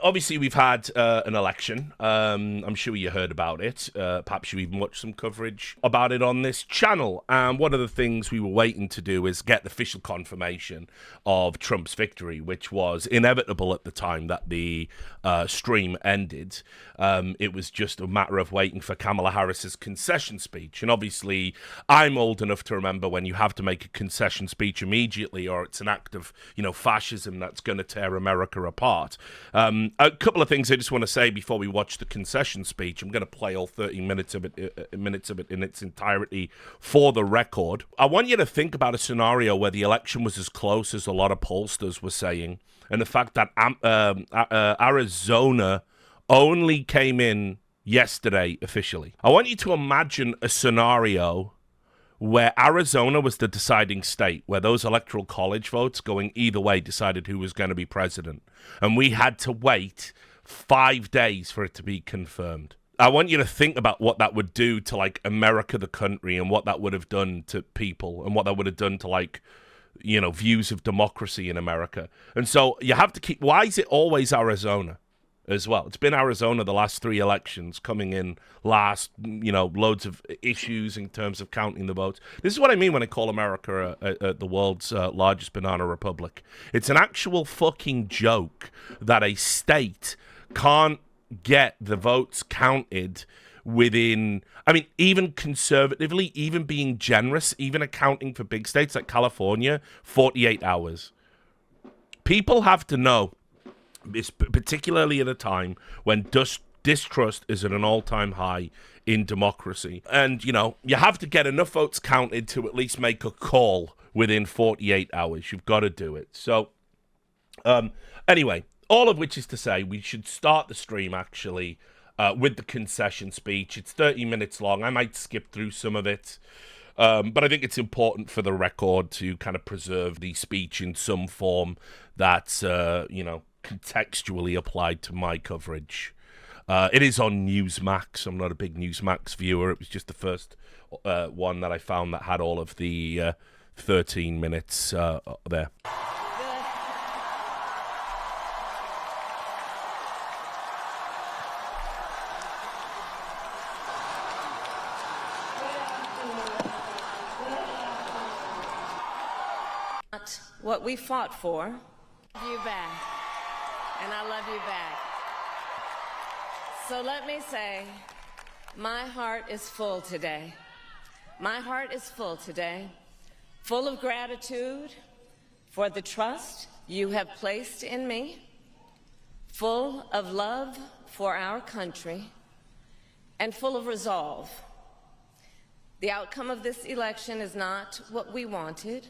obviously, we've had an election. I'm sure you heard about it. Perhaps you even watched some coverage about it on this channel. And one of the things we were waiting to do is get the official confirmation of Trump's victory, which was inevitable at the time that the stream ended. It was just a matter of waiting for Kamala Harris's concession speech. And obviously, I'm old enough to remember when you have to make a concession speech immediately, or it's an act of, fascism that's going to tear America apart. A couple of things I just want to say before we watch the concession speech. I'm going to play all 30 minutes of it in its entirety for the record. I want you to think about a scenario where the election was as close as a lot of pollsters were saying, and the fact that Arizona only came in yesterday officially. I want you to imagine a scenario where Arizona was the deciding state, where those electoral college votes going either way decided who was going to be president. And we had to wait 5 days for it to be confirmed. I want you to think about what that would do to, America, the country, and what that would have done to people, and what that would have done to, views of democracy in America. And so you have to keep... Why is it always Arizona as well? It's been Arizona the last 3 elections, coming in last, loads of issues in terms of counting the votes. This is what I mean when I call America the world's largest banana republic. It's an actual fucking joke that a state can't get the votes counted within, even conservatively, even being generous, even accounting for big states like California, 48 hours. People have to know, particularly at a time when distrust is at an all-time high in democracy. And, you have to get enough votes counted to at least make a call within 48 hours. You've got to do it. So, anyway, all of which is to say we should start the stream, actually, with the concession speech. It's 30 minutes long. I might skip through some of it. But I think it's important for the record to kind of preserve the speech in some form that's, contextually applied to my coverage. It is on Newsmax. I'm not a big Newsmax viewer. It was just the first one that I found that had all of the 13 minutes there. What we fought for. You back. And I love you back. So let me say, my heart is full today. My heart is full today, full of gratitude for the trust you have placed in me, full of love for our country, and full of resolve. The outcome of this election is not what we wanted,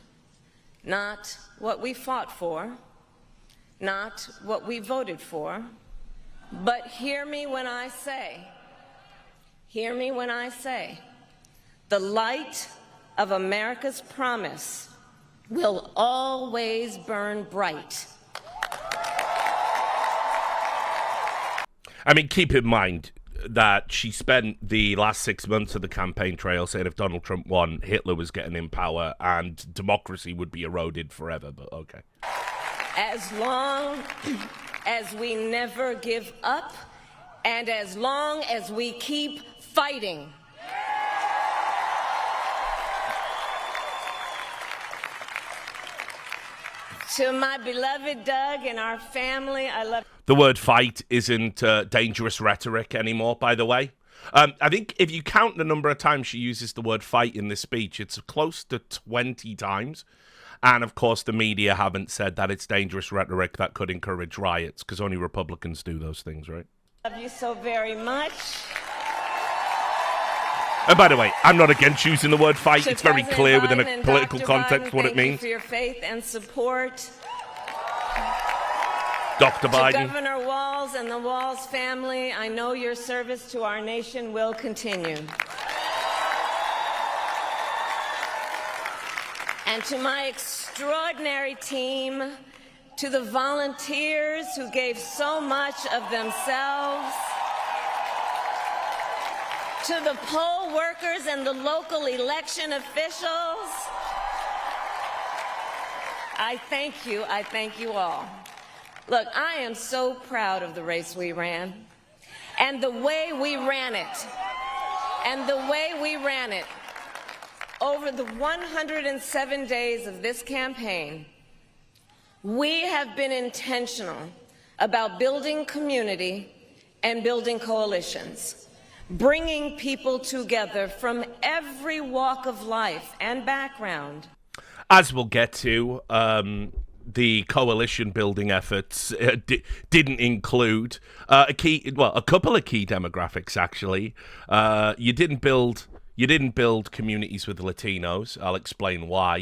not what we fought for, not what we voted for, but hear me when I say, the light of America's promise will always burn bright. Keep in mind that she spent the last 6 months of the campaign trail saying if Donald Trump won, Hitler was getting in power and democracy would be eroded forever, but okay. As long as we never give up, and as long as we keep fighting. To my beloved Doug and our family, I love... The word fight isn't dangerous rhetoric anymore, by the way. I think if you count the number of times she uses the word fight in this speech, it's close to 20 times. And, of course, the media haven't said that it's dangerous rhetoric that could encourage riots, because only Republicans do those things, right? Love you so very much. And by the way, I'm not against using the word fight. It's very clear within a political context what it means. Thank you for your faith and support. Dr. Biden. To Governor Walz and the Walz family, I know your service to our nation will continue. And to my extraordinary team, to the volunteers who gave so much of themselves, to the poll workers and the local election I thank you all. Look, I am so proud of the race we ran and the way we ran it. And the way we ran it over the 107 days of this campaign, we have been intentional about building community and building coalitions, bringing people together from every walk of life and background. As we'll get to, the coalition building efforts didn't include a couple of key demographics, actually. You didn't build communities with Latinos. I'll explain why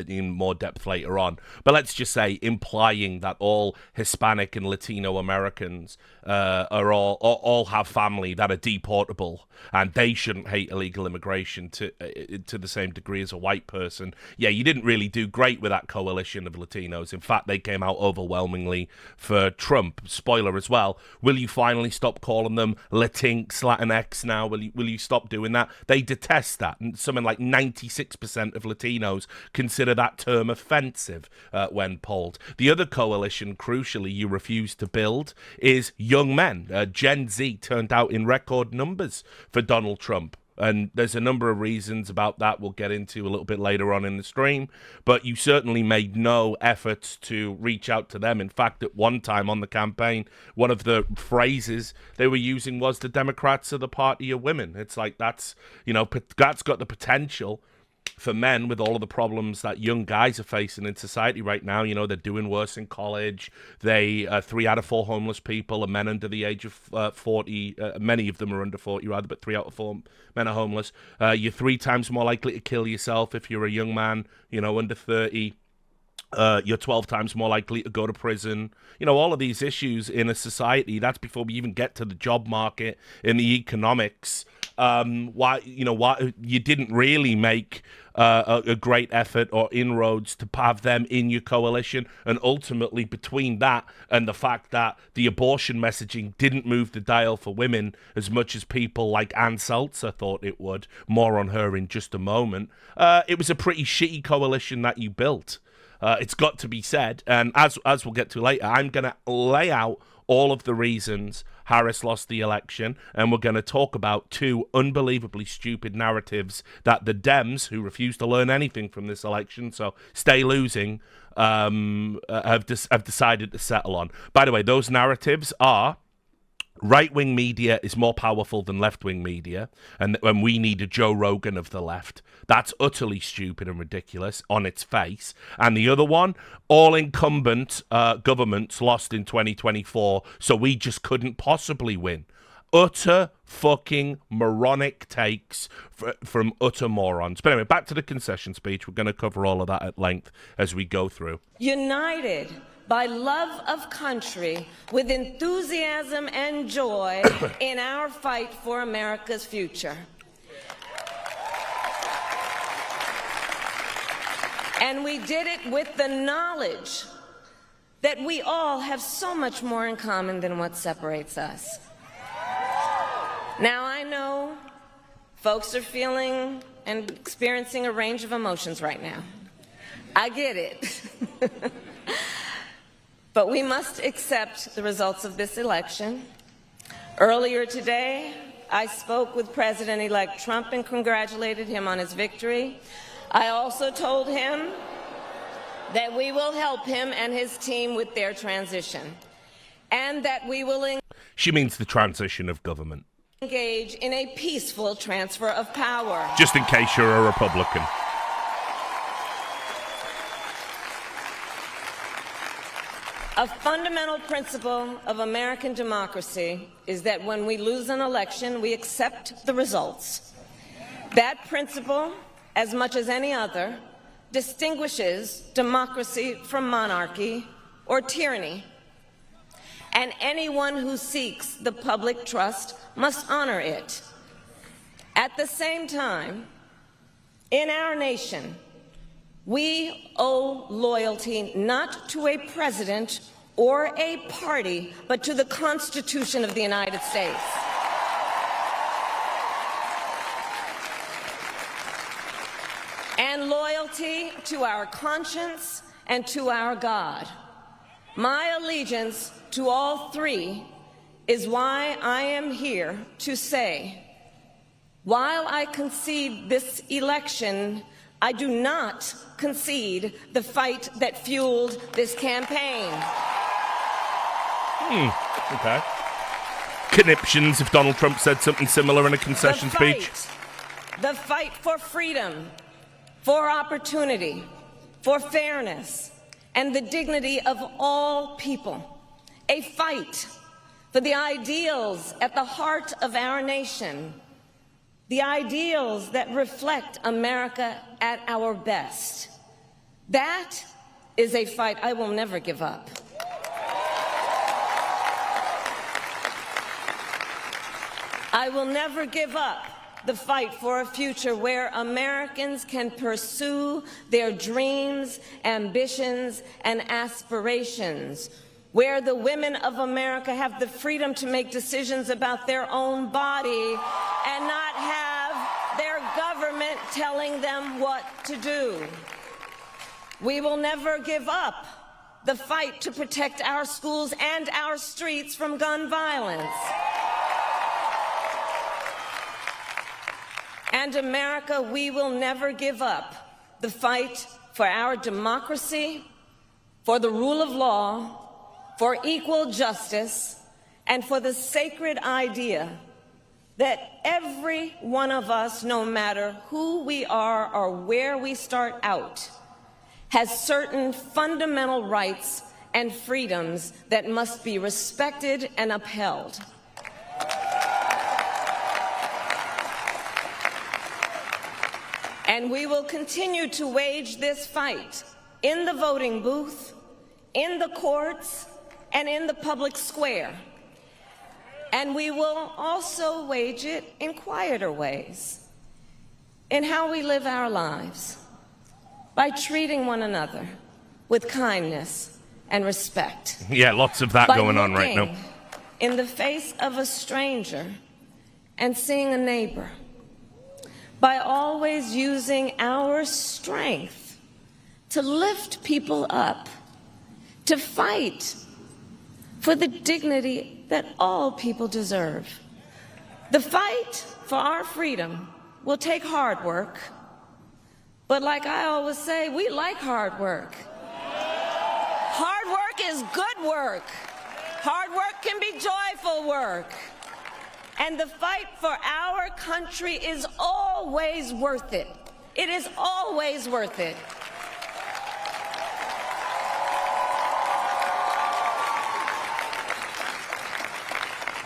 in more depth later on. But let's just say implying that all Hispanic and Latino Americans all have family that are deportable, and they shouldn't hate illegal immigration to the same degree as a white person. Yeah, you didn't really do great with that coalition of Latinos. In fact, they came out overwhelmingly for Trump. Spoiler as well. Will you finally stop calling them Latinx, Latinx now? Will you stop doing that? They detest that, and something like 96% of Latinos consider that term offensive when polled. The other coalition, crucially, you refuse to build is young men. Gen Z turned out in record numbers for Donald Trump. And there's a number of reasons about that we'll get into a little bit later on in the stream. But you certainly made no efforts to reach out to them. In fact, at one time on the campaign, one of the phrases they were using was the Democrats are the party of women. It's like that's got the potential for men with all of the problems that young guys are facing in society right now. You know, they're doing worse in college. 3 out of 4 homeless people are men under the age of 40. Many of them are under 40 rather, but 3 out of 4 men are homeless. You're 3 times more likely to kill yourself if you're a young man, under 30. You're 12 times more likely to go to prison. All of these issues in a society. That's before we even get to the job market and the economics. Why you didn't really make a great effort or inroads to have them in your coalition, and ultimately between that and the fact that the abortion messaging didn't move the dial for women as much as people like Ann Seltzer thought it would. More on her in just a moment. It was a pretty shitty coalition that you built. It's got to be said, and as we'll get to later, I'm going to lay out all of the reasons Harris lost the election, and we're going to talk about 2 unbelievably stupid narratives that the Dems, who refuse to learn anything from this election, so stay losing, have decided to settle on. By the way, those narratives are: right-wing media is more powerful than left-wing media, and when we need a Joe Rogan of the left. That's utterly stupid and ridiculous on its face. And the other one, all incumbent governments lost in 2024, so we just couldn't possibly win. Utter fucking moronic takes from utter morons. But anyway, back to the concession speech. We're going to cover all of that at length as we go through. United by love of country, with enthusiasm and joy in our fight for America's future. And we did it with the knowledge that we all have so much more in common than what separates us. Now, I know folks are feeling and experiencing a range of emotions right now. I get it. But we must accept the results of this election. Earlier today, I spoke with President-elect Trump and congratulated him on his victory. I also told him that we will help him and his team with their transition, and that we will She means the transition of government. Engage in a peaceful transfer of power. Just in case you're a Republican. A fundamental principle of American democracy is that when we lose an election, we accept the results. That principle, as much as any other, distinguishes democracy from monarchy or tyranny. And anyone who seeks the public trust must honor it. At the same time, in our nation, we owe loyalty not to a president or a party, but to the Constitution of the United States. And loyalty to our conscience and to our God. My allegiance to all three is why I am here to say, while I concede this election, I do not concede the fight that fueled this campaign. Okay. Conniptions if Donald Trump said something similar in a concession speech. The fight for freedom, for opportunity, for fairness, and the dignity of all people. A fight for the ideals at the heart of our nation, the ideals that reflect America at our best. That is a fight I will never give up. I will never give up the fight for a future where Americans can pursue their dreams, ambitions, and aspirations, where the women of America have the freedom to make decisions about their own body and not have their government telling them what to do. We will never give up the fight to protect our schools and our streets from gun violence. And America, we will never give up the fight for our democracy, for the rule of law, for equal justice, and for the sacred idea that every one of us, no matter who we are or where we start out, has certain fundamental rights and freedoms that must be respected and upheld. And we will continue to wage this fight in the voting booth, in the courts, and in the public square. And we will also wage it in quieter ways, in how we live our lives, by treating one another with kindness and respect. Yeah, lots of that going on right now. In the face of a stranger and seeing a neighbor, by always using our strength to lift people up, to fight for the dignity that all people deserve. The fight for our freedom will take hard work, but like I always say, we like hard work. Hard work is good work. Hard work can be joyful work. And the fight for our country is always worth it. It is always worth it.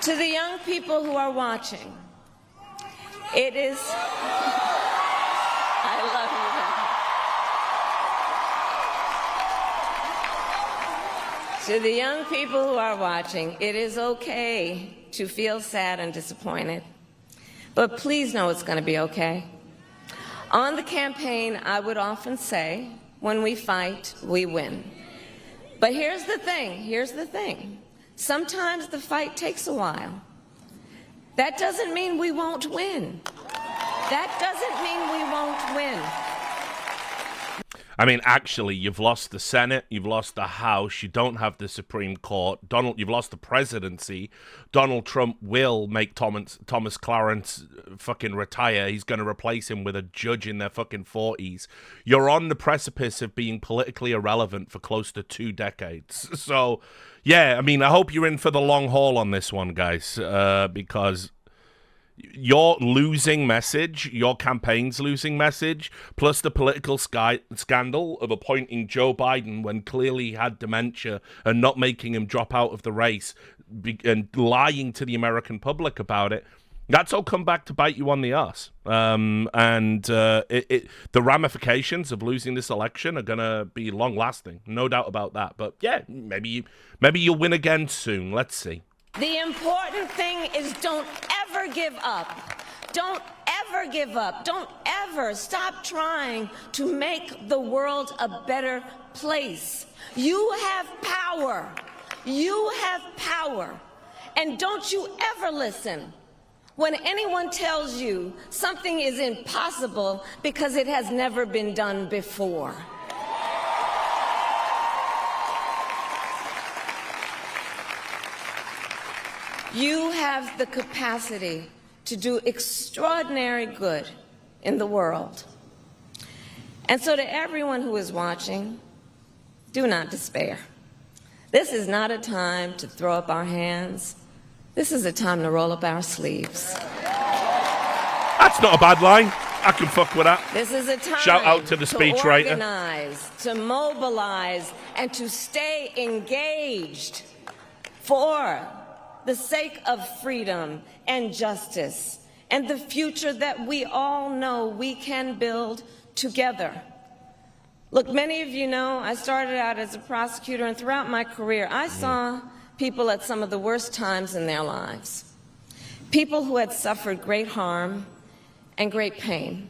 To the young people who are watching, it is... I love you. To the young people who are watching, it is okay to feel sad and disappointed, but please know it's going to be okay. On the campaign, I would often say, when we fight, we win. But here's the thing. Sometimes the fight takes a while. That doesn't mean we won't win. That doesn't mean we won't win. I mean, actually, you've lost the Senate, you've lost the House, you don't have the Supreme Court, you've lost the presidency. Donald Trump will make Thomas Clarence fucking retire. He's going to replace him with a judge in their fucking 40s. You're on the precipice of being politically irrelevant for close to 2 decades. So, yeah, I mean, I hope you're in for the long haul on this one, guys, because... your losing message, your campaign's losing message, plus the political scandal of appointing Joe Biden when clearly he had dementia and not making him drop out of the race and lying to the American public about it, that's all come back to bite you on the ass. The ramifications of losing this election are going to be long-lasting, no doubt about that. But yeah, maybe you'll win again soon. Let's see. The important thing is don't ever give up. Don't ever give up. Don't ever stop trying to make the world a better place. You have power. You have power. And don't you ever listen when anyone tells you something is impossible because it has never been done before. You have the capacity to do extraordinary good in the world. And so to everyone who is watching, do not despair. This is not a time to throw up our hands. This is a time to roll up our sleeves. That's not a bad line. I can fuck with that. This is a time Shout out to the speechwriter. To organize, to mobilize, and to stay engaged for the sake of freedom and justice and the future that we all know we can build together. Look, many of you know I started out as a prosecutor, and throughout my career, I saw people at some of the worst times in their lives. People who had suffered great harm and great pain,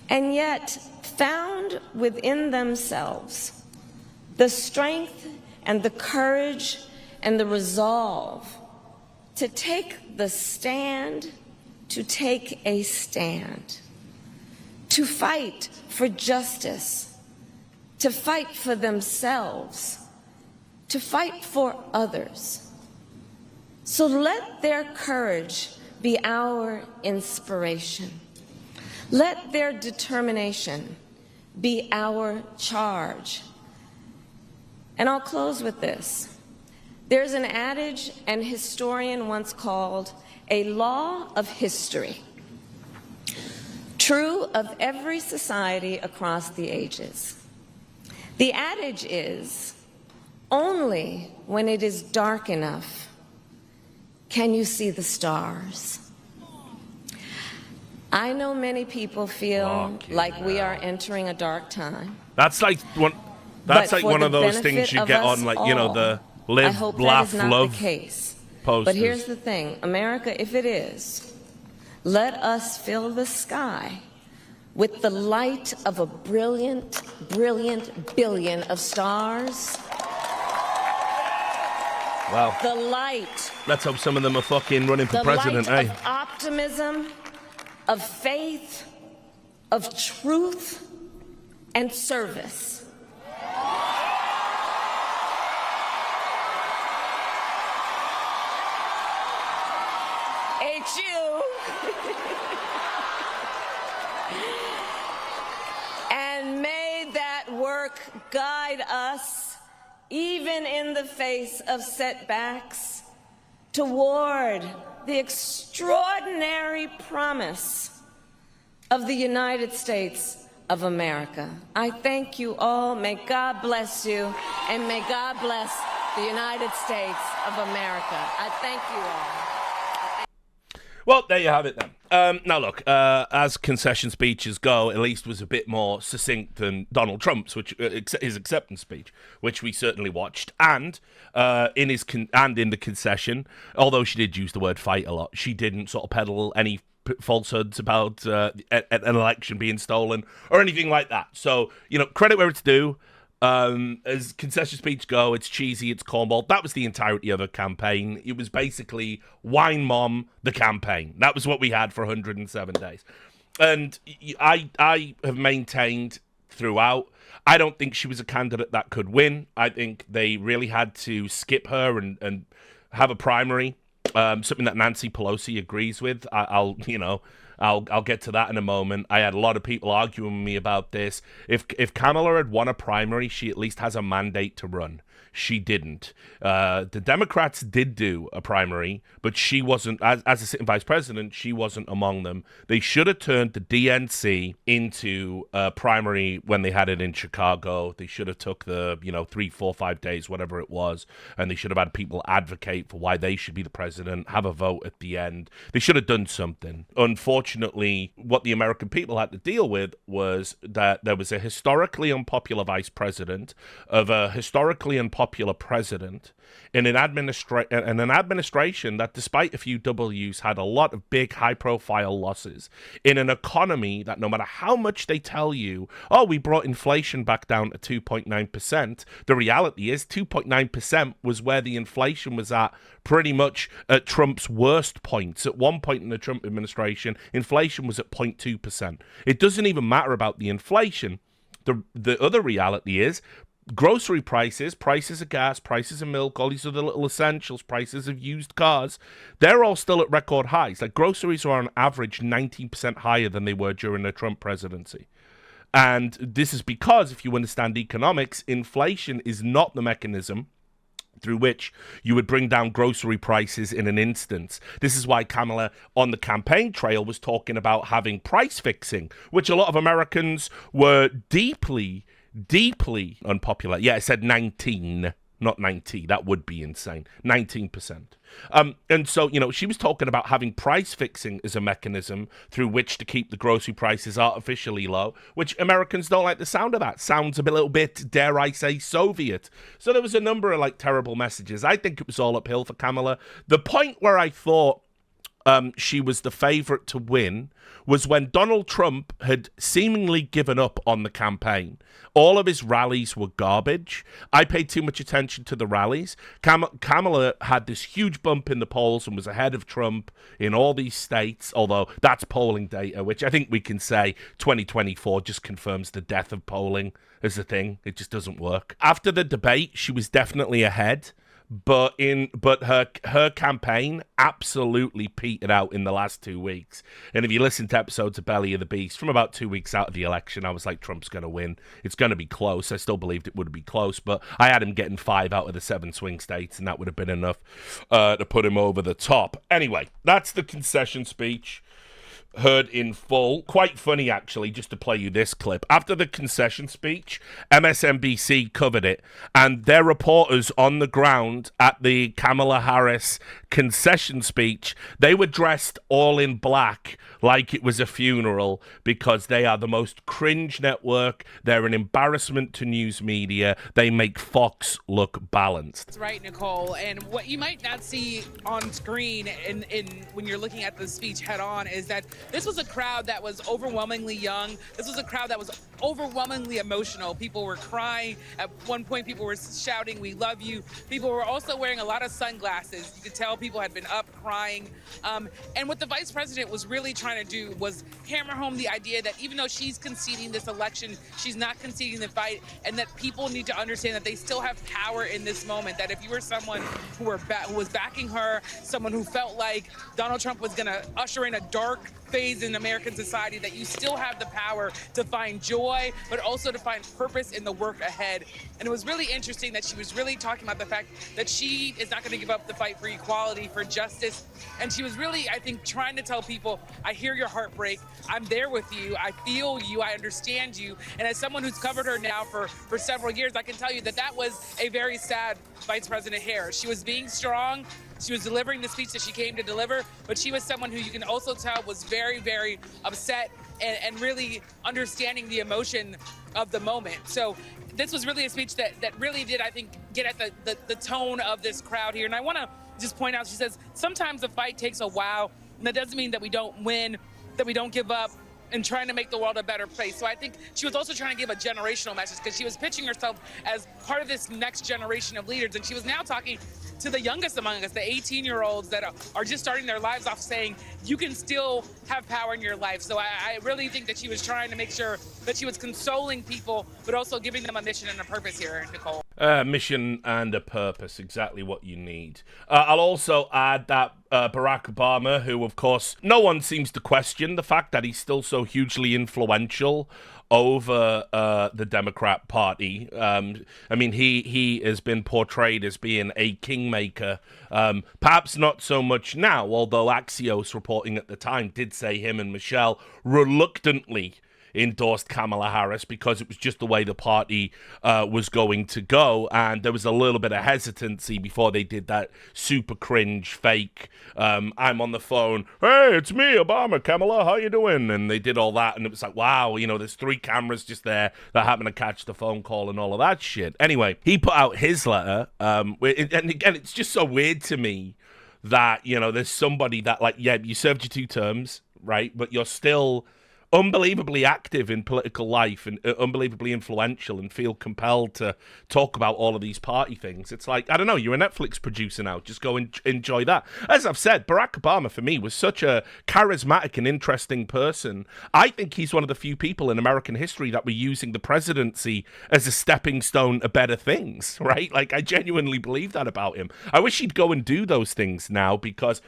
and yet found within themselves the strength and the courage and the resolve to take the stand, to take a stand, to fight for justice, to fight for themselves, to fight for others. So let their courage be our inspiration. Let their determination be our charge. And I'll close with this. There's an adage an historian once called a law of history, true of every society across the ages. The adage is, only when it is dark enough can you see the stars. I know many people feel like we are entering a dark time. That's like one. That's like one of those things you get on, like, you know, the live, laugh, love case. Posters. But here's the thing, America, if it is, let us fill the sky with the light of a brilliant, brilliant billion of stars. Wow. The light. Let's hope some of them are fucking running for president, light eh? of optimism, of faith, of truth, and service. HU. And may that work guide us, even in the face of setbacks, toward the extraordinary promise of the United States of America. I thank you all. May God bless you, and may God bless the United States of America. I thank you all. Well, there you have it then. Now, look, as concession speeches go, at least was a bit more succinct than Donald Trump's, which his acceptance speech, which we certainly watched, and in the concession, although she did use the word fight a lot, she didn't sort of peddle any falsehoods about an election being stolen or anything like that. So, you know, credit where it's due. As concession speech go, it's cheesy, it's cornball. That was the entirety of her campaign. It was basically Wine Mom, the campaign. That was what we had for 107 days. And I have maintained throughout, I don't think she was a candidate that could win. I think they really had to skip her and have a primary, something that Nancy Pelosi agrees with. I'll get to that in a moment. I had a lot of people arguing with me about this. If Kamala had won a primary, she at least has a mandate to run. She didn't. The Democrats did do a primary, but she wasn't, as a sitting vice president, she wasn't among them. They should have turned the DNC into a primary when they had it in Chicago. They should have took the, 3, 4, 5 days, whatever it was, and they should have had people advocate for why they should be the president, have a vote at the end. They should have done something. Unfortunately, what the American people had to deal with was that there was a historically unpopular vice president of a historically unpopular president in an administration that, despite a few W's, had a lot of big, high-profile losses, in an economy that, no matter how much they tell you, oh, we brought inflation back down to 2.9%, the reality is 2.9% was where the inflation was at pretty much at Trump's worst points. At one point in the Trump administration, inflation was at 0.2%. It doesn't even matter about the inflation. The other reality is grocery prices, prices of gas, prices of milk, all these other little essentials, prices of used cars, they're all still at record highs. Like groceries are on average 19% higher than they were during the Trump presidency. And this is because, if you understand economics, inflation is not the mechanism through which you would bring down grocery prices in an instance. This is why Kamala on the campaign trail was talking about having price fixing, which a lot of Americans were deeply unpopular. Yeah, I said 19, not 90. That would be insane. 19%. And so, she was talking about having price fixing as a mechanism through which to keep the grocery prices artificially low, which Americans don't like the sound of that. Sounds a little bit, dare I say, Soviet. So there was a number of terrible messages. I think it was all uphill for Kamala. The point where I thought she was the favorite to win was when Donald Trump had seemingly given up on the campaign. All of his rallies were garbage. I paid too much attention to the rallies. Kamala had this huge bump in the polls and was ahead of Trump in all these states, although that's polling data, which I think we can say 2024 just confirms the death of polling as a thing. It just doesn't work. After the debate, she was definitely ahead. But her campaign absolutely petered out in the last 2 weeks. And if you listen to episodes of Belly of the Beast from about 2 weeks out of the election, I was like, Trump's going to win. It's going to be close. I still believed it would be close, but I had him getting 5 out of the 7 swing states, and that would have been enough to put him over the top. Anyway, that's the concession speech. Heard in full. Quite funny, actually, just to play you this clip. After the concession speech, MSNBC covered it, and their reporters on the ground at the Kamala Harris concession speech, they were dressed all in black like it was a funeral because they are the most cringe network. They're an embarrassment to news media. They make Fox look balanced. That's right, Nicole. And what you might not see on screen in when you're looking at the speech head on is that this was a crowd that was overwhelmingly young. This was a crowd that was overwhelmingly emotional. People were crying. At one point, people were shouting, "We love you." People were also wearing a lot of sunglasses. You could tell people had been up crying. And what the vice president was really trying to do was hammer home the idea that even though she's conceding this election, she's not conceding the fight, and that people need to understand that they still have power in this moment. That if you were someone who was backing her, someone who felt like Donald Trump was going to usher in a dark phase in American society, that you still have the power to find joy, but also to find purpose in the work ahead. And it was really interesting that she was really talking about the fact that she is not going to give up the fight for equality, for justice. And she was really, I think, trying to tell people, I hear your heartbreak. I'm there with you. I feel you. I understand you. And as someone who's covered her now for several years, I can tell you that that was a very sad Vice President Harris. She was being strong. She was delivering the speech that she came to deliver, but she was someone who you can also tell was very, very upset and really understanding the emotion of the moment. So this was really a speech that really did, I think, get at the tone of this crowd here. And I want to just point out, she says, sometimes the fight takes a while, and that doesn't mean that we don't win, that we don't give up, and trying to make the world a better place. So I think she was also trying to give a generational message because she was pitching herself as part of this next generation of leaders. And she was now talking to the youngest among us, the 18-year-olds that are just starting their lives off, saying, you can still have power in your life. So I really think that she was trying to make sure that she was consoling people, but also giving them a mission and a purpose here, Nicole. Mission and a purpose, exactly what you need. I'll also add that Barack Obama, who, of course, no one seems to question the fact that he's still so hugely influential over the Democrat Party. I mean, he has been portrayed as being a kingmaker. Perhaps not so much now, although Axios reporting at the time did say him and Michelle reluctantly endorsed Kamala Harris because it was just the way the party was going to go, and there was a little bit of hesitancy before they did that super cringe fake I'm on the phone, hey, it's me, Obama, Kamala, how you doing? And they did all that, and it was like, wow, there's 3 cameras just there that happen to catch the phone call and all of that shit. Anyway, he put out his letter, and again, it's just so weird to me that, there's somebody that, you served your 2 terms, right, but you're still unbelievably active in political life and unbelievably influential and feel compelled to talk about all of these party things. It's like, I don't know, you're a Netflix producer now. Just go and enjoy that. As I've said, Barack Obama, for me, was such a charismatic and interesting person. I think he's one of the few people in American history that were using the presidency as a stepping stone to better things, right? Like, I genuinely believe that about him. I wish he'd go and do those things now, because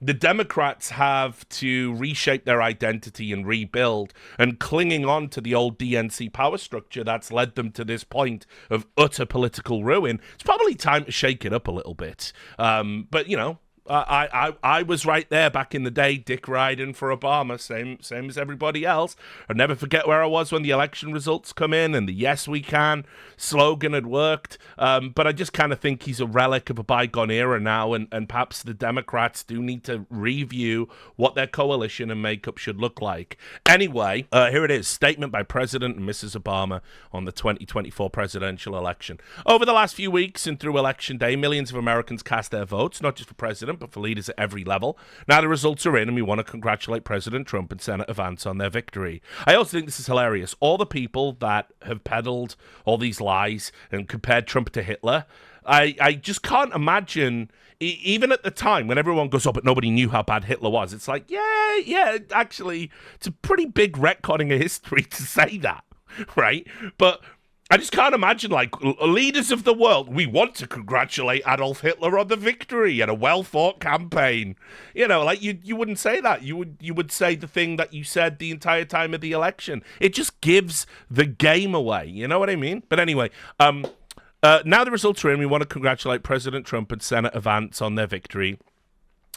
the Democrats have to reshape their identity and rebuild, and clinging on to the old DNC power structure that's led them to this point of utter political ruin. It's probably time to shake it up a little bit. But, you know, I was right there back in the day, dick riding for Obama, same as everybody else. I'll never forget where I was when the election results come in and the "Yes, we can" slogan had worked. But I just kind of think he's a relic of a bygone era now, and perhaps the Democrats do need to review what their coalition and makeup should look like. Anyway, here it is, statement by President and Mrs. Obama on the 2024 presidential election. Over the last few weeks and through Election Day, millions of Americans cast their votes, not just for president, but for leaders at every level. Now the results are in, and we want to congratulate President Trump and Senator Vance on their victory. I also think this is hilarious. All the people that have peddled all these lies and compared Trump to Hitler, I just can't imagine, even at the time when everyone goes, oh, but nobody knew how bad Hitler was. It's like, yeah, actually, it's a pretty big retconning of history to say that, right? But I just can't imagine, like, leaders of the world, we want to congratulate Adolf Hitler on the victory and a well-fought campaign. You know, like, you wouldn't say that. You would say the thing that you said the entire time of the election. It just gives the game away. You know what I mean? But anyway, now the results are in. We want to congratulate President Trump and Senator Vance on their victory.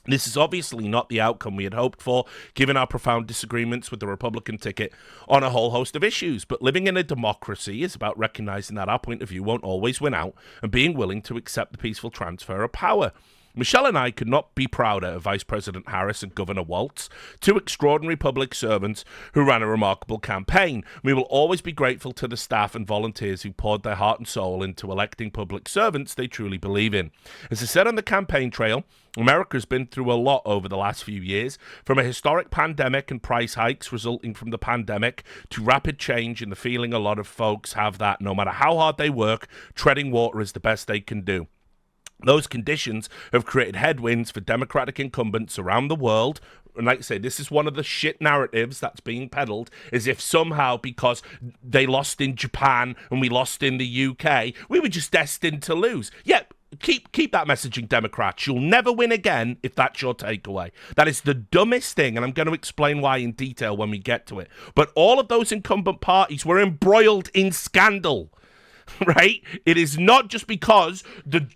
This is obviously not the outcome we had hoped for, given our profound disagreements with the Republican ticket on a whole host of issues. But living in a democracy is about recognizing that our point of view won't always win out and being willing to accept the peaceful transfer of power. Michelle and I could not be prouder of Vice President Harris and Governor Walz, two extraordinary public servants who ran a remarkable campaign. We will always be grateful to the staff and volunteers who poured their heart and soul into electing public servants they truly believe in. As I said on the campaign trail, America has been through a lot over the last few years, from a historic pandemic and price hikes resulting from the pandemic to rapid change in the feeling a lot of folks have that no matter how hard they work, treading water is the best they can do. Those conditions have created headwinds for Democratic incumbents around the world. And like I say, this is one of the shit narratives that's being peddled, as if somehow because they lost in Japan and we lost in the UK, we were just destined to lose. Yep. Keep that messaging, Democrats. You'll never win again if that's your takeaway. That is the dumbest thing, and I'm going to explain why in detail when we get to it. But all of those incumbent parties were embroiled in scandal. Right? It is not just because the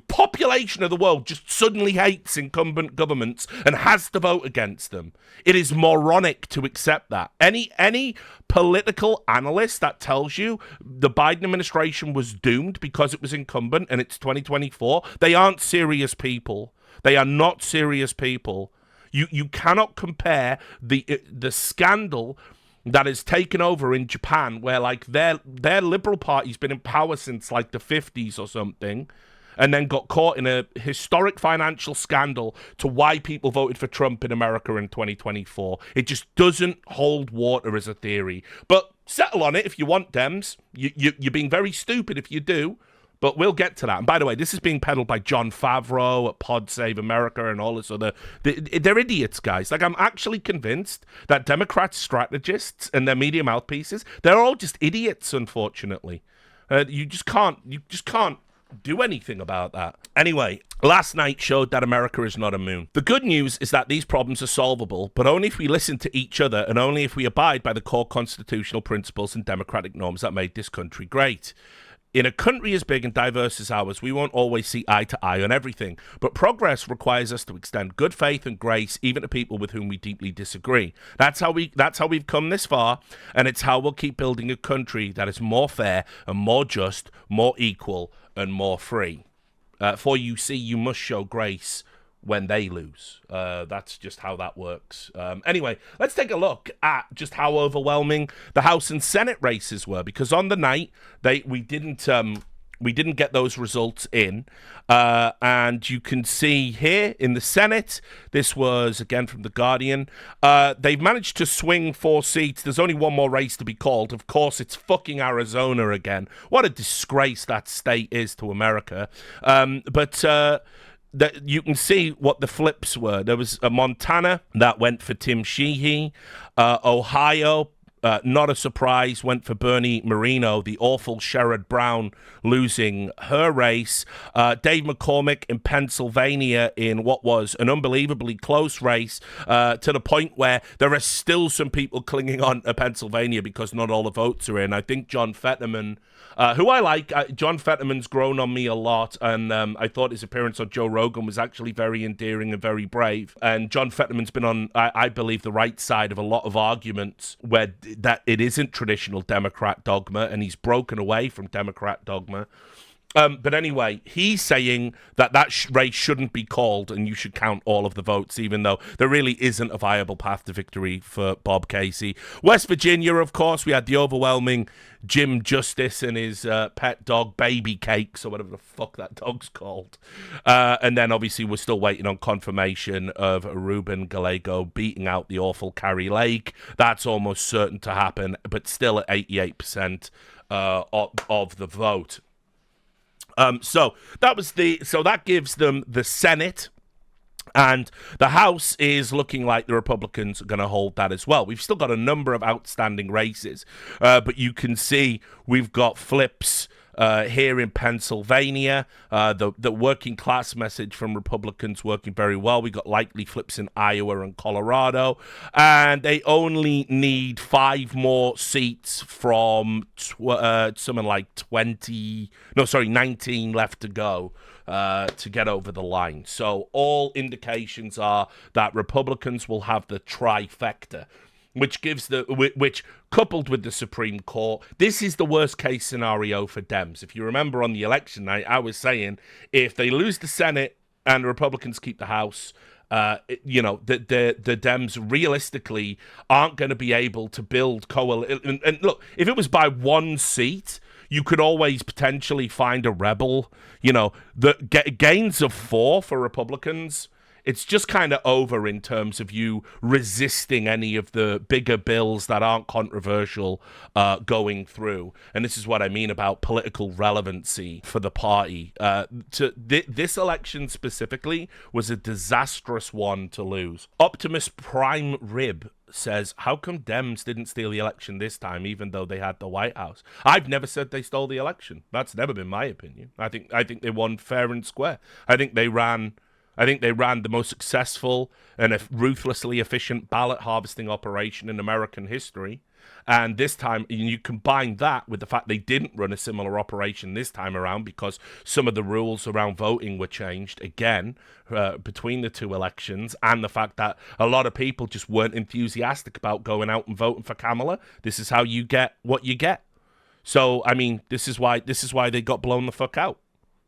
population of the world just suddenly hates incumbent governments and has to vote against them. It is moronic to accept that. Any political analyst that tells you the Biden administration was doomed because it was incumbent and it's 2024, they aren't serious people. They are not serious people. You cannot compare the scandal that has taken over in Japan, where like their liberal party's been in power since like the 50s or something, and then got caught in a historic financial scandal, to why people voted for Trump in America in 2024. It just doesn't hold water as a theory. But settle on it if you want, Dems. You're being very stupid if you do. But we'll get to that. And by the way, this is being peddled by John Favreau at Pod Save America and all this other... They're idiots, guys. Like, I'm actually convinced that Democrat strategists and their media mouthpieces, they're all just idiots, unfortunately. You just can't do anything about that. Anyway, last night showed that America is not immune. The good news is that these problems are solvable, but only if we listen to each other and only if we abide by the core constitutional principles and democratic norms that made this country great. In a country as big and diverse as ours, we won't always see eye to eye on everything, but progress requires us to extend good faith and grace even to people with whom we deeply disagree. That's how we've come this far, and it's how we'll keep building a country that is more fair and more just, more equal and more free. For you see, you must show grace when they lose. That's just how that works. Anyway, let's take a look at just how overwhelming the House and Senate races were, because on the night we didn't We didn't get those results in. And you can see here in the Senate, this was, again, from The Guardian, they've managed to swing 4 seats. There's only one more race to be called. Of course, it's fucking Arizona again. What a disgrace that state is to America. You can see what the flips were. There was a Montana that went for Tim Sheehy. Ohio, not a surprise, went for Bernie Moreno, the awful Sherrod Brown losing her race. Dave McCormick in Pennsylvania in what was an unbelievably close race, to the point where there are still some people clinging on to Pennsylvania because not all the votes are in. I think John Fetterman, who I like, John Fetterman's grown on me a lot, and I thought his appearance on Joe Rogan was actually very endearing and very brave. And John Fetterman's been on, I believe, the right side of a lot of arguments where that it isn't traditional Democrat dogma, and he's broken away from Democrat dogma. But anyway, he's saying that race shouldn't be called and you should count all of the votes, even though there really isn't a viable path to victory for Bob Casey. West Virginia, of course, we had the overwhelming Jim Justice and his pet dog, Baby Cakes, or whatever the fuck that dog's called. And then, obviously, we're still waiting on confirmation of Ruben Gallego beating out the awful Carrie Lake. That's almost certain to happen, but still at 88% of the vote. So that gives them the Senate, and the House is looking like the Republicans are going to hold that as well. We've still got a number of outstanding races, but you can see we've got flips here in Pennsylvania. The working class message from Republicans working very well. We got likely flips in Iowa and Colorado, and they only need 5 more seats from something like 19 left to go to get over the line. So all indications are that Republicans will have the trifecta, which coupled with the Supreme Court, this is the worst case scenario for Dems. If you remember on the election night, I was saying if they lose the Senate and the Republicans keep the House, the Dems realistically aren't going to be able to build coalition. And look, if it was by 1 seat, you could always potentially find a rebel. The gains of 4 for Republicans, it's just kind of over in terms of you resisting any of the bigger bills that aren't controversial going through. And this is what I mean about political relevancy for the party. This election specifically was a disastrous one to lose. Optimus Prime Rib says, how come Dems didn't steal the election this time, even though they had the White House? I've never said they stole the election. That's never been my opinion. I think they won fair and square. I think they ran the most successful and ruthlessly efficient ballot harvesting operation in American history. And this time, you combine that with the fact they didn't run a similar operation this time around because some of the rules around voting were changed again between the 2 elections, and the fact that a lot of people just weren't enthusiastic about going out and voting for Kamala. This is how you get what you get. So, I mean, this is why they got blown the fuck out.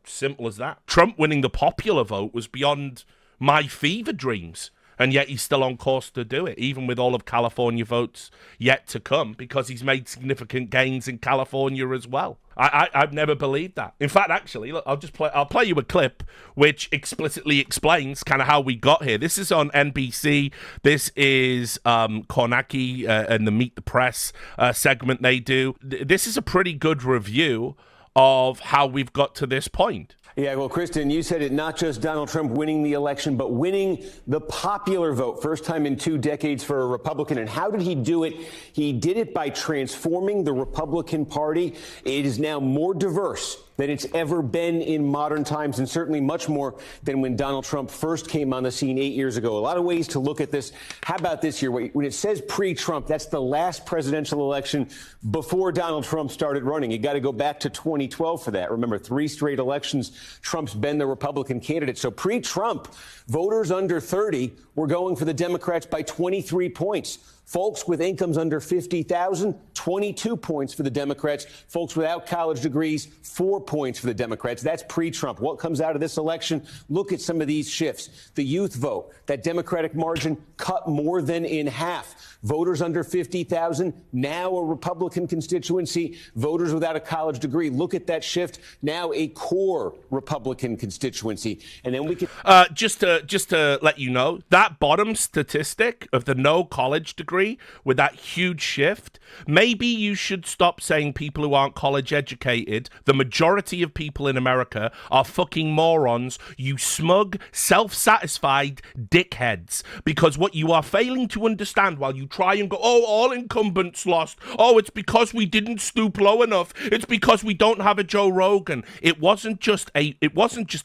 Simple as that. Trump winning the popular vote was beyond my fever dreams, and yet he's still on course to do it, even with all of California votes yet to come, because he's made significant gains in California as well. I've never believed that. In fact, actually, look, I'll play you a clip which explicitly explains kind of how we got here. This is on NBC. This is Kornacki and the Meet the Press segment they do. This is a pretty good review of how we've got to this point. Yeah, well, Kristen, you said it, not just Donald Trump winning the election, but winning the popular vote. First time in 2 decades for a Republican. And how did he do it? He did it by transforming the Republican Party. It is now more diverse than it's ever been in modern times, and certainly much more than when Donald Trump first came on the scene 8 years ago. A lot of ways to look at this. How about this year? When it says pre-Trump, that's the last presidential election before Donald Trump started running. You got to go back to 2012 for that. Remember, 3 straight elections, Trump's been the Republican candidate. So pre-Trump, voters under 30 were going for the Democrats by 23 points. Folks with incomes under $50,000, 22 points for the Democrats. Folks without college degrees, 4 points for the Democrats. That's pre-Trump. What comes out of this election? Look at some of these shifts. The youth vote, that Democratic margin cut more than in half. Voters under 50,000, now a Republican constituency. Voters without a college degree. Look at that shift. Now a core Republican constituency. And then we can... Just to let you know, that bottom statistic of the no college degree with that huge shift, maybe you should stop saying people who aren't college educated. The majority of people in America are fucking morons, you smug, self-satisfied dickheads. Because what you are failing to understand while you try and go, oh, all incumbents lost. Oh, it's because we didn't stoop low enough. It's because we don't have a Joe Rogan. It wasn't just a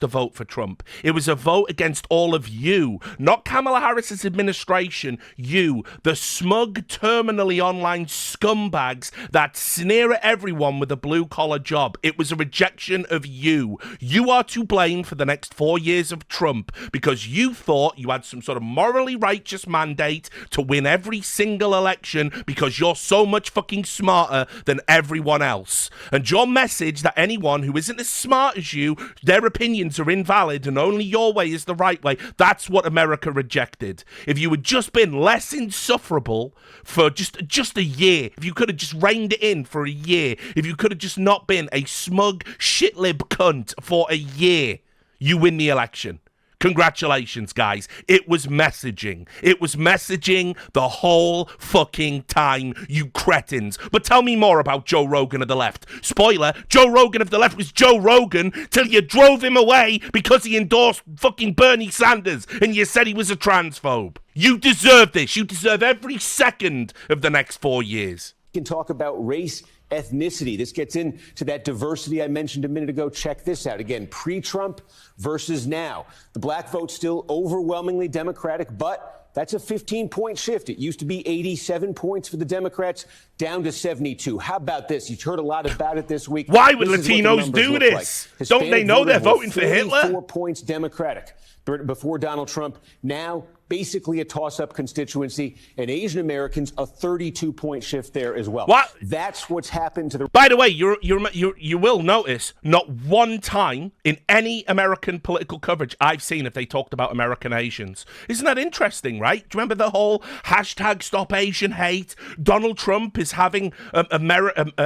vote for Trump. It was a vote against all of you, not Kamala Harris's administration. You, the smug, terminally online scumbags that sneer at everyone with a blue-collar job. It was a rejection of you. You are to blame for the next 4 years of Trump because you thought you had some sort of morally righteous mandate to win every single election because you're so much fucking smarter than everyone else. And your message that anyone who isn't as smart as you, their opinions are invalid and only your way is the right way, that's what America rejected. If you had just been less insufferable for just a year, if you could have just reined it in for a year, if you could have just not been a smug shitlib cunt for a year, you win the election. Congratulations, guys. It was messaging. It was messaging the whole fucking time, you cretins. But tell me more about Joe Rogan of the left. Spoiler, Joe Rogan of the left was Joe Rogan till you drove him away because he endorsed fucking Bernie Sanders and you said he was a transphobe. You deserve this. You deserve every second of the next 4 years. We can talk about race, ethnicity. This gets into that diversity I mentioned a minute ago. Check this out. Again, pre-Trump versus now. The black vote still overwhelmingly Democratic, but that's a 15-point shift. It used to be 87 points for the Democrats, down to 72. How about this? You've heard a lot about it this week. Why would Latinos do this? Like. Don't they know they're voting for Hitler? 4 points Democratic before Donald Trump. Now, basically a toss-up constituency, and Asian Americans, a 32-point shift there as well. What? That's what's happened to the... By the way, you will notice not one time in any American political coverage I've seen if they talked about American Asians. Isn't that interesting, right? Do you remember the whole hashtag Stop Asian Hate? Donald Trump is having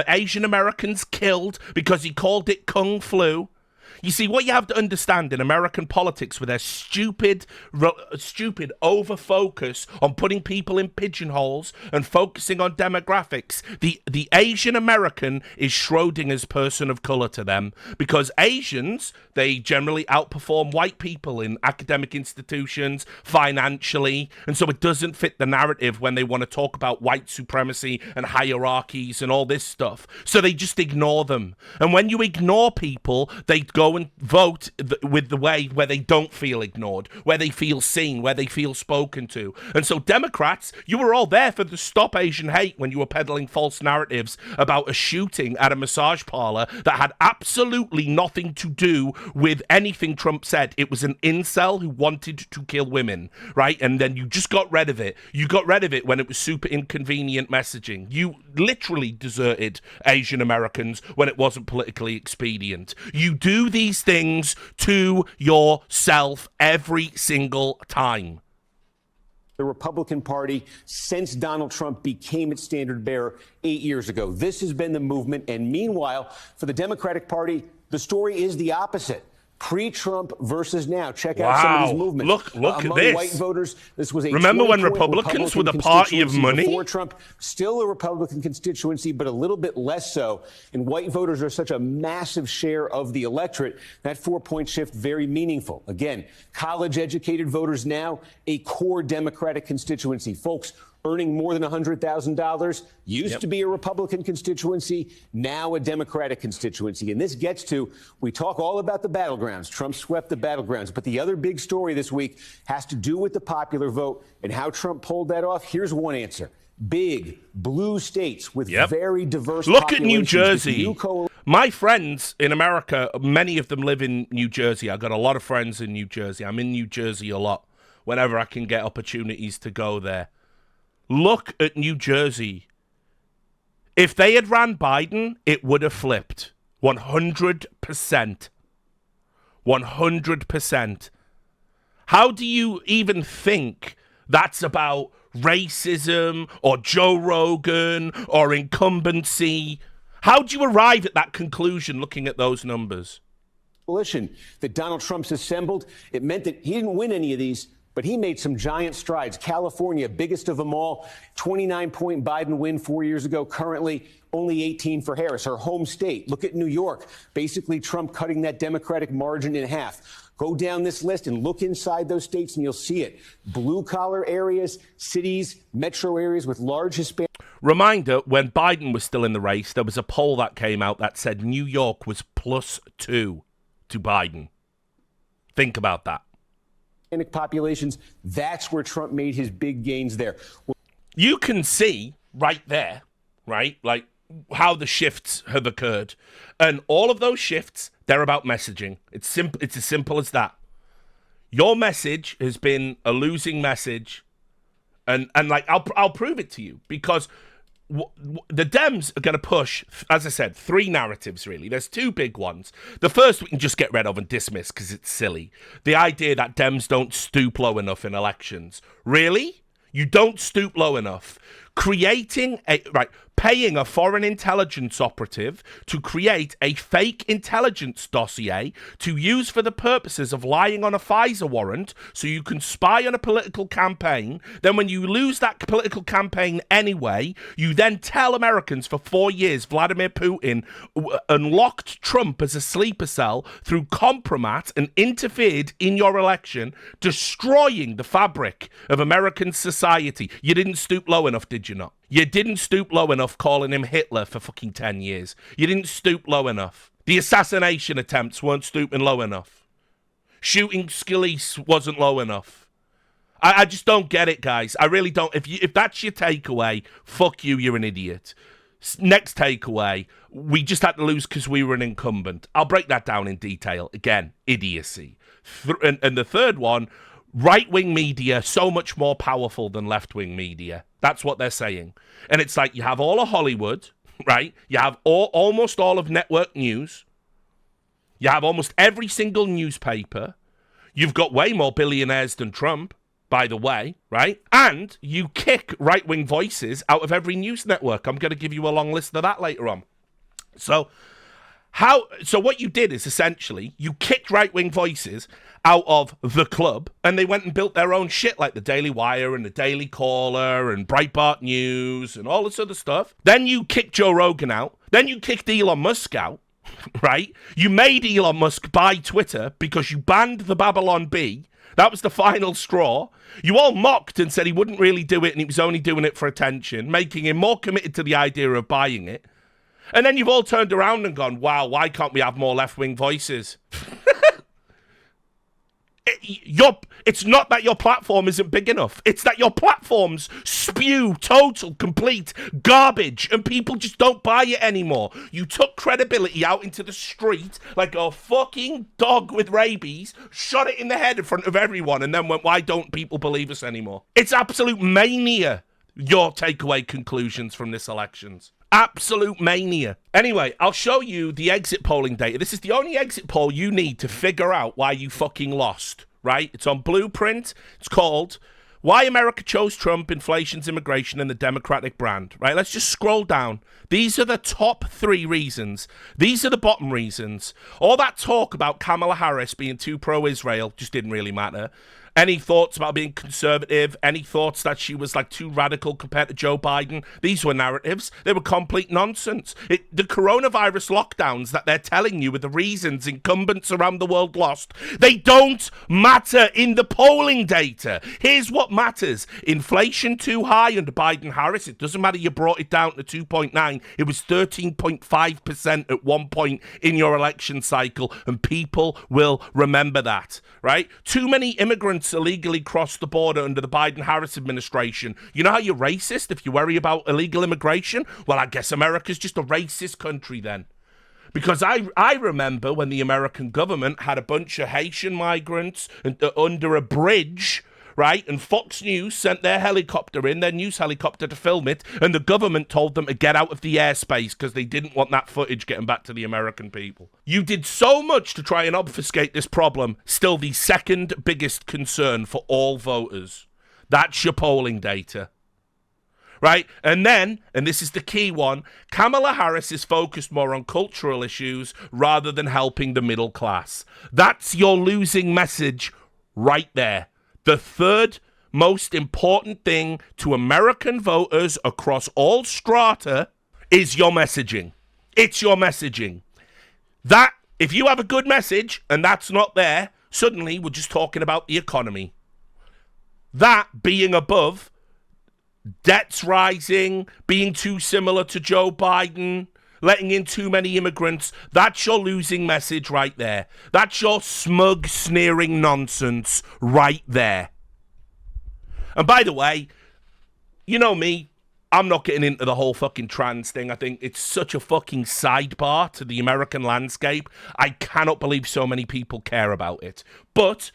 Asian Americans killed because he called it Kung Flu. You see, what you have to understand in American politics with their stupid over-focus on putting people in pigeonholes and focusing on demographics, the Asian American is Schrodinger's person of color to them because Asians, they generally outperform white people in academic institutions, financially, and so it doesn't fit the narrative when they want to talk about white supremacy and hierarchies and all this stuff. So they just ignore them. And when you ignore people, they go and vote with the way where they don't feel ignored, where they feel seen, where they feel spoken to. And so Democrats, you were all there for the Stop Asian Hate when you were peddling false narratives about a shooting at a massage parlor that had absolutely nothing to do with anything Trump said. It was an incel who wanted to kill women, right? And then you just got rid of it. You got rid of it when it was super inconvenient messaging. You literally deserted Asian Americans when it wasn't politically expedient. You do these things to yourself every single time. The Republican Party since Donald Trump became its standard bearer 8 years ago. This has been the movement. And meanwhile, for the Democratic Party, the story is the opposite. Pre-Trump versus now. Check out some of these movements. Look at among this. White voters, this was a remember when Republicans were the party of money? Before Trump, still a Republican constituency, but a little bit less so. And white voters are such a massive share of the electorate. That 4-point shift, very meaningful. Again, college-educated voters now, a core Democratic constituency. Folks earning more than $100,000 used to be a Republican constituency, now a Democratic constituency. And this gets to, we talk all about the battlegrounds. Trump swept the battlegrounds. But the other big story this week has to do with the popular vote and how Trump pulled that off. Here's one answer. Big blue states with very diverse Look at New populations. Jersey. My friends in America, many of them live in New Jersey. I've got a lot of friends in New Jersey. I'm in New Jersey a lot whenever I can get opportunities to go there. Look at New Jersey. If they had ran Biden, it would have flipped. 100%. 100%. How do you even think that's about racism or Joe Rogan or incumbency? How do you arrive at that conclusion looking at those numbers? Coalition that Donald Trump's assembled, it meant that he didn't win any of these, but he made some giant strides. California, biggest of them all, 29-point Biden win 4 years ago. Currently, only 18 for Harris, her home state. Look at New York. Basically, Trump cutting that Democratic margin in half. Go down this list and look inside those states and you'll see it. Blue-collar areas, cities, metro areas with large Hispanic... Reminder, when Biden was still in the race, there was a poll that came out that said New York was +2 to Biden. Think about that. populations, that's where Trump made his big gains there. You can see right there, right, like how the shifts have occurred. And all of those shifts, they're about messaging. It's simple. It's as simple as that. Your message has been a losing message. And like, I'll prove it to you because the Dems are going to push, as I said, 3 narratives, really. There's 2 big ones. The first we can just get rid of and dismiss because it's silly. The idea that Dems don't stoop low enough in elections. Really? You don't stoop low enough. Paying a foreign intelligence operative to create a fake intelligence dossier to use for the purposes of lying on a FISA warrant so you can spy on a political campaign. Then when you lose that political campaign anyway, you then tell Americans for 4 years Vladimir Putin unlocked Trump as a sleeper cell through compromise and interfered in your election, destroying the fabric of American society. You didn't stoop low enough, did you not? You didn't stoop low enough calling him Hitler for fucking 10 years. You didn't stoop low enough. The assassination attempts weren't stooping low enough. Shooting Scalise wasn't low enough. I just don't get it, guys. I really don't. If that's your takeaway, fuck you, you're an idiot. Next takeaway, we just had to lose because we were an incumbent. I'll break that down in detail. Again, idiocy. And the third one, right-wing media so much more powerful than left-wing media. That's what they're saying. And it's like you have all of Hollywood, right? You have almost all of network news. You have almost every single newspaper. You've got way more billionaires than Trump, by the way, right? And you kick right-wing voices out of every news network. I'm going to give you a long list of that later on. So what you did is essentially you kicked right-wing voices out of the club and they went and built their own shit like the Daily Wire and the Daily Caller and Breitbart News and all this other stuff. Then you kicked Joe Rogan out. Then you kicked Elon Musk out, right? You made Elon Musk buy Twitter because you banned the Babylon Bee. That was the final straw. You all mocked and said he wouldn't really do it and he was only doing it for attention, making him more committed to the idea of buying it. And then you've all turned around and gone, wow, why can't we have more left-wing voices? It's not that your platform isn't big enough. It's that your platforms spew total, complete garbage and people just don't buy it anymore. You took credibility out into the street like a fucking dog with rabies, shot it in the head in front of everyone and then went, why don't people believe us anymore? It's absolute mania, your takeaway conclusions from this elections. Absolute mania. Anyway, I'll show you the exit polling data. This is the only exit poll you need to figure out why you fucking lost, right? It's on Blueprint. It's called Why America Chose Trump, Inflation's Immigration, and the Democratic Brand, right? Let's just scroll down. These are the top 3 reasons. These are the bottom reasons. All that talk about Kamala Harris being too pro-Israel just didn't really matter. Any thoughts about being conservative? Any thoughts that she was like too radical compared to Joe Biden? These were narratives. They were complete nonsense. The coronavirus lockdowns that they're telling you were the reasons incumbents around the world lost. They don't matter in the polling data. Here's what matters. Inflation too high under Biden-Harris. It doesn't matter you brought it down to 2.9. It was 13.5% at one point in your election cycle, and people will remember that, right? Too many immigrants illegally crossed the border under the Biden-Harris administration. You know how you're racist if you worry about illegal immigration? Well, I guess America's just a racist country then. Because I remember when the American government had a bunch of Haitian migrants under a bridge, right? And Fox News sent their helicopter in, their news helicopter, to film it, and the government told them to get out of the airspace because they didn't want that footage getting back to the American people. You did so much to try and obfuscate this problem, still the second biggest concern for all voters. That's your polling data. Right? And then, and this is the key one, Kamala Harris is focused more on cultural issues rather than helping the middle class. That's your losing message right there. The third most important thing to American voters across all strata is your messaging. It's your messaging. That, if you have a good message and that's not there, suddenly we're just talking about the economy. That being above debts rising, being too similar to Joe Biden, letting in too many immigrants, that's your losing message right there. That's your smug, sneering nonsense right there. And by the way, you know me, I'm not getting into the whole fucking trans thing. I think it's such a fucking sidebar to the American landscape. I cannot believe so many people care about it. But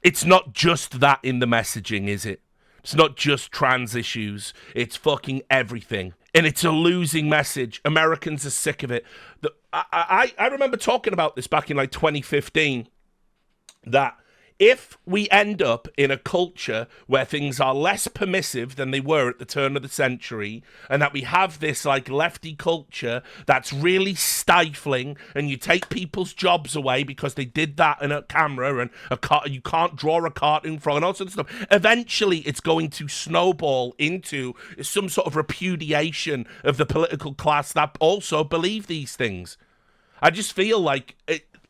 it's not just that in the messaging, is it? It's not just trans issues. It's fucking everything. And it's a losing message. Americans are sick of it. I remember talking about this back in like 2015, that if we end up in a culture where things are less permissive than they were at the turn of the century, and that we have this like lefty culture that's really stifling, and you take people's jobs away because they did that in a camera, and you can't draw a cartoon from, and all sorts of stuff, eventually it's going to snowball into some sort of repudiation of the political class that also believe these things. I just feel like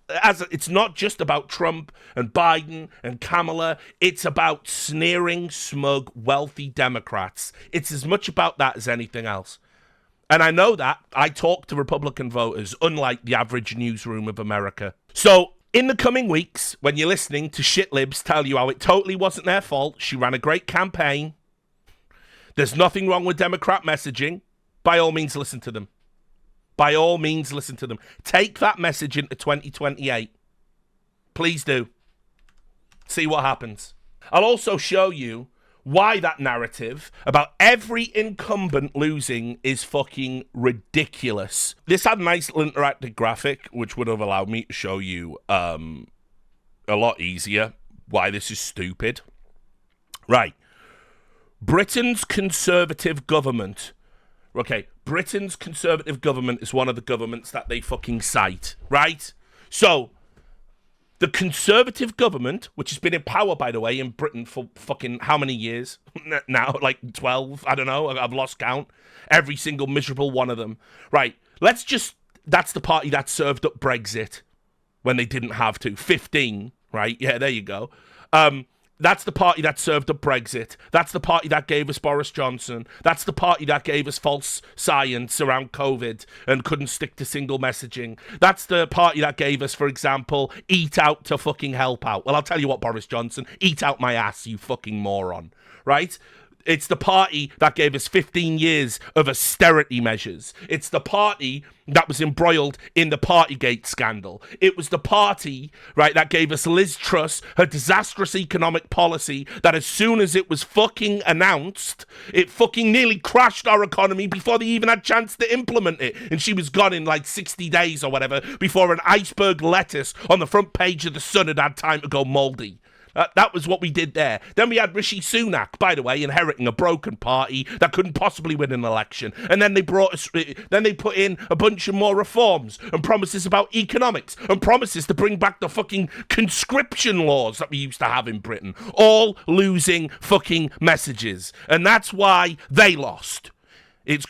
it's not just about Trump and Biden and Kamala. It's about sneering, smug, wealthy Democrats. It's as much about that as anything else. And I know that. I talk to Republican voters, unlike the average newsroom of America. So in the coming weeks, when you're listening to shitlibs tell you how it totally wasn't their fault, she ran a great campaign, there's nothing wrong with Democrat messaging, by all means listen to them. By all means, listen to them. Take that message into 2028. Please do. See what happens. I'll also show you why that narrative about every incumbent losing is fucking ridiculous. This had a nice little interactive graphic, which would have allowed me to show you a lot easier why this is stupid. Right. Britain's Conservative government. Okay, Britain's Conservative government is one of the governments that they fucking cite, right? So, the Conservative government, which has been in power, by the way, in Britain for fucking how many years now? Like 12? I don't know. I've lost count. Every single miserable one of them. Right, that's the party that served up Brexit when they didn't have to. 15, right? Yeah, there you go. That's the party that served up Brexit. That's the party that gave us Boris Johnson. That's the party that gave us false science around COVID and couldn't stick to single messaging. That's the party that gave us, for example, eat out to fucking help out. Well, I'll tell you what, Boris Johnson, eat out my ass, you fucking moron, right? It's the party that gave us 15 years of austerity measures. It's the party that was embroiled in the Partygate scandal. It was the party, right, that gave us Liz Truss, her disastrous economic policy that as soon as it was fucking announced, it fucking nearly crashed our economy before they even had a chance to implement it. And she was gone in like 60 days or whatever before an iceberg lettuce on the front page of the Sun had had time to go mouldy. That was what we did there. Then we had Rishi Sunak, by the way, inheriting a broken party that couldn't possibly win an election. And then they put in a bunch of more reforms and promises about economics and promises to bring back the fucking conscription laws that we used to have in Britain. All losing fucking messages. And that's why they lost. It's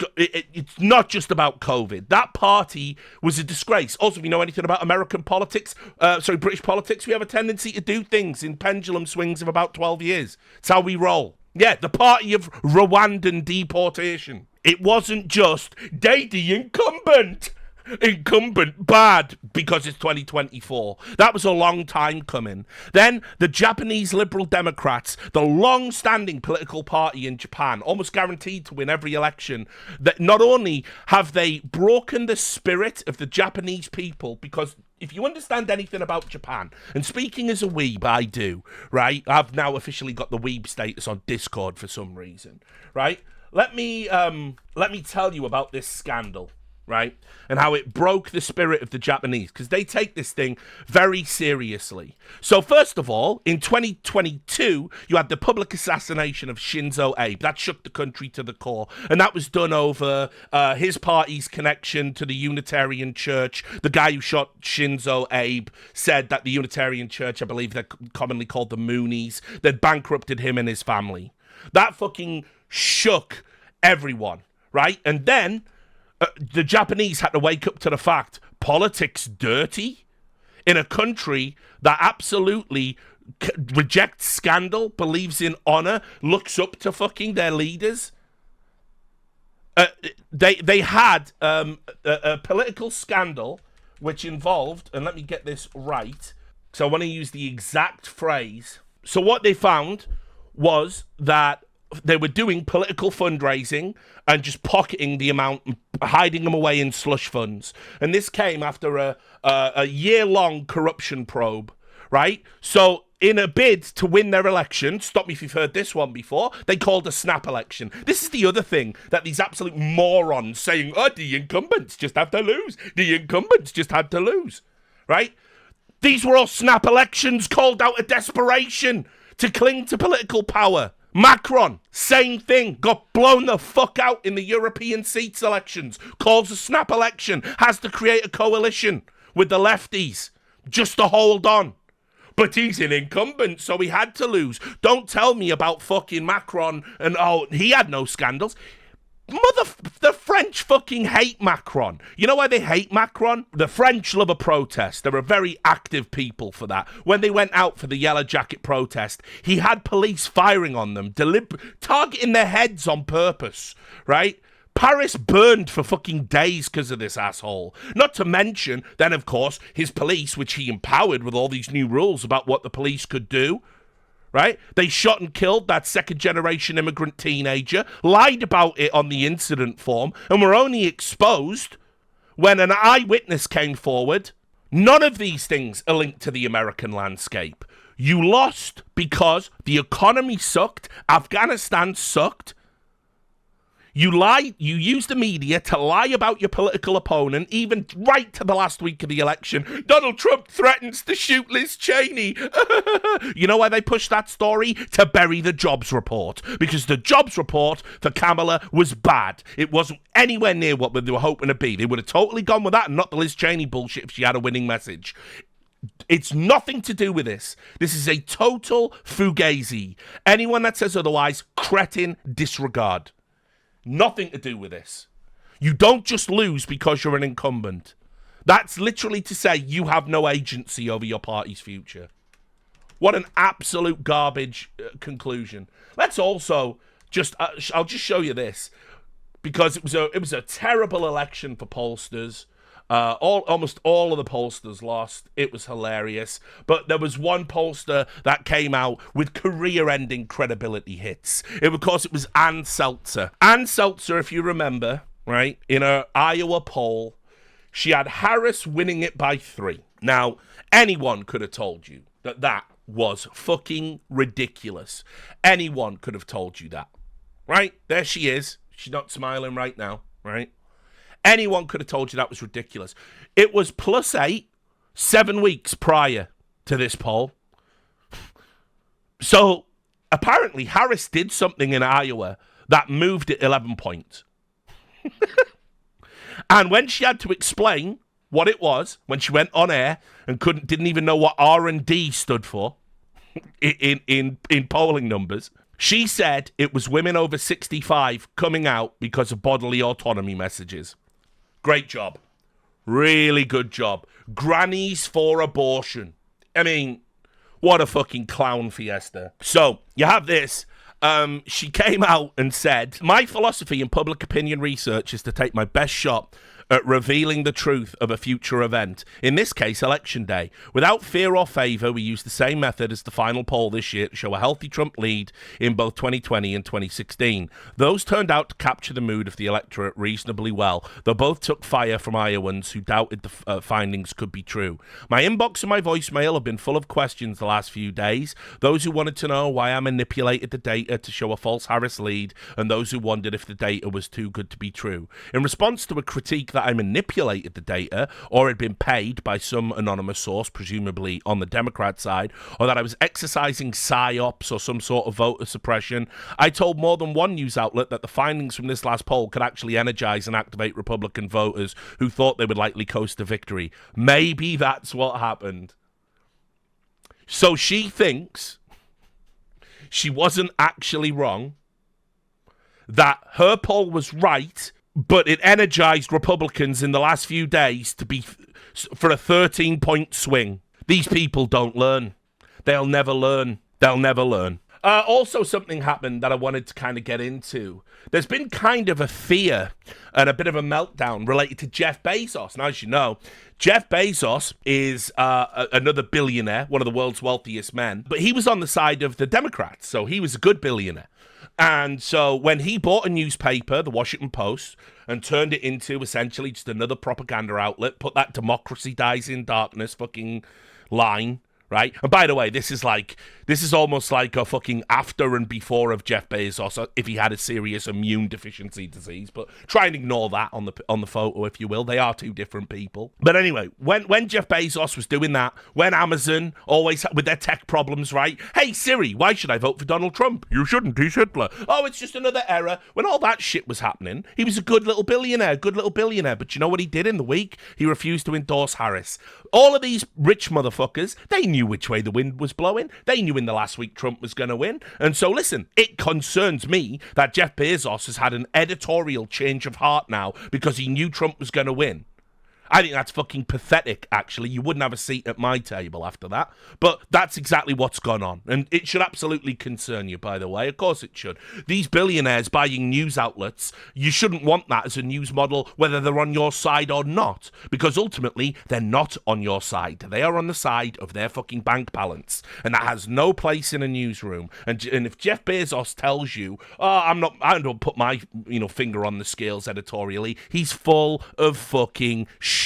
not just about COVID. That party was a disgrace. Also, if you know anything about British politics, we have a tendency to do things in pendulum swings of about 12 years. It's how we roll. Yeah, the party of Rwandan deportation. It wasn't just, they the incumbent bad because it's 2024. That was a long time coming. Then the Japanese Liberal Democrats, the long-standing political party in Japan, almost guaranteed to win every election, that not only have they broken the spirit of the Japanese people because if you understand anything about Japan, and speaking as a weeb, I do, right? I've now officially got the weeb status on Discord for some reason, right? Let me tell you about this scandal, right? And how it broke the spirit of the Japanese, because they take this thing very seriously. So first of all, in 2022, you had the public assassination of Shinzo Abe. That shook the country to the core. And that was done over his party's connection to the Unitarian Church. The guy who shot Shinzo Abe said that the Unitarian Church, I believe they're commonly called the Moonies, they'd bankrupted him and his family. That fucking shook everyone, right? And then the Japanese had to wake up to the fact politics dirty in a country that absolutely rejects scandal, believes in honor, looks up to fucking their leaders. They had a political scandal which involved, and let me get this right, so I want to use the exact phrase. So what they found was that they were doing political fundraising and just pocketing the amount, hiding them away in slush funds. And this came after a year-long corruption probe, right? So in a bid to win their election, stop me if you've heard this one before, they called a snap election. This is the other thing that these absolute morons saying, oh, the incumbents just have to lose. The incumbents just had to lose, right? These were all snap elections called out of desperation to cling to political power. Macron, same thing, got blown the fuck out in the European seats elections, calls a snap election, has to create a coalition with the lefties just to hold on. But he's an incumbent, so he had to lose. Don't tell me about fucking Macron and, oh, he had no scandals. The French fucking hate Macron. You know why they hate Macron? The French love a protest. They're a very active people for that. When they went out for the Yellow Jacket protest, he had police firing on them, targeting their heads on purpose, right? Paris burned for fucking days because of this asshole. Not to mention, then, of course, his police, which he empowered with all these new rules about what the police could do, right? They shot and killed that second-generation immigrant teenager, lied about it on the incident form, and were only exposed when an eyewitness came forward. None of these things are linked to the American landscape. You lost because the economy sucked, Afghanistan sucked. You lied, you used the media to lie about your political opponent, even right to the last week of the election. Donald Trump threatens to shoot Liz Cheney. You know why they pushed that story? To bury the jobs report. Because the jobs report for Kamala was bad. It wasn't anywhere near what they were hoping to be. They would have totally gone with that and not the Liz Cheney bullshit if she had a winning message. It's nothing to do with this. This is a total fugazi. Anyone that says otherwise, cretin, disregard. Nothing to do with this. You don't just lose because you're an incumbent. That's literally to say you have no agency over your party's future. What an absolute garbage conclusion. Let's also just, I'll just show you this, because it was a terrible election for pollsters. Almost all of the pollsters lost. It was hilarious. But there was one pollster that came out with career-ending credibility hits. Of course, it was Ann Seltzer. Ann Seltzer, if you remember, right, in her Iowa poll, she had Harris winning it by 3. Now, anyone could have told you that that was fucking ridiculous. Anyone could have told you that, right? There she is. She's not smiling right now, right? Anyone could have told you that was ridiculous. It was +8, 7 weeks prior to this poll. So apparently Harris did something in Iowa that moved it 11 points. And when she had to explain what it was, when she went on air and didn't even know what R&D stood for in polling numbers, she said it was women over 65 coming out because of bodily autonomy messages. Great job. Really good job. Grannies for abortion. I mean, what a fucking clown fiesta. So, you have this. She came out and said, my philosophy in public opinion research is to take my best shot at revealing the truth of a future event, in this case, Election Day. Without fear or favour, we used the same method as the final poll this year to show a healthy Trump lead in both 2020 and 2016. Those turned out to capture the mood of the electorate reasonably well, though both took fire from Iowans who doubted the findings could be true. My inbox and my voicemail have been full of questions the last few days. Those who wanted to know why I manipulated the data to show a false Harris lead, and those who wondered if the data was too good to be true. In response to a critique that I manipulated the data, or had been paid by some anonymous source, presumably on the Democrat side, or that I was exercising psyops or some sort of voter suppression, I told more than one news outlet that the findings from this last poll could actually energize and activate Republican voters who thought they would likely coast to victory. Maybe that's what happened. So she thinks she wasn't actually wrong, that her poll was right, but it energized Republicans in the last few days to be for a 13-point swing. These people don't learn. They'll never learn. They'll never learn. Also, something happened that I wanted to kind of get into. There's been kind of a fear and a bit of a meltdown related to Jeff Bezos. Now, as you know, Jeff Bezos is another billionaire, one of the world's wealthiest men, but he was on the side of the Democrats, so he was a good billionaire. And so when he bought a newspaper, the Washington Post, and turned it into essentially just another propaganda outlet, put that democracy dies in darkness fucking line, right? And by the way, this is almost like a fucking after and before of Jeff Bezos if he had a serious immune deficiency disease. But try and ignore that on the photo, if you will. They are two different people. But anyway, when Jeff Bezos was doing that, when Amazon always with their tech problems, right? Hey Siri, why should I vote for Donald Trump? You shouldn't. He's Hitler. Oh, it's just another error. When all that shit was happening, he was a good little billionaire. But you know what he did in the week? He refused to endorse Harris. All of these rich motherfuckers, they knew which way the wind was blowing. They knew in the last week Trump was going to win. And so listen, it concerns me that Jeff Bezos has had an editorial change of heart now because he knew Trump was going to win. I think that's fucking pathetic, actually. You wouldn't have a seat at my table after that. But that's exactly what's gone on. And it should absolutely concern you, by the way. Of course it should. These billionaires buying news outlets, you shouldn't want that as a news model, whether they're on your side or not. Because ultimately, they're not on your side. They are on the side of their fucking bank balance. And that has no place in a newsroom. And if Jeff Bezos tells you, I don't put my finger on the scales editorially, he's full of fucking shit.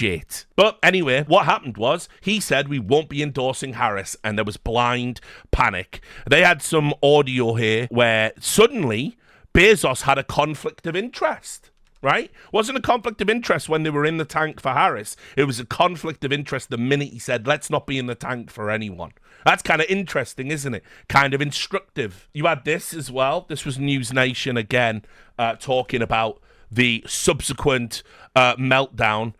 But anyway, what happened was he said we won't be endorsing Harris, and there was blind panic. They had some audio here where suddenly Bezos had a conflict of interest, right? Wasn't a conflict of interest when they were in the tank for Harris. It was a conflict of interest the minute he said, let's not be in the tank for anyone. That's kind of interesting, isn't it? Kind of instructive. You had this as well. This was News Nation again, talking about the subsequent meltdown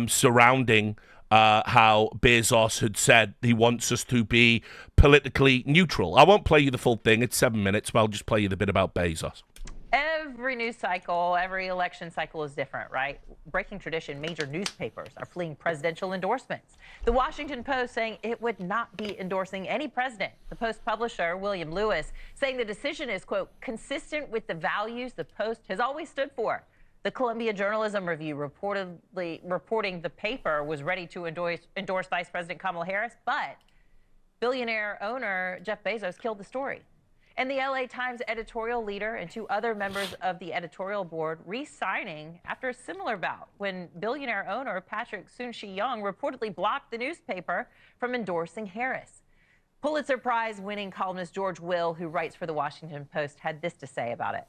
surrounding how Bezos had said he wants us to be politically neutral. I won't play you the full thing. It's 7 minutes, but I'll just play you the bit about Bezos. Every news cycle, every election cycle is different, right? Breaking tradition, major newspapers are fleeing presidential endorsements. The Washington Post saying it would not be endorsing any president. The Post publisher, William Lewis, saying the decision is, quote, consistent with the values the Post has always stood for. The Columbia Journalism Review reporting the paper was ready to endorse Vice President Kamala Harris, but billionaire owner Jeff Bezos killed the story. And the LA Times editorial leader and two other members of the editorial board re-signing after a similar bout when billionaire owner Patrick Soon-Shiong reportedly blocked the newspaper from endorsing Harris. Pulitzer Prize winning columnist George Will, who writes for the Washington Post, had this to say about it.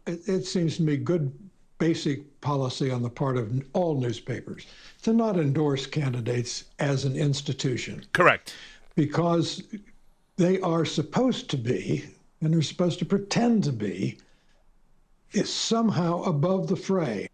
It seems to me good basic policy on the part of all newspapers to not endorse candidates as an institution. Correct. Because they are supposed to be, and they're supposed to pretend to be, is somehow above the fray.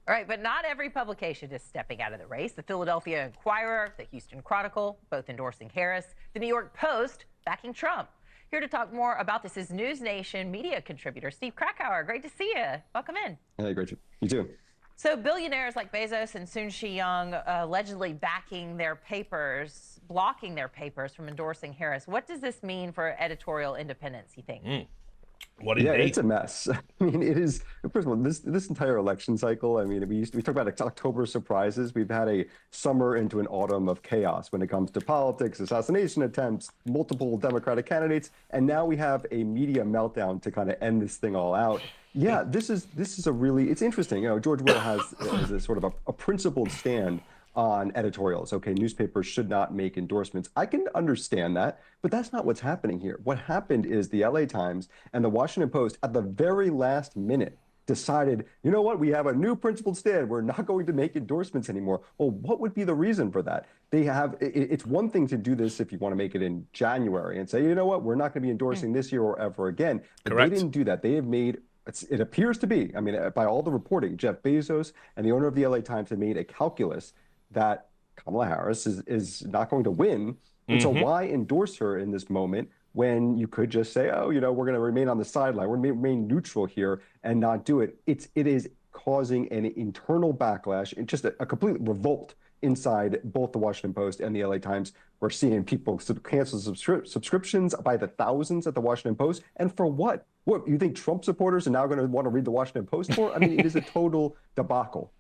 All right, but not every publication is stepping out of the race. The Philadelphia Inquirer, the Houston Chronicle, both endorsing Harris, the New York Post backing Trump. Here to talk more about this is News Nation media contributor Steve Krakauer. Great to see you. Welcome in. Hey, great. You too. So billionaires like Bezos and Soon-Shiong allegedly backing their papers, blocking their papers from endorsing Harris. What does this mean for editorial independence, you think? What Yeah, indeed? it's a mess. I mean, it is. First of all, this entire election cycle. I mean, we talk about October surprises. We've had a summer into an autumn of chaos when it comes to politics, assassination attempts, multiple Democratic candidates, and now we have a media meltdown to kind of end this thing all out. Yeah, this is a really, it's interesting. You know, George Will has a sort of a principled stand on editorials. Okay, newspapers should not make endorsements. I can understand that, but that's not what's happening here. What happened is the LA Times and the Washington Post at the very last minute decided, you know what, we have a new principled stand. We're not going to make endorsements anymore. Well, what would be the reason for that? They have, it's one thing to do this if you want to make it in January and say, you know what, we're not going to be endorsing this year or ever again. But Correct. they didn't do that. They have made, it appears to be, I mean, by all the reporting, Jeff Bezos and the owner of the LA Times have made a calculus that Kamala Harris is not going to win. And so why endorse her in this moment when you could just say, oh, you know, we're going to remain on the sideline, we're going to remain neutral here and not do it. It is causing an internal backlash and just a complete revolt inside both the Washington Post and the LA Times. We're seeing people cancel subscriptions by the thousands at the Washington Post. And for what? What, you think Trump supporters are now going to want to read the Washington Post for? I mean, it is a total debacle.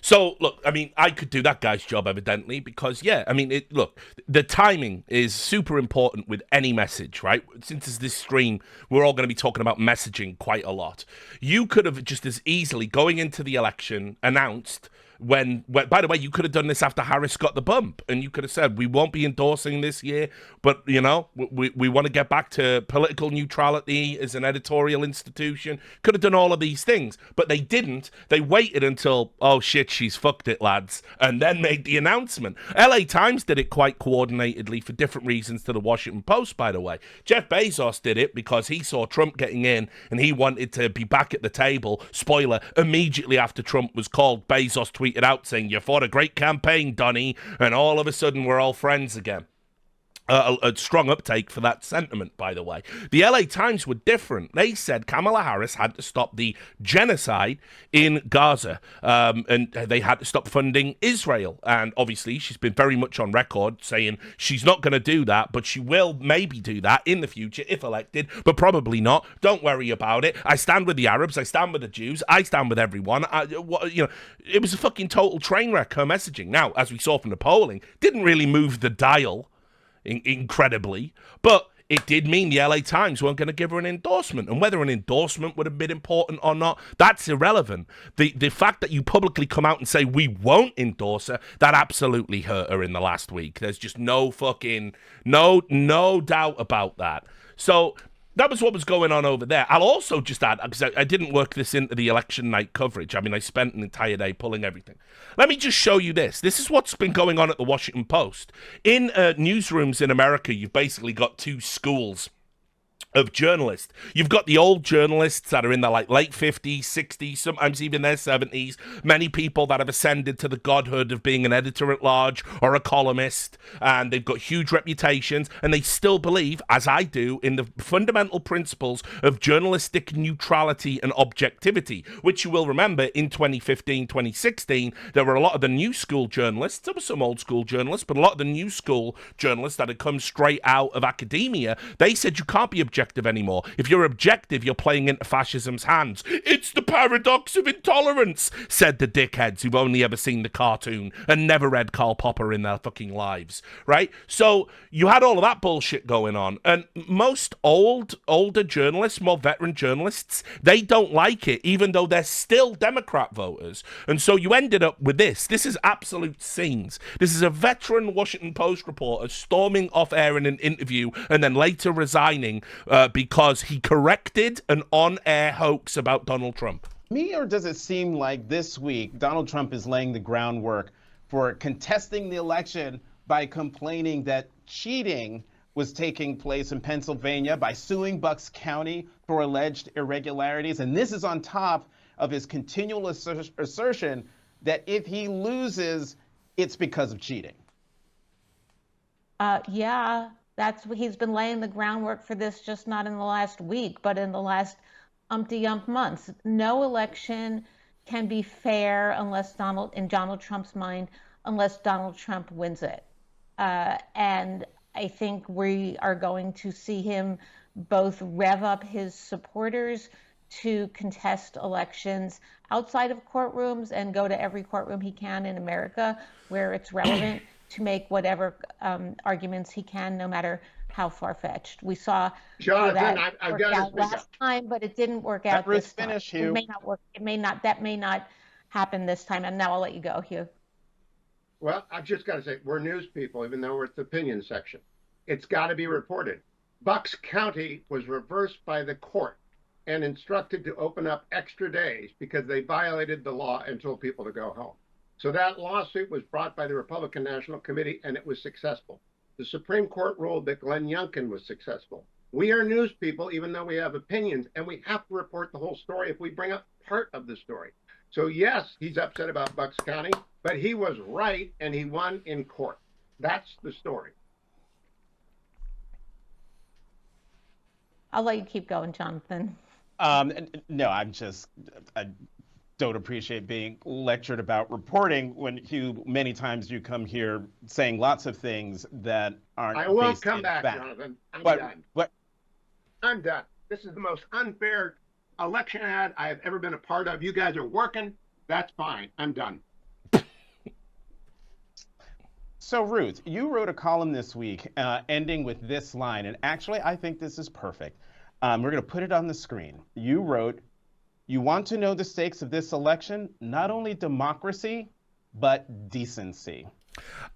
So, look, I mean, I could do that guy's job, evidently, because, yeah, I mean, look, the timing is super important with any message, right? Since it's this stream, we're all going to be talking about messaging quite a lot. You could have just as easily, going into the election, announced when, by the way, you could have done this after Harris got the bump, and you could have said, we won't be endorsing this year, but, you know, we want to get back to political neutrality as an editorial institution. Could have done all of these things, but they didn't. They waited until, oh shit, she's fucked it, lads, and then made the announcement. LA Times did it quite coordinatedly for different reasons to the Washington Post, by the way. Jeff Bezos did it because he saw Trump getting in, and he wanted to be back at the table. Spoiler, immediately after Trump was called, Bezos tweeted out saying, you fought a great campaign, Donny, and all of a sudden we're all friends again. A strong uptake for that sentiment, by the way. The LA Times were different. They said Kamala Harris had to stop the genocide in Gaza, and they had to stop funding Israel. And obviously, she's been very much on record saying she's not going to do that, but she will maybe do that in the future if elected, but probably not. Don't worry about it. I stand with the Arabs. I stand with the Jews. I stand with everyone. You know, it was a fucking total train wreck, her messaging. Now, as we saw from the polling, didn't really move the dial incredibly, but it did mean the LA Times weren't going to give her an endorsement, and whether an endorsement would have been important or not, that's irrelevant. The fact that you publicly come out and say we won't endorse her, that absolutely hurt her in the last week. There's just no doubt about that. So that was what was going on over there. I'll also just add, because I didn't work this into the election night coverage. I mean, I spent an entire day pulling everything. Let me just show you this. This is what's been going on at the Washington Post. In newsrooms in America, you've basically got two schools of journalists. You've got the old journalists that are in their like late 50s, 60s, sometimes even their 70s. Many people that have ascended to the godhood of being an editor at large or a columnist, and they've got huge reputations, and they still believe, as I do, in the fundamental principles of journalistic neutrality and objectivity, which you will remember in 2015, 2016, there were a lot of the new school journalists, there were some old school journalists, but a lot of the new school journalists that had come straight out of academia, they said you can't be objective anymore. If you're objective, you're playing into fascism's hands. It's the paradox of intolerance, said the dickheads who've only ever seen the cartoon and never read Karl Popper in their fucking lives, right? So you had all of that bullshit going on, and most older journalists, more veteran journalists, they don't like it, even though they're still Democrat voters. And so you ended up with this. This is absolute scenes. This is a veteran Washington Post reporter storming off air in an interview and then later resigning because he corrected an on-air hoax about Donald Trump. Me, or does it seem like this week Donald Trump is laying the groundwork for contesting the election by complaining that cheating was taking place in Pennsylvania by suing Bucks County for alleged irregularities? And this is on top of his continual assertion that if he loses, it's because of cheating. Yeah. That's what he's been laying the groundwork for this, just not in the last week, but in the last umpty-ump months. No election can be fair in Donald Trump's mind, unless Donald Trump wins it. And I think we are going to see him both rev up his supporters to contest elections outside of courtrooms and go to every courtroom he can in America where it's relevant to make whatever arguments he can, no matter how far-fetched. We saw Jonathan, that I've work got to out speak last up. time, but it didn't work out Ruth this time. finish, It Hugh. may not work. That may not happen this time. And now I'll let you go, Hugh. Well, I've just got to say, we're news people, even though we're at the opinion section. It's got to be reported. Bucks County was reversed by the court and instructed to open up extra days because they violated the law and told people to go home. So that lawsuit was brought by the Republican National Committee, and it was successful. The Supreme Court ruled that Glenn Youngkin was successful. We are news people, even though we have opinions, and we have to report the whole story if we bring up part of the story. So yes, he's upset about Bucks County, but he was right, and he won in court. That's the story. I'll let you keep going, Jonathan. No, I don't appreciate being lectured about reporting when Hugh, many times you come here saying lots of things that aren't I won't based come in back, fact. Jonathan. I'm But- done. but- I'm done. This is the most unfair election ad I have ever been a part of. You guys are working. That's fine. I'm done. So Ruth, you wrote a column this week ending with this line, and actually I think this is perfect. We're going to put it on the screen. You wrote, "You want to know the stakes of this election? Not only democracy, but decency."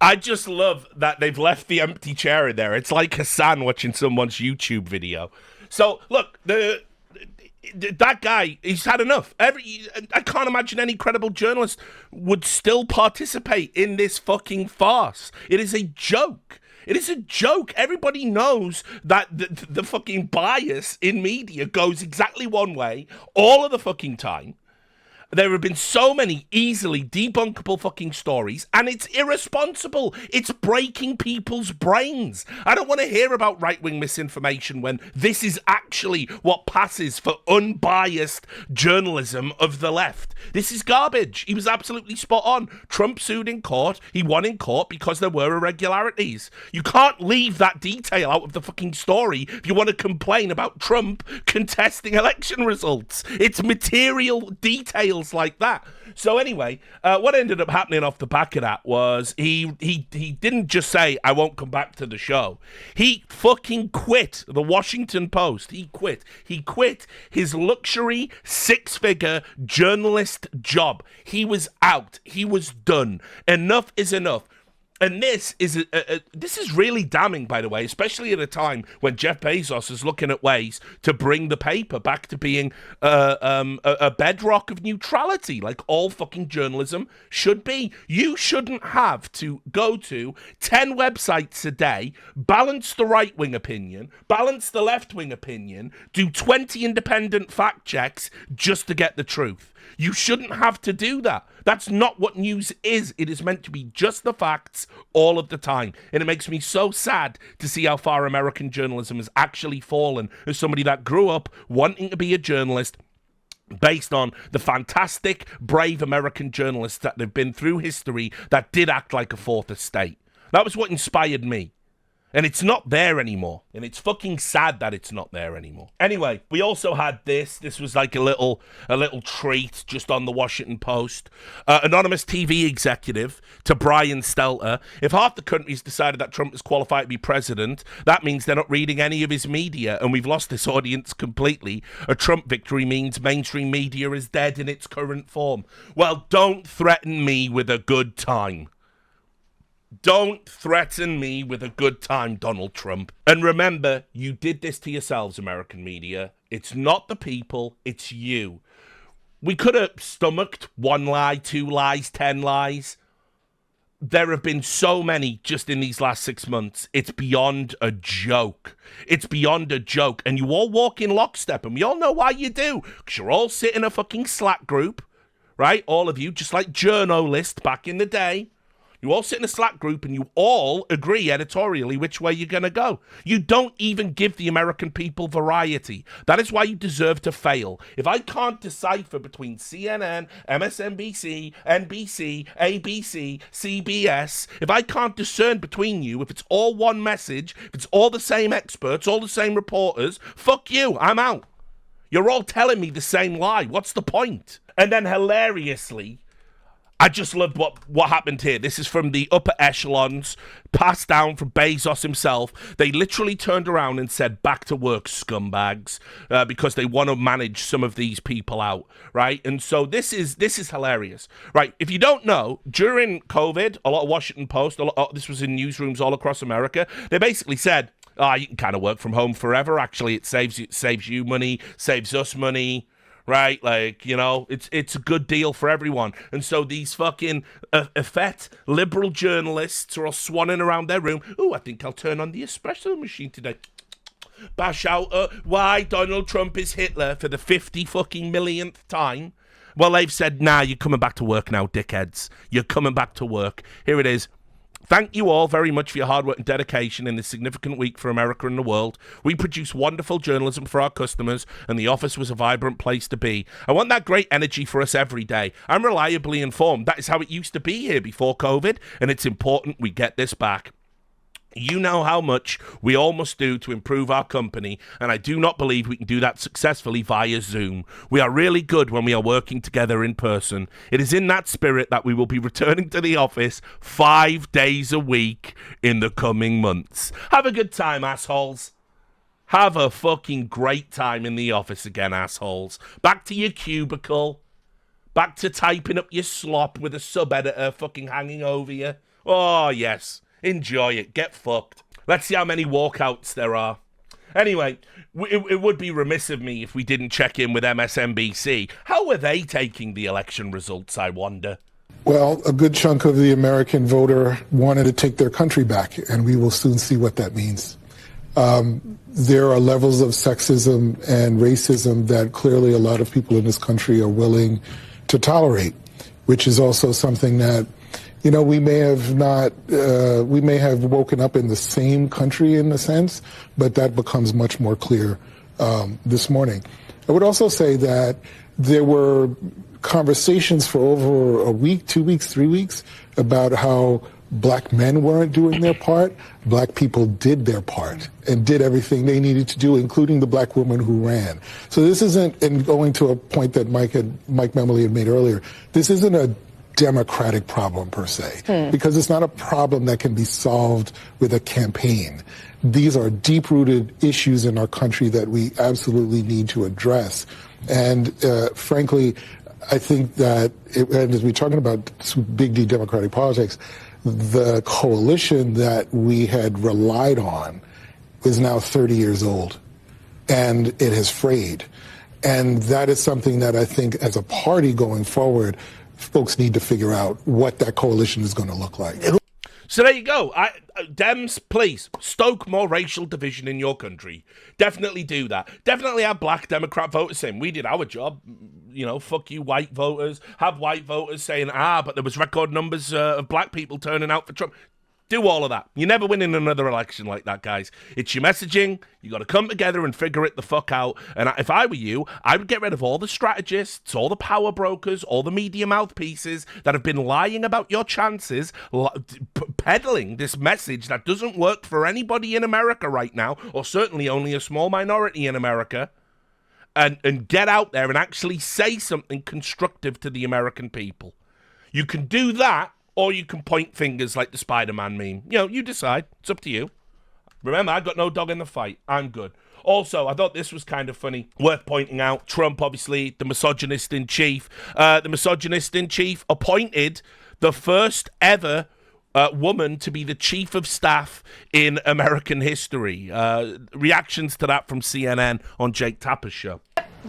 I just love that they've left the empty chair in there. It's like Hassan watching someone's YouTube video. So, look, that guy, he's had enough. I can't imagine any credible journalist would still participate in this fucking farce. It is a joke. It is a joke. Everybody knows that the fucking bias in media goes exactly one way all of the fucking time. There have been so many easily debunkable fucking stories, and it's irresponsible. It's breaking people's brains. I don't want to hear about right-wing misinformation when this is actually what passes for unbiased journalism of the left. This is garbage. He was absolutely spot on. Trump sued in court. He won in court because there were irregularities. You can't leave that detail out of the fucking story if you want to complain about Trump contesting election results. It's material details like that. So anyway, what ended up happening off the back of that was he didn't just say, "I won't come back to the show." He fucking quit the Washington Post. He quit his luxury 6-figure journalist job. He was out. He was done. Enough is enough. And this is really damning, by the way, especially at a time when Jeff Bezos is looking at ways to bring the paper back to being a bedrock of neutrality, like all fucking journalism should be. You shouldn't have to go to 10 websites a day, balance the right-wing opinion, balance the left-wing opinion, do 20 independent fact checks just to get the truth. You shouldn't have to do that. That's not what news is. It is meant to be just the facts all of the time. And it makes me so sad to see how far American journalism has actually fallen as somebody that grew up wanting to be a journalist based on the fantastic, brave American journalists that have been through history that did act like a fourth estate. That was what inspired me. And it's not there anymore. And it's fucking sad that it's not there anymore. Anyway, we also had this. This was like a little treat just on the Washington Post. Anonymous TV executive to Brian Stelter. If half the country's decided that Trump is qualified to be president, that means they're not reading any of his media. And we've lost this audience completely. A Trump victory means mainstream media is dead in its current form. Well, don't threaten me with a good time. Don't threaten me with a good time, Donald Trump. And remember, you did this to yourselves, American media. It's not the people, it's you. We could have stomached 1 lie, 2 lies, 10 lies. There have been so many just in these last 6 months. It's beyond a joke. It's beyond a joke. And you all walk in lockstep, and we all know why you do. Because you're all sitting in a fucking Slack group, right? All of you, just like Journalist back in the day. You all sit in a Slack group and you all agree editorially which way you're going to go. You don't even give the American people variety. That is why you deserve to fail. If I can't decipher between CNN, MSNBC, NBC, ABC, CBS, if I can't discern between you, if it's all one message, if it's all the same experts, all the same reporters, fuck you, I'm out. You're all telling me the same lie. What's the point? And then hilariously, I just loved what happened here. This is from the upper echelons, passed down from Bezos himself. They literally turned around and said, back to work, scumbags, because they want to manage some of these people out, right? And so this is hilarious, right? If you don't know, during COVID, a lot of Washington Post, this was in newsrooms all across America, they basically said, you can kind of work from home forever. Actually, it saves you money, saves us money. Right, like, you know, it's a good deal for everyone. And so these fucking effete liberal journalists are all swanning around their room. Oh, I think I'll turn on the espresso machine today. Bash out why Donald Trump is Hitler for the 50 fucking millionth time. Well, they've said, nah, you're coming back to work now, dickheads. You're coming back to work. Here it is. Thank you all very much for your hard work and dedication in this significant week for America and the world. We produce wonderful journalism for our customers, and the office was a vibrant place to be. I want that great energy for us every day. I'm reliably informed. That is how it used to be here before COVID, and it's important we get this back. You know how much we all must do to improve our company, and I do not believe we can do that successfully via Zoom. We are really good when we are working together in person. It is in that spirit that we will be returning to the office 5 days a week in the coming months. Have a good time, assholes. Have a fucking great time in the office again, assholes. Back to your cubicle. Back to typing up your slop with a sub-editor fucking hanging over you. Oh, yes. Enjoy it. Get fucked. Let's see how many walkouts there are. Anyway, it would be remiss of me if we didn't check in with MSNBC. How are they taking the election results, I wonder? Well, a good chunk of the American voter wanted to take their country back, and we will soon see what that means. There are levels of sexism and racism that clearly a lot of people in this country are willing to tolerate, which is also something that, you know, we may have woken up in the same country in a sense, but that becomes much more clear this morning. I would also say that there were conversations for over a week, 2 weeks, 3 weeks about how black men weren't doing their part. Black people did their part and did everything they needed to do, including the black woman who ran. So this isn't, and going to a point that Mike Memoli had made earlier, this isn't a Democratic problem per se, because it's not a problem that can be solved with a campaign. These are deep-rooted issues in our country that we absolutely need to address. And frankly, I think that, and as we're talking about big D Democratic politics, the coalition that we had relied on is now 30 years old, and it has frayed. And that is something that I think as a party going forward, folks need to figure out what that coalition is going to look like. So there you go. Dems, please, stoke more racial division in your country. Definitely do that. Definitely have black Democrat voters saying, we did our job. You know, fuck you, white voters. Have white voters saying, but there was record numbers of black people turning out for Trump. Do all of that. You never win in another election like that, guys. It's your messaging. You got to come together and figure it the fuck out. And if I were you, I would get rid of all the strategists, all the power brokers, all the media mouthpieces that have been lying about your chances, peddling this message that doesn't work for anybody in America right now, or certainly only a small minority in America, and get out there and actually say something constructive to the American people. You can do that, or you can point fingers like the Spider-Man meme. You know, you decide. It's up to you. Remember, I've got no dog in the fight. I'm good. Also, I thought this was kind of funny. Worth pointing out, Trump, obviously, the misogynist in chief. The misogynist in chief appointed the first ever woman to be the chief of staff in American history. Reactions to that from CNN on Jake Tapper's show.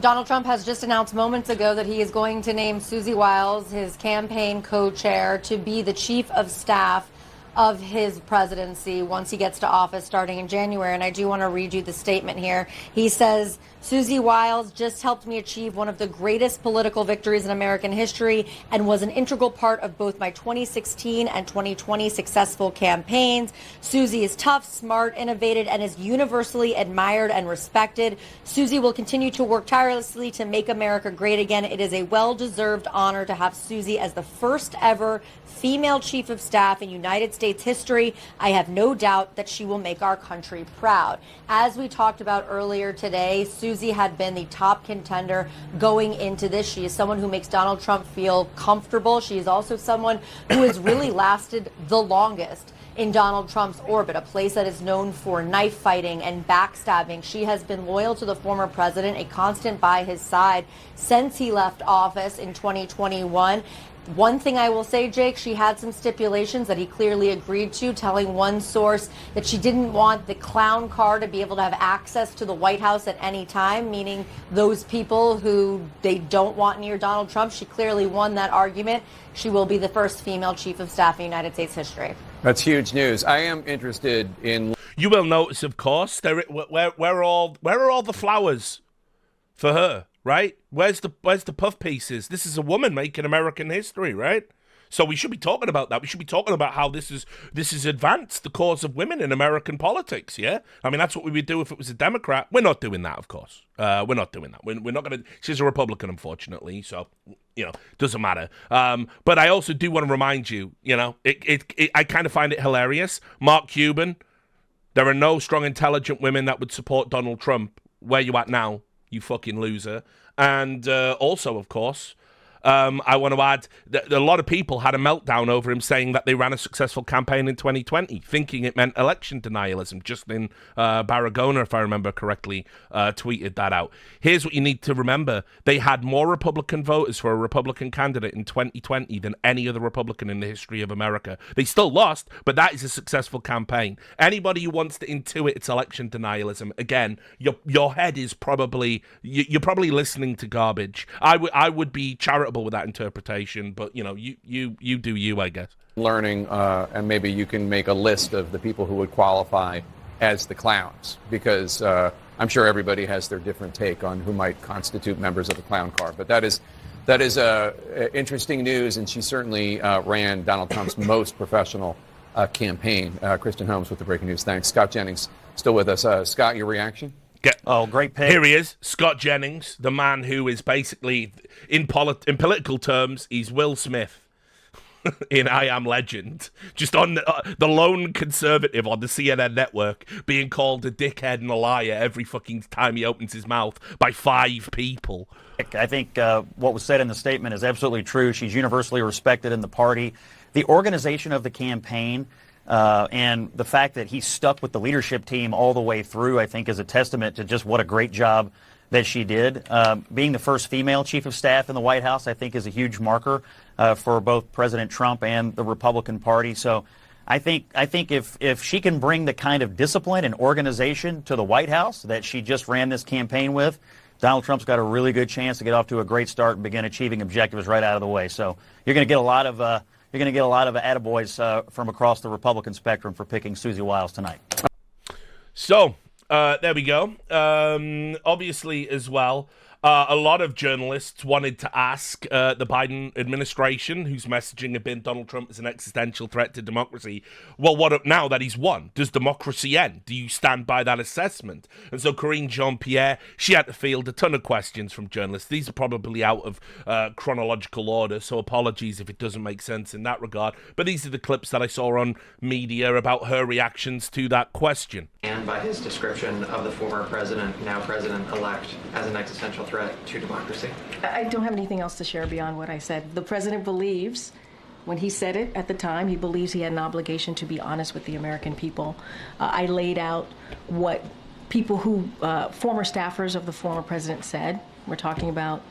Donald Trump has just announced moments ago that he is going to name Susie Wiles, his campaign co-chair, to be the chief of staff of his presidency once he gets to office starting in January. And I do want to read you the statement here. He says, Susie Wiles just helped me achieve one of the greatest political victories in American history and was an integral part of both my 2016 and 2020 successful campaigns. Susie is tough, smart, innovative, and is universally admired and respected. Susie will continue to work tirelessly to make America great again. It is a well-deserved honor to have Susie as the first ever female chief of staff in United States history. I have no doubt that she will make our country proud. As we talked about earlier today, Susie had been the top contender going into this. She is someone who makes Donald Trump feel comfortable. She is also someone who has really lasted the longest in Donald Trump's orbit, a place that is known for knife fighting and backstabbing. She has been loyal to the former president, a constant by his side since he left office in 2021. One thing I will say, Jake, she had some stipulations that he clearly agreed to, telling one source that she didn't want the clown car to be able to have access to the White House at any time, meaning those people who they don't want near Donald Trump. She clearly won that argument. She will be the first female chief of staff in United States history. That's huge news. I am interested in... You will notice, of course, where are all the flowers for her? Right? Where's the puff pieces? This is a woman making American history, right? So we should be talking about that. We should be talking about how this is advanced the cause of women in American politics, yeah? I mean, that's what we would do if it was a Democrat. We're not doing that, of course. We're not doing that. We're not going to... She's a Republican, unfortunately, so, doesn't matter. But I also do want to remind you, I kind of find it hilarious. Mark Cuban, there are no strong, intelligent women that would support Donald Trump. Where you at now? You fucking loser. And also, of course, I want to add that a lot of people had a meltdown over him saying that they ran a successful campaign in 2020, thinking it meant election denialism. Justin Barragona, if I remember correctly, tweeted that out. Here's what you need to remember. They had more Republican voters for a Republican candidate in 2020 than any other Republican in the history of America. They still lost, but that is a successful campaign. Anybody who wants to intuit it's election denialism, again, your head is probably... You're probably listening to garbage. I would be charitable with that interpretation, but you do you, I guess. Learning, and maybe you can make a list of the people who would qualify as the clowns, because I'm sure everybody has their different take on who might constitute members of the clown car. But that is interesting news, and she certainly ran Donald Trump's most professional campaign. Kristen Holmes with the breaking news. Thanks. Scott Jennings still with us. Scott, your reaction? Great pick. Here he is, Scott Jennings, the man who is basically, in political terms, he's Will Smith in I Am Legend. Just on the lone conservative on the CNN network being called a dickhead and a liar every fucking time he opens his mouth by 5 people. I think what was said in the statement is absolutely true. She's universally respected in the party. The organization of the campaign... and the fact that he stuck with the leadership team all the way through, I think, is a testament to just what a great job that she did. Being the first female chief of staff in the White House, I think, is a huge marker for both President Trump and the Republican Party. So I think if she can bring the kind of discipline and organization to the White House that she just ran this campaign with, Donald Trump's got a really good chance to get off to a great start and begin achieving objectives right out of the way. So you're going to get a lot of... attaboys from across the Republican spectrum for picking Susie Wiles tonight. So, there we go. Obviously, as well, a lot of journalists wanted to ask the Biden administration, whose messaging had been Donald Trump is an existential threat to democracy, well, what now that he's won? Does democracy end? Do you stand by that assessment? And so Karine Jean-Pierre, she had to field a ton of questions from journalists. These are probably out of chronological order, so apologies if it doesn't make sense in that regard. But these are the clips that I saw on media about her reactions to that question. And by his description of the former president, now president-elect, as an existential threat to democracy? I don't have anything else to share beyond what I said. The president believes, when he said it at the time, he believes he had an obligation to be honest with the American people. I laid out what people who, former staffers of the former president said. We're talking about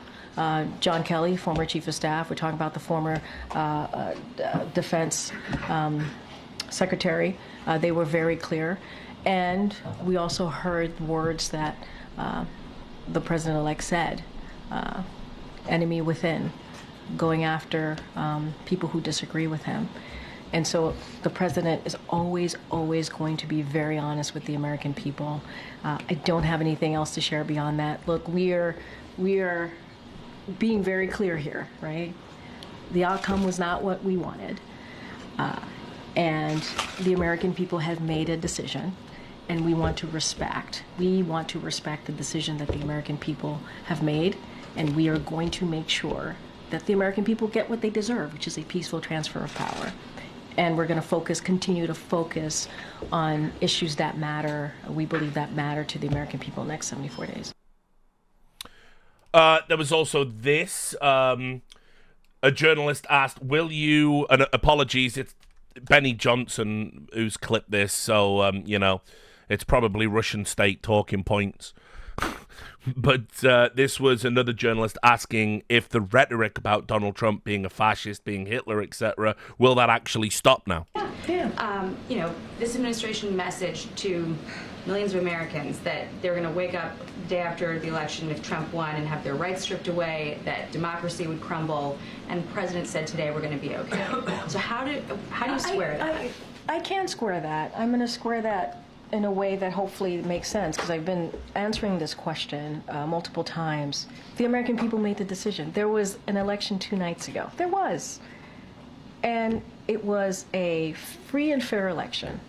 John Kelly, former chief of staff. We're talking about the former defense secretary. They were very clear. And we also heard words that the president-elect said, enemy within, going after people who disagree with him. And so the president is always, always going to be very honest with the American people. I don't have anything else to share beyond that. Look, we are being very clear here, right? The outcome was not what we wanted. And the American people have made a decision, and we want to respect the decision that the American people have made, and we are going to make sure that the American people get what they deserve, which is a peaceful transfer of power. And we're going to continue to focus on issues that matter. We believe that matter to the American people in the next 74 days. There was also this. A journalist asked, will you, and apologies, it's Benny Johnson who's clipped this, so, it's probably Russian state talking points. But this was another journalist asking if the rhetoric about Donald Trump being a fascist, being Hitler, etc., will that actually stop now? This administration message to millions of Americans that they're going to wake up the day after the election if Trump won and have their rights stripped away, that democracy would crumble, and the president said today we're going to be okay. So how do you square that? I can't square that. I'm going to square that in a way that hopefully makes sense, because I've been answering this question multiple times. The American people made the decision. There was an election 2 nights ago. There was. And it was a free and fair election.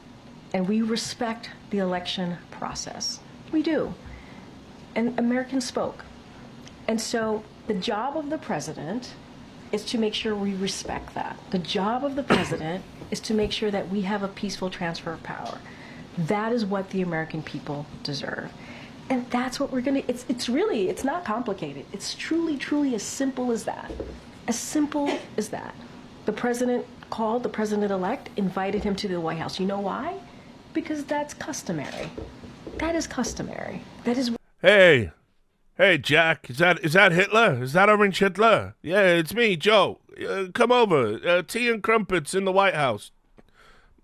And we respect the election process. We do. And Americans spoke. And so the job of the president is to make sure we respect that. The job of the president is to make sure that we have a peaceful transfer of power. That is what the American people deserve. And that's what we're going to, it's not complicated. It's truly as simple as that. As simple as that. The president called the president-elect, invited him to the White House. You know why? Because that's customary. That is customary. That is. Hey, Jack, is that Hitler? Is that Orange Hitler? Yeah, it's me, Joe. Come over. Tea and crumpets in the White House.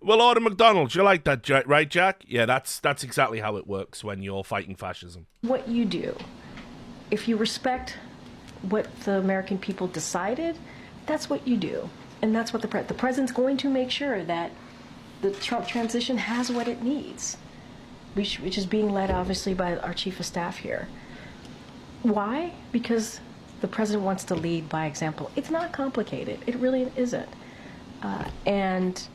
We'll order McDonald's. You like that, right, Jack? Yeah, that's exactly how it works when you're fighting fascism. What you do, if you respect what the American people decided, that's what you do. And that's what the president's going to make sure that the Trump transition has what it needs, which is being led, obviously, by our chief of staff here. Why? Because the president wants to lead by example. It's not complicated. It really isn't. That's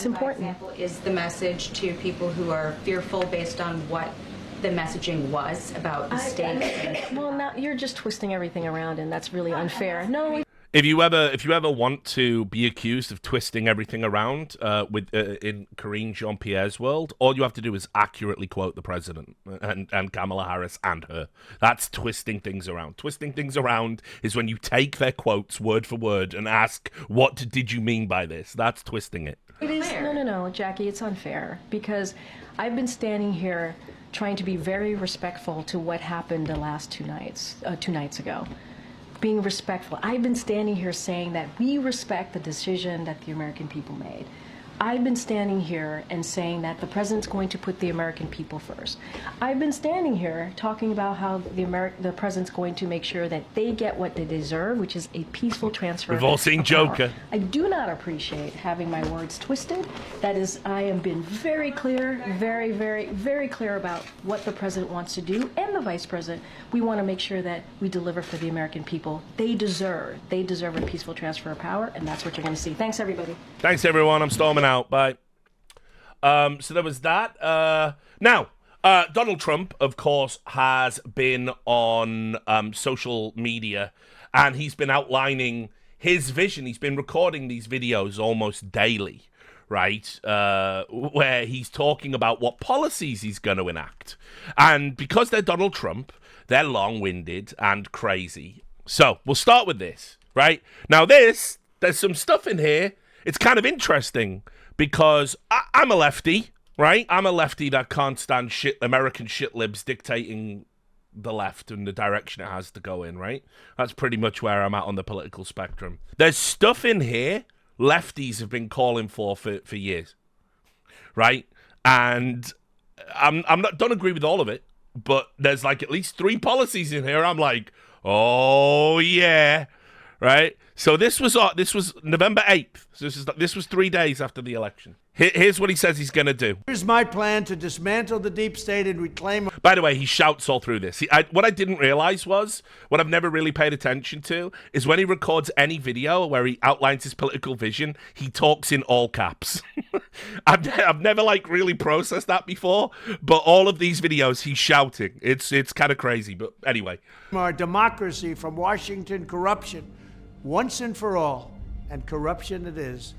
important. By example, is the message to people who are fearful based on what the messaging was about the state? Well, now you're just twisting everything around, and that's really unfair. No. If you ever want to be accused of twisting everything around in Karine Jean-Pierre's world, all you have to do is accurately quote the president and Kamala Harris and her. That's twisting things around. Twisting things around is when you take their quotes word for word and ask, what did you mean by this? That's twisting it. It is. No, Jackie, it's unfair, because I've been standing here trying to be very respectful to what happened the last 2 nights ago. Being respectful. I've been standing here saying that we respect the decision that the American people made. I've been standing here and saying that the president's going to put the American people first. I've been standing here talking about how the president's going to make sure that they get what they deserve, which is a peaceful transfer. We've all seen Joker. I do not appreciate having my words twisted. That is, I am being very clear, very, very, very clear about what the president wants to do, and the vice president. We want to make sure that we deliver for the American people. They deserve a peaceful transfer of power, and that's what you're going to see. Thanks, everybody. Thanks, everyone. I'm storming out. Bye. So there was that. Now, Donald Trump, of course, has been on social media, and he's been outlining his vision. He's been recording these videos almost daily, right? Where he's talking about what policies he's going to enact. And because they're Donald Trump, they're long-winded and crazy. So we'll start with this, right? Now there's some stuff in here. It's kind of interesting because I'm a lefty, right? I'm a lefty that can't stand American shit libs dictating the left and the direction it has to go in, right? That's pretty much where I'm at on the political spectrum. There's stuff in here lefties have been calling for years, right? And don't agree with all of it, but there's like at least 3 policies in here I'm like, oh yeah, right? So this was November 8th. So this was 3 days after the election. Here's what he says he's going to do. Here's my plan to dismantle the deep state and reclaim... By the way, he shouts all through this. What I didn't realize was, what I've never really paid attention to, is when he records any video where he outlines his political vision, he talks in all caps. I've never really processed that before, but all of these videos he's shouting. It's kind of crazy, but anyway. Our democracy from Washington corruption, once and for all, and corruption it is.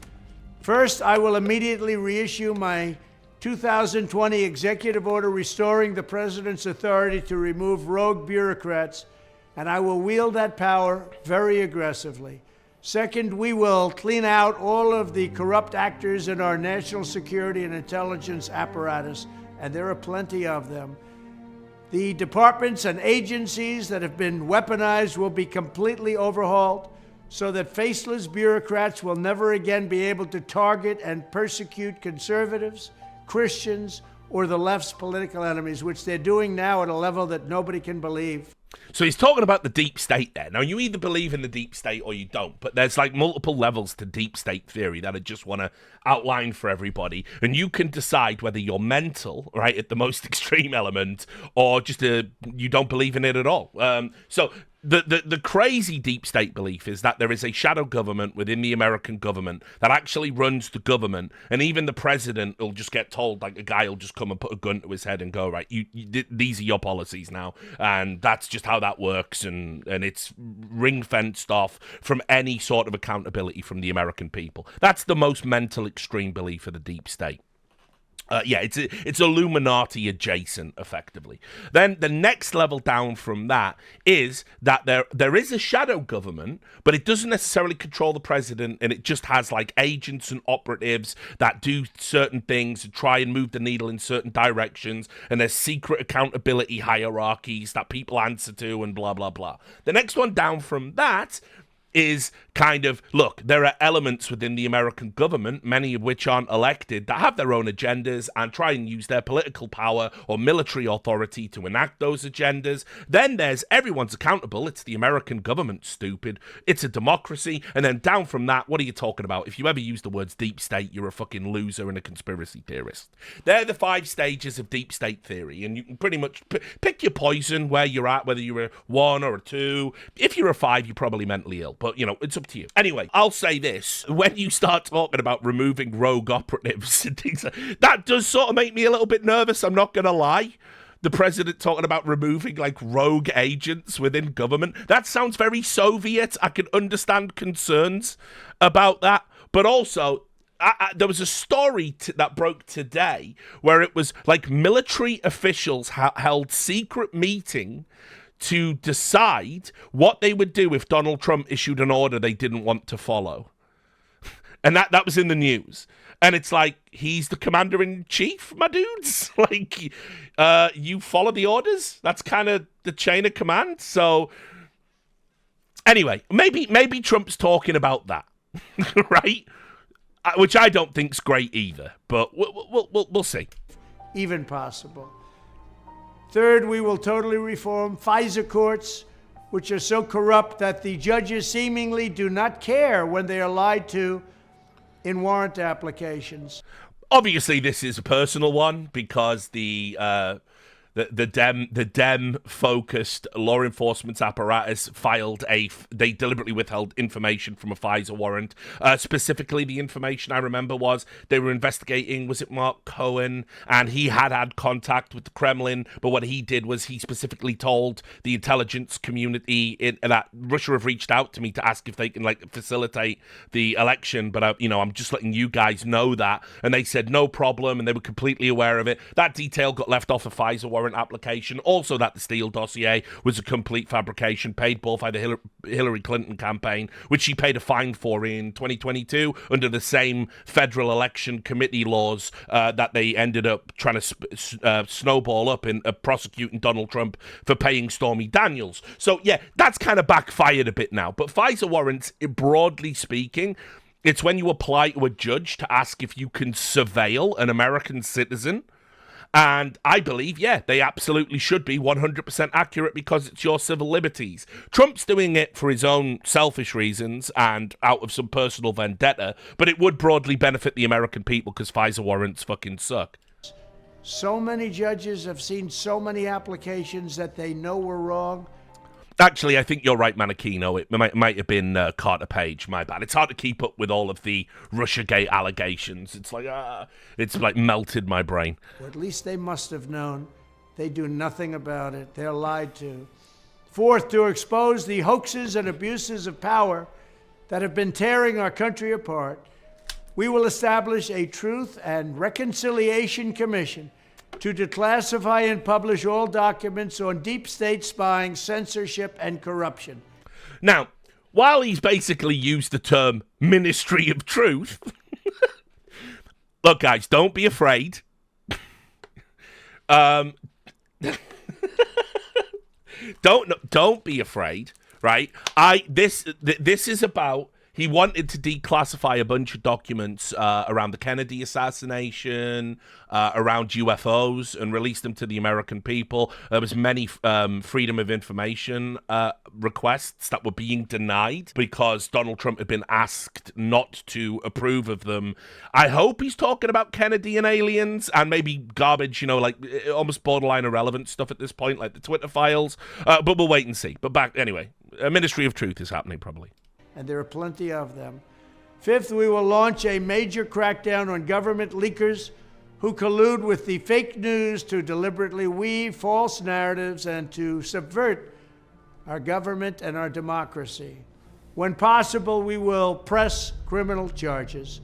First, I will immediately reissue my 2020 executive order restoring the president's authority to remove rogue bureaucrats, and I will wield that power very aggressively. Second, we will clean out all of the corrupt actors in our national security and intelligence apparatus, and there are plenty of them. The departments and agencies that have been weaponized will be completely overhauled, so that faceless bureaucrats will never again be able to target and persecute conservatives, Christians, or the left's political enemies, which they're doing now at a level that nobody can believe. So he's talking about the deep state there. Now, you either believe in the deep state or you don't, but there's multiple levels to deep state theory that I just want to outline for everybody. And you can decide whether you're mental, right, at the most extreme element, or just you don't believe in it at all. So the crazy deep state belief is that there is a shadow government within the American government that actually runs the government, and even the president will just get told, a guy will just come and put a gun to his head and go, right, these are your policies now, and that's just how that works, and it's ring-fenced off from any sort of accountability from the American people. That's the most mental extreme belief of the deep state. It's Illuminati adjacent, effectively. Then the next level down from that is that there is a shadow government, but it doesn't necessarily control the president, and it just has agents and operatives that do certain things and try and move the needle in certain directions, and there's secret accountability hierarchies that people answer to, and blah, blah, blah. The next one down from that is look, there are elements within the American government, many of which aren't elected, that have their own agendas and try and use their political power or military authority to enact those agendas. Then there's everyone's accountable. It's the American government, stupid. It's a democracy. And then down from that, what are you talking about? If you ever use the words deep state, you're a fucking loser and a conspiracy theorist. They're the 5 stages of deep state theory, and you can pretty much pick your poison where you're at, whether you're a 1 or a 2. If you're a 5, you're probably mentally ill. But, it's up to you. Anyway, I'll say this. When you start talking about removing rogue operatives and things, that does sort of make me a little bit nervous, I'm not going to lie. The president talking about removing, rogue agents within government. That sounds very Soviet. I can understand concerns about that. But also, there was a story that broke today where it was military officials held secret meeting to decide what they would do if Donald Trump issued an order they didn't want to follow. And that was in the news. And it's he's the commander-in-chief, my dudes. You follow the orders? That's kind of the chain of command. So, anyway, maybe Trump's talking about that, right? Which I don't think's great either, but we'll see. Even possible. Third, we will totally reform FISA courts, which are so corrupt that the judges seemingly do not care when they are lied to in warrant applications. Obviously, this is a personal one because the Dem-focused law enforcement apparatus they deliberately withheld information from a FISA warrant. Specifically, the information I remember was they were investigating, was it Mark Cohen? And he had contact with the Kremlin, but what he did was he specifically told the intelligence community that Russia have reached out to me to ask if they can facilitate the election, but I'm just letting you guys know that. And they said no problem, and they were completely aware of it. That detail got left off a FISA warrant application. Also, that the Steele dossier was a complete fabrication paid both by the Hillary Clinton campaign, which she paid a fine for in 2022 under the same federal election committee laws that they ended up trying to snowball up in prosecuting Donald Trump for paying Stormy Daniels. So yeah, that's kind of backfired a bit now. But FISA warrants, broadly speaking, it's when you apply to a judge to ask if you can surveil an American citizen. And I believe, yeah, they absolutely should be 100% accurate because it's your civil liberties. Trump's doing it for his own selfish reasons and out of some personal vendetta, but it would broadly benefit the American people because FISA warrants fucking suck. So many judges have seen so many applications that they know were wrong. Actually, I think you're right, Manakino. It might have been Carter Page. My bad. It's hard to keep up with all of the Russiagate allegations. It's like melted my brain. Or at least they must have known. They do nothing about it. They're lied to. Fourth, to expose the hoaxes and abuses of power that have been tearing our country apart, we will establish a Truth and Reconciliation Commission to declassify and publish all documents on deep state spying, censorship, and corruption. Now, while he's basically used the term Ministry of Truth, look, guys, don't be afraid. Don't be afraid, right? This is about. He wanted to declassify a bunch of documents around the Kennedy assassination, around UFOs, and release them to the American people. There was many freedom of information requests that were being denied because Donald Trump had been asked not to approve of them. I hope he's talking about Kennedy and aliens and maybe garbage, like almost borderline irrelevant stuff at this point, like the Twitter files. But we'll wait and see. But anyway, a Ministry of Truth is happening probably. And there are plenty of them. Fifth, we will launch a major crackdown on government leakers who collude with the fake news to deliberately weave false narratives and to subvert our government and our democracy. When possible, we will press criminal charges.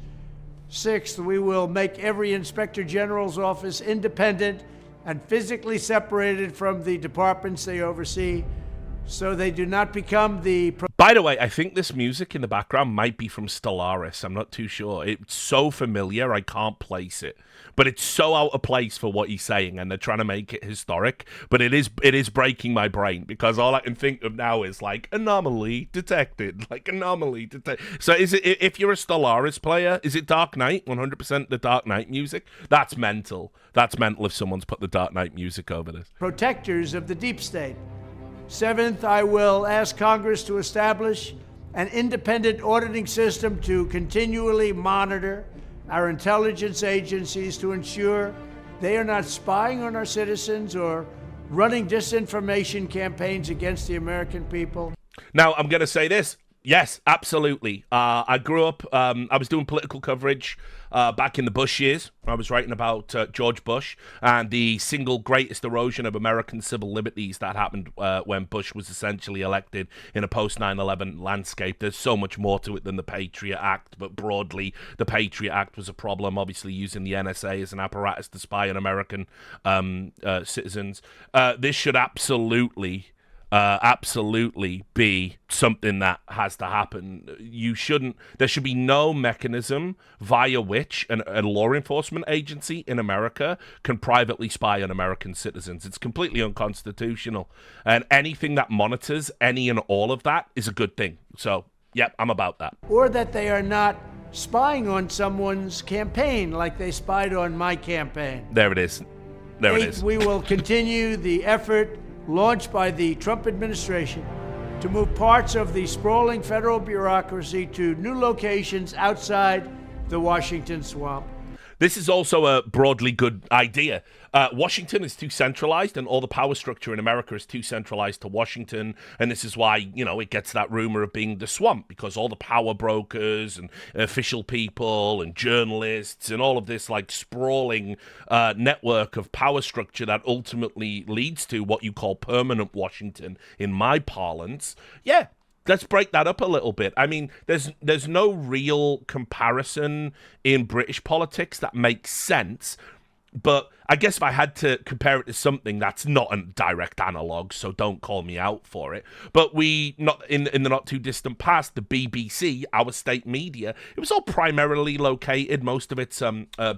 Sixth, we will make every Inspector General's office independent and physically separated from the departments they oversee, so they do not become the... By the way, I think this music in the background might be from Stellaris. I'm not too sure. It's so familiar, I can't place it. But it's so out of place for what he's saying, and they're trying to make it historic. But it is breaking my brain, because all I can think of now is, like, anomaly detected. Like, anomaly detected. So is it, if you're a Stellaris player, is it Dark Knight? 100% the Dark Knight music? That's mental. That's mental if someone's put the Dark Knight music over this. Protectors of the deep state. Seventh, I will ask Congress to establish an independent auditing system to continually monitor our intelligence agencies to ensure they are not spying on our citizens or running disinformation campaigns against the American people. Now, I'm going to say this. Yes, absolutely. I grew up, I was doing political coverage back in the Bush years. I was writing about George Bush and the single greatest erosion of American civil liberties that happened when Bush was essentially elected in a post 9/11 landscape. There's so much more to it than the Patriot Act, but broadly, the Patriot Act was a problem, obviously using the NSA as an apparatus to spy on American citizens. This should absolutely be something that has to happen. There should be no mechanism via which a law enforcement agency in America can privately spy on American citizens. It's completely unconstitutional. And anything that monitors any and all of that is a good thing. So, yep, I'm about that. Or that they are not spying on someone's campaign like they spied on my campaign. There it is. There it is. We will continue the effort launched by the Trump administration to move parts of the sprawling federal bureaucracy to new locations outside the Washington swamp. This is also a broadly good idea. Washington is too centralized, and all the power structure in America is too centralized to Washington. And this is why, it gets that rumor of being the swamp, because all the power brokers and official people and journalists and all of this like sprawling network of power structure that ultimately leads to what you call permanent Washington in my parlance. Yeah. Let's break that up a little bit. I mean, there's no real comparison in British politics that makes sense. But I guess if I had to compare it to something that's not a direct analog, so don't call me out for it. But in the not too distant past, the BBC, our state media, it was all primarily located. Most of its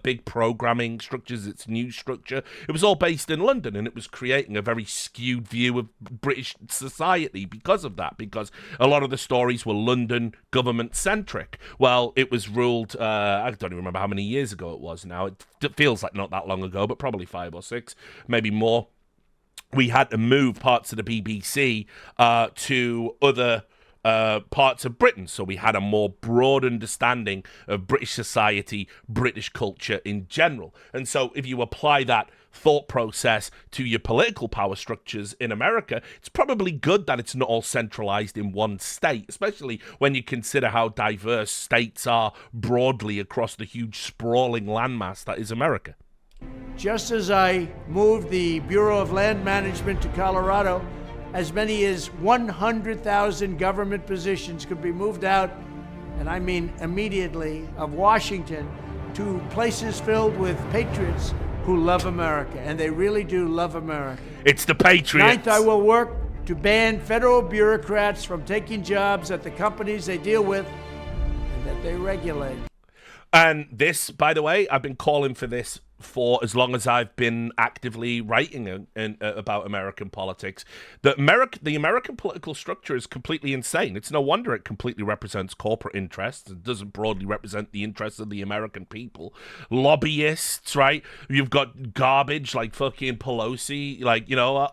big programming structures, its news structure, it was all based in London, and it was creating a very skewed view of British society because of that. Because a lot of the stories were London government centric. Well, it was ruled. I don't even remember how many years ago it was now. It feels like not that long ago, but but probably 5 or 6, maybe more. We had to move parts of the BBC to other parts of Britain. So we had a more broad understanding of British society, British culture in general. And so if you apply that thought process to your political power structures in America, it's probably good that it's not all centralized in one state, especially when you consider how diverse states are broadly across the huge sprawling landmass that is America. Just as I moved the Bureau of Land Management to Colorado, as many as 100,000 government positions could be moved out, and I mean immediately, of Washington to places filled with patriots who love America, and they really do love America. It's the patriots. Ninth, I will work to ban federal bureaucrats from taking jobs at the companies they deal with and that they regulate. And this, by the way, I've been calling for this for as long as I've been actively writing about American politics. The American political structure is completely insane. It's no wonder it completely represents corporate interests. It doesn't broadly represent the interests of the American people. Lobbyists, right? You've got garbage like fucking Pelosi, like, you know,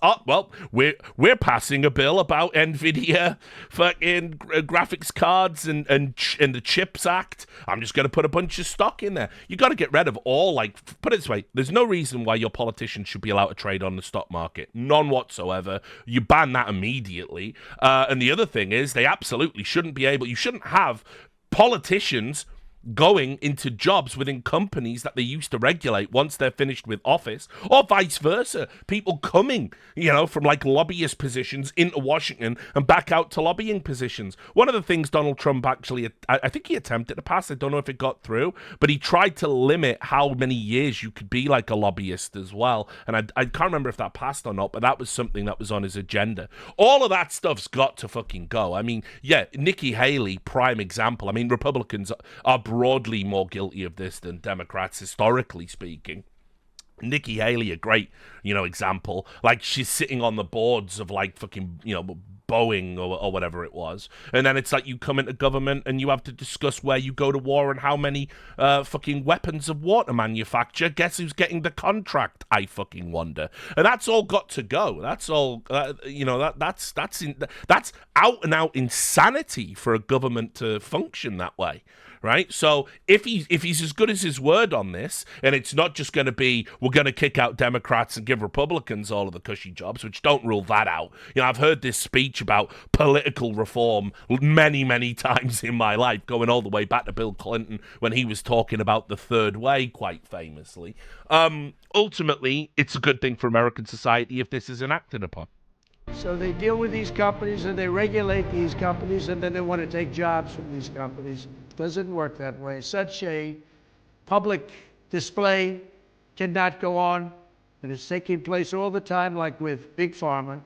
we're passing a bill about NVIDIA fucking graphics cards and the CHIPS Act. I'm just going to put a bunch of stock in there. You got to get rid of all, like, put it this way, there's no reason why your politicians should be allowed to trade on the stock market. None whatsoever. You ban that immediately. And the other thing is they absolutely shouldn't be able, you shouldn't have politicians going into jobs within companies that they used to regulate once they're finished with office, or vice versa. People coming, you know, from like lobbyist positions into Washington and back out to lobbying positions. One of the things Donald Trump actually, I think he attempted to pass, I don't know if it got through, but he tried to limit how many years you could be like a lobbyist as well. And I can't remember if that passed or not, but that was something that was on his agenda. All of that stuff's got to fucking go. I mean, yeah, Nikki Haley, prime example. I mean, Republicans are broadly more guilty of this than Democrats, historically speaking. Nikki Haley, a great, you know, example. Like, she's sitting on the boards of, like, fucking, you know, Boeing or whatever it was. And then it's like you come into government and you have to discuss where you go to war and how many fucking weapons of war to manufacture. Guess who's getting the contract? I fucking wonder. And that's all got to go. That's all, you know, that's out and out insanity for a government to function that way. Right? So if he's as good as his word on this, and it's not just going to be, we're going to kick out Democrats and give Republicans all of the cushy jobs, which don't rule that out. You know, I've heard this speech about political reform many, many times in my life, going all the way back to Bill Clinton when he was talking about the third way, quite famously. Ultimately, it's a good thing for American society if this is enacted upon. So they deal with these companies and they regulate these companies, and then they want to take jobs from these companies. Doesn't work that way. Such a public display cannot go on, and it's taking place all the time, like with Big Pharma.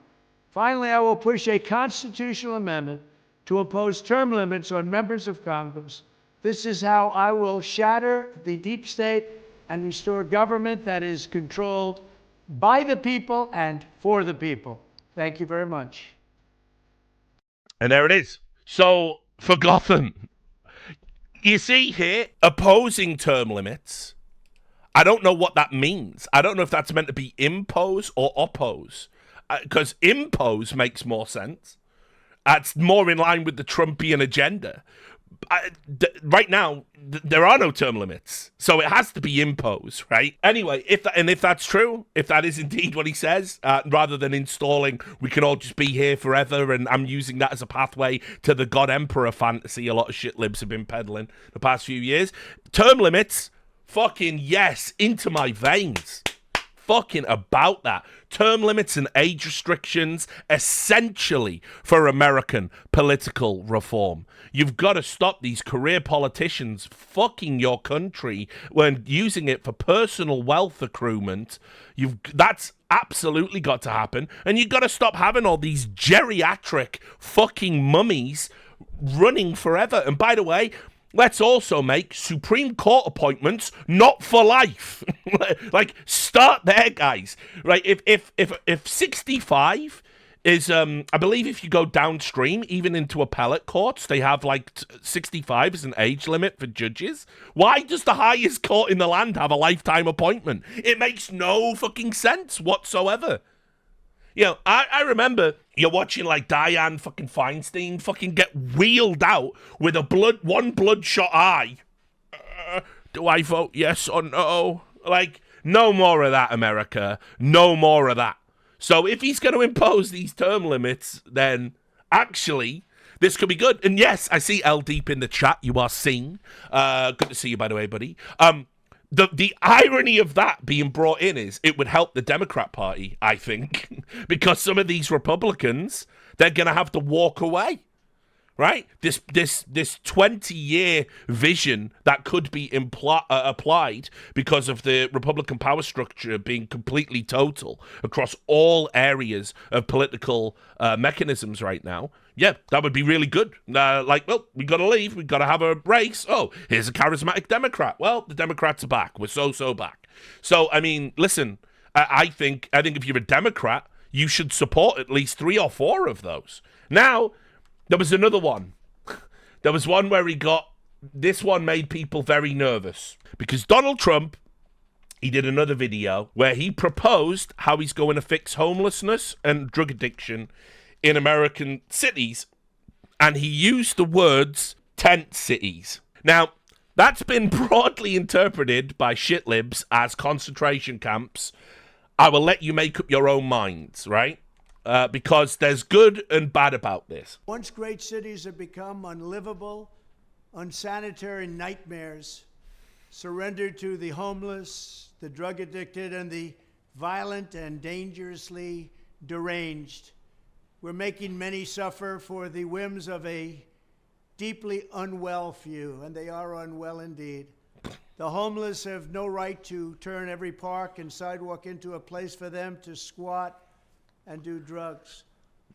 Finally, I will push a constitutional amendment to impose term limits on members of Congress. This is how I will shatter the deep state and restore government that is controlled by the people and for the people. Thank you very much. And there it is. So, for Gotham, you see here, opposing term limits. I don't know what that means. I don't know if that's meant to be impose or oppose. Because impose makes more sense. That's more in line with the Trumpian agenda. Right now, there are no term limits, so it has to be imposed, right? Anyway, if that's true, if that is indeed what he says, rather than installing, we can all just be here forever, and I'm using that as a pathway to the God Emperor fantasy a lot of shit libs have been peddling the past few years. Term limits, fucking yes, into my veins. Fucking about that. Term limits and age restrictions, essentially for American political reform. You've got to stop these career politicians fucking your country when using it for personal wealth accruement. That's absolutely got to happen. And you've got to stop having all these geriatric fucking mummies running forever. And by the way, let's also make Supreme Court appointments not for life. Like, start there, guys. Right? If 65 is I believe if you go downstream, even into appellate courts, they have like 65 as an age limit for judges. Why does the highest court in the land have a lifetime appointment? It makes no fucking sense whatsoever. You know, I remember you're watching like Dianne fucking Feinstein fucking get wheeled out with one bloodshot eye. Do I vote yes or no? Like, no more of that, America. No more of that. So if he's going to impose these term limits, then actually this could be good. And yes, I see L Deep in the chat. You are seen. Good to see you, by the way, buddy. The irony of that being brought in is it would help the Democrat Party, I think, because some of these Republicans, they're going to have to walk away. Right? This 20-year vision that could be applied because of the Republican power structure being completely total across all areas of political mechanisms right now. Yeah, that would be really good. We got to leave. We got to have a race. Oh, here's a charismatic Democrat. Well, the Democrats are back. We're so back. So, I mean, listen, I think if you're a Democrat, you should support at least 3 or 4 of those. Now, there was another one. There was one where this one made people very nervous because Donald Trump, he did another video where he proposed how he's going to fix homelessness and drug addiction in American cities. And he used the words tent cities. Now, that's been broadly interpreted by shitlibs as concentration camps. I will let you make up your own minds, right? Because there's good and bad about this. Once great cities have become unlivable, unsanitary nightmares, surrendered to the homeless, the drug addicted, and the violent and dangerously deranged. We're making many suffer for the whims of a deeply unwell few, and they are unwell indeed. The homeless have no right to turn every park and sidewalk into a place for them to squat and do drugs.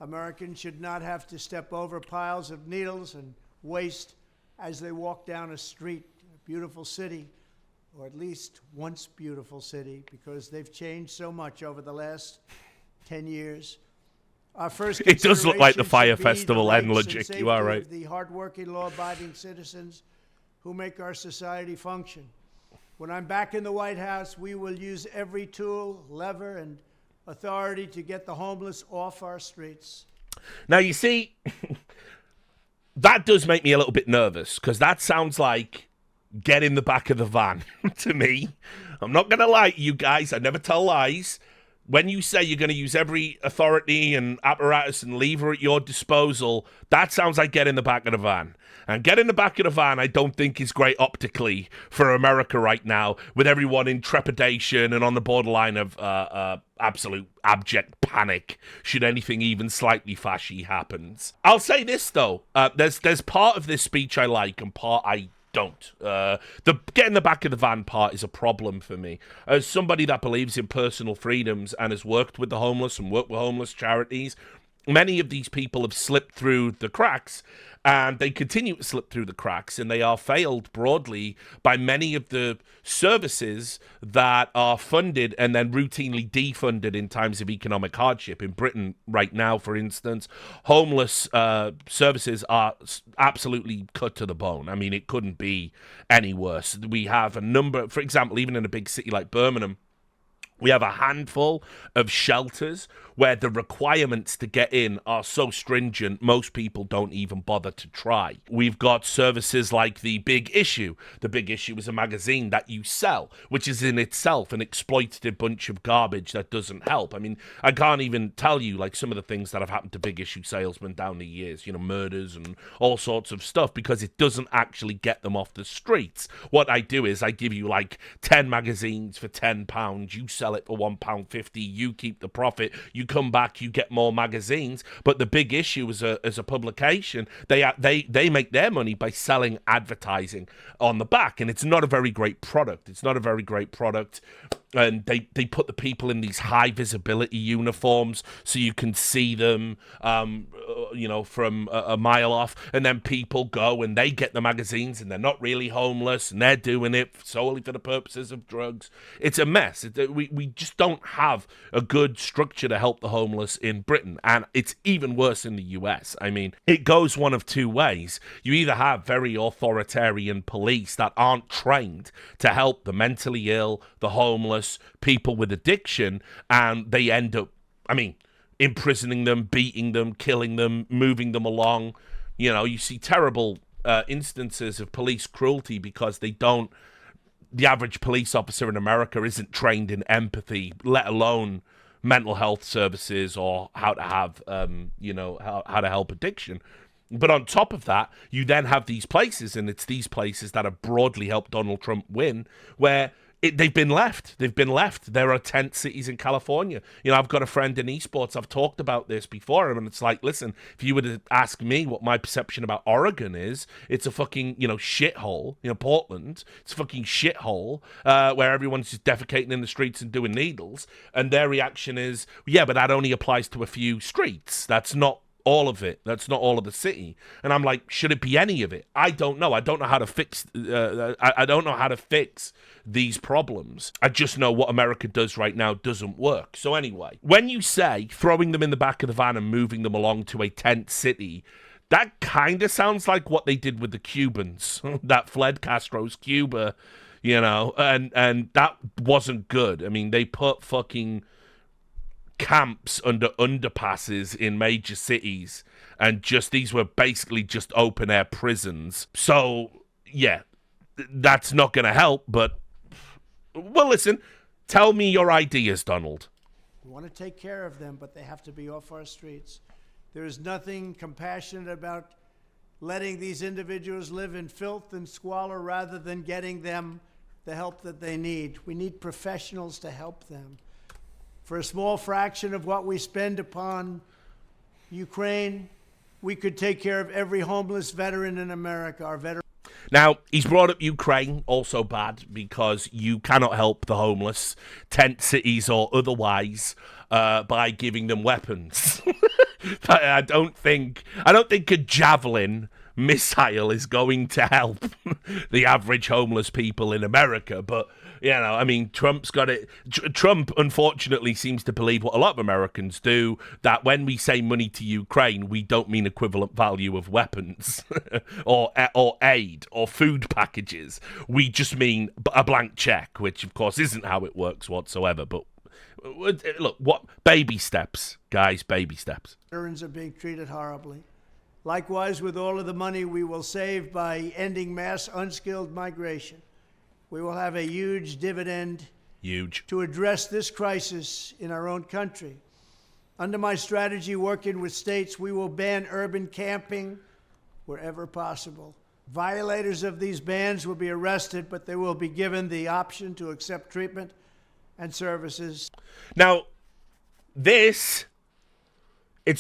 Americans should not have to step over piles of needles and waste as they walk down a street, a beautiful city, or at least once beautiful city, because they've changed so much over the last 10 years. Our first it does look like the Fire should be Festival the end rights logic. and You are safety right. of the hardworking, law-abiding citizens who make our society function. When I'm back in the White House, we will use every tool, lever, and authority to get the homeless off our streets. Now, you see, that does make me a little bit nervous because that sounds like get in the back of the van to me. I'm not going to lie to you guys. I never tell lies. When you say you're going to use every authority and apparatus and lever at your disposal, that sounds like get in the back of the van. And get in the back of the van, I don't think is great optically for America right now, with everyone in trepidation and on the borderline of absolute abject panic should anything even slightly fashy happens. I'll say this, though. There's part of this speech I like and part I don't. The get in the back of the van part is a problem for me. As somebody that believes in personal freedoms and has worked with the homeless and worked with homeless charities, many of these people have slipped through the cracks, and they continue to slip through the cracks, and they are failed broadly by many of the services that are funded and then routinely defunded in times of economic hardship. In Britain right now, for instance, homeless services are absolutely cut to the bone. I mean, it couldn't be any worse. We have a number, for example, even in a big city like Birmingham, we have a handful of shelters where the requirements to get in are so stringent, most people don't even bother to try. We've got services like The Big Issue. The Big Issue is a magazine that you sell, which is in itself an exploitative bunch of garbage that doesn't help. I mean, I can't even tell you, like, some of the things that have happened to Big Issue salesmen down the years, you know, murders and all sorts of stuff, because it doesn't actually get them off the streets. What I do is I give you, like, 10 magazines for £10. You sell it for £1.50. You keep the profit. You come back, you get more magazines. But The Big Issue as a publication, they make their money by selling advertising on the back, and it's not a very great product. It's not a very great product. And they put the people in these high visibility uniforms so you can see them. from a mile off, and then people go and they get the magazines and they're not really homeless and they're doing it solely for the purposes of drugs. It's a mess. We just don't have a good structure to help the homeless in Britain, and it's even worse in the US. I mean, it goes one of two ways. You either have very authoritarian police that aren't trained to help the mentally ill, the homeless, people with addiction, and they end up, imprisoning them, beating them, killing them, moving them along. You see terrible instances of police cruelty because the average police officer in America isn't trained in empathy, let alone mental health services or how to have, how to help addiction. But on top of that, you then have these places, and it's these places that have broadly helped Donald Trump win, where they've been left. There are tent cities in California. I've got a friend in esports. I've talked about this before, and it's like, listen, if you were to ask me what my perception about Oregon is, it's a fucking, shithole. Portland, it's a fucking shithole where everyone's just defecating in the streets and doing needles. And their reaction is, yeah, but that only applies to a few streets. That's not all of it. That's not all of the city. And I'm like, should it be any of it? I don't know. I don't know how to fix. I don't know how to fix these problems. I just know what America does right now doesn't work. So anyway, when you say throwing them in the back of the van and moving them along to a tent city, that kind of sounds like what they did with the Cubans that fled Castro's Cuba, and that wasn't good. They put fucking camps under underpasses in major cities, and these were basically just open air prisons. So yeah, that's not going to help. But well, listen, tell me your ideas, Donald. We want to take care of them, but they have to be off our streets. There is nothing compassionate about letting these individuals live in filth and squalor rather than getting them the help that they need. We need professionals to help them. For a small fraction of what we spend upon Ukraine, we could take care of every homeless veteran in America. Now, he's brought up Ukraine, also bad, because you cannot help the homeless, tent cities or otherwise, by giving them weapons. I don't think a javelin missile is going to help the average homeless people in America, but Trump's got it. Trump, unfortunately, seems to believe what a lot of Americans do, that when we say money to Ukraine, we don't mean equivalent value of weapons or aid or food packages. We just mean a blank check, which, of course, isn't how it works whatsoever. But look, baby steps, guys, baby steps. Veterans are being treated horribly. Likewise, with all of the money we will save by ending mass unskilled migration, we will have a huge dividend to address this crisis in our own country. Under my strategy, working with states, we will ban urban camping wherever possible. Violators of these bans will be arrested, but they will be given the option to accept treatment and services. Now, it's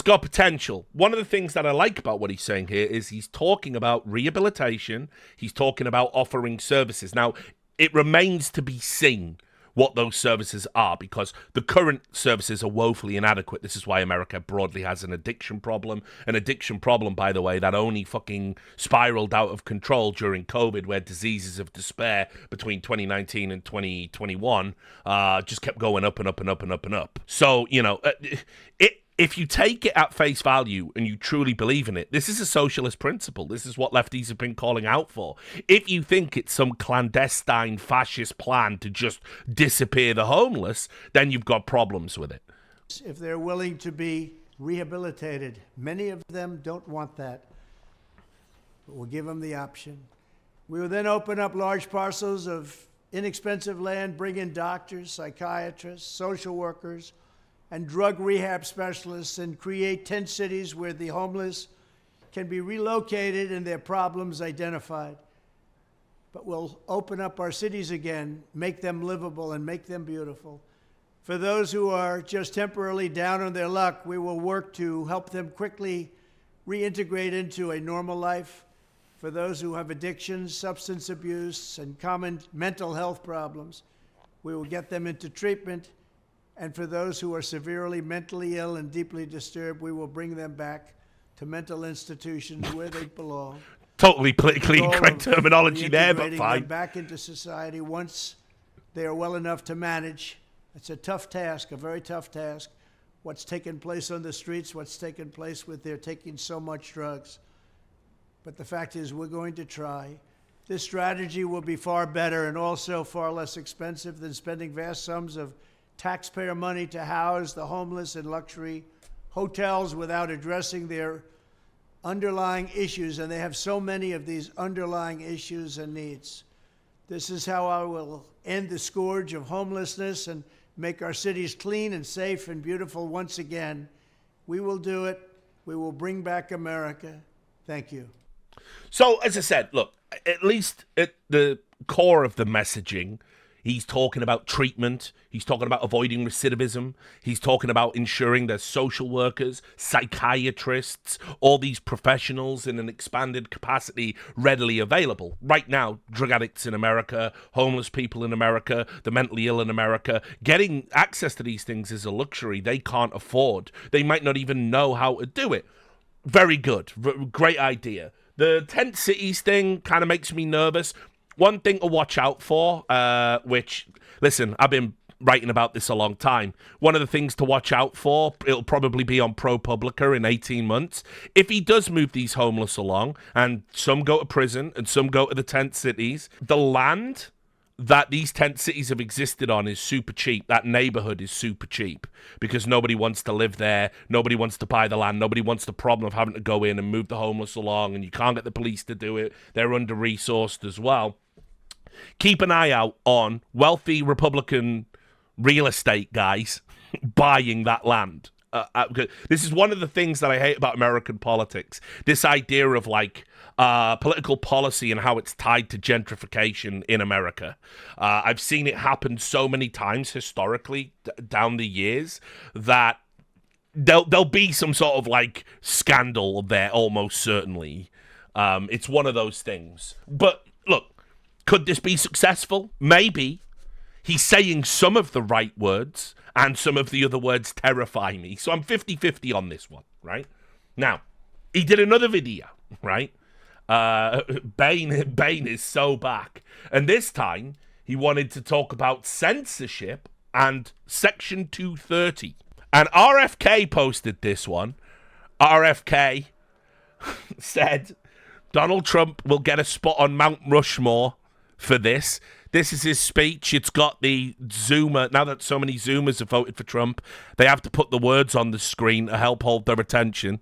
got potential. One of the things that I like about what he's saying here is he's talking about rehabilitation. He's talking about offering services. Now, it remains to be seen what those services are, because the current services are woefully inadequate. This is why America broadly has an addiction problem. An addiction problem, by the way, that only fucking spiraled out of control during COVID, where diseases of despair between 2019 and 2021 just kept going up and up and up and up and up. So, if you take it at face value and you truly believe in it, this is a socialist principle. This is what lefties have been calling out for. If you think it's some clandestine fascist plan to just disappear the homeless, then you've got problems with it. If they're willing to be rehabilitated, many of them don't want that, but we'll give them the option. We will then open up large parcels of inexpensive land, bring in doctors, psychiatrists, social workers, and drug rehab specialists, and create tent cities where the homeless can be relocated and their problems identified. But we'll open up our cities again, make them livable and make them beautiful. For those who are just temporarily down on their luck, we will work to help them quickly reintegrate into a normal life. For those who have addictions, substance abuse, and common mental health problems, we will get them into treatment. And for those who are severely mentally ill and deeply disturbed, we will bring them back to mental institutions where they belong. Totally politically All incorrect of terminology there, but reintegrating fine. them back into society once they are well enough to manage. It's a tough task, a very tough task. What's taken place on the streets, what's taken place with their taking so much drugs. But the fact is, we're going to try. This strategy will be far better and also far less expensive than spending vast sums of taxpayer money to house the homeless in luxury hotels without addressing their underlying issues. And they have so many of these underlying issues and needs. This is how I will end the scourge of homelessness and make our cities clean and safe and beautiful once again. We will do it. We will bring back America. Thank you. So, as I said, look, at least at the core of the messaging, he's talking about treatment. He's talking about avoiding recidivism. He's talking about ensuring there's social workers, psychiatrists, all these professionals in an expanded capacity readily available. Right now, drug addicts in America, homeless people in America, the mentally ill in America, getting access to these things is a luxury they can't afford. They might not even know how to do it. Very good. Great idea. The tent cities thing kind of makes me nervous. One thing to watch out for, which, listen, I've been writing about this a long time. One of the things to watch out for, it'll probably be on ProPublica in 18 months. If he does move these homeless along, and some go to prison and some go to the tent cities, the land that these tent cities have existed on is super cheap. That neighborhood is super cheap because nobody wants to live there. Nobody wants to buy the land. Nobody wants the problem of having to go in and move the homeless along, and you can't get the police to do it. They're under-resourced as well. Keep an eye out on wealthy Republican real estate guys buying that land. This is one of the things that I hate about American politics. This idea of like political policy and how it's tied to gentrification in America. I've seen it happen so many times historically down the years that there'll be some sort of like scandal there almost certainly. It's one of those things. But look, could this be successful? Maybe. He's saying some of the right words, and some of the other words terrify me. So I'm 50-50 on this one, right? Now, he did another video, right? Bain is so back. And this time, he wanted to talk about censorship and Section 230. And RFK posted this one. RFK said Donald Trump will get a spot on Mount Rushmore for this. This is his speech. It's got the Zoomer. Now that so many Zoomers have voted for Trump, they have to put the words on the screen to help hold their attention.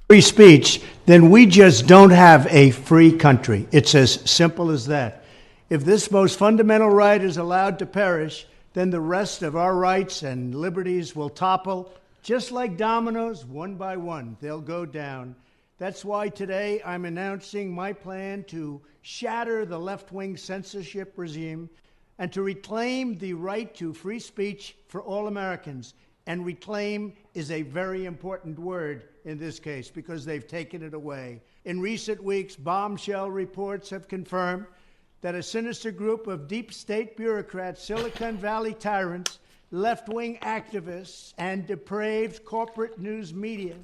Free speech, then we just don't have a free country. It's as simple as that. If this most fundamental right is allowed to perish, then the rest of our rights and liberties will topple, just like dominoes, one by one. They'll go down. That's why today I'm announcing my plan to shatter the left-wing censorship regime and to reclaim the right to free speech for all Americans. And reclaim is a very important word in this case because they've taken it away. In recent weeks, bombshell reports have confirmed that a sinister group of deep state bureaucrats, Silicon Valley tyrants, left-wing activists, and depraved corporate news media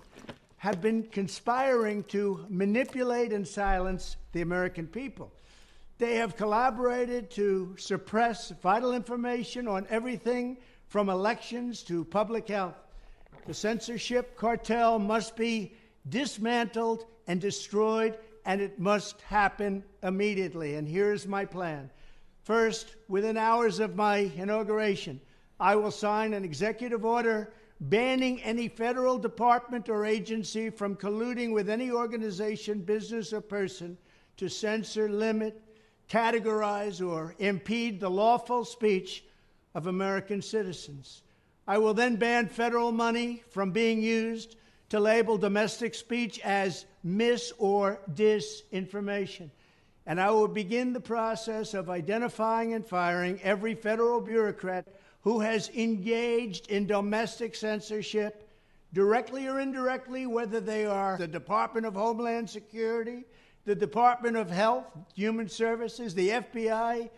have been conspiring to manipulate and silence the American people. They have collaborated to suppress vital information on everything from elections to public health. The censorship cartel must be dismantled and destroyed, and it must happen immediately. And here's my plan. First, within hours of my inauguration, I will sign an executive order banning any federal department or agency from colluding with any organization, business, or person to censor, limit, categorize, or impede the lawful speech of American citizens. I will then ban federal money from being used to label domestic speech as mis- or disinformation. And I will begin the process of identifying and firing every federal bureaucrat who has engaged in domestic censorship, directly or indirectly, whether they are the Department of Homeland Security, the Department of Health, Human Services, the FBI,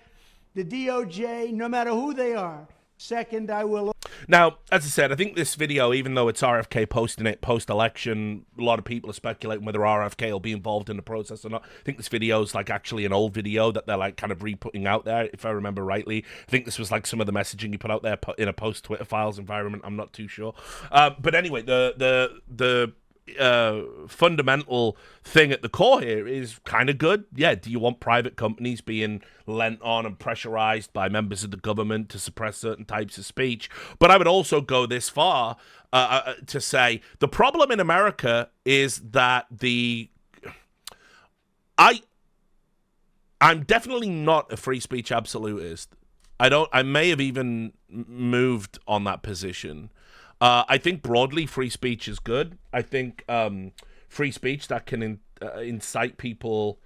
the DOJ, no matter who they are. Second, I will... Now, as I said, I think this video, even though it's RFK posting it post-election, a lot of people are speculating whether RFK will be involved in the process or not. I think this video is like actually an old video that they're like kind of re-putting out there, if I remember rightly. I think this was like some of the messaging you put out there in a post-Twitter files environment. I'm not too sure. But anyway, the fundamental thing at the core here is kind of good. Yeah, do you want private companies being lent on and pressurized by members of the government to suppress certain types of speech? But I would also go this far to say the problem in America is that I'm definitely not a free speech absolutist. I may have even moved on that position. I think broadly free speech is good. I think free speech that can incite people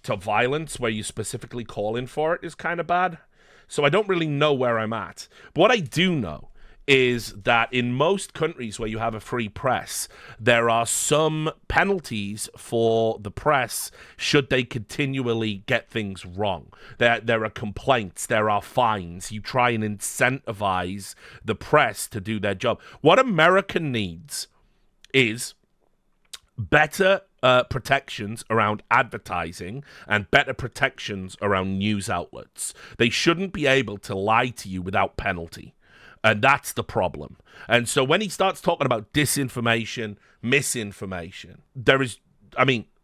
to violence where you specifically call in for it is kind of bad. So I don't really know where I'm at. But what I do know is that in most countries where you have a free press, there are some penalties for the press should they continually get things wrong. There are complaints, there are fines. You try and incentivize the press to do their job. What America needs is better protections around advertising and better protections around news outlets. They shouldn't be able to lie to you without penalty. And that's the problem. And so when he starts talking about disinformation, misinformation,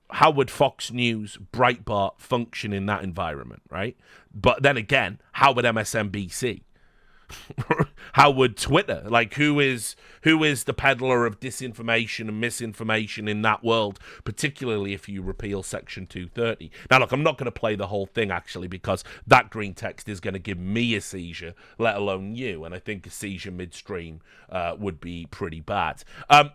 how would Fox News, Breitbart function in that environment, right? But then again, how would MSNBC? How would Twitter? Like, who is the peddler of disinformation and misinformation in that world, particularly if you repeal Section 230? Now, look, I'm not going to play the whole thing, actually, because that green text is going to give me a seizure, let alone you, and I think a seizure midstream would be pretty bad.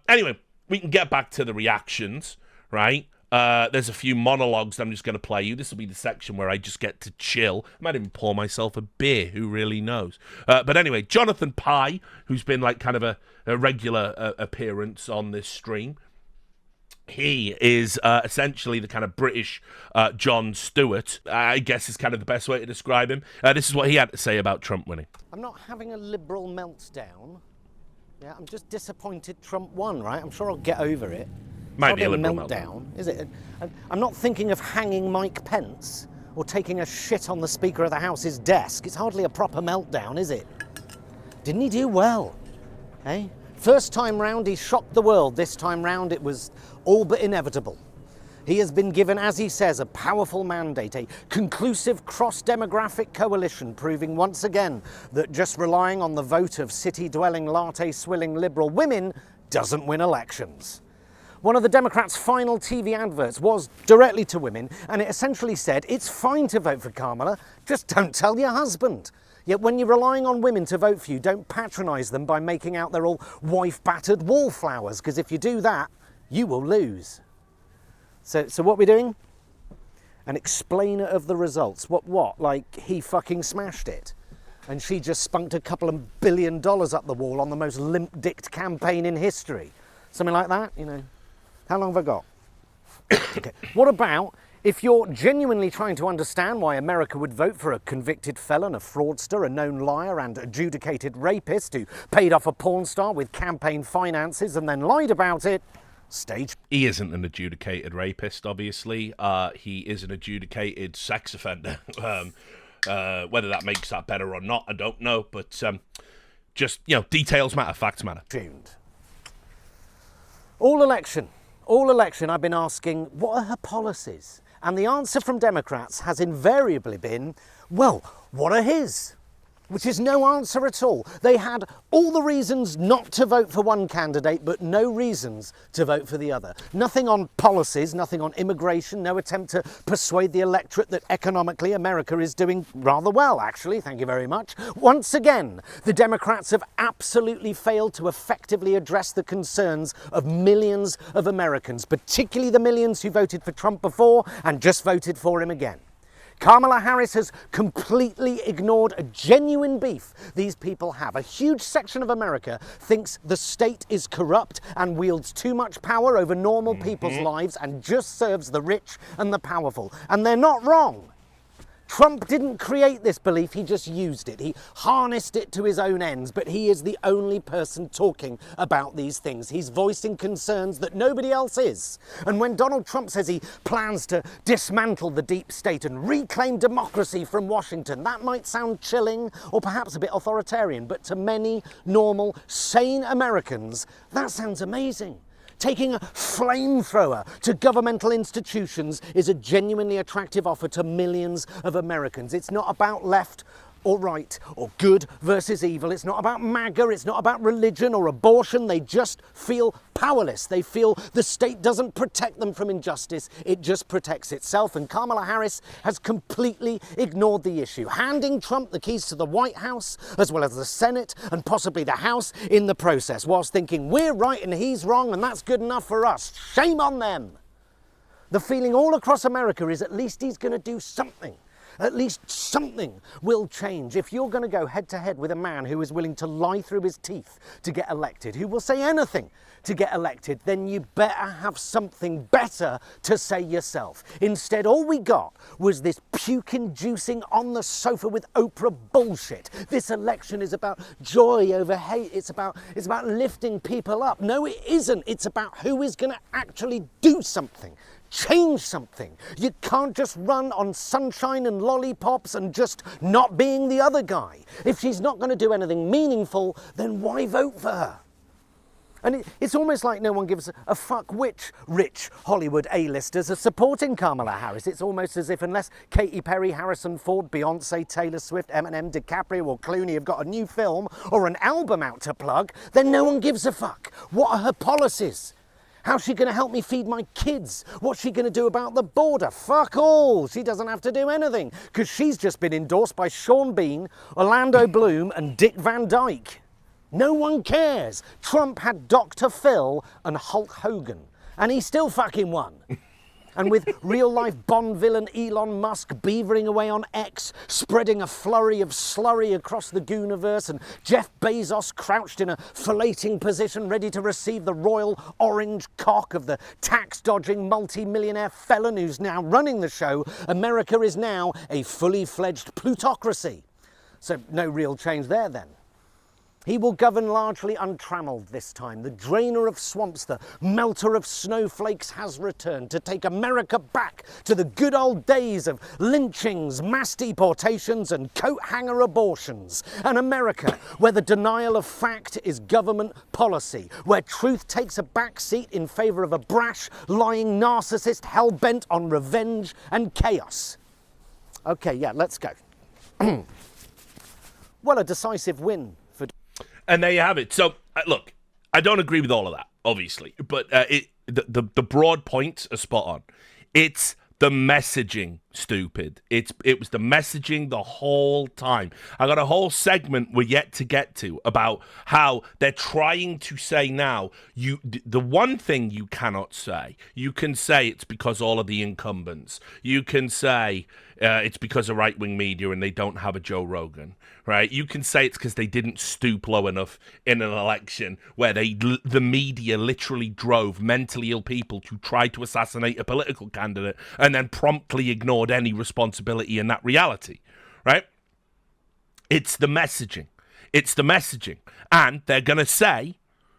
Anyway, we can get back to the reactions, right? There's a few monologues that I'm just going to play you. This will be the section where I just get to chill. I might even pour myself a beer. Who really knows? But anyway, Jonathan Pye, who's been like kind of a regular appearance on this stream, he is essentially the kind of British Jon Stewart, I guess is kind of the best way to describe him. This is what he had to say about Trump winning. I'm not having a liberal meltdown. Yeah, I'm just disappointed Trump won, right? I'm sure I'll get over it. Might be a liberal meltdown, is it? I'm not thinking of hanging Mike Pence or taking a shit on the Speaker of the House's desk. It's hardly a proper meltdown, is it? Didn't he do well? Eh? First time round, he shocked the world. This time round, it was all but inevitable. He has been given, as he says, a powerful mandate, a conclusive cross-demographic coalition, proving once again that just relying on the vote of city-dwelling, latte-swilling liberal women doesn't win elections. One of the Democrats' final TV adverts was directly to women, and it essentially said, it's fine to vote for Kamala, just don't tell your husband. Yet when you're relying on women to vote for you, don't patronise them by making out they're all wife-battered wallflowers, because if you do that, you will lose. So what we're doing? An explainer of the results. What? Like he fucking smashed it? And she just spunked a couple of $1 billion up the wall on the most limp-dicked campaign in history. Something like that, you know. How long have I got? Okay. What about if you're genuinely trying to understand why America would vote for a convicted felon, a fraudster, a known liar and adjudicated rapist who paid off a porn star with campaign finances and then lied about it? Stage. He isn't an adjudicated rapist, obviously. He is an adjudicated sex offender. Whether that makes that better or not, I don't know. But just, you know, details matter, facts matter. All election, I've been asking, what are her policies? And the answer from Democrats has invariably been, well, what are his? Which is no answer at all. They had all the reasons not to vote for one candidate, but no reasons to vote for the other. Nothing on policies, nothing on immigration, no attempt to persuade the electorate that economically America is doing rather well, actually, thank you very much. Once again, the Democrats have absolutely failed to effectively address the concerns of millions of Americans, particularly the millions who voted for Trump before and just voted for him again. Kamala Harris has completely ignored a genuine beef these people have. A huge section of America thinks the state is corrupt and wields too much power over normal people's lives and just serves the rich and the powerful. And they're not wrong. Trump didn't create this belief, he just used it. He harnessed it to his own ends, but he is the only person talking about these things. He's voicing concerns that nobody else is. And when Donald Trump says he plans to dismantle the deep state and reclaim democracy from Washington, that might sound chilling or perhaps a bit authoritarian, but to many normal, sane Americans, that sounds amazing. Taking a flamethrower to governmental institutions is a genuinely attractive offer to millions of Americans. It's not about left or right or good versus evil. It's not about MAGA. It's not about religion or abortion. They just feel powerless. They feel the state doesn't protect them from injustice. It just protects itself. And Kamala Harris has completely ignored the issue, handing Trump the keys to the White House as well as the Senate and possibly the House in the process, whilst thinking we're right and he's wrong and that's good enough for us. Shame on them. The feeling all across America is at least he's going to do something. At least something will change. If you're going to go head to head with a man who is willing to lie through his teeth to get elected, who will say anything to get elected, then you better have something better to say yourself. Instead, all we got was this puke-inducing on the sofa with Oprah bullshit. This election is about joy over hate. It's about lifting people up. No, it isn't. It's about who is going to actually do something. Change something. You can't just run on sunshine and lollipops and just not being the other guy. If she's not going to do anything meaningful, then why vote for her? And it's almost like no one gives a fuck which rich Hollywood A-listers are supporting Kamala Harris. It's almost as if unless Katy Perry, Harrison Ford, Beyonce, Taylor Swift, Eminem, DiCaprio or Clooney have got a new film or an album out to plug, then no one gives a fuck. What are her policies? How's she going to help me feed my kids? What's she going to do about the border? Fuck all. She doesn't have to do anything because she's just been endorsed by Sean Bean, Orlando Bloom and Dick Van Dyke. No one cares. Trump had Dr. Phil and Hulk Hogan and he still fucking won. And with real-life Bond villain Elon Musk beavering away on X, spreading a flurry of slurry across the Gooniverse, and Jeff Bezos crouched in a filleting position ready to receive the royal orange cock of the tax-dodging multi-millionaire felon who's now running the show, America is now a fully-fledged plutocracy. So no real change there then. He will govern largely untrammeled this time. The drainer of swamps, the melter of snowflakes has returned to take America back to the good old days of lynchings, mass deportations and coat hanger abortions. An America where the denial of fact is government policy, where truth takes a back seat in favour of a brash, lying narcissist hell-bent on revenge and chaos. Okay, yeah, let's go. Well, a decisive win. And there you have it. So, look, I don't agree with all of that, obviously, but the broad points are spot on. It's the messaging, stupid. It was the messaging the whole time. I got a whole segment we're yet to get to about how they're trying to say now, the one thing you cannot say, you can say it's because all of the incumbents. You can say it's because of right-wing media and they don't have a Joe Rogan, right? You can say it's because they didn't stoop low enough in an election where the media literally drove mentally ill people to try to assassinate a political candidate and then promptly ignored any responsibility in that reality, right? It's the messaging. It's the messaging. And they're going to say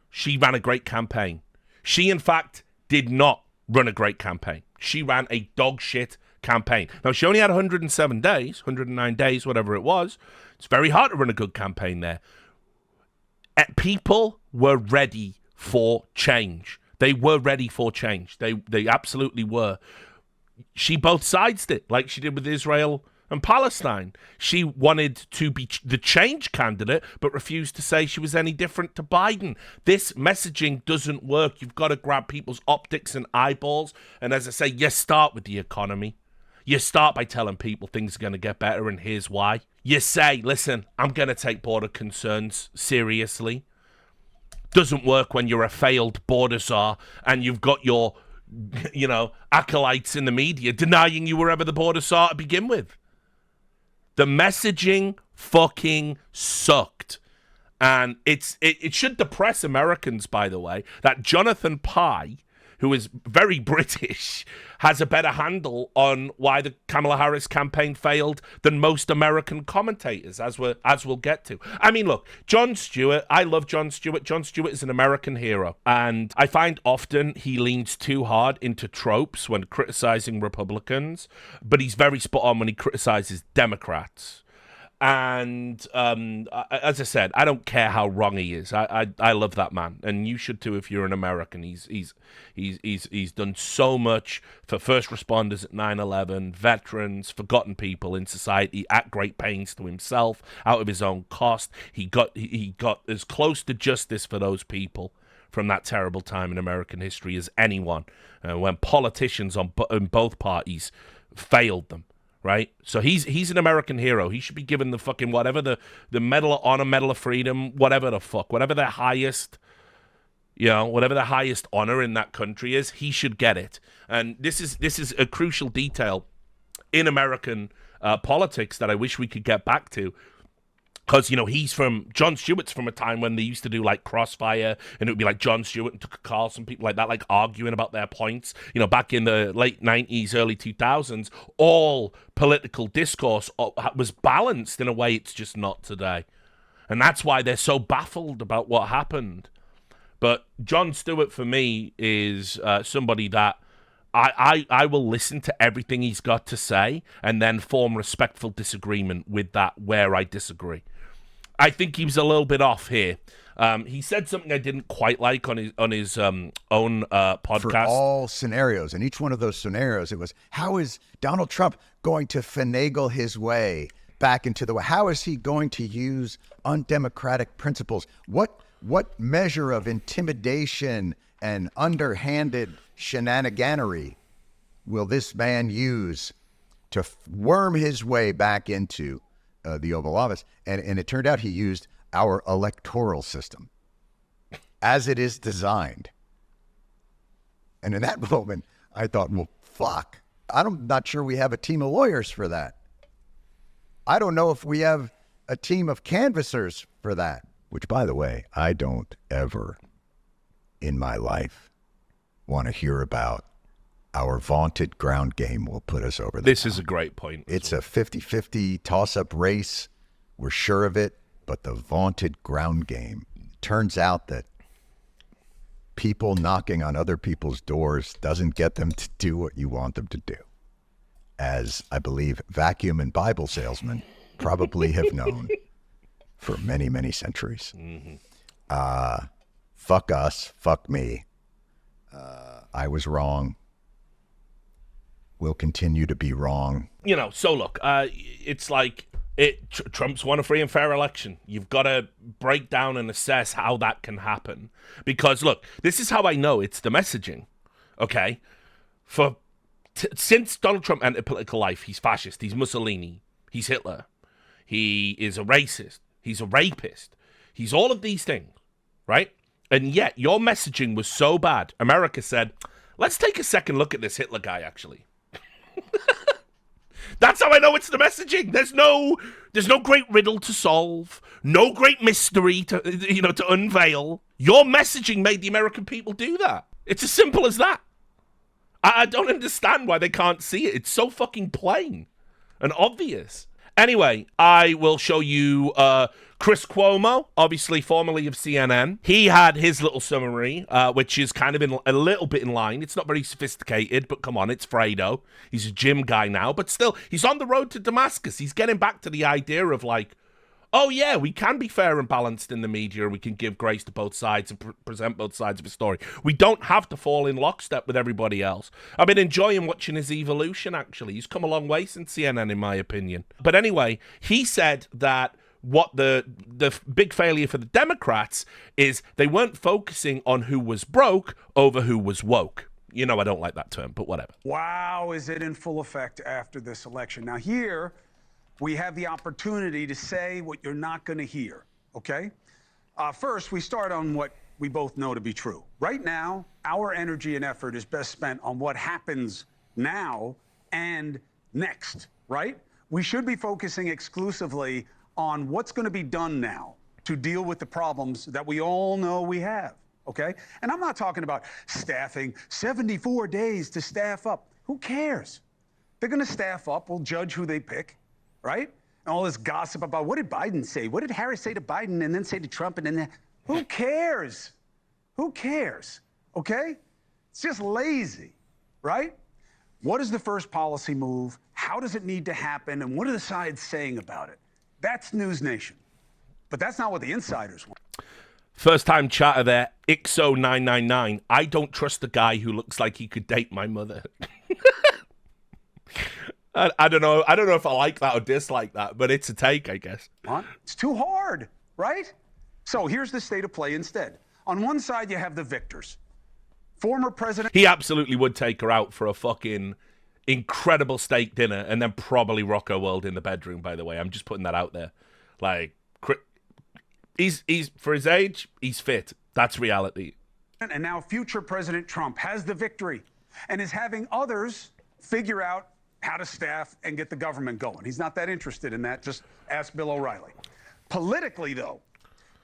she ran a great campaign. She, in fact, did not run a great campaign. She ran a dog shit campaign. Now, she only had 107 days, 109 days, whatever it was. It's very hard to run a good campaign there. People were ready for change. They were ready for change. They absolutely were. She both sidesed it, like she did with Israel and Palestine. She wanted to be the change candidate, but refused to say she was any different to Biden. This messaging doesn't work. You've got to grab people's optics and eyeballs. And as I say, you start with the economy. You start by telling people things are going to get better, and here's why. You say, listen, I'm going to take border concerns seriously. Doesn't work when you're a failed border czar and you've got your, acolytes in the media denying you were ever the border czar to begin with. The messaging fucking sucked. And it should depress Americans, by the way, that Jonathan Pye, who is very British, has a better handle on why the Kamala Harris campaign failed than most American commentators, as we'll get to. I mean, look, Jon Stewart, I love Jon Stewart. Jon Stewart is an American hero, and I find often he leans too hard into tropes when criticizing Republicans, but he's very spot on when he criticizes Democrats. And as I said, I don't care how wrong he is. I love that man, and you should too if you're an American. He's done so much for first responders at 9/11, veterans, forgotten people in society at great pains to himself, out of his own cost. He got as close to justice for those people from that terrible time in American history as anyone. When politicians in both parties failed them. Right, so he's an American hero. He should be given the fucking whatever the Medal of Honor, Medal of Freedom, whatever the fuck, whatever their highest, whatever the highest honor in that country is. He should get it. And this is a crucial detail in American politics that I wish we could get back to. Because, Jon Stewart's from a time when they used to do, like, Crossfire, and it would be, like, Jon Stewart and Tucker Carlson, people like that, like, arguing about their points. Back in the late 90s, early 2000s, all political discourse was balanced in a way it's just not today. And that's why they're so baffled about what happened. But Jon Stewart, for me, is somebody that I will listen to everything he's got to say and then form respectful disagreement with that where I disagree. I think he was a little bit off here. He said something I didn't quite like on his own podcast. For all scenarios, and each one of those scenarios, it was, how is Donald Trump going to finagle his way back into the way? How is he going to use undemocratic principles? What measure of intimidation and underhanded shenaniganery will this man use to worm his way back into the Oval Office? And it turned out he used our electoral system as it is designed. And in that moment, I thought, well, fuck. I'm not sure we have a team of lawyers for that. I don't know if we have a team of canvassers for that. Which, by the way, I don't ever in my life want to hear about. Our vaunted ground game will put us over the This top. is a great point. It's a 50-50 toss-up race. We're sure of it. But the vaunted ground game, turns out that people knocking on other people's doors doesn't get them to do what you want them to do. As I believe vacuum and Bible salesmen probably have known for many, many centuries. Mm-hmm. Fuck us. Fuck me. I was wrong. Will continue to be wrong. So look, it's like Trump's won a free and fair election. You've got to break down and assess how that can happen. Because look, this is how I know it's the messaging. Okay? Since Donald Trump entered political life, he's fascist, he's Mussolini, he's Hitler, he is a racist, he's a rapist, he's all of these things, right? And yet your messaging was so bad, America said, let's take a second look at this Hitler guy, actually. That's how I know it's the messaging. There's no great riddle to solve, no great mystery to unveil. Your messaging made the American people do that. It's as simple as that. I don't understand why they can't see it. It's so fucking plain and obvious. Anyway, I will show you Chris Cuomo, obviously formerly of CNN. He had his little summary, which is kind of a little bit in line. It's not very sophisticated, but come on, it's Fredo. He's a gym guy now, but still, he's on the road to Damascus. He's getting back to the idea of like, oh yeah, we can be fair and balanced in the media. We can give grace to both sides and present both sides of a story. We don't have to fall in lockstep with everybody else. I've been enjoying watching his evolution, actually. He's come a long way since CNN, in my opinion. But anyway, he said that what the big failure for the Democrats is they weren't focusing on who was broke over who was woke. I don't like that term, but whatever. Wow, is it in full effect after this election? Now here, we have the opportunity to say what you're not going to hear, okay? First, we start on what we both know to be true. Right now, our energy and effort is best spent on what happens now and next, right? We should be focusing exclusively on what's going to be done now to deal with the problems that we all know we have, okay? And I'm not talking about staffing 74 days to staff up. Who cares? They're going to staff up. We'll judge who they pick, right? And all this gossip about what did Biden say? What did Harris say to Biden and then say to Trump? And then who cares? Who cares? Okay? It's just lazy, right? What is the first policy move? How does it need to happen? And what are the sides saying about it? That's News Nation. But that's not what the insiders want. First time chatter there, Ixo999. I don't trust the guy who looks like he could date my mother. I don't know. I don't know if I like that or dislike that, but it's a take, I guess. It's too hard, right? So here's the state of play instead. On one side, you have the victors. Former President... He absolutely would take her out for a fucking incredible steak dinner and then probably rock her world in the bedroom, by the way. I'm just putting that out there. Like, he's for his age, he's fit. That's reality. And now future President Trump has the victory and is having others figure out how to staff and get the government going. He's not that interested in that. Just ask Bill O'Reilly. Politically, though,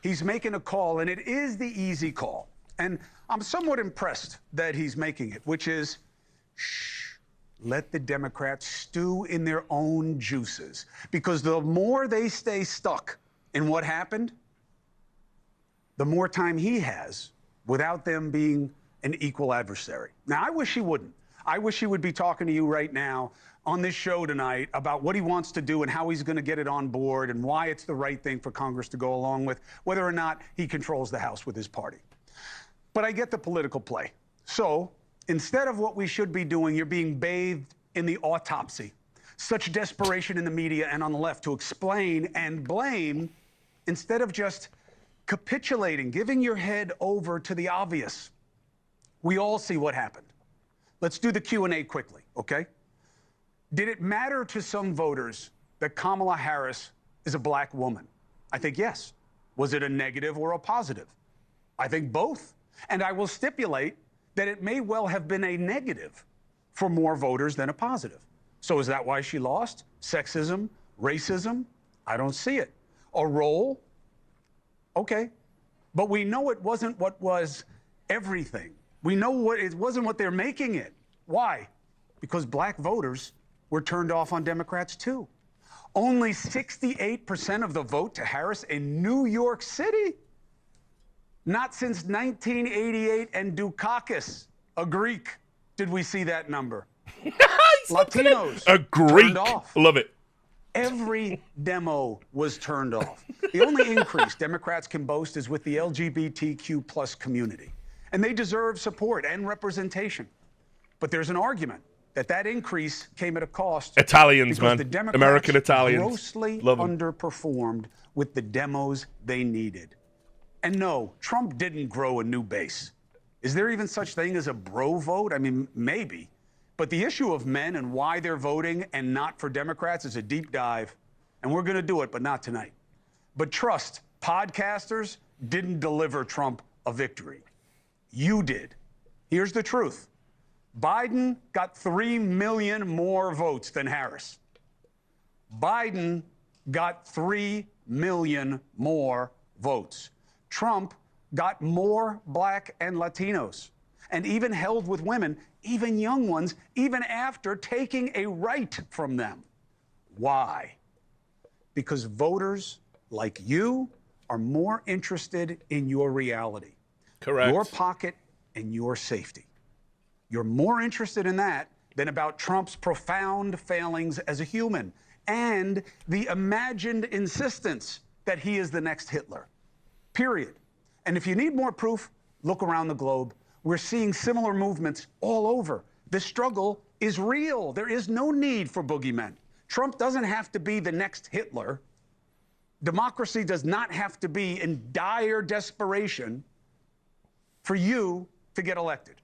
he's making a call, and it is the easy call. And I'm somewhat impressed that he's making it, which is, shh, let the Democrats stew in their own juices. Because the more they stay stuck in what happened, the more time he has without them being an equal adversary. Now, I wish he wouldn't. I wish he would be talking to you right now on this show tonight about what he wants to do and how he's going to get it on board and why it's the right thing for Congress to go along with, whether or not he controls the House with his party. But I get the political play. So instead of what we should be doing, you're being bathed in the autopsy. Such desperation in the media and on the left to explain and blame instead of just capitulating, giving your head over to the obvious. We all see what happened. Let's do the Q&A quickly, okay? Did it matter to some voters that Kamala Harris is a black woman? I think yes. Was it a negative or a positive? I think both. And I will stipulate that it may well have been a negative for more voters than a positive. So is that why she lost? Sexism? Racism? I don't see it. A role? Okay. But we know it wasn't what was everything. We know it wasn't what they're making it. Why? Because black voters were turned off on Democrats too. Only 68% of the vote to Harris in New York City. Not since 1988 and Dukakis, a Greek, did we see that number. Latinos a Greek. Turned off. Love it. Every demo was turned off. The only increase Democrats can boast is with the LGBTQ plus community. And they deserve support and representation. But there's an argument that that increase came at a cost. Italians, man. The Democrats American Italians. Grossly Love 'em. underperformed with the demos they needed. And no, Trump didn't grow a new base. Is there even such thing as a bro vote? I mean, maybe. But the issue of men and why they're voting and not for Democrats is a deep dive. And we're going to do it, but not tonight. But trust, podcasters didn't deliver Trump a victory. You did. Here's the truth. Biden got 3 million more votes than Harris. Biden got 3 million more votes. Trump got more black and Latinos and even held with women, even young ones, even after taking a right from them. Why? Because voters like you are more interested in your reality. Correct. Your pocket and your safety. You're more interested in that than about Trump's profound failings as a human and the imagined insistence that he is the next Hitler. Period. And if you need more proof, look around the globe. We're seeing similar movements all over. The struggle is real. There is no need for boogeymen. Trump doesn't have to be the next Hitler. Democracy does not have to be in dire desperation for you to get elected.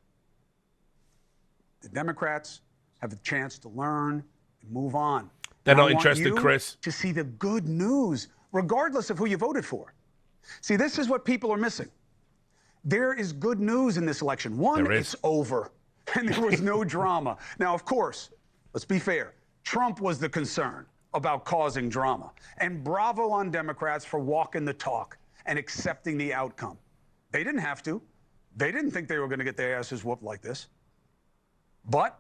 The Democrats have a chance to learn and move on. They're And I not want interested, you Chris. to see the good news, regardless of who you voted for. See, this is what people are missing. There is good news in this election. One, it's over, and there was no drama. Now, of course, let's be fair. Trump was the concern about causing drama. And bravo on Democrats for walking the talk and accepting the outcome. They didn't have to. They didn't think they were going to get their asses whooped like this. But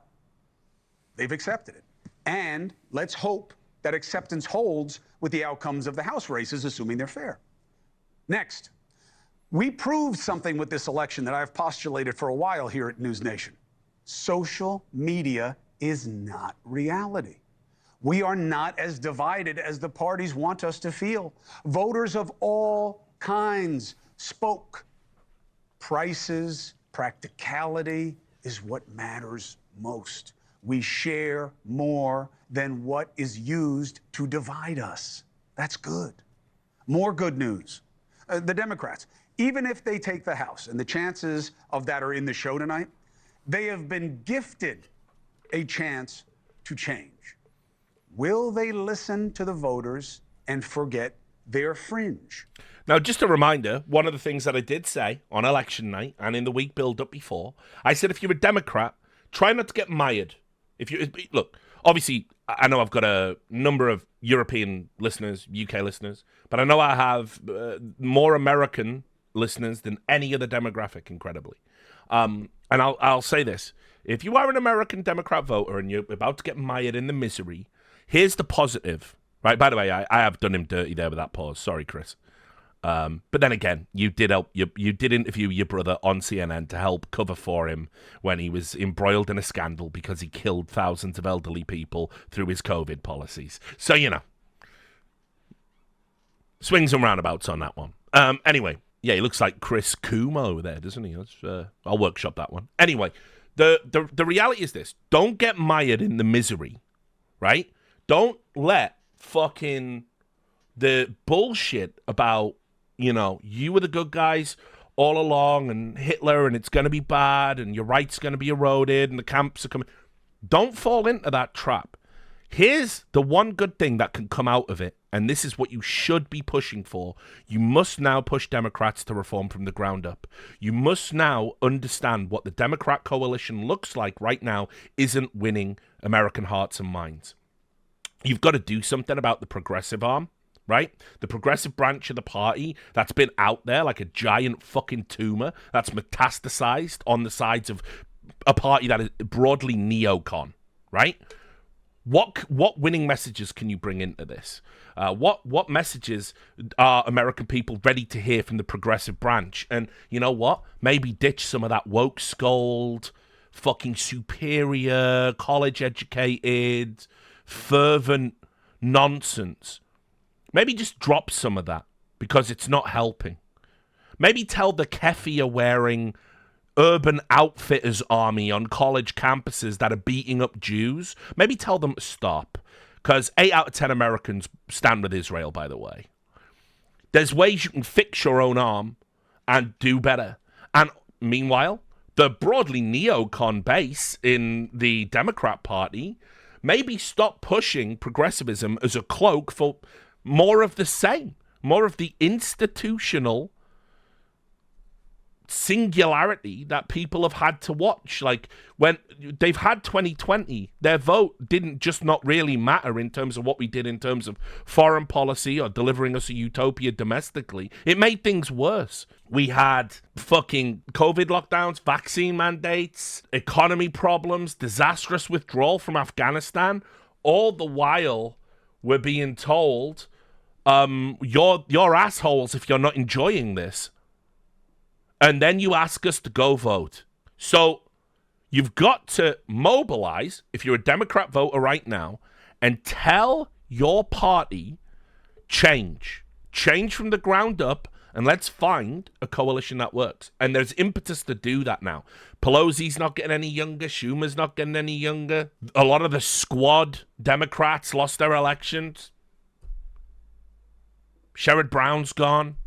they've accepted it. And let's hope that acceptance holds with the outcomes of the House races, assuming they're fair. Next, we proved something with this election that I've postulated for a while here at News Nation. Social media is not reality. We are not as divided as the parties want us to feel. Voters of all kinds spoke. Prices, practicality is what matters most. We share more than what is used to divide us. That's good. More good news. The Democrats, even if they take the House, and the chances of that are in the show tonight, they have been gifted a chance to change. Will they listen to the voters and forget their fringe? Now, just a reminder, one of the things that I did say on election night and in the week build-up before, I said if you're a Democrat, try not to get mired. Look, obviously, I know I've got a number of European listeners, UK listeners, but I know I have more American listeners than any other demographic, incredibly. And I'll say this. If you are an American Democrat voter and you're about to get mired in the misery, here's the positive. Right? By the way, I have done him dirty there with that pause. Sorry, Chris. But then again, you did interview your brother on CNN to help cover for him when he was embroiled in a scandal because he killed thousands of elderly people through his COVID policies. So, swings and roundabouts on that one. Anyway, yeah, he looks like Chris Cuomo there, doesn't he? I'll workshop that one. Anyway, the reality is this. Don't get mired in the misery, right? Don't let fucking the bullshit about, you were the good guys all along and Hitler and it's going to be bad and your rights going to be eroded and the camps are coming. Don't fall into that trap. Here's the one good thing that can come out of it, and this is what you should be pushing for. You must now push Democrats to reform from the ground up. You must now understand what the Democrat coalition looks like right now isn't winning American hearts and minds. You've got to do something about the progressive arm. Right? The progressive branch of the party that's been out there like a giant fucking tumor that's metastasized on the sides of a party that is broadly neocon, right? What winning messages can you bring into this? What messages are American people ready to hear from the progressive branch? And you know what? Maybe ditch some of that woke scold, fucking superior, college-educated, fervent nonsense. Maybe just drop some of that because it's not helping. Maybe tell the keffiyeh-wearing Urban Outfitters army on college campuses that are beating up Jews, maybe tell them to stop. Because 8 out of 10 Americans stand with Israel, by the way. There's ways you can fix your own arm and do better. And meanwhile, the broadly neocon base in the Democrat Party maybe stop pushing progressivism as a cloak for more of the same, more of the institutional singularity that people have had to watch. Like when they've had 2020, their vote didn't just not really matter in terms of what we did in terms of foreign policy or delivering us a utopia domestically. It made things worse. We had fucking COVID lockdowns, vaccine mandates, economy problems, disastrous withdrawal from Afghanistan. All the while we're being told, you're assholes if you're not enjoying this. And then you ask us to go vote. So you've got to mobilize, if you're a Democrat voter right now, and tell your party, change from the ground up, and let's find a coalition that works. And there's impetus to do that now. Pelosi's not getting any younger. Schumer's not getting any younger. A lot of the squad Democrats lost their elections. Sherrod Brown's gone.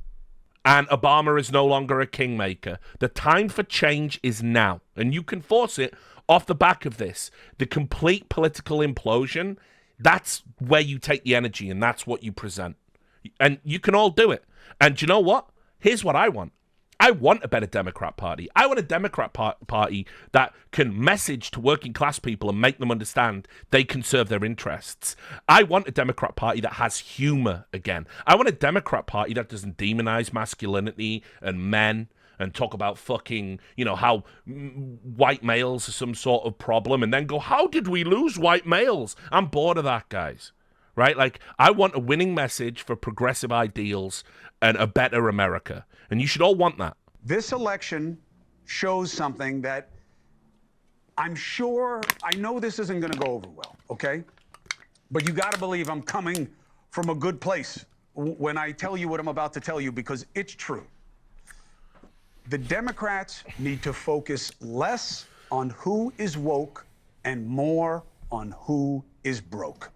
And Obama is no longer a kingmaker. The time for change is now. And you can force it off the back of this. The complete political implosion, that's where you take the energy and that's what you present. And you can all do it. And you know what? Here's what I want. I want a better Democrat Party. I want a Democrat Party that can message to working class people and make them understand they can serve their interests. I want a Democrat Party that has humor again. I want a Democrat Party that doesn't demonize masculinity and men and talk about fucking, how white males are some sort of problem, and then go, how did we lose white males? I'm bored of that, guys. Right? Like, I want a winning message for progressive ideals and a better America. And you should all want that. This election shows something that I know this isn't going to go over well, okay? But you got to believe I'm coming from a good place when I tell you what I'm about to tell you, because it's true. The Democrats need to focus less on who is woke and more on who is broke.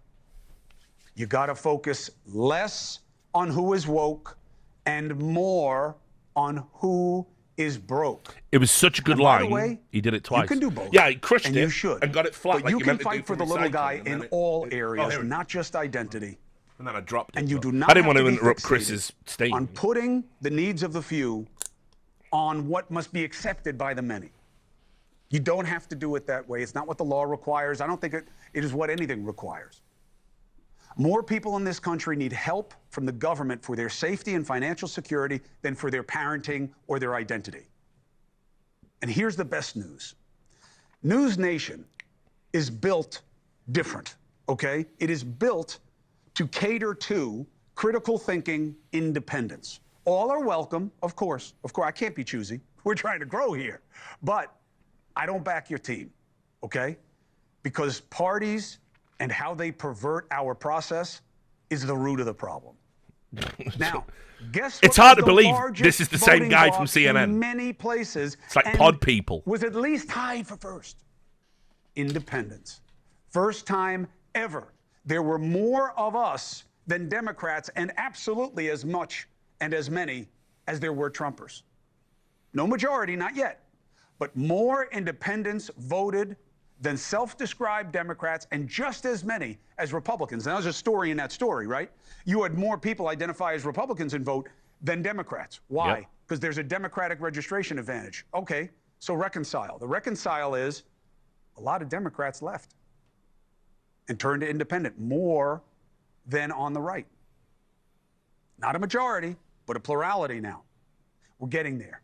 You got to focus less on who is woke and more on who is broke. It was such a good and by line. The way, he did it twice. You can do both. Yeah, he crushed and it. You should. And got it flat. But like you can meant fight for the little guy in all areas, not just identity. And then I dropped it. And you do not I didn't want have to be interrupt fixated Chris's statement. on putting the needs of the few on what must be accepted by the many. You don't have to do it that way. It's not what the law requires. I don't think it is what anything requires. More people in this country need help from the government for their safety and financial security than for their parenting or their identity. And here's the best news. News Nation is built different, okay? It is built to cater to critical thinking independence. All are welcome, of course. Of course, I can't be choosy. We're trying to grow here. But I don't back your team, okay? Because parties and how they pervert our process is the root of the problem. Now, guess what? It's hard to the believe largest this is the same voting guy bloc from CNN. In many places. It's like and pod people. Was at least tied for first. Independence. First time ever. There were more of us than Democrats, and absolutely as much and as many as there were Trumpers. No majority, not yet, but more independents voted than self-described Democrats, and just as many as Republicans. Now, there's a story in that story, right? You had more people identify as Republicans and vote than Democrats. Why? Because there's a Democratic registration advantage. Okay, so reconcile. The reconcile is a lot of Democrats left and turned to independent, more than on the right. Not a majority, but a plurality now. We're getting there.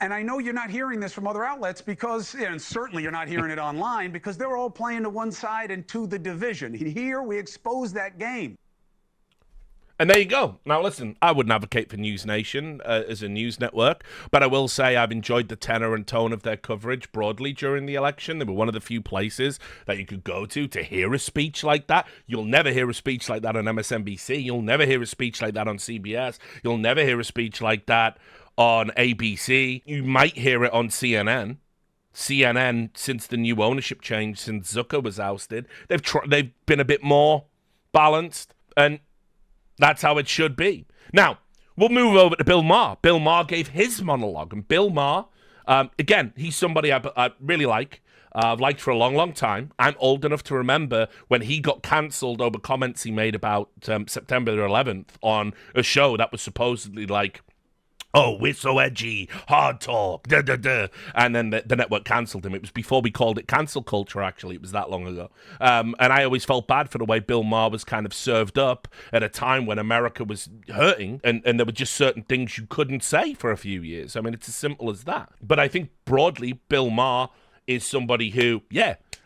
And I know you're not hearing this from other outlets because, and certainly you're not hearing it online, because they're all playing to one side and to the division. Here, we expose that game. And there you go. Now, listen, I wouldn't advocate for News Nation as a news network, but I will say I've enjoyed the tenor and tone of their coverage broadly during the election. They were one of the few places that you could go to hear a speech like that. You'll never hear a speech like that on MSNBC. You'll never hear a speech like that on CBS. You'll never hear a speech like that on ABC. You might hear it on CNN. CNN, since the new ownership change, since Zucker was ousted, they've been a bit more balanced, and that's how it should be. Now, we'll move over to Bill Maher. Bill Maher gave his monologue, and Bill Maher, again, he's somebody I really like. I've liked for a long, long time. I'm old enough to remember when he got cancelled over comments he made about September 11th on a show that was supposedly like, oh, we're so edgy, hard talk, da da da. And then the network cancelled him. It was before we called it cancel culture, actually. It was that long ago. And I always felt bad for the way Bill Maher was kind of served up at a time when America was hurting, and there were just certain things you couldn't say for a few years. I mean, it's as simple as that. But I think broadly, Bill Maher is somebody who,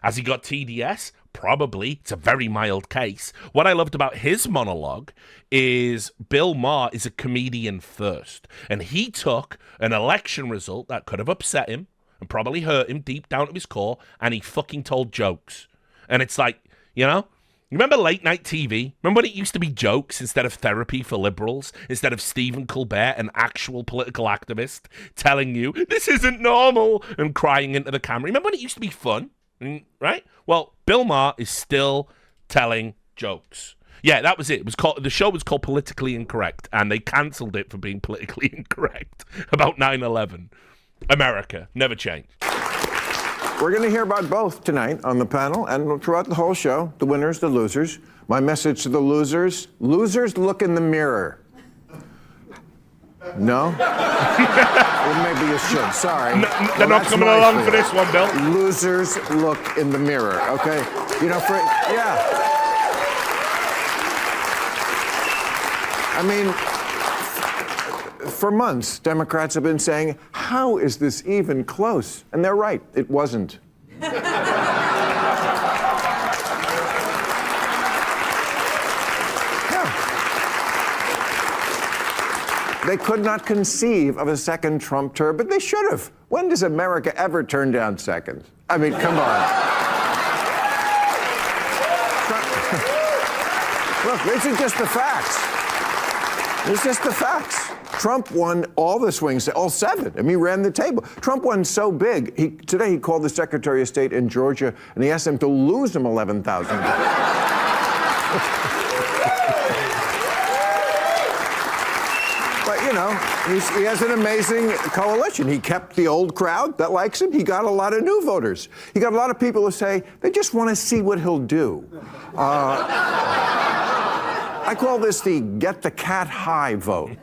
has he got TDS? Probably. It's a very mild case. What I loved about his monologue is Bill Maher is a comedian first. And he took an election result that could have upset him and probably hurt him deep down to his core, and he fucking told jokes. And it's like, you remember late night TV? Remember when it used to be jokes instead of therapy for liberals? Instead of Stephen Colbert, an actual political activist, telling you, this isn't normal, and crying into the camera? Remember when it used to be fun? Right? Well, Bill Maher is still telling jokes. Yeah, that was it. The show was called Politically Incorrect, and they cancelled it for being politically incorrect about 9/11. America never changed. We're going to hear about both tonight on the panel and throughout the whole show, the winners, the losers. My message to the losers, look in the mirror. No? Well, maybe you should. Sorry. They're not coming along for this one, Bill. Losers look in the mirror, okay? I mean, For months, Democrats have been saying, how is this even close? And they're right, it wasn't. They could not conceive of a second Trump term, but they should have. When does America ever turn down seconds? I mean, come on. Look, these are just the facts. It's just the facts. Trump won all the swing states, all 7. I mean, he ran the table. Trump won so big. Today he called the Secretary of State in Georgia, and he asked him to lose him 11,000. But, you know, he has an amazing coalition. He kept the old crowd that likes him. He got a lot of new voters. He got a lot of people who say they just want to see what he'll do. I call this the get the cat high vote.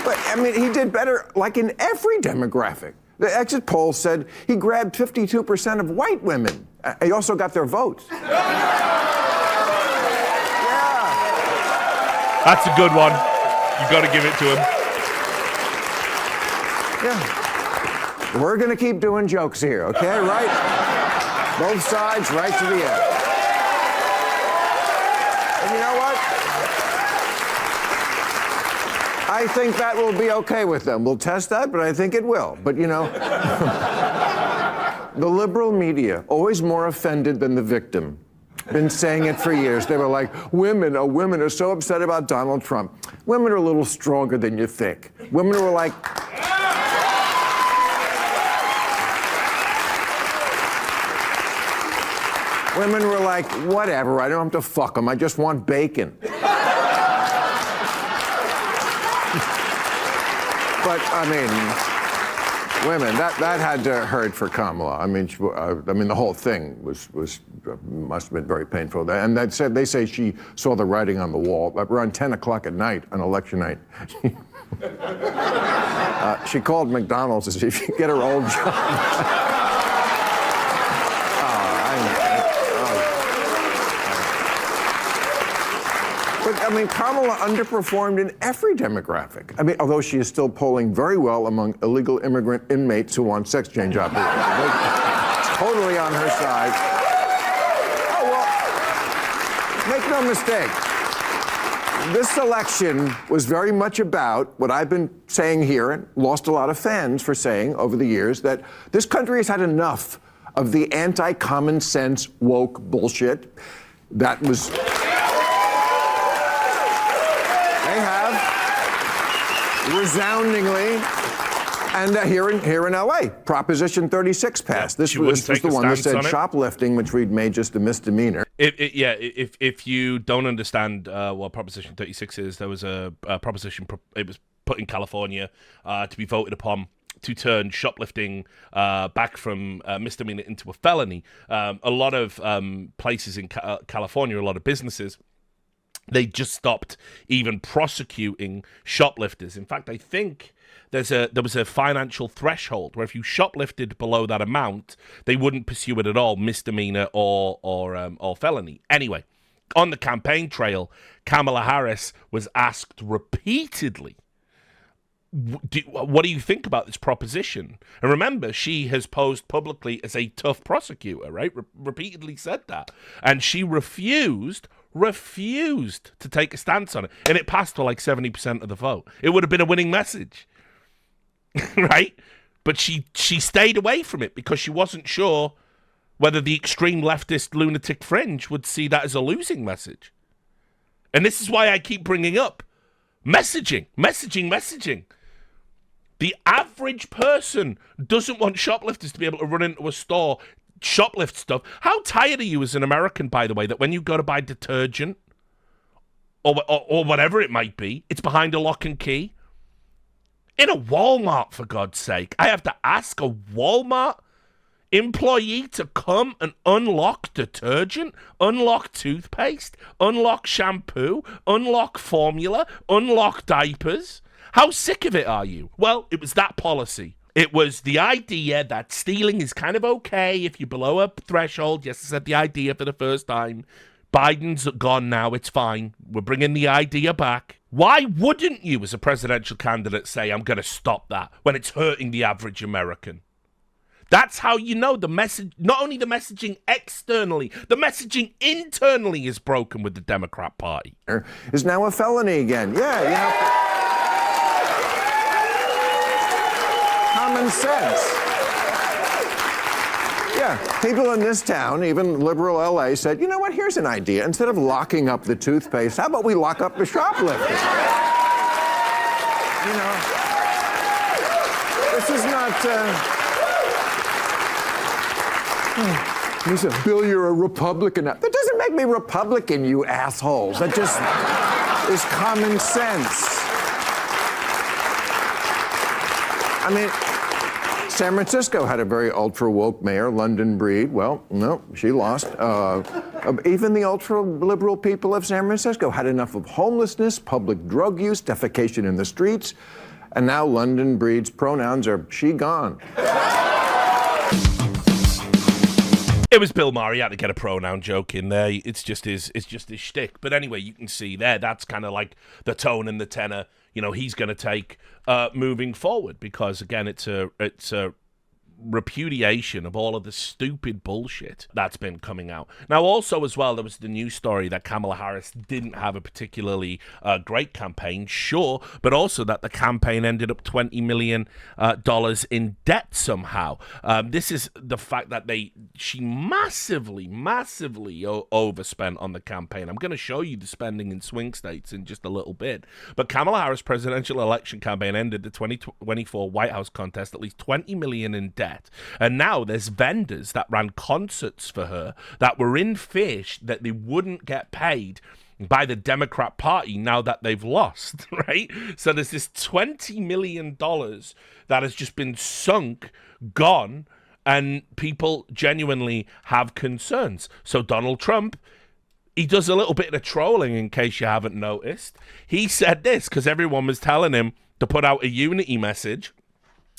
But, I mean, he did better, like, in every demographic. The exit poll said he grabbed 52% of white women. He also got their votes. Yeah. That's a good one. You got to give it to him. Yeah. We're going to keep doing jokes here, okay? Right? Both sides, right to the end. And you know what? I think that will be okay with them. We'll test that, but I think it will. But, you know, the liberal media, always more offended than the victim, been saying it for years. They were like, women are so upset about Donald Trump. Women are a little stronger than you think. Women were like... Women were like, whatever, I don't have to fuck them, I just want bacon. But, I mean, women, that had to hurt for Kamala. I mean, the whole thing must have been very painful. And they say she saw the writing on the wall. Around 10 o'clock at night on election night, she called McDonald's to see if she could get her old job. But, I mean, Kamala underperformed in every demographic. I mean, although she is still polling very well among illegal immigrant inmates who want sex change operations. Totally on her side. Oh, well, make no mistake. This election was very much about what I've been saying here and lost a lot of fans for saying over the years, that this country has had enough of the anti-common sense woke bullshit that was... resoundingly, and here in LA, Proposition 36 passed. This was the one that said shoplifting, which we'd made just a misdemeanor. If you don't understand what Proposition 36 is, there was a proposition. It was put in California to be voted upon to turn shoplifting back from misdemeanor into a felony. A lot of places in California, a lot of businesses, they just stopped even prosecuting shoplifters. In fact, I think there was a financial threshold where if you shoplifted below that amount, they wouldn't pursue it at all, misdemeanor or felony. Anyway, on the campaign trail, Kamala Harris was asked repeatedly, what do you think about this proposition? And remember, she has posed publicly as a tough prosecutor, right? Repeatedly said that. And she refused to take a stance on it. And it passed for like 70% of the vote. It would have been a winning message, right? But she stayed away from it because she wasn't sure whether the extreme leftist lunatic fringe would see that as a losing message. And this is why I keep bringing up messaging. The average person doesn't want shoplifters to be able to run into a store, shoplift stuff. How tired are you as an American, by the way, that when you go to buy detergent or whatever it might be, it's behind a lock and key? In a Walmart, for God's sake, I have to ask a Walmart employee to come and unlock detergent, unlock toothpaste, unlock shampoo, unlock formula, unlock diapers. How sick of it are you? Well, it was that policy It was the idea that stealing is kind of okay if you below a threshold. Yes, I said the idea for the first time. Biden's gone now. It's fine. We're bringing the idea back. Why wouldn't you, as a presidential candidate, say, I'm going to stop that when it's hurting the average American? That's how you know the message, not only the messaging externally, the messaging internally is broken with the Democrat Party. Is now a felony again. Yeah, you have to... Common sense. Yeah, people in this town, even liberal LA, said, you know what, here's an idea. Instead of locking up the toothpaste, how about we lock up the shoplifters? You know, this is not... He said, Bill, you're a Republican. That doesn't make me Republican, you assholes. That just is common sense. I mean, San Francisco had a very ultra-woke mayor, London Breed. Well, no, she lost. Even the ultra-liberal people of San Francisco had enough of homelessness, public drug use, defecation in the streets, and now London Breed's pronouns are she gone. It was Bill Maher. He had to get a pronoun joke in there. It's just his shtick. But anyway, you can see there, that's kind of like the tone and the tenor, you know, he's going to take moving forward, because again, it's a repudiation of all of the stupid bullshit that's been coming out. Now, also as well, there was the news story that Kamala Harris didn't have a particularly great campaign, sure, but also that the campaign ended up $20 million in debt somehow. This is the fact that she massively overspent on the campaign. I'm going to show you the spending in swing states in just a little bit. But Kamala Harris' presidential election campaign ended the 2024 White House contest at least $20 million in debt. And now there's vendors that ran concerts for her that were in fear that they wouldn't get paid by the Democrat Party now that they've lost, right? So there's this $20 million that has just been sunk, gone, and people genuinely have concerns. So Donald Trump, he does a little bit of trolling, in case you haven't noticed. He said this because everyone was telling him to put out a unity message.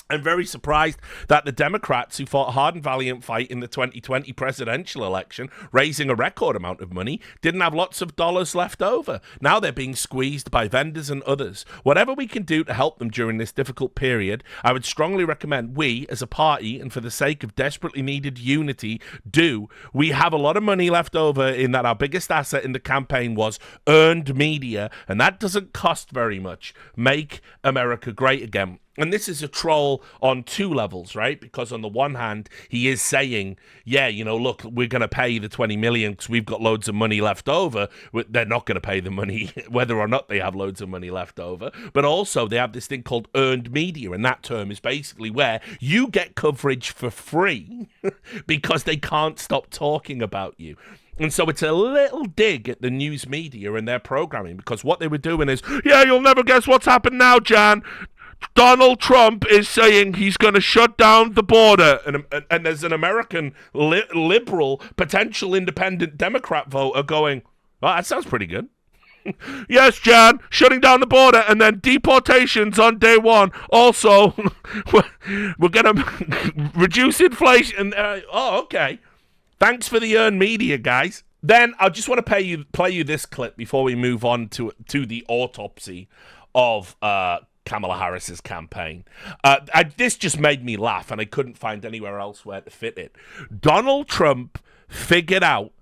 I'm very surprised that the Democrats, who fought a hard and valiant fight in the 2020 presidential election, raising a record amount of money, didn't have lots of dollars left over. Now they're being squeezed by vendors and others. Whatever we can do to help them during this difficult period, I would strongly recommend we, as a party, and for the sake of desperately needed unity, do. We have a lot of money left over in that our biggest asset in the campaign was earned media, and that doesn't cost very much. Make America great again. And this is a troll on two levels, right? Because on the one hand, he is saying, yeah, you know, look, we're going to pay the $20 million because we've got loads of money left over. They're not going to pay the money whether or not they have loads of money left over. But also they have this thing called earned media. And that term is basically where you get coverage for free because they can't stop talking about you. And so it's a little dig at the news media and their programming, because what they were doing is, yeah, you'll never guess what's happened now, Jan. Donald Trump is saying he's going to shut down the border, and there's an American liberal, potential independent Democrat voter going, well, that sounds pretty good. Yes, Jan, shutting down the border and then deportations on day one. Also, we're going to reduce inflation. Oh, okay. Thanks for the earned media, guys. Then I just want to play you this clip before we move on to the autopsy of Kamala Harris's campaign. This just made me laugh, and I couldn't find anywhere else where to fit it. Donald Trump figured out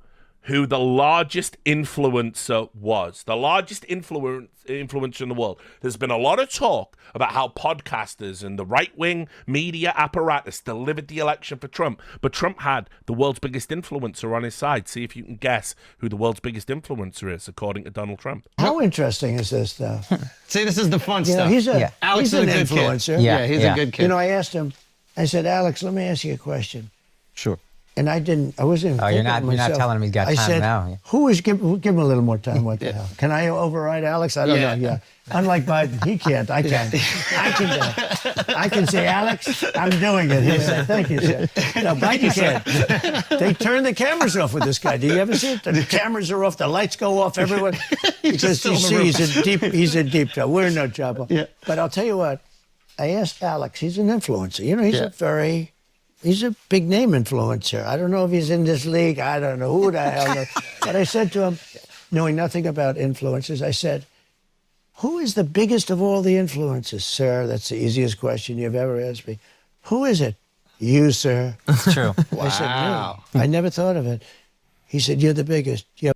who the largest influencer was. The largest influencer in the world. There's been a lot of talk about how podcasters and the right-wing media apparatus delivered the election for Trump, but Trump had the world's biggest influencer on his side. See if you can guess who the world's biggest influencer is, according to Donald Trump. How interesting is this stuff? See, this is the fun stuff. Know, he's an influencer. Kid. Yeah, he's a good kid. You know, I asked him, I said, Alex, let me ask you a question. Sure. And I wasn't. Oh, you're not telling him he's got time I said, now. Who is give him a little more time? What the hell? Can I override Alex? I don't know. Yeah. Unlike Biden, he can't. I can. I can say, Alex, I'm doing it. He'll say, thank you, sir. No, Biden can't. They turn the cameras off with this guy. Do you ever see it? The cameras are off. The lights go off. Everyone. Because you see, he's in deep trouble. We're in no trouble. Yeah. But I'll tell you what. I asked Alex, he's an influencer. You know, he's a big name influencer. I don't know if he's in this league. I don't know who the hell knows. But I said to him, knowing nothing about influencers, I said, who is the biggest of all the influencers, sir? That's the easiest question you've ever asked me. Who is it? You, sir. That's true. I said, me. I never thought of it. He said, you're the biggest. Yeah.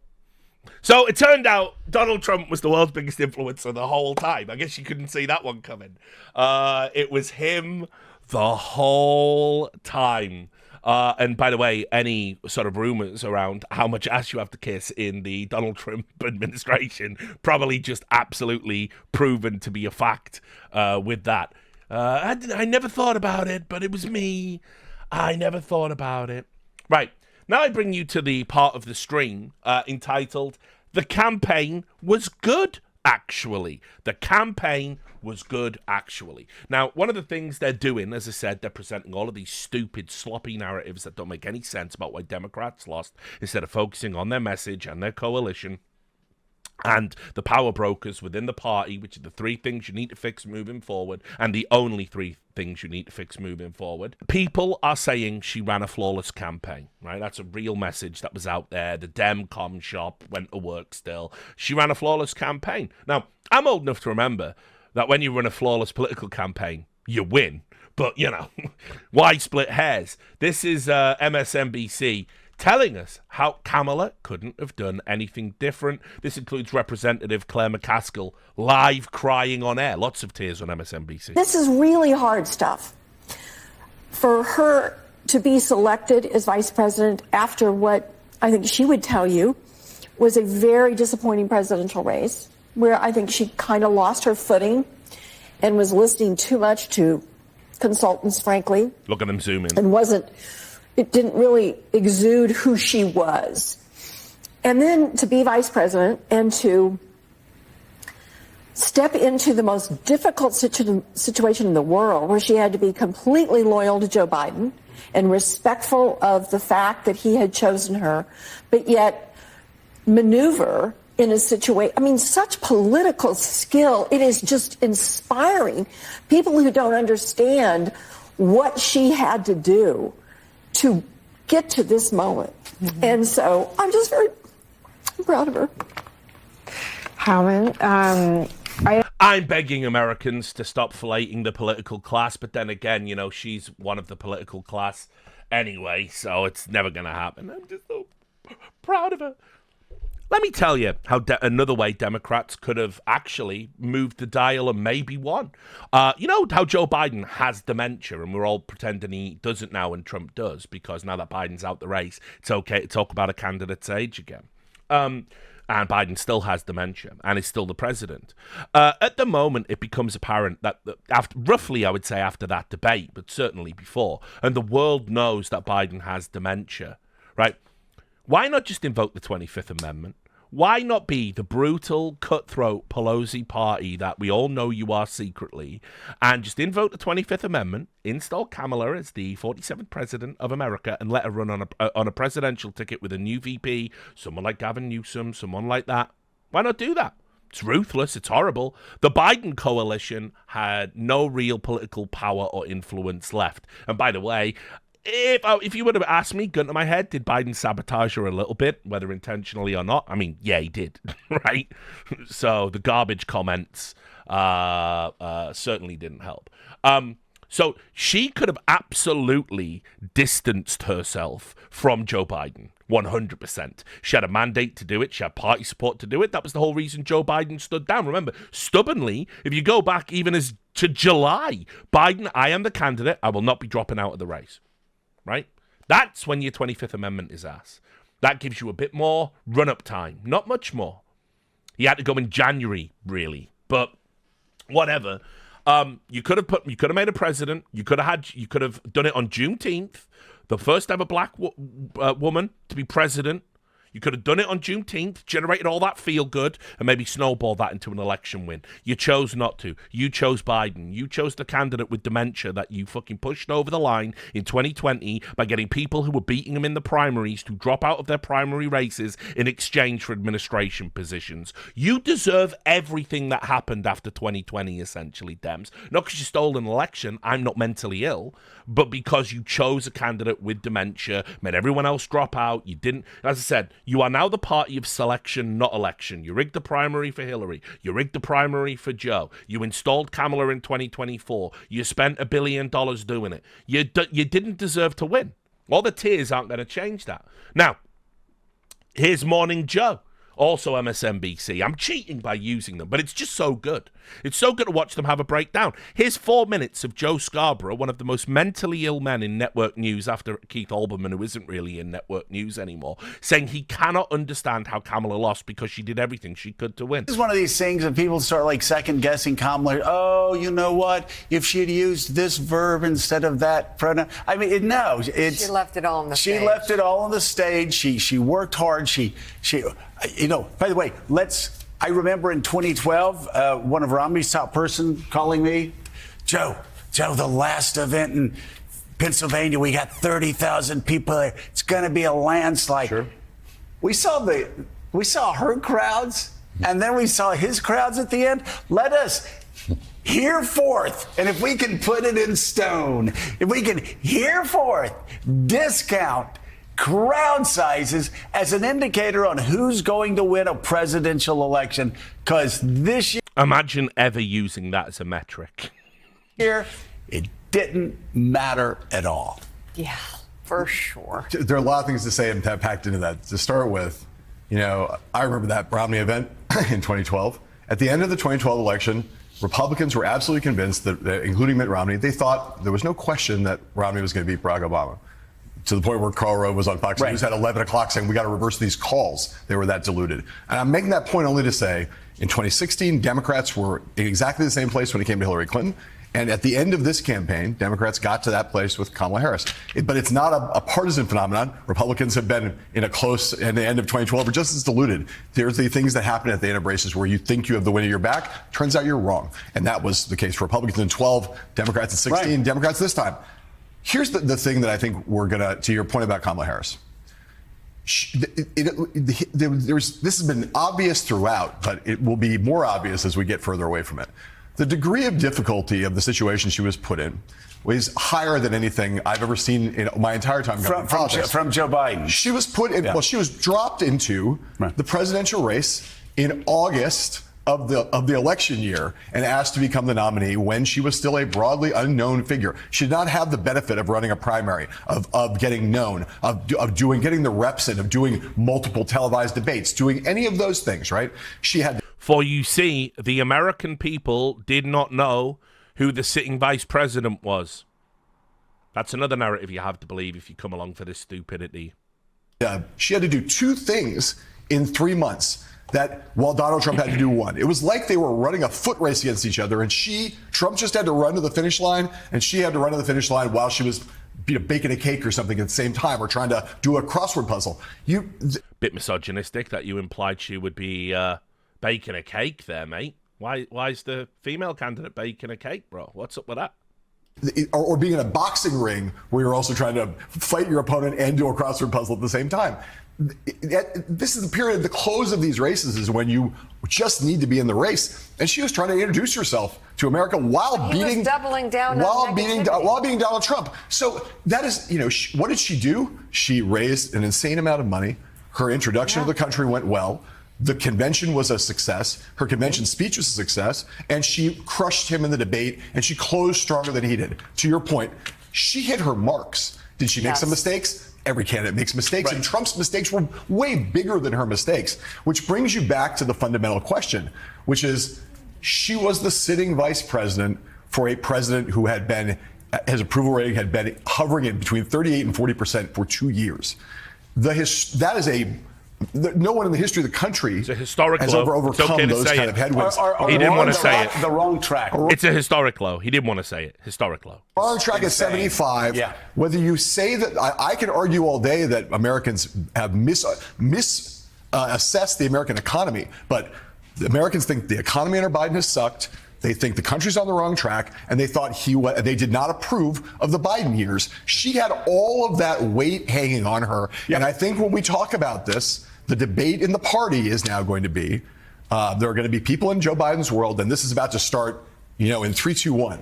So it turned out Donald Trump was the world's biggest influencer the whole time. I guess you couldn't see that one coming. It was him the whole time. And by the way, any sort of rumors around how much ass you have to kiss in the Donald Trump administration probably just absolutely proven to be a fact with that. I never thought about it, but it was me. I never thought about it. Right. Now I bring you to the part of the stream entitled, The Campaign Was Good, Actually. The campaign was good, actually. Now, one of the things they're doing, as I said, they're presenting all of these stupid, sloppy narratives that don't make any sense about why Democrats lost, instead of focusing on their message and their coalition and the power brokers within the party, which are the three things you need to fix moving forward, and the only three things you need to fix moving forward. People are saying she ran a flawless campaign, right? That's a real message that was out there. The Dem com shop went to work still. She ran a flawless campaign. Now, I'm old enough to remember that when you run a flawless political campaign, you win. But, you know, why split hairs? This is MSNBC telling us how Kamala couldn't have done anything different. This includes Representative Claire McCaskill live crying on air. Lots of tears on MSNBC. This is really hard stuff. For her to be selected as vice president after what I think she would tell you was a very disappointing presidential race, where I think she kind of lost her footing and was listening too much to consultants, frankly. Look at them zoom in. And it didn't really exude who she was. And then to be vice president and to step into the most difficult situation in the world, where she had to be completely loyal to Joe Biden and respectful of the fact that he had chosen her, but yet maneuver in a situation, I mean, such political skill. It is just inspiring. People who don't understand what she had to do to get to this moment. Mm-hmm. And so I'm just very proud of her. Howard, I'm begging Americans to stop filleting the political class, but then again, you know, she's one of the political class anyway, so it's never going to happen. I'm just so proud of her. Let me tell you how another way Democrats could have actually moved the dial and maybe won. You know how Joe Biden has dementia, and we're all pretending he doesn't now and Trump does, because now that Biden's out the race, it's okay to talk about a candidate's age again. And Biden still has dementia and is still the president. At the moment, it becomes apparent that roughly, I would say, after that debate, but certainly before, and the world knows that Biden has dementia, right? Why not just invoke the 25th Amendment? Why not be the brutal, cutthroat Pelosi party that we all know you are secretly, and just invoke the 25th Amendment, install Kamala as the 47th president of America, and let her run on a presidential ticket with a new VP, someone like Gavin Newsom, someone like that? Why not do that? It's ruthless. It's horrible. The Biden coalition had no real political power or influence left. And by the way, if you would have asked me, gun to my head, did Biden sabotage her a little bit, whether intentionally or not? I mean, yeah, he did, right? So the garbage comments certainly didn't help. So she could have absolutely distanced herself from Joe Biden, 100%. She had a mandate to do it. She had party support to do it. That was the whole reason Joe Biden stood down. Remember, stubbornly, if you go back even as to July, Biden, I am the candidate. I will not be dropping out of the race. Right? That's when your 25th Amendment is asked. That gives you a bit more run-up time. Not much more. He had to go in January, really. But whatever. You could have made a president. You could have done it on Juneteenth, the first ever black woman to be president. You could have done it on Juneteenth, generated all that feel good, and maybe snowballed that into an election win. You chose not to. You chose Biden. You chose the candidate with dementia that you fucking pushed over the line in 2020 by getting people who were beating him in the primaries to drop out of their primary races in exchange for administration positions. You deserve everything that happened after 2020, essentially, Dems. Not because you stole an election, I'm not mentally ill, but because you chose a candidate with dementia, made everyone else drop out. You didn't, as I said, you are now the party of selection, not election. You rigged the primary for Hillary. You rigged the primary for Joe. You installed Kamala in 2024. You spent $1 billion doing it. You didn't deserve to win. All the tears aren't going to change that. Now, here's Morning Joe. Also MSNBC. I'm cheating by using them, but it's just so good. It's so good to watch them have a breakdown. Here's 4 minutes of Joe Scarborough, one of the most mentally ill men in network news after Keith Olbermann, who isn't really in network news anymore, saying he cannot understand how Kamala lost because she did everything she could to win. This is one of these things that people start like second guessing Kamala. Oh, you know what? If she'd used this verb instead of that pronoun. I mean, she left it all on the stage. She left it all on the stage. She worked hard. She by the way, I remember in 2012, one of Romney's top person calling me, Joe, the last event in Pennsylvania, we got 30,000 people there. It's going to be a landslide. Sure. We saw her crowds, and then we saw his crowds at the end. Let us hear forth, and if we can put it in stone, if we can hear forth, discount crowd sizes as an indicator on who's going to win a presidential election, because this year... Imagine ever using that as a metric. Here, it didn't matter at all. Yeah, for sure. There are a lot of things to say and packed into that. To start with, I remember that Romney event in 2012. At the end of the 2012 election, Republicans were absolutely convinced that, including Mitt Romney, they thought there was no question that Romney was going to beat Barack Obama. To the point where Karl Rove was on Fox News at 11 o'clock saying, we got to reverse these calls. They were that deluded. And I'm making that point only to say, in 2016, Democrats were in exactly the same place when it came to Hillary Clinton. And at the end of this campaign, Democrats got to that place with Kamala Harris. But it's not a partisan phenomenon. Republicans have been in a close, at the end of 2012, are just as deluded. There's the things that happen at the end of races where you think you have the wind at your back. Turns out you're wrong. And that was the case for Republicans in 12, Democrats in 16, Democrats this time. Here's the thing that I think we're going to your point about Kamala Harris. This has been obvious throughout, but it will be more obvious as we get further away from it. The degree of difficulty of the situation she was put in was higher than anything I've ever seen in my entire time covering politics. From Joe Biden. She was put in, well, she was dropped into the presidential race in August of the election year and asked to become the nominee when she was still a broadly unknown figure. She did not have the benefit of running a primary, of getting known, getting the reps in, of doing multiple televised debates, doing any of those things, right? She had. For you see, the American people did not know who the sitting vice president was. That's another narrative you have to believe if you come along for this stupidity. She had to do two things in 3 months. That while Donald Trump had to do one. It was like they were running a foot race against each other, and Trump just had to run to the finish line, and she had to run to the finish line while she was baking a cake or something at the same time, or trying to do a crossword puzzle. Bit misogynistic that you implied she would be baking a cake there, mate. Why is the female candidate baking a cake, bro? What's up with that? Or being in a boxing ring where you're also trying to fight your opponent and do a crossword puzzle at the same time. This is the period, the close of these races is when you just need to be in the race. And she was trying to introduce herself to America while beating Donald Trump. So that is, what did she do? She raised an insane amount of money. Her introduction to the country went well. The convention was a success. Her convention speech was a success. And she crushed him in the debate, and she closed stronger than he did. To your point, she hit her marks. Did she make some mistakes? Every candidate makes mistakes, and Trump's mistakes were way bigger than her mistakes, which brings you back to the fundamental question, which is she was the sitting vice president for a president who had been, his approval rating had been hovering in between 38 and 40% for 2 years. That is a no one in the history of the country It's a historic has low. ever It's okay overcome to those say kind it. of headwinds. He didn't want to say it. The wrong track. It's a historic low. He didn't want to say it. Historic low. On track at 75. Yeah. Whether you say that, I can argue all day that Americans have assessed the American economy, but the Americans think the economy under Biden has sucked. They think the country's on the wrong track, and they thought they did not approve of the Biden years. She had all of that weight hanging on her. And I think when we talk about this, the debate in the party is now going to be, there are going to be people in Joe Biden's world, and this is about to start, in 3, 2, 1.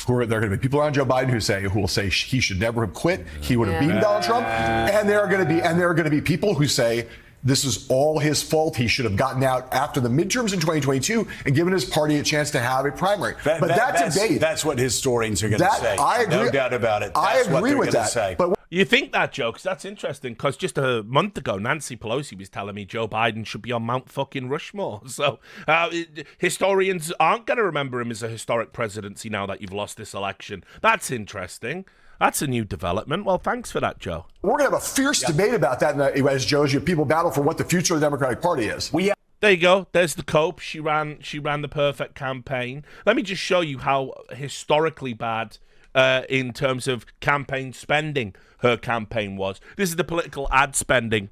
There are going to be people around Joe Biden who will say he should never have quit. He would have beaten Donald Trump. And there are going to be people who say, this is all his fault. He should have gotten out after the midterms in 2022 and given his party a chance to have a primary. That's what historians are going to say. I agree. No doubt about it. I agree with that. Say. But you think that, Joe? 'Cause that's interesting. Because just a month ago, Nancy Pelosi was telling me Joe Biden should be on Mount fucking Rushmore. So historians aren't going to remember him as a historic presidency now that you've lost this election. That's interesting. That's a new development. Well, thanks for that, Joe. we're going to have a fierce debate about that as people battle for what the future of the Democratic Party is. There you go. There's the cope. She ran the perfect campaign. Let me just show you how historically bad in terms of campaign spending her campaign was. This is the political ad spending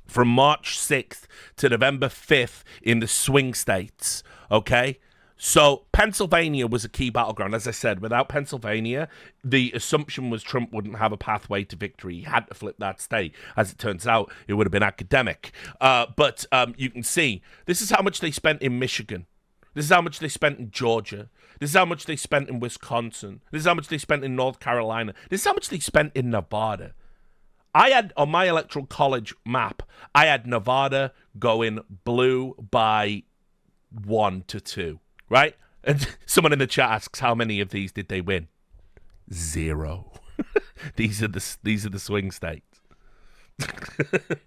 from March 6th to November 5th in the swing states, okay? So Pennsylvania was a key battleground. As I said, without Pennsylvania, the assumption was Trump wouldn't have a pathway to victory. He had to flip that state. As it turns out, it would have been academic. But you can see, this is how much they spent in Michigan. This is how much they spent in Georgia. This is how much they spent in Wisconsin. This is how much they spent in North Carolina. This is how much they spent in Nevada. I had, on my electoral college map, I had Nevada going blue by 1 to 2. Right? And someone in the chat asks, how many of these did they win? 0. These are the swing states.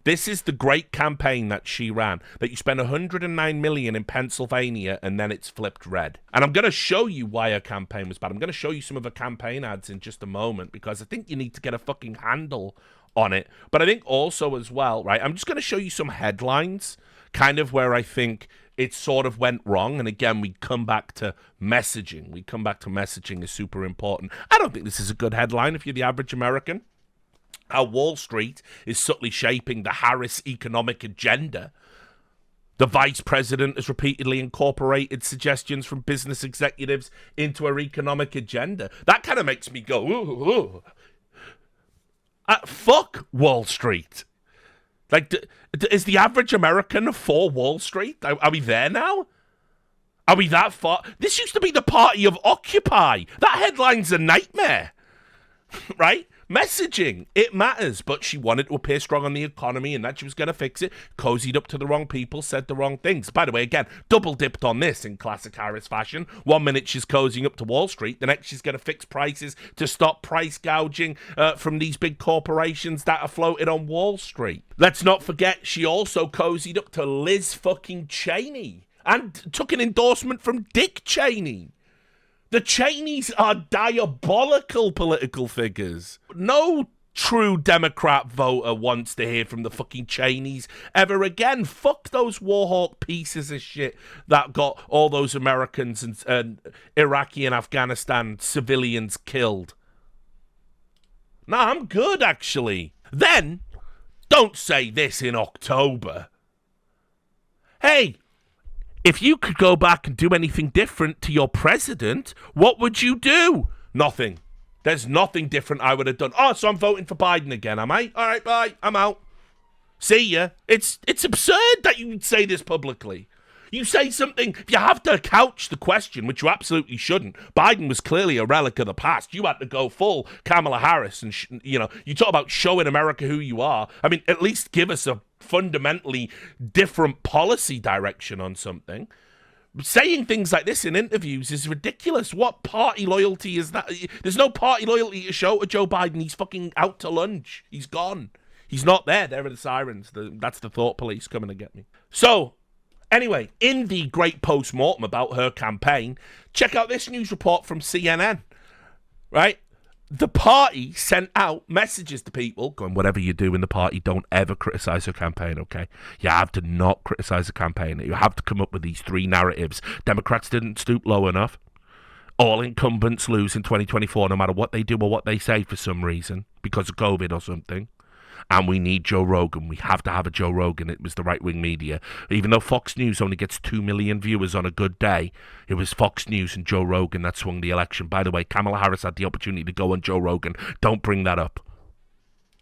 This is the great campaign that she ran, that you spent $109 million in Pennsylvania and then it's flipped red. And I'm going to show you why her campaign was bad. I'm going to show you some of her campaign ads in just a moment, because I think you need to get a fucking handle on it. But I think also as well, right, I'm just going to show you some headlines, kind of where I think it sort of went wrong. And again, we come back to messaging. Messaging is super important. I don't think this is a good headline if you're the average American. How Wall Street is subtly shaping the Harris economic agenda. The vice president has repeatedly incorporated suggestions from business executives into her economic agenda. That kind of makes me go, ooh. Fuck Wall Street. Like, is the average American for Wall Street? Are we there now? Are we that far? This used to be the party of Occupy. That headline's a nightmare, right? Messaging, it matters, but she wanted to appear strong on the economy and that she was going to fix it, cozied up to the wrong people, said the wrong things. By the way, again, double dipped on this in classic Harris fashion. 1 minute she's cozying up to Wall Street, the next she's going to fix prices to stop price gouging from these big corporations that are floated on Wall Street. Let's not forget, she also cozied up to Liz fucking Cheney and took an endorsement from Dick Cheney. The Cheneys are diabolical political figures. No true Democrat voter wants to hear from the fucking Cheneys ever again. Fuck those warhawk pieces of shit that got all those Americans and Iraqi and Afghanistan civilians killed. Nah, I'm good, actually. Then, don't say this in October. Hey, if you could go back and do anything different to your president, what would you do? Nothing. There's nothing different I would have done. Oh, so I'm voting for Biden again, am I? All right, bye. I'm out. See ya. It's absurd that you would say this publicly. You say something, if you have to couch the question, which you absolutely shouldn't. Biden was clearly a relic of the past. You had to go full Kamala Harris and, you talk about showing America who you are. I mean, at least give us a fundamentally different policy direction on something. Saying things like this in interviews is ridiculous. What party loyalty is that? There's no party loyalty to show to Joe Biden. He's fucking out to lunch. He's gone. He's not there. There are the sirens. That's the thought police coming to get me. So, anyway, in the great postmortem about her campaign, check out this news report from CNN, right? The party sent out messages to people going, whatever you do in the party, don't ever criticize your campaign, okay? You have to not criticize the campaign. You have to come up with these three narratives. Democrats didn't stoop low enough. All incumbents lose in 2024 no matter what they do or what they say for some reason, because of COVID or something. And we need Joe Rogan. We have to have a Joe Rogan. It was the right-wing media. Even though Fox News only gets 2 million viewers on a good day, it was Fox News and Joe Rogan that swung the election. By the way, Kamala Harris had the opportunity to go on Joe Rogan. Don't bring that up.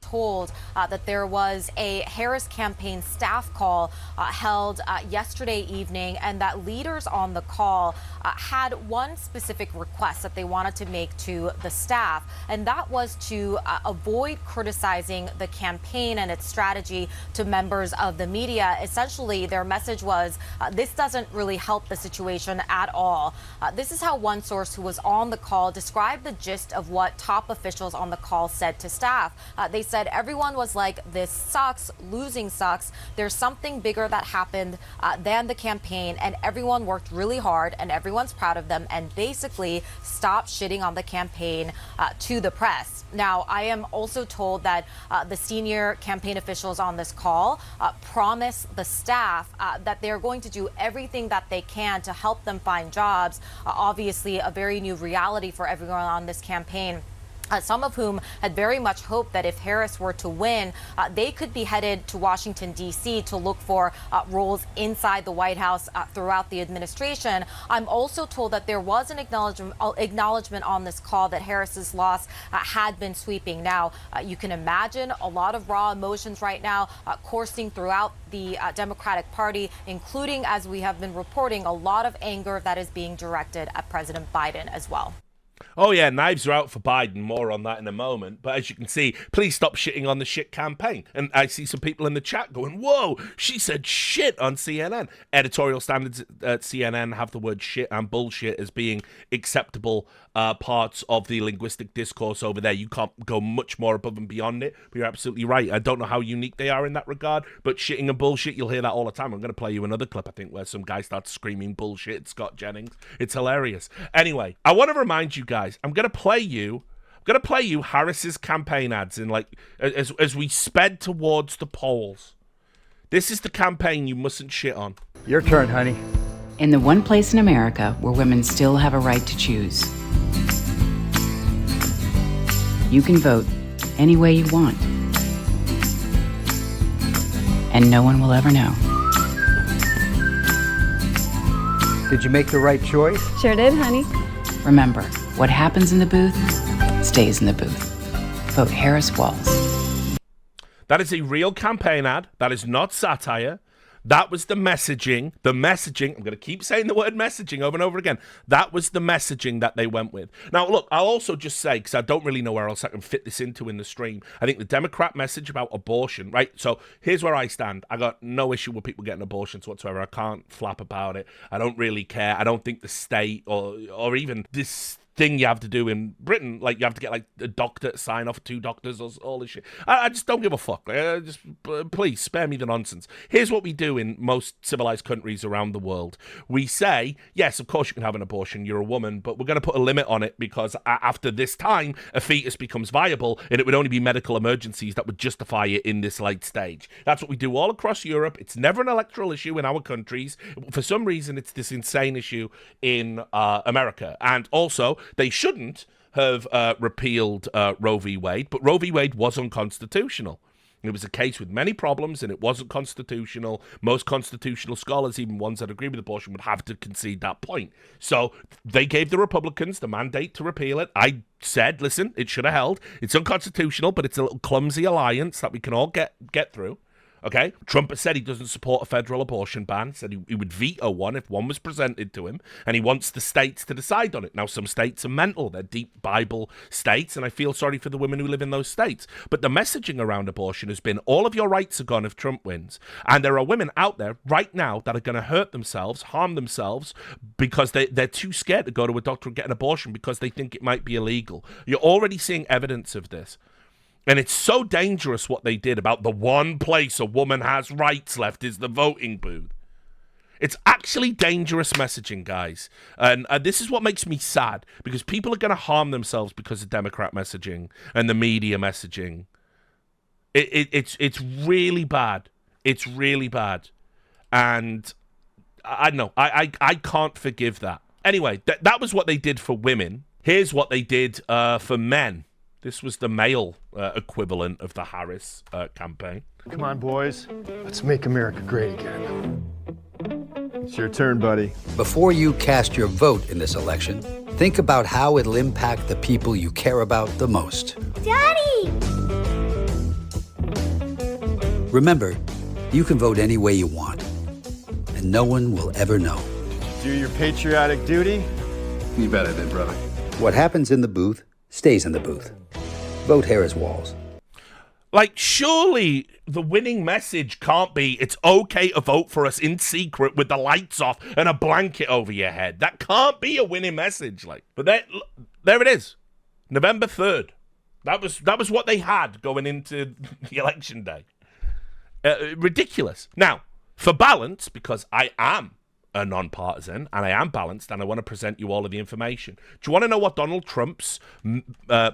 Told that there was a Harris campaign staff call held yesterday evening, and that leaders on the call had one specific request that they wanted to make to the staff, and that was to avoid criticizing the campaign and its strategy to members of the media. Essentially, their message was, this doesn't really help the situation at all. This is how one source who was on the call described the gist of what top officials on the call said to staff. They said everyone was like, this sucks, losing sucks. There's something bigger that happened than the campaign, and everyone worked really hard and everyone's proud of them, and basically stop shitting on the campaign to the press. Now, I am also told that the senior campaign officials on this call promise the staff that they're going to do everything that they can to help them find jobs. Obviously, a very new reality for everyone on this campaign. Some of whom had very much hoped that if Harris were to win, they could be headed to Washington, D.C. to look for roles inside the White House throughout the administration. I'm also told that there was an acknowledgement on this call that Harris's loss had been sweeping. Now, you can imagine a lot of raw emotions right now coursing throughout the Democratic Party, including, as we have been reporting, a lot of anger that is being directed at President Biden as well. Oh, yeah, knives are out for Biden. More on that in a moment. But as you can see, please stop shitting on the shit campaign. And I see some people in the chat going, whoa, she said shit on CNN. Editorial standards at CNN have the word shit and bullshit as being acceptable parts of the linguistic discourse over there. You can't go much more above and beyond it. But you're absolutely right. I don't know how unique they are in that regard. But shitting and bullshit, you'll hear that all the time. I'm going to play you another clip, I think, where some guy starts screaming bullshit at Scott Jennings. It's hilarious. Anyway, I want to remind you guys, I'm going to play you Harris's campaign ads in as we sped towards the polls. This is the campaign you mustn't shit on. Your turn, honey. In the one place in America where women still have a right to choose, you can vote any way you want, and no one will ever know. Did you make the right choice? Sure did, honey. Remember, what happens in the booth stays in the booth. Vote Harris Walz. That is a real campaign ad. That is not satire. That was the messaging. The messaging, I'm going to keep saying the word messaging over and over again. That was the messaging that they went with. Now, look, I'll also just say, because I don't really know where else I can fit this into in the stream, I think the Democrat message about abortion, right? So here's where I stand. I got no issue with people getting abortions whatsoever. I can't flap about it. I don't really care. I don't think the state or even this thing you have to do in Britain, like you have to get like a doctor to sign off, 2 doctors, or all this shit. I just don't give a fuck. Just please spare me the nonsense. Here's what we do in most civilized countries around the world. We say, yes, of course you can have an abortion. You're a woman, but we're going to put a limit on it because after this time, a fetus becomes viable, and it would only be medical emergencies that would justify it in this late stage. That's what we do all across Europe. It's never an electoral issue in our countries. For some reason, it's this insane issue in America. And also, they shouldn't have repealed Roe v. Wade, but Roe v. Wade was unconstitutional. It was a case with many problems, and it wasn't constitutional. Most constitutional scholars, even ones that agree with abortion, would have to concede that point. So they gave the Republicans the mandate to repeal it. I said, listen, it should have held. It's unconstitutional, but it's a little clumsy alliance that we can all get through. Okay, Trump has said he doesn't support a federal abortion ban, said he would veto one if one was presented to him, and he wants the states to decide on it. Now, some states are mental. They're deep Bible states, and I feel sorry for the women who live in those states. But the messaging around abortion has been all of your rights are gone if Trump wins. And there are women out there right now that are going to hurt themselves, harm themselves, because they're too scared to go to a doctor and get an abortion because they think it might be illegal. You're already seeing evidence of this. And it's so dangerous what they did about the one place a woman has rights left is the voting booth. It's actually dangerous messaging, guys. And this is what makes me sad, because people are going to harm themselves because of Democrat messaging and the media messaging. It's really bad. It's really bad. And I know, I can't forgive that. Anyway, that was what they did for women. Here's what they did for men. This was the male equivalent of the Harris campaign. Come on, boys. Let's make America great again. It's your turn, buddy. Before you cast your vote in this election, think about how it'll impact the people you care about the most. Daddy! Remember, you can vote any way you want, and no one will ever know. Do your patriotic duty? You bet I did, brother. What happens in the booth stays in the booth. Vote Harris Walls. Like, surely the winning message can't be, it's okay to vote for us in secret with the lights off and a blanket over your head. That can't be a winning message. But there it is. November 3rd. That was what they had going into the election day. Ridiculous. Now, for balance, because I am a non-partisan and I am balanced and I want to present you all of the information. Do you want to know what Donald Trump's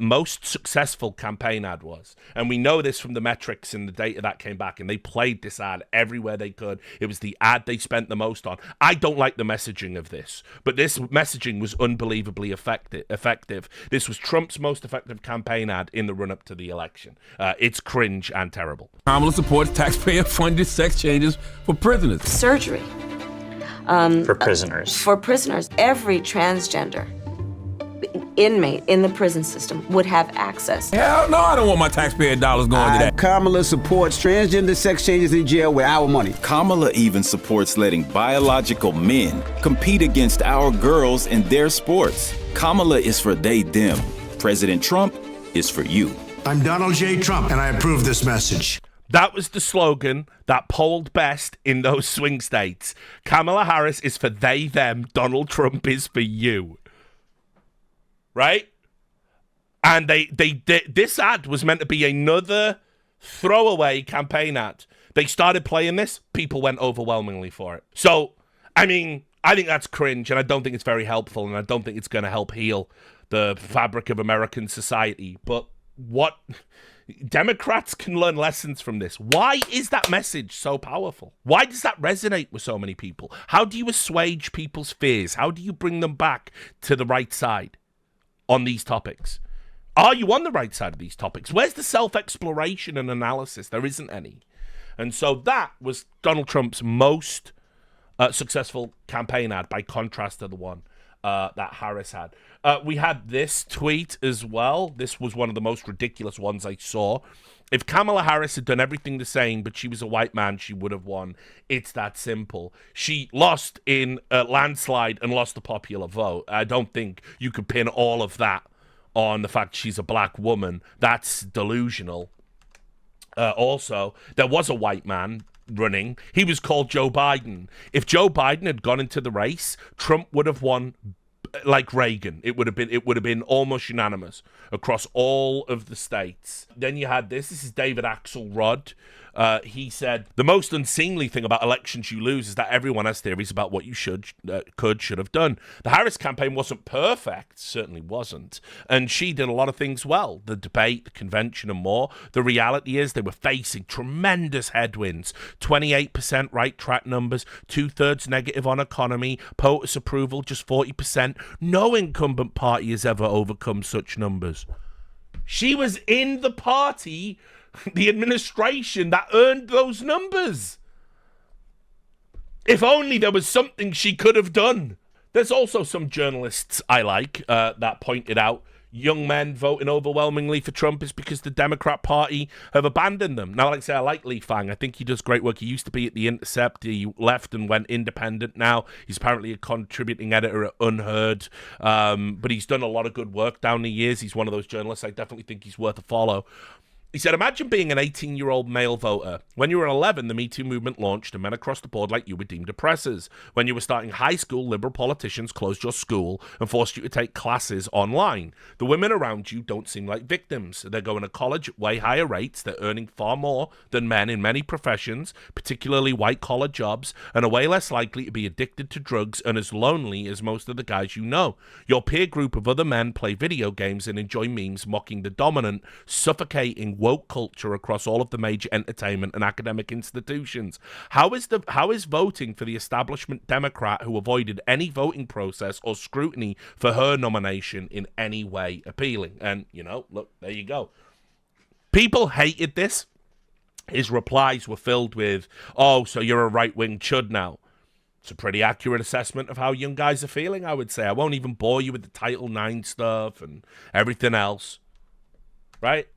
most successful campaign ad was? And we know this from the metrics and the data that came back, and they played this ad everywhere they could. It was the ad they spent the most on. I don't like the messaging of this, but this messaging was unbelievably effective. This was Trump's most effective campaign ad in the run-up to the election. It's cringe and terrible. Kamala supports taxpayer-funded sex changes for prisoners. Surgery. For prisoners. For prisoners, every transgender inmate in the prison system would have access. Hell no, I don't want my taxpayer dollars going to that. Kamala supports transgender sex changes in jail with our money. Kamala even supports letting biological men compete against our girls in their sports. Kamala is for they, them. President Trump is for you. I'm Donald J. Trump, and I approve this message. That was the slogan that polled best in those swing states. Kamala Harris is for they, them. Donald Trump is for you. Right? And this ad was meant to be another throwaway campaign ad. They started playing this. People went overwhelmingly for it. So, I mean, I think that's cringe, and I don't think it's very helpful, and I don't think it's going to help heal the fabric of American society. But what... Democrats can learn lessons from this. Why is that message so powerful? Why does that resonate with so many people? How do you assuage people's fears? How do you bring them back to the right side on these topics? Are you on the right side of these topics? Where's the self-exploration and analysis? There isn't any. And so that was Donald Trump's most successful campaign ad, by contrast to the one that Harris had. We had this tweet as well. This was one of the most ridiculous ones I saw. If Kamala Harris had done everything the same, but she was a white man, she would have won. It's that simple. She lost in a landslide and lost the popular vote. I don't think you could pin all of that on the fact she's a black woman. That's delusional. Also, there was a white man running. He was called Joe Biden. If Joe Biden had gone into the race, Trump would have won like Reagan. It would have been almost unanimous across all of the states. Then you had this. This is David Axelrod. He said, the most unseemly thing about elections you lose is that everyone has theories about what you should have done. The Harris campaign wasn't perfect, certainly wasn't, and she did a lot of things well. The debate, the convention, and more. The reality is they were facing tremendous headwinds. 28% right track numbers, 2/3 negative on economy, POTUS approval just 40%. No incumbent party has ever overcome such numbers. She was in the party, the administration that earned those numbers. If only there was something she could have done. There's also some journalists I like that pointed out young men voting overwhelmingly for Trump is because the Democrat Party have abandoned them. Now, like I say, I like Lee Fang. I think he does great work. He used to be at The Intercept. He left and went independent now. He's apparently a contributing editor at Unheard. But he's done a lot of good work down the years. He's one of those journalists. I definitely think he's worth a follow. He said, imagine being an 18-year-old male voter. When you were 11, the Me Too movement launched and men across the board like you were deemed oppressors. When you were starting high school, liberal politicians closed your school and forced you to take classes online. The women around you don't seem like victims. They're going to college at way higher rates. They're earning far more than men in many professions, particularly white-collar jobs, and are way less likely to be addicted to drugs and as lonely as most of the guys you know. Your peer group of other men play video games and enjoy memes mocking the dominant, suffocating woke culture across all of the major entertainment and academic institutions. How is voting for the establishment Democrat who avoided any voting process or scrutiny for her nomination in any way appealing? And, you know, look, there you go. People hated this. His replies were filled with, oh, so you're a right-wing chud now. It's a pretty accurate assessment of how young guys are feeling, I would say. I won't even bore you with the Title IX stuff and everything else. Right?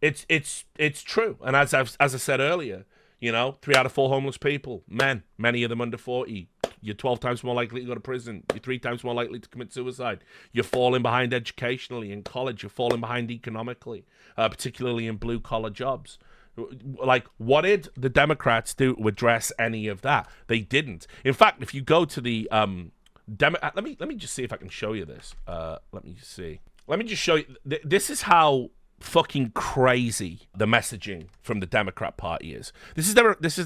It's true. And as I said earlier, you know, 3 out of 4 homeless people, men, many of them under 40. You're 12 times more likely to go to prison. You're 3 times more likely to commit suicide. You're falling behind educationally in college. You're falling behind economically, particularly in blue-collar jobs. Like, what did the Democrats do to address any of that? They didn't. In fact, if you go to the let me just see if I can show you this. Let me see. Let me just show you. This is how fucking crazy the messaging from the Democrat Party is. This is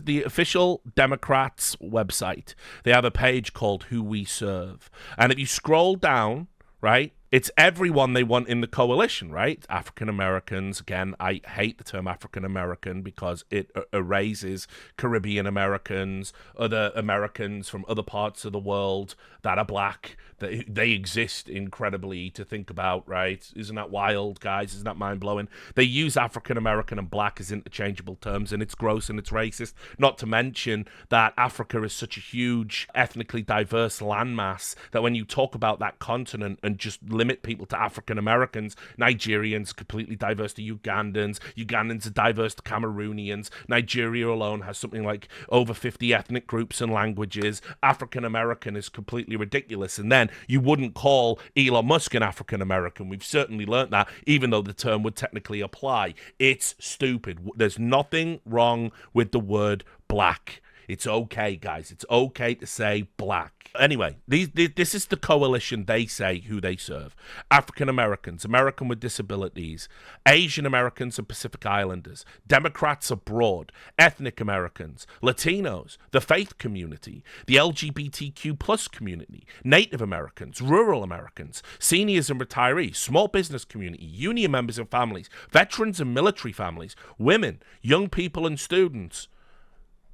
the official Democrats website. They have a page called Who We Serve. And if you scroll down, right, it's everyone they want in the coalition, right? African Americans. Again, I hate the term African American because it erases Caribbean Americans, other Americans from other parts of the world that are black. They exist incredibly to think about, right? Isn't that wild, guys? Isn't that mind-blowing? They use African American and black as interchangeable terms, and it's gross and it's racist. Not to mention that Africa is such a huge, ethnically diverse landmass that when you talk about that continent and just limit people to African Americans, Nigerians completely diverse to Ugandans are diverse to Cameroonians. Nigeria alone has something like over 50 ethnic groups and languages. African American is completely ridiculous. And then you wouldn't call Elon Musk an African American. We've certainly learnt that, even though the term would technically apply. It's stupid. There's nothing wrong with the word black. It's okay, guys. It's okay to say black. Anyway, this is the coalition they say who they serve. African Americans, American with disabilities, Asian Americans and Pacific Islanders, Democrats abroad, ethnic Americans, Latinos, the faith community, the LGBTQ plus community, Native Americans, rural Americans, seniors and retirees, small business community, union members and families, veterans and military families, women, young people and students.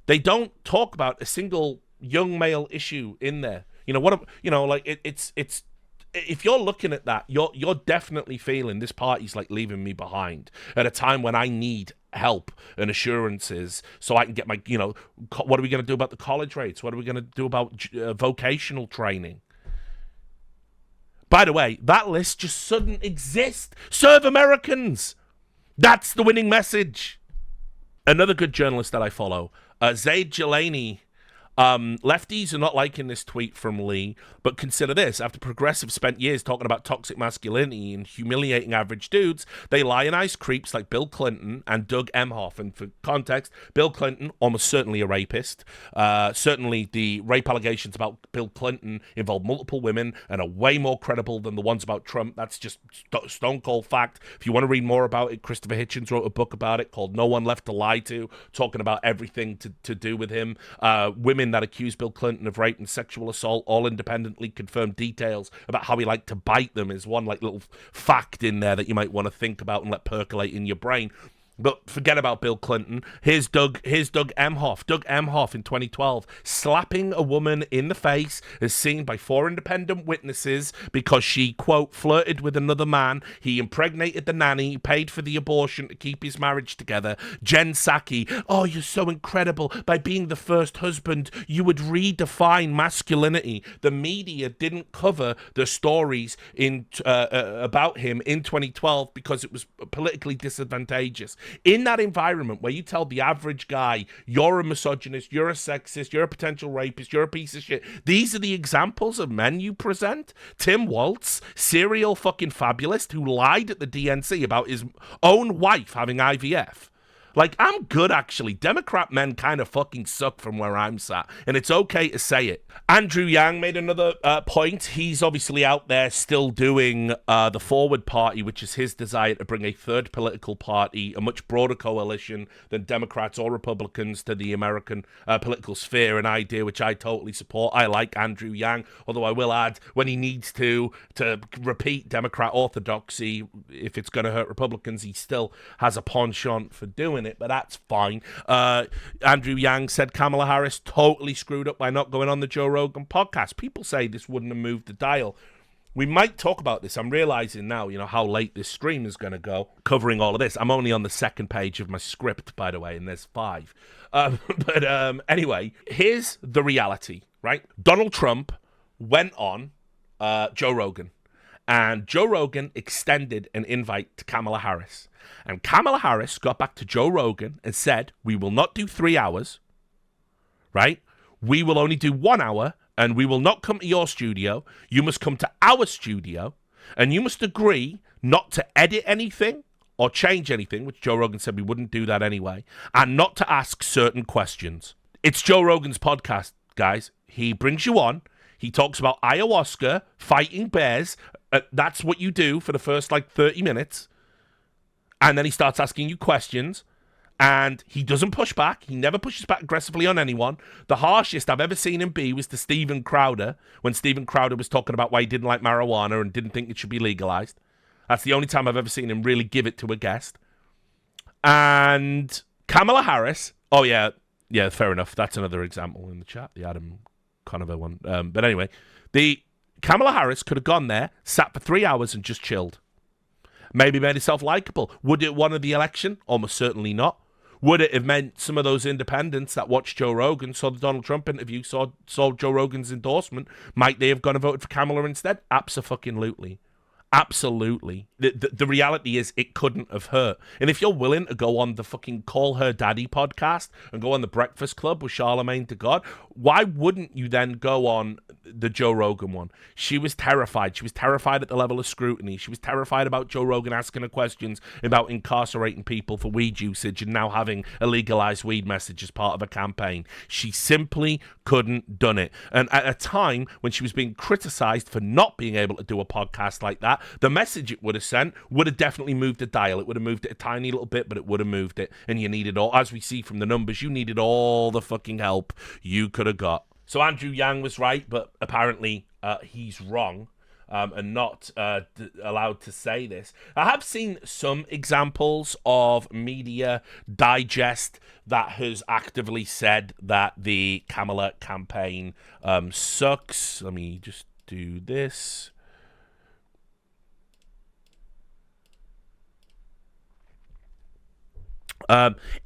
They don't talk about a single young male issue in there. You know what? You know, like it's. If you're looking at that, you're definitely feeling this party's like leaving me behind at a time when I need help and assurances so I can get my. You know, what are we going to do about the college rates? What are we going to do about vocational training? By the way, that list just shouldn't exist. Serve Americans. That's the winning message. Another good journalist that I follow. Zaid Jalani, lefties are not liking this tweet from Lee, but consider this. After progressives spent years talking about toxic masculinity and humiliating average dudes, they lionize creeps like Bill Clinton and Doug Emhoff. And for context, Bill Clinton, almost certainly a rapist. Certainly the rape allegations about Bill Clinton involve multiple women and are way more credible than the ones about Trump. That's just stone cold fact. If you want to read more about it, Christopher Hitchens wrote a book about it called No One Left to Lie To, talking about everything to do with him. Women that accused Bill Clinton of rape and sexual assault all independently confirmed details about how he liked to bite them is one like little fact in there that you might want to think about and let percolate in your brain. But forget about Bill Clinton. Here's Doug Emhoff. Doug Emhoff in 2012 slapping a woman in the face as seen by 4 independent witnesses because she, quote, flirted with another man. He impregnated the nanny, paid for the abortion to keep his marriage together. Jen Psaki, oh, you're so incredible. By being the first husband, you would redefine masculinity. The media didn't cover the stories about him in 2012 because it was politically disadvantageous. In that environment where you tell the average guy, you're a misogynist, you're a sexist, you're a potential rapist, you're a piece of shit. These are the examples of men you present. Tim Waltz, serial fucking fabulist who lied at the DNC about his own wife having IVF. Like, I'm good, actually. Democrat men kind of fucking suck from where I'm sat, and it's okay to say it. Andrew Yang made another point. He's obviously out there still doing the Forward Party, which is his desire to bring a third political party, a much broader coalition than Democrats or Republicans, to the American political sphere, an idea which I totally support. I like Andrew Yang, although I will add, when he needs to repeat Democrat orthodoxy, if it's going to hurt Republicans, he still has a penchant for doing it, but that's fine. Andrew Yang said Kamala Harris totally screwed up by not going on the Joe Rogan podcast. People say this wouldn't have moved the dial. We might talk about this. I'm realizing now, how late this stream is going to go, covering all of this. I'm only on the second page of my script, by the way, and there's 5. Anyway, here's the reality, right? Donald Trump went on Joe Rogan, and Joe Rogan extended an invite to Kamala Harris. And Kamala Harris got back to Joe Rogan and said, we will not do 3 hours, right? We will only do 1 hour, and we will not come to your studio. You must come to our studio, and you must agree not to edit anything or change anything, which Joe Rogan said we wouldn't do that anyway, and not to ask certain questions. It's Joe Rogan's podcast, guys. He brings you on. He talks about ayahuasca, fighting bears. That's what you do for the first, 30 minutes. And then he starts asking you questions, and he doesn't push back. He never pushes back aggressively on anyone. The harshest I've ever seen him be was to Steven Crowder, when Steven Crowder was talking about why he didn't like marijuana and didn't think it should be legalized. That's the only time I've ever seen him really give it to a guest. And Kamala Harris, oh yeah, fair enough. That's another example in the chat, the Adam Conover one. But anyway, the Kamala Harris could have gone there, sat for 3 hours and just chilled. Maybe made herself likable. Would it have won the election? Almost certainly not. Would it have meant some of those independents that watched Joe Rogan, saw the Donald Trump interview, saw Joe Rogan's endorsement, might they have gone and voted for Kamala instead? Abso-fucking-lutely. Absolutely. The reality is it couldn't have hurt. And if you're willing to go on the fucking Call Her Daddy podcast and go on the Breakfast Club with Charlemagne to God, why wouldn't you then go on the Joe Rogan one? She was terrified. She was terrified at the level of scrutiny. She was terrified about Joe Rogan asking her questions about incarcerating people for weed usage and now having a legalized weed message as part of a campaign. She simply couldn't done it. And at a time when she was being criticized for not being able to do a podcast like that, the message it would have sent would have definitely moved the dial. It would have moved it a tiny little bit, but it would have moved it. And you needed all, as we see from the numbers, you needed all the fucking help you could have got. So Andrew Yang was right, but apparently he's wrong and not allowed to say this. I have seen some examples of media digest that has actively said that the Kamala campaign sucks. Let me just do this.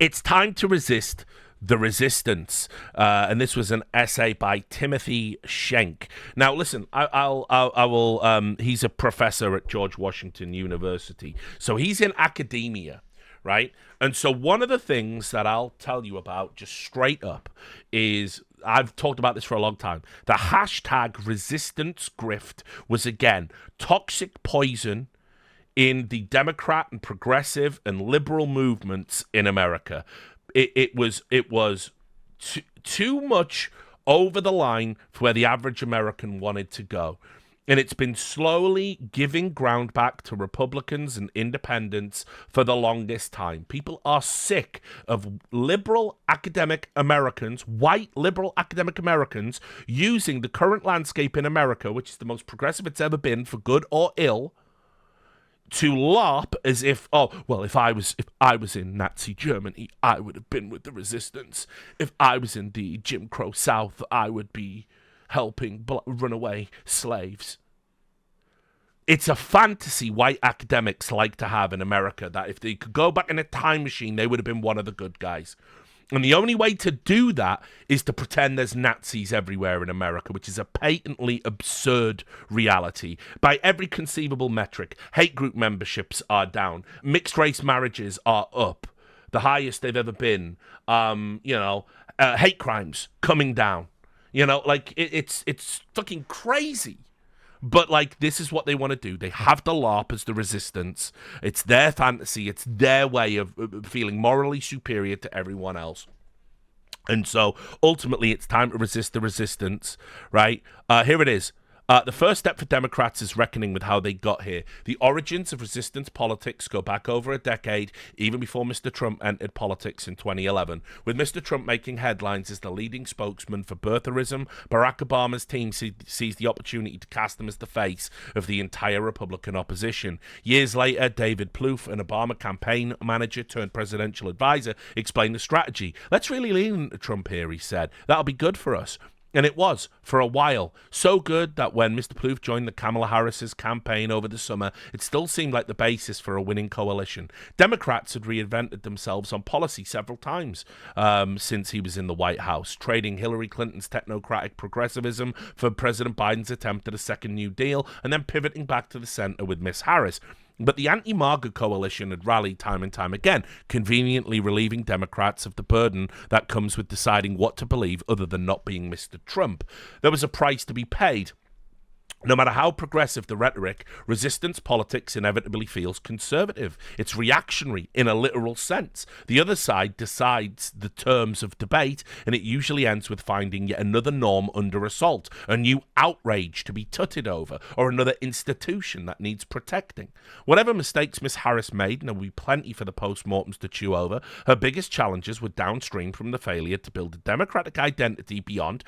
It's time to resist the resistance, and this was an essay by Timothy Schenck. Now, listen, I will. He's a professor at George Washington University, so he's in academia, right? And so one of the things that I'll tell you about, just straight up, is I've talked about this for a long time. The hashtag resistance grift was again toxic poison in the Democrat and progressive and liberal movements in America. It was too much over the line for where the average American wanted to go. And it's been slowly giving ground back to Republicans and independents for the longest time. People are sick of liberal academic Americans, white liberal academic Americans, using the current landscape in America, which is the most progressive it's ever been, for good or ill, to LARP as if, oh, well, if I was in Nazi Germany, I would have been with the resistance. If I was in the Jim Crow South, I would be helping runaway slaves. It's a fantasy white academics like to have in America, that if they could go back in a time machine, they would have been one of the good guys. And the only way to do that is to pretend there's Nazis everywhere in America, which is a patently absurd reality. By every conceivable metric, hate group memberships are down, mixed race marriages are up, the highest they've ever been. Hate crimes coming down. It's fucking crazy. But, this is what they want to do. They have the LARP as the resistance. It's their fantasy. It's their way of feeling morally superior to everyone else. And so, ultimately, it's time to resist the resistance, right? Here it is. The first step for Democrats is reckoning with how they got here. The origins of resistance politics go back over a decade, even before Mr. Trump entered politics in 2011. With Mr. Trump making headlines as the leading spokesman for birtherism, Barack Obama's team sees the opportunity to cast him as the face of the entire Republican opposition. Years later, David Plouffe, an Obama campaign manager turned presidential advisor, explained the strategy. Let's really lean into Trump here, he said. That'll be good for us. And it was, for a while. So good that when Mr. Plouffe joined the Kamala Harris's campaign over the summer, it still seemed like the basis for a winning coalition. Democrats had reinvented themselves on policy several times since he was in the White House, trading Hillary Clinton's technocratic progressivism for President Biden's attempt at a second New Deal, and then pivoting back to the center with Miss Harris. But the anti-MAGA coalition had rallied time and time again, conveniently relieving Democrats of the burden that comes with deciding what to believe other than not being Mr. Trump. There was a price to be paid. No matter how progressive the rhetoric, resistance politics inevitably feels conservative. It's reactionary in a literal sense. The other side decides the terms of debate, and it usually ends with finding yet another norm under assault, a new outrage to be tutted over, or another institution that needs protecting. Whatever mistakes Miss Harris made, and there will be plenty for the postmortems to chew over, her biggest challenges were downstream from the failure to build a democratic identity beyond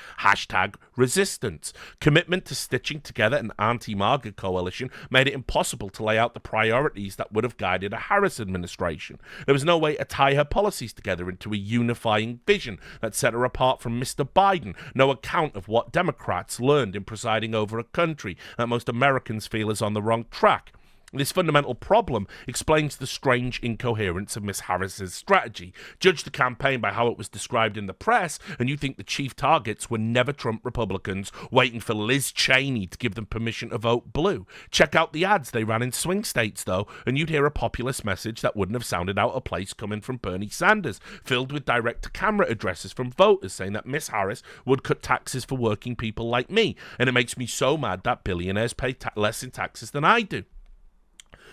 #resistance. Commitment to stitching together an anti-MAGA coalition made it impossible to lay out the priorities that would have guided a Harris administration. There was no way to tie her policies together into a unifying vision that set her apart from Mr. Biden. No account of what Democrats learned in presiding over a country that most Americans feel is on the wrong track. This fundamental problem explains the strange incoherence of Miss Harris's strategy. Judge the campaign by how it was described in the press, and you think the chief targets were never Trump Republicans waiting for Liz Cheney to give them permission to vote blue. Check out the ads they ran in swing states, though, and you'd hear a populist message that wouldn't have sounded out of place coming from Bernie Sanders, filled with direct-to-camera addresses from voters saying that Miss Harris would cut taxes for working people like me, and it makes me so mad that billionaires pay less in taxes than I do.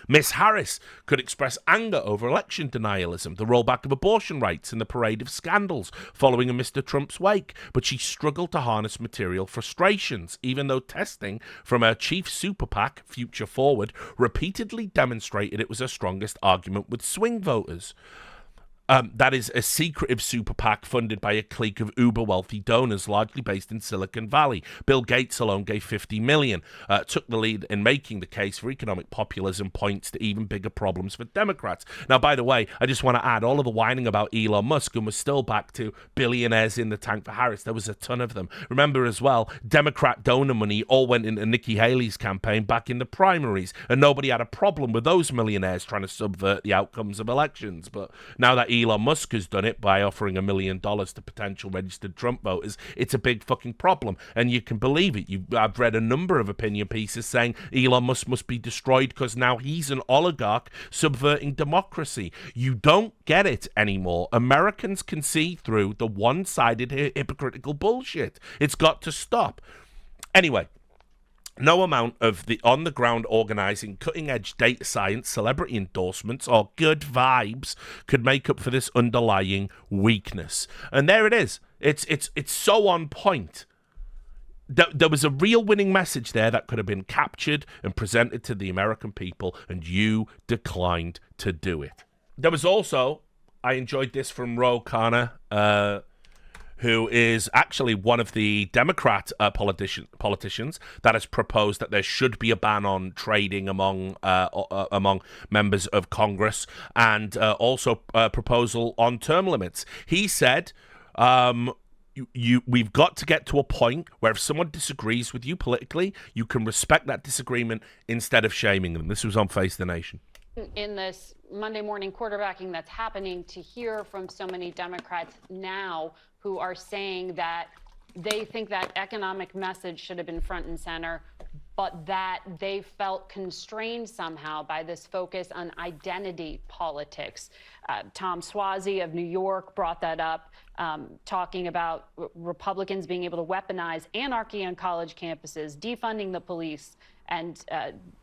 Miss Harris could express anger over election denialism, the rollback of abortion rights, and the parade of scandals following in Mr. Trump's wake, but she struggled to harness material frustrations, even though testing from her chief super PAC, Future Forward, repeatedly demonstrated it was her strongest argument with swing voters. That is a secretive super PAC funded by a clique of uber-wealthy donors, largely based in Silicon Valley. Bill Gates alone gave $50 million, took the lead in making the case for economic populism, points to even bigger problems for Democrats. Now, by the way, I just want to add, all of the whining about Elon Musk, and we're still back to billionaires in the tank for Harris. There was a ton of them. Remember as well, Democrat donor money all went into Nikki Haley's campaign back in the primaries, and nobody had a problem with those millionaires trying to subvert the outcomes of elections. But now that Elon Musk has done it by offering $1 million to potential registered Trump voters, it's a big fucking problem, and you can believe it. I've read a number of opinion pieces saying Elon Musk must be destroyed because now he's an oligarch subverting democracy. You don't get it anymore. Americans can see through the one-sided hypocritical bullshit. It's got to stop. Anyway, no amount of the on-the-ground organizing, cutting-edge data science, celebrity endorsements, or good vibes could make up for this underlying weakness. And there it is. It's so on point. There was a real winning message there that could have been captured and presented to the American people, and you declined to do it. There was also, I enjoyed this from Ro Khanna, who is actually one of the Democrat politicians that has proposed that there should be a ban on trading among members of Congress, and also a proposal on term limits. He said, we've got to get to a point where if someone disagrees with you politically, you can respect that disagreement instead of shaming them. This was on Face the Nation. In this Monday morning quarterbacking that's happening, to hear from so many Democrats now who are saying that they think that economic message should have been front and center, but that they felt constrained somehow by this focus on identity politics. Tom Suozzi of New York brought that up, talking about Republicans being able to weaponize anarchy on college campuses, defunding the police, and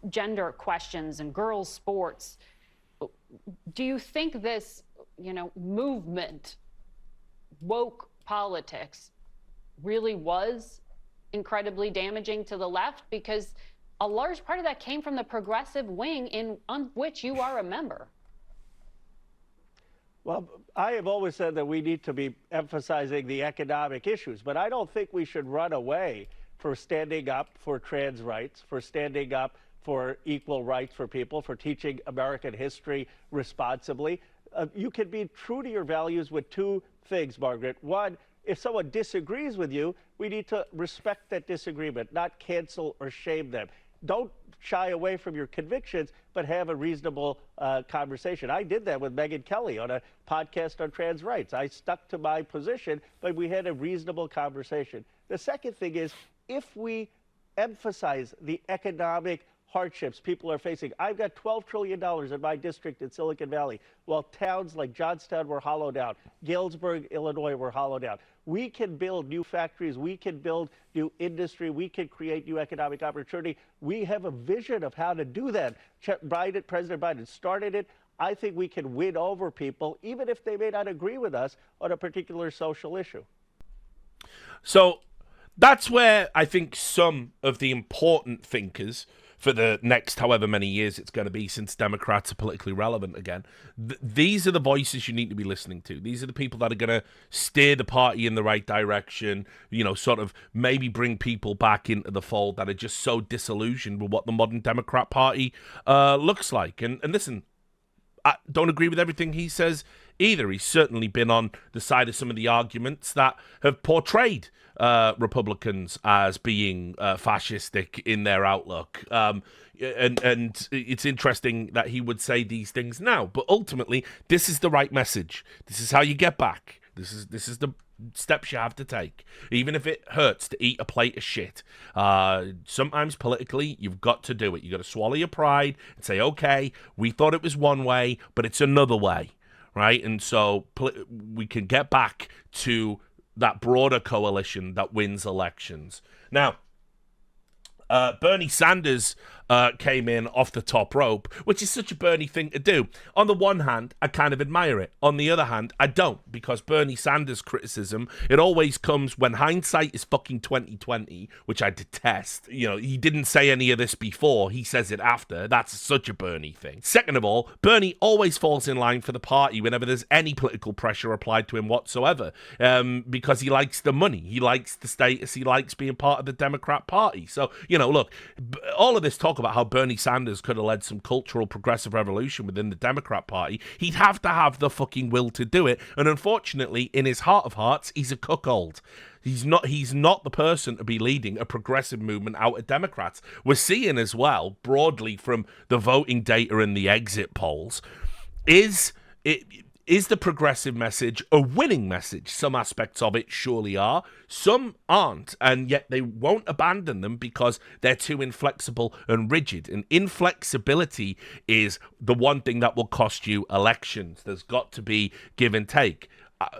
gender questions and girls' sports. Do you think this, movement, woke politics, really was incredibly damaging to the left? Because a large part of that came from the progressive wing on which you are a member. Well, I have always said that we need to be emphasizing the economic issues, but I don't think we should run away for standing up for trans rights, for standing up for equal rights for people, for teaching American history responsibly. You can be true to your values with two things, Margaret. One, if someone disagrees with you, we need to respect that disagreement, not cancel or shame them. Don't shy away from your convictions, but have a reasonable conversation. I did that with Megyn Kelly on a podcast on trans rights. I stuck to my position, but we had a reasonable conversation. The second thing is, if we emphasize the economic hardships people are facing. I've got $12 trillion in my district in Silicon Valley, while towns like Johnstown were hollowed out, Galesburg, Illinois were hollowed out. We can build new factories, we can build new industry, we can create new economic opportunity. We have a vision of how to do that. President Biden started it. I think we can win over people, even if they may not agree with us on a particular social issue. So that's where I think some of the important thinkers for the next however many years it's going to be since Democrats are politically relevant again, these are the voices you need to be listening to. These are the people that are going to steer the party in the right direction, sort of maybe bring people back into the fold that are just so disillusioned with what the modern Democrat Party looks like. And listen, I don't agree with everything he says either. He's certainly been on the side of some of the arguments that have portrayed Republicans as being fascistic in their outlook. And it's interesting that he would say these things now. But ultimately, this is the right message. This is how you get back. This is the steps you have to take, even if it hurts to eat a plate of shit. Sometimes politically, you've got to do it. You got to swallow your pride and say, okay, we thought it was one way, but it's another way, right? And so we can get back to that broader coalition that wins elections. Now, Bernie Sanders came in off the top rope, which is such a Bernie thing to do. On the one hand, I kind of admire it. On the other hand, I don't, because Bernie Sanders criticism, it always comes when hindsight is fucking 2020, which I detest. He didn't say any of this before. He says it after. That's such a Bernie thing. Second of all, Bernie always falls in line for the party whenever there's any political pressure applied to him whatsoever, because he likes the money. He likes the status. He likes being part of the Democrat Party. So, look, all of this talk about how Bernie Sanders could have led some cultural progressive revolution within the Democrat Party, he'd have to have the fucking will to do it. And unfortunately, in his heart of hearts, he's a cuckold. He's not the person to be leading a progressive movement out of Democrats. We're seeing as well, broadly from the voting data and the exit polls, is the progressive message a winning message? Some aspects of it surely are. Some aren't, and yet they won't abandon them because they're too inflexible and rigid. And inflexibility is the one thing that will cost you elections. There's got to be give and take.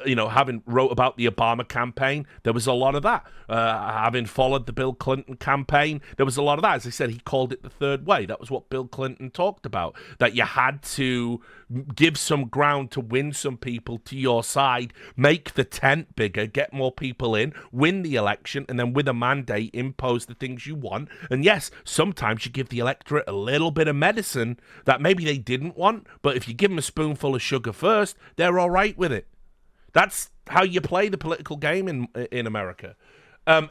Having wrote about the Obama campaign, there was a lot of that. Having followed the Bill Clinton campaign, there was a lot of that. As I said, he called it the third way. That was what Bill Clinton talked about, that you had to give some ground to win some people to your side, make the tent bigger, get more people in, win the election, and then with a mandate, impose the things you want. And yes, sometimes you give the electorate a little bit of medicine that maybe they didn't want, but if you give them a spoonful of sugar first, they're all right with it. That's how you play the political game in America.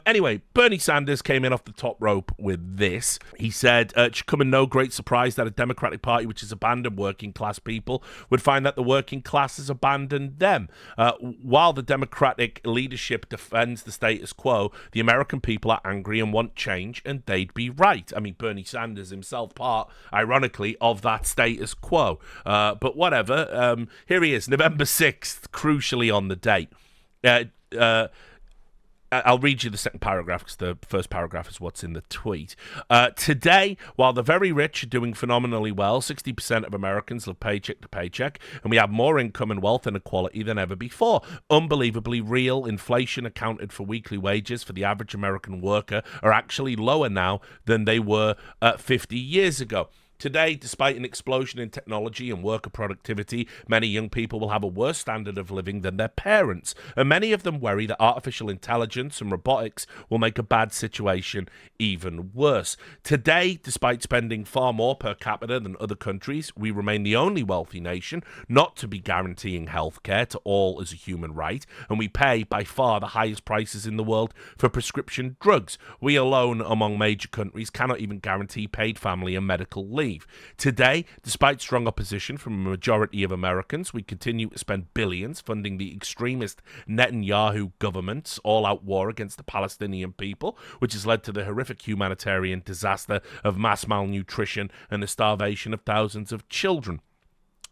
Anyway, Bernie Sanders came in off the top rope with this. He said, it should come in no great surprise that a Democratic Party which has abandoned working class people would find that the working class has abandoned them. While the Democratic leadership defends the status quo, the American people are angry and want change, and they'd be right. I mean, Bernie Sanders himself part, ironically, of that status quo. But whatever. Here he is, November 6th, crucially on the date. I'll read you the second paragraph because the first paragraph is what's in the tweet. Today, while the very rich are doing phenomenally well, 60% of Americans live paycheck to paycheck, and we have more income and wealth inequality than ever before. Unbelievably, real inflation accounted for weekly wages for the average American worker are actually lower now than they were 50 years ago. Today, despite an explosion in technology and worker productivity, many young people will have a worse standard of living than their parents, and many of them worry that artificial intelligence and robotics will make a bad situation even worse. Today, despite spending far more per capita than other countries, we remain the only wealthy nation not to be guaranteeing healthcare to all as a human right, and we pay by far the highest prices in the world for prescription drugs. We alone among major countries cannot even guarantee paid family and medical leave. Today, despite strong opposition from a majority of Americans, we continue to spend billions funding the extremist Netanyahu government's all-out war against the Palestinian people, which has led to the horrific humanitarian disaster of mass malnutrition and the starvation of thousands of children.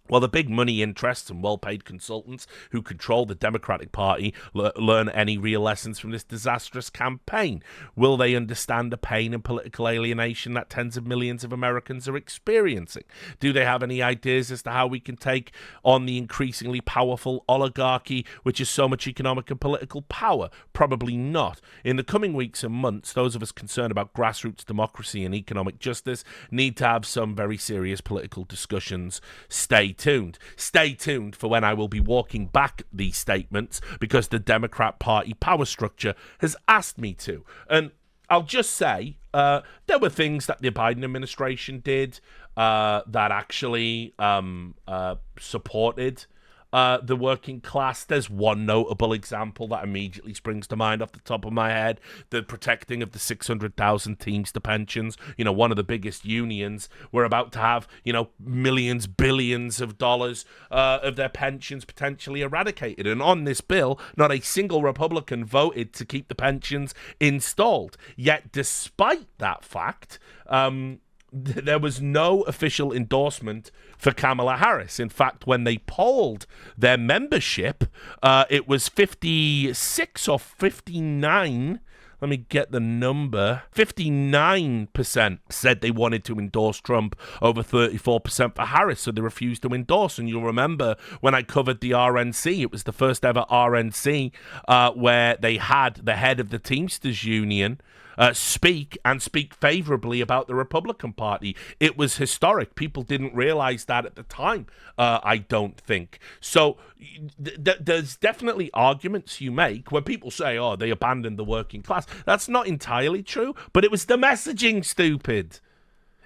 While the big money interests and well-paid consultants who control the Democratic Party learn any real lessons from this disastrous campaign, will they understand the pain and political alienation that tens of millions of Americans are experiencing? Do they have any ideas as to how we can take on the increasingly powerful oligarchy, which is so much economic and political power? Probably not. In the coming weeks and months, those of us concerned about grassroots democracy and economic justice need to have some very serious political discussions. Stay tuned for when I will be walking back these statements because the Democrat Party power structure has asked me to. And I'll just say there were things that the Biden administration did that actually supported the working class. There's one notable example that immediately springs to mind off the top of my head: the protecting of the 600,000 Teamster pensions. You know, one of the biggest unions were about to have, you know, millions, billions of dollars of their pensions potentially eradicated. And on this bill, not a single Republican voted to keep the pensions installed. Yet, despite that fact, there was no official endorsement for Kamala Harris. In fact, when they polled their membership, it was 56 or 59. Let me get the number. 59% said they wanted to endorse Trump, over 34% for Harris, so they refused to endorse. And you'll remember when I covered the RNC, it was the first ever RNC where they had the head of the Teamsters Union speak favorably about the Republican Party. It was historic. People didn't realize that at the time, I don't think. So there's definitely arguments you make when people say, oh, they abandoned the working class. That's not entirely true, but it was the messaging, stupid.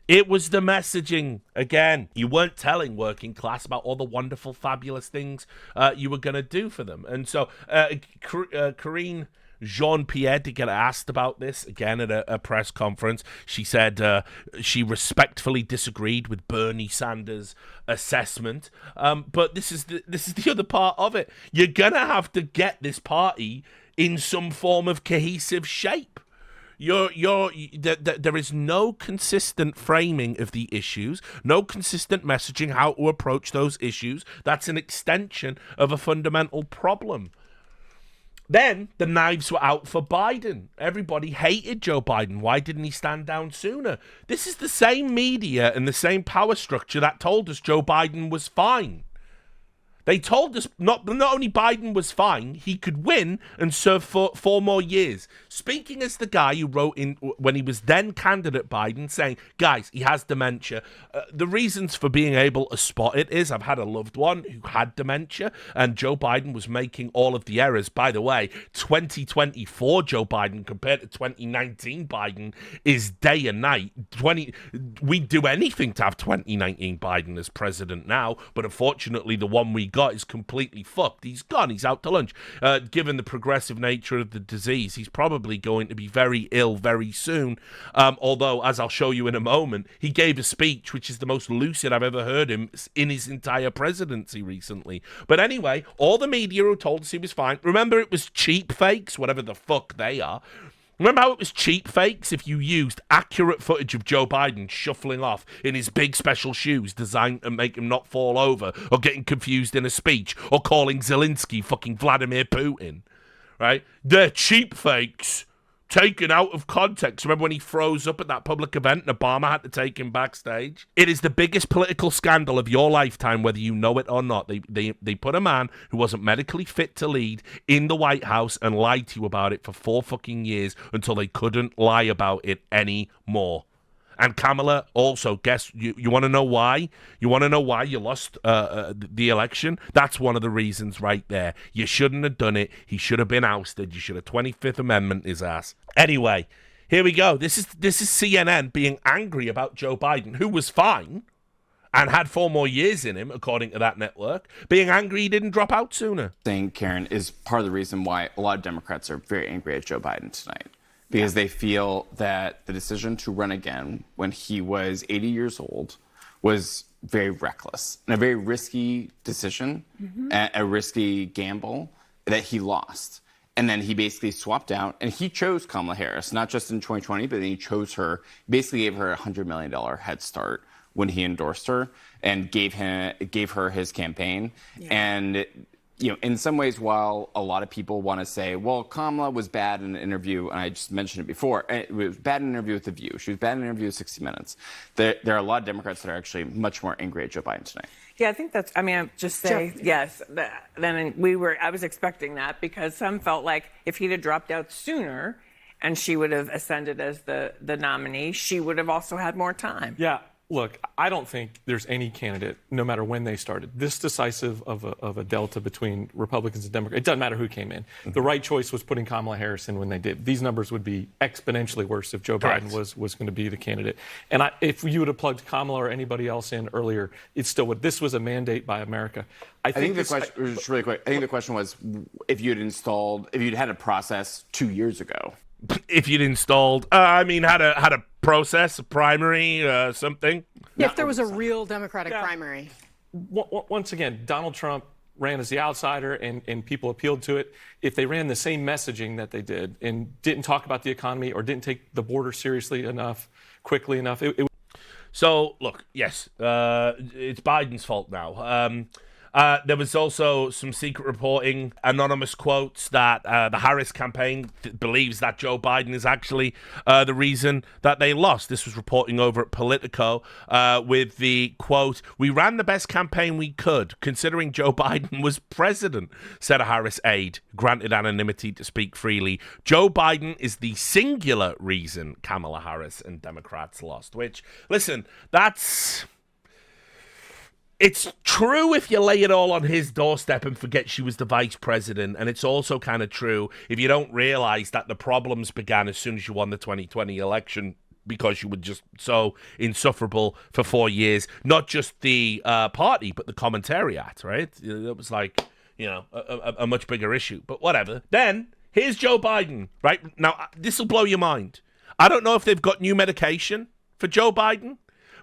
It was the messaging. Again, you weren't telling working class about all the wonderful, fabulous things you were going to do for them. And so Karine Jean-Pierre did get asked about this again at a press conference. She said she respectfully disagreed with Bernie Sanders' assessment. But this is the other part of it. You're gonna have to get this party in some form of cohesive shape. There is no consistent framing of the issues, no consistent messaging how to approach those issues. That's an extension of a fundamental problem. Then the knives were out for Biden. Everybody hated Joe Biden. Why didn't he stand down sooner? This is the same media and the same power structure that told us Joe Biden was fine. They told us not only Biden was fine, he could win and serve for 4 more years. Speaking as the guy who wrote in when he was then candidate Biden saying, guys, he has dementia. The reasons for being able to spot it is I've had a loved one who had dementia and Joe Biden was making all of the errors. By the way, 2024 Joe Biden compared to 2019 Biden is day and night. We'd do anything to have 2019 Biden as president now, but unfortunately the one we got is completely fucked. He's gone. He's out to lunch. Given the progressive nature of the disease, he's probably going to be very ill very soon. Although, as I'll show you in a moment, he gave a speech which is the most lucid I've ever heard him in his entire presidency recently. But anyway, all the media who told us he was fine. Remember, it was cheap fakes, whatever the fuck they are. Remember how it was cheap fakes if you used accurate footage of Joe Biden shuffling off in his big special shoes designed to make him not fall over or getting confused in a speech or calling Zelensky fucking Vladimir Putin? right? They're cheap fakes taken out of context. Remember when he froze up at that public event and Obama had to take him backstage? It is the biggest political scandal of your lifetime, whether you know it or not. They put a man who wasn't medically fit to lead in the White House and lied to you about it for 4 fucking years until they couldn't lie about it anymore. And Kamala also, guess, you want to know why? You want to know why you lost the election? That's one of the reasons right there. You shouldn't have done it. He should have been ousted. You should have 25th Amendment his ass. Anyway, here we go. This is CNN being angry about Joe Biden, who was fine and had 4 more years in him, according to that network, being angry he didn't drop out sooner. Saying, Karen, is part of the reason why a lot of Democrats are very angry at Joe Biden tonight. Because they feel that the decision to run again when he was 80 years old was very reckless and a very risky decision, a risky gamble that he lost. And then he basically swapped out, and he chose Kamala Harris, not just in 2020, but then he chose her, basically gave her a $100 million head start when he endorsed her and gave her his campaign. Yeah. And in some ways, while a lot of people want to say, well, Kamala was bad in an interview, and I just mentioned it before, it was bad in an interview with The View. She was bad in an interview with 60 Minutes. There are a lot of Democrats that are actually much more angry at Joe Biden tonight. Yeah, I think that's, I'd just say, yes. Then I was expecting that because some felt like if he'd have dropped out sooner and she would have ascended as the nominee, she would have also had more time. Yeah. Look, I don't think there's any candidate, no matter when they started, this decisive of a delta between Republicans and Democrats. It doesn't matter who came in. The right choice was putting Kamala Harris in when they did. These numbers would be exponentially worse if Joe Biden was going to be the candidate. And if you would have plugged Kamala or anybody else in earlier, it still would. This was a mandate by America. I think the question, just really quick, I think the question was if you'd had a process 2 years ago. If you'd installed, had a process, a primary, something. Yeah, if there was a real Democratic primary. Once again, Donald Trump ran as the outsider and people appealed to it. If they ran the same messaging that they did and didn't talk about the economy or didn't take the border seriously enough, quickly enough. So, look, yes, it's Biden's fault now. There was also some secret reporting, anonymous quotes that the Harris campaign believes that Joe Biden is actually the reason that they lost. This was reporting over at Politico with the quote, "We ran the best campaign we could, considering Joe Biden was president," said a Harris aide, granted anonymity to speak freely. Joe Biden is the singular reason Kamala Harris and Democrats lost, which, listen, it's true if you lay it all on his doorstep and forget she was the vice president. And it's also kind of true if you don't realize that the problems began as soon as you won the 2020 election because you were just so insufferable for 4 years. Not just the party, but the commentariat, right? It was like, a much bigger issue. But whatever. Then, here's Joe Biden, right? Now, this will blow your mind. I don't know if they've got new medication for Joe Biden.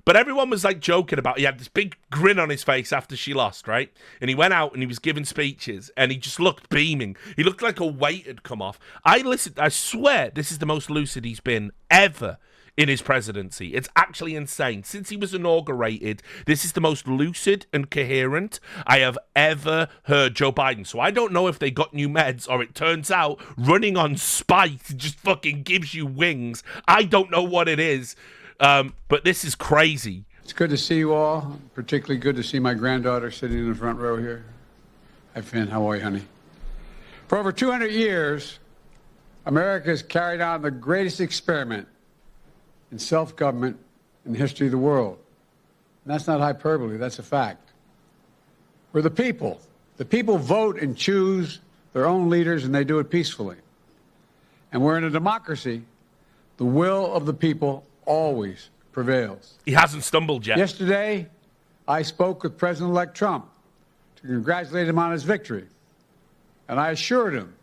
But everyone was like joking about, he had this big grin on his face after she lost, right? And he went out and he was giving speeches and he just looked beaming. He looked like a weight had come off. I swear this is the most lucid he's been ever in his presidency. It's actually insane. Since he was inaugurated, this is the most lucid and coherent I have ever heard Joe Biden. So I don't know if they got new meds or it turns out running on spite just fucking gives you wings. I don't know what it is. But this is crazy. It's good to see you all. Particularly good to see my granddaughter sitting in the front row here. Hi, Finn. How are you, honey? For over 200 years, America has carried on the greatest experiment in self-government in the history of the world. And that's not hyperbole. That's a fact. We're the people. The people vote and choose their own leaders, and they do it peacefully. And we're in a democracy. The will of the people always prevails. He hasn't stumbled yet. Yesterday, I spoke with President-elect Trump to congratulate him on his victory. And I assured him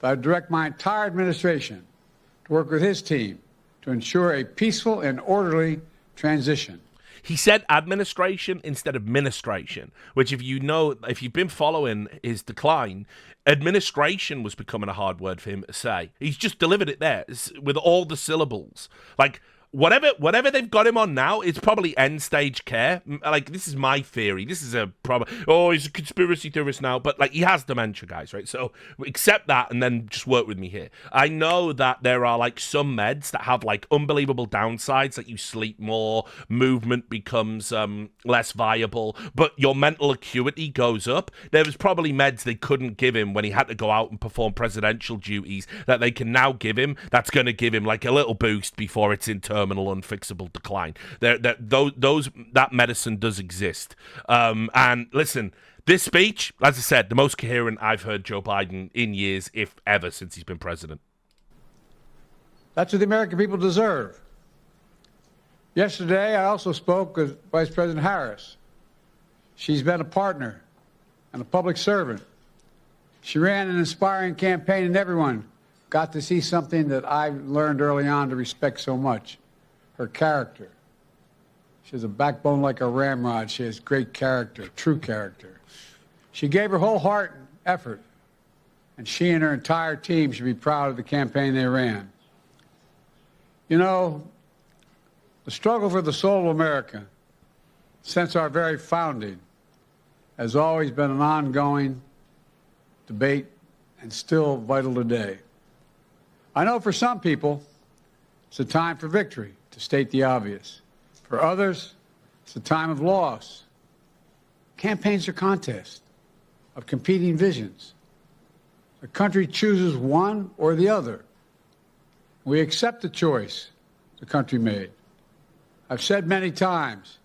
that I'd direct my entire administration to work with his team to ensure a peaceful and orderly transition. He said administration instead of ministration, which if you've been following his decline, administration was becoming a hard word for him to say. He's just delivered it there with all the syllables. Like, whatever they've got him on now, it's probably end stage care. Like, this is my theory. This is a problem. Oh, he's a conspiracy theorist now, but like, he has dementia, guys, right? So accept that and then just work with me here. I know that there are like some meds that have like unbelievable downsides, like you sleep more, movement becomes less viable, but your mental acuity goes up. There was probably meds they couldn't give him when he had to go out and perform presidential duties that they can now give him. That's going to give him like a little boost before it's in terminal unfixable decline. That medicine does exist. And listen, this speech, as I said, the most coherent I've heard Joe Biden in years, if ever, since he's been president. That's what the American people deserve. Yesterday, I also spoke with Vice President Harris. She's been a partner and a public servant. She ran an inspiring campaign, and everyone got to see something that I learned early on to respect so much. Her character. She has a backbone like a ramrod. She has great character, true character. She gave her whole heart and effort, and she and her entire team should be proud of the campaign they ran. You know, the struggle for the soul of America, since our very founding, has always been an ongoing debate and still vital today. I know for some people, it's a time for victory, to state the obvious. For others, it's a time of loss. Campaigns are contests of competing visions. The country chooses one or the other. We accept the choice the country made. I've said many times,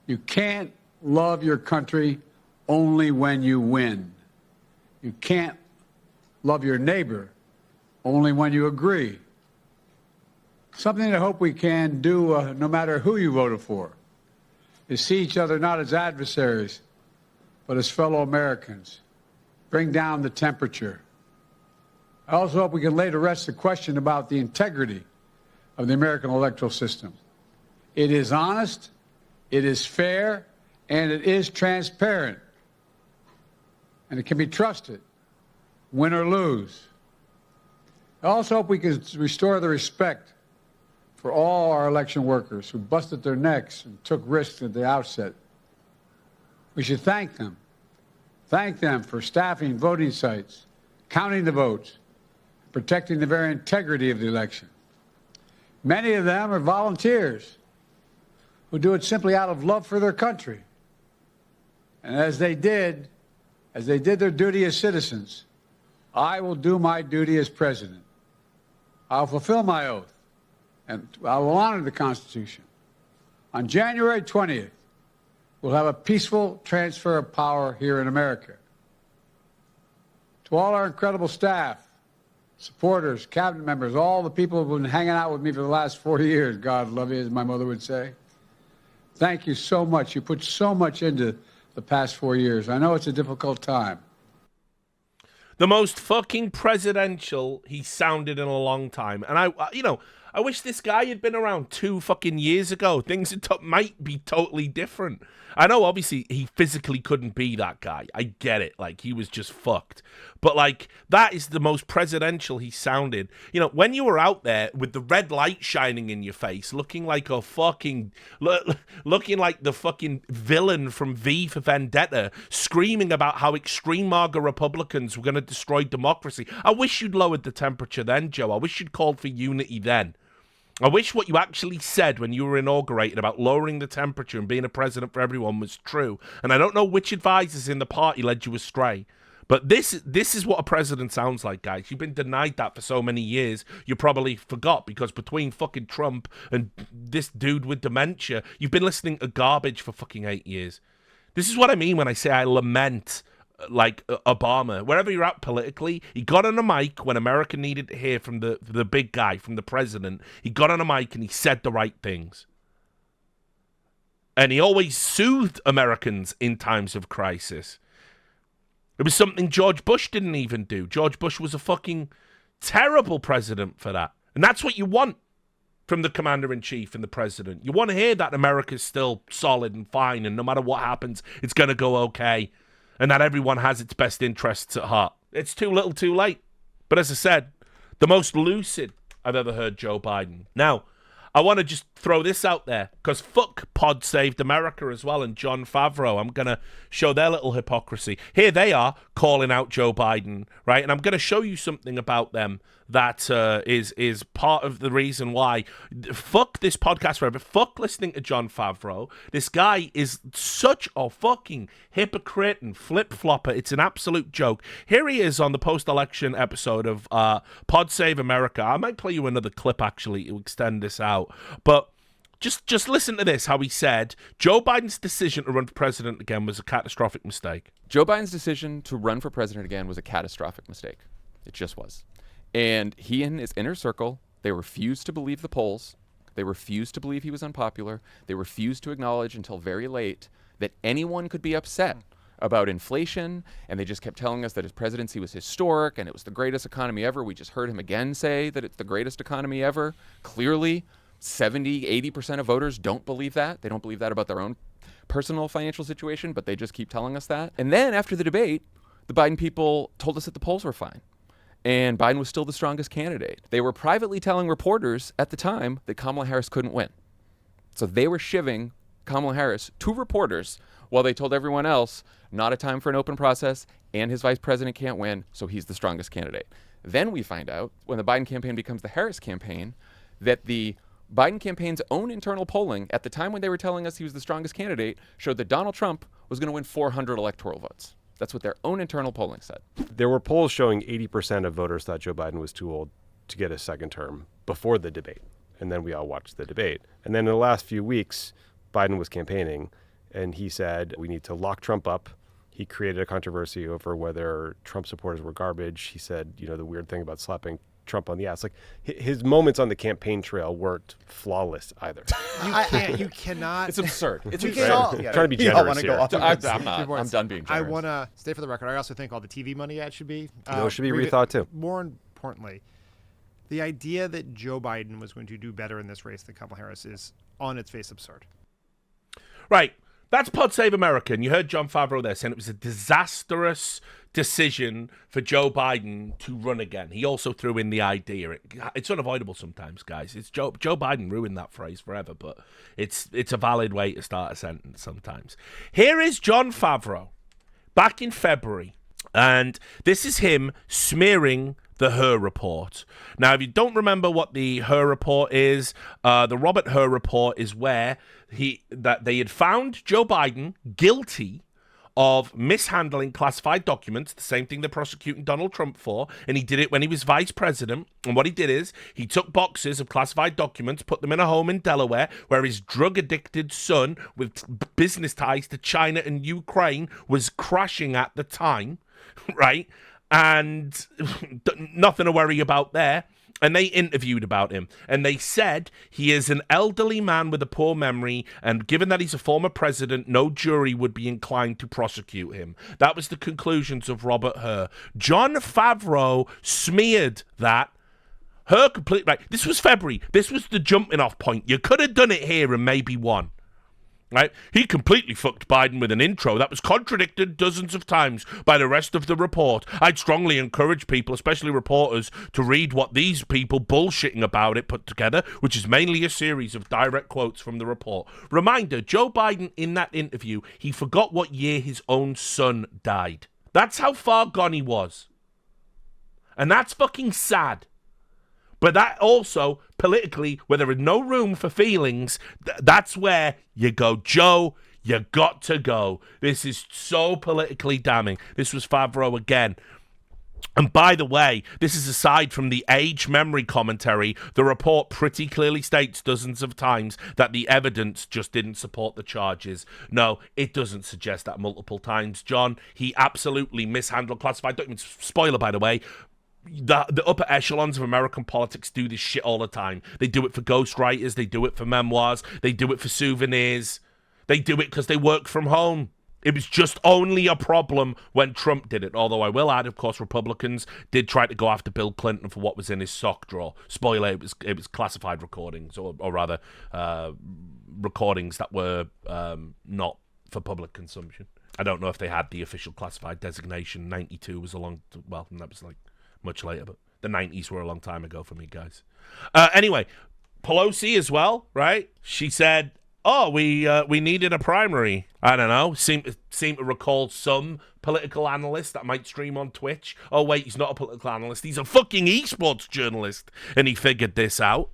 you can't love your country only when you win. You can't love your neighbor only when you agree. Something I hope we can do, no matter who you voted for, is see each other not as adversaries, but as fellow Americans. Bring down the temperature. I also hope we can lay to rest the question about the integrity of the American electoral system. It is honest, it is fair, and it is transparent. And it can be trusted, win or lose. I also hope we can restore the respect for all our election workers who busted their necks and took risks at the outset. We should thank them. Thank them for staffing voting sites, counting the votes, protecting the very integrity of the election. Many of them are volunteers who do it simply out of love for their country. And as they did their duty as citizens, I will do my duty as president. I'll fulfill my oath, and I will honor the Constitution. On January 20th, we'll have a peaceful transfer of power here in America. To all our incredible staff, supporters, cabinet members, all the people who've been hanging out with me for the last 40 years, God love you, as my mother would say, thank you so much. You put so much into the past 4 years. I know it's a difficult time. The most fucking presidential he sounded in a long time. And I wish this guy had been around 2 fucking years ago. Things might be totally different. I know, obviously, he physically couldn't be that guy. I get it. Like, he was just fucked. But, like, that is the most presidential he sounded. You know, when you were out there with the red light shining in your face, looking like a fucking... looking like the fucking villain from V for Vendetta, screaming about how extreme MAGA Republicans were going to destroy democracy. I wish you'd lowered the temperature then, Joe. I wish you'd called for unity then. I wish what you actually said when you were inaugurated about lowering the temperature and being a president for everyone was true. And I don't know which advisors in the party led you astray. But this is what a president sounds like, guys. You've been denied that for so many years, you probably forgot, because between fucking Trump and this dude with dementia, you've been listening to garbage for fucking 8 years. This is what I mean when I say I lament... like Obama, wherever you're at politically, he got on a mic when America needed to hear from the big guy, from the president. He got on a mic and he said the right things. And he always soothed Americans in times of crisis. It was something George Bush didn't even do. George Bush was a fucking terrible president for that. And that's what you want from the commander-in-chief and the president. You want to hear that America's still solid and fine, and no matter what happens, it's going to go okay. And that everyone has its best interests at heart. It's too little too late. But as I said, the most lucid I've ever heard Joe Biden. Now, I want to just throw this out there because fuck Pod Saved America as well and John Favreau. I'm going to show their little hypocrisy. Here they are calling out Joe Biden, right? And I'm going to show you something about them that is part of the reason why. Fuck this podcast forever. Fuck listening to John Favreau. This guy is such a fucking hypocrite and flip-flopper. It's an absolute joke. Here he is on the post-election episode of Pod Save America. I might play you another clip, actually, to extend this out. But just listen to this, how he said Joe Biden's decision to run for president again was a catastrophic mistake. Joe Biden's decision to run for president again was a catastrophic mistake. It just was. And he and his inner circle, they refused to believe the polls. They refused to believe he was unpopular. They refused to acknowledge until very late that anyone could be upset about inflation. And they just kept telling us that his presidency was historic and it was the greatest economy ever. We just heard him again say that it's the greatest economy ever. Clearly, 70, 80% of voters don't believe that. They don't believe that about their own personal financial situation, but they just keep telling us that. And then after the debate, the Biden people told us that the polls were fine. And Biden was still the strongest candidate. They were privately telling reporters at the time that Kamala Harris couldn't win. So they were shivving Kamala Harris to reporters while they told everyone else, not a time for an open process, and his vice president can't win, so he's the strongest candidate. Then we find out, when the Biden campaign becomes the Harris campaign, that the Biden campaign's own internal polling, at the time when they were telling us he was the strongest candidate, showed that Donald Trump was going to win 400 electoral votes. That's what their own internal polling said. There were polls showing 80% of voters thought Joe Biden was too old to get a second term before the debate. And then we all watched the debate. And then in the last few weeks, Biden was campaigning, and he said, we need to lock Trump up. He created a controversy over whether Trump supporters were garbage. He said, the weird thing about slapping Trump on the ass. Like, his moments on the campaign trail weren't flawless either. You cannot. It's absurd. It's absurd. Trying to be generous here. I'm not. I'm done being generous. I want to stay for the record. I also think all the TV money ads should be. It should be rethought too. More importantly, the idea that Joe Biden was going to do better in this race than Kamala Harris is on its face absurd. Right. That's Pod Save America. And you heard John Favreau there saying it was a disastrous decision for Joe Biden to run again. He also threw in the idea. It's unavoidable sometimes, guys. It's Joe Biden ruined that phrase forever, but it's a valid way to start a sentence sometimes. Here is John Favreau back in February, and this is him smearing the Hur report. Now, if you don't remember what the Hur report is, the Robert Hur report is where they had found Joe Biden guilty of mishandling classified documents, the same thing they're prosecuting Donald Trump for, and he did it when he was vice president. And what he did is he took boxes of classified documents, put them in a home in Delaware where his drug-addicted son with business ties to China and Ukraine was crashing at the time, right? And nothing to worry about there. And they interviewed about him, and they said he is an elderly man with a poor memory, and given that he's a former president, no jury would be inclined to prosecute him. That was the conclusions of Robert Hur. John Favreau smeared that. Hur completely right. This was February. This was the jumping off point. You could have done it here and maybe won. Right? He completely fucked Biden with an intro that was contradicted dozens of times by the rest of the report. I'd strongly encourage people, especially reporters, to read what these people bullshitting about it put together, which is mainly a series of direct quotes from the report. Reminder, Joe Biden in that interview, he forgot what year his own son died. That's how far gone he was. And that's fucking sad. But that also, politically, where there is no room for feelings, that's where you go, Joe, you got to go. This is so politically damning. This was Favreau again. And by the way, this is aside from the age memory commentary. The report pretty clearly states dozens of times that the evidence just didn't support the charges. No, it doesn't suggest that multiple times, John. He absolutely mishandled classified documents. Spoiler, by the way. The upper echelons of American politics do this shit all the time. They do it for ghostwriters. They do it for memoirs. They do it for souvenirs. They do it because they work from home. It was just only a problem when Trump did it. Although I will add, of course, Republicans did try to go after Bill Clinton for what was in his sock drawer. Spoiler, it was classified recordings, or rather, recordings that were not for public consumption. I don't know if they had the official classified designation. 92 was that was like much later, but the 90s were a long time ago for me, guys. Anyway, Pelosi as well, right? She said, "Oh, we needed a primary." I don't know. Seem to recall some political analyst that might stream on Twitch. Oh wait, he's not a political analyst. He's a fucking esports journalist, and he figured this out.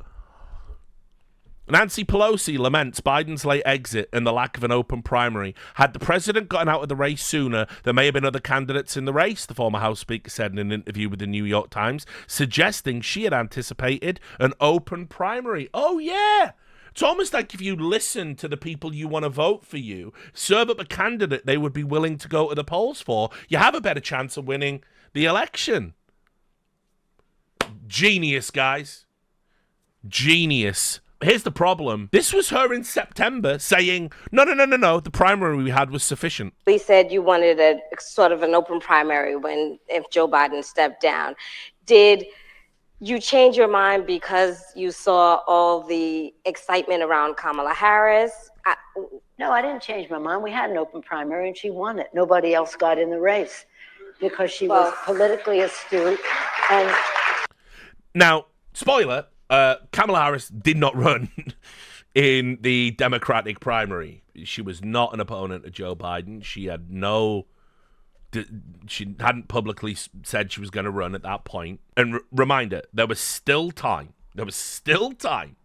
Nancy Pelosi laments Biden's late exit and the lack of an open primary. Had the president gotten out of the race sooner, there may have been other candidates in the race, the former House Speaker said in an interview with the New York Times, suggesting she had anticipated an open primary. Oh, yeah. It's almost like if you listen to the people you want to vote for you, serve up a candidate they would be willing to go to the polls for, you have a better chance of winning the election. Genius, guys. Genius. Here's the problem. This was her in September saying, no, the primary we had was sufficient. We said you wanted a sort of an open primary if Joe Biden stepped down. Did you change your mind because you saw all the excitement around Kamala Harris? No, I didn't change my mind. We had an open primary and she won it. Nobody else got in the race because she was politically astute. And now, spoiler, Kamala Harris did not run in the Democratic primary. She was not an opponent of Joe Biden. She hadn't publicly said she was going to run at that point. And reminder, there was still time. There was still time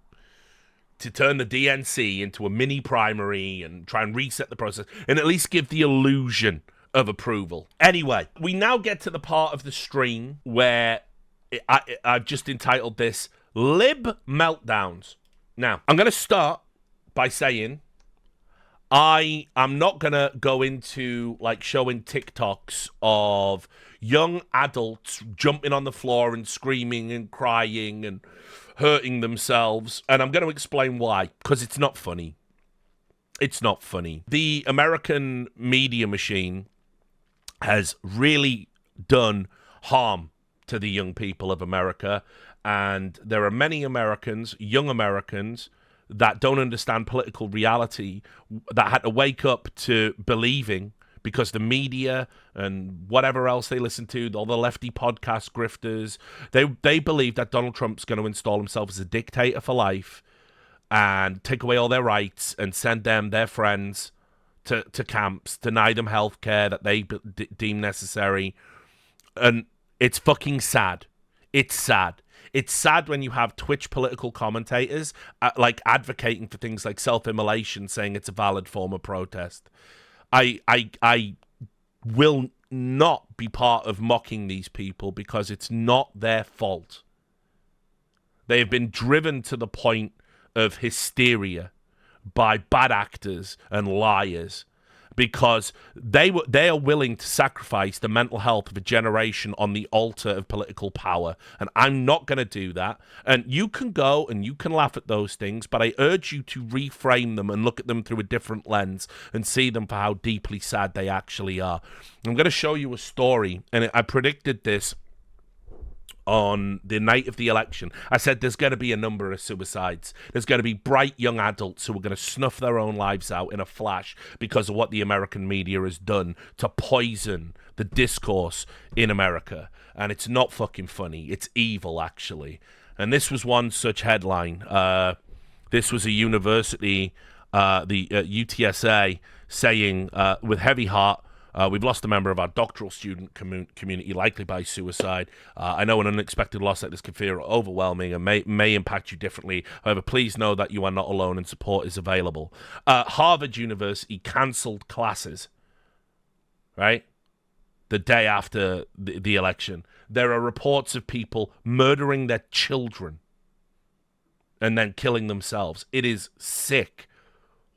to turn the DNC into a mini primary and try and reset the process and at least give the illusion of approval. Anyway, we now get to the part of the stream where I've just entitled this Lib Meltdowns. Now, I'm going to start by saying I am not going to go into like showing TikToks of young adults jumping on the floor and screaming and crying and hurting themselves. And I'm going to explain why, because it's not funny. It's not funny. The American media machine has really done harm to the young people of America. And there are many Americans, young Americans, that don't understand political reality, that had to wake up to believing, because the media and whatever else they listen to, all the lefty podcast grifters, they believe that Donald Trump's going to install himself as a dictator for life and take away all their rights and send them, their friends, to camps, deny them health care that they deem necessary. And it's fucking sad. It's sad. It's sad when you have Twitch political commentators like advocating for things like self-immolation, saying it's a valid form of protest. I will not be part of mocking these people because it's not their fault. They have been driven to the point of hysteria by bad actors and liars, because they are willing to sacrifice the mental health of a generation on the altar of political power. And I'm not going to do that. And you can go and you can laugh at those things, but I urge you to reframe them and look at them through a different lens and see them for how deeply sad they actually are. I'm going to show you a story, and I predicted this on the night of the election. I said there's going to be a number of suicides. There's going to be bright young adults who are going to snuff their own lives out in a flash because of what the American media has done to poison the discourse in America. And it's not fucking funny. It's evil, actually. And this was one such headline. This was a university, the UTSA, saying with heavy heart, we've lost a member of our doctoral student community, likely by suicide. I know an unexpected loss like this can feel overwhelming and may impact you differently. However, please know that you are not alone and support is available. Harvard University cancelled classes, right? The day after the election. There are reports of people murdering their children and then killing themselves. It is sick.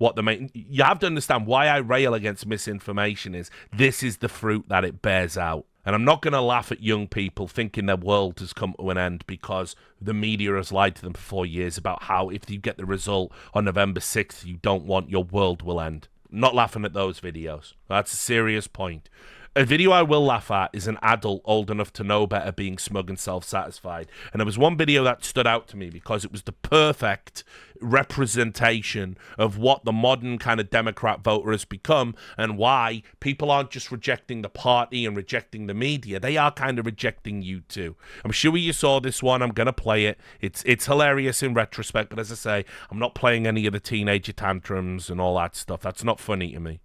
You have to understand why I rail against misinformation is this is the fruit that it bears out. And I'm not going to laugh at young people thinking their world has come to an end because the media has lied to them for 4 years about how if you get the result on November 6th, you don't want your world will end. I'm not laughing at those videos. That's a serious point. A video I will laugh at is an adult old enough to know better being smug and self-satisfied. And there was one video that stood out to me because it was the perfect representation of what the modern kind of Democrat voter has become and why people aren't just rejecting the party and rejecting the media. They are kind of rejecting you too. I'm sure you saw this one. I'm going to play it. It's hilarious in retrospect, but as I say, I'm not playing any of the teenager tantrums and all that stuff. That's not funny to me.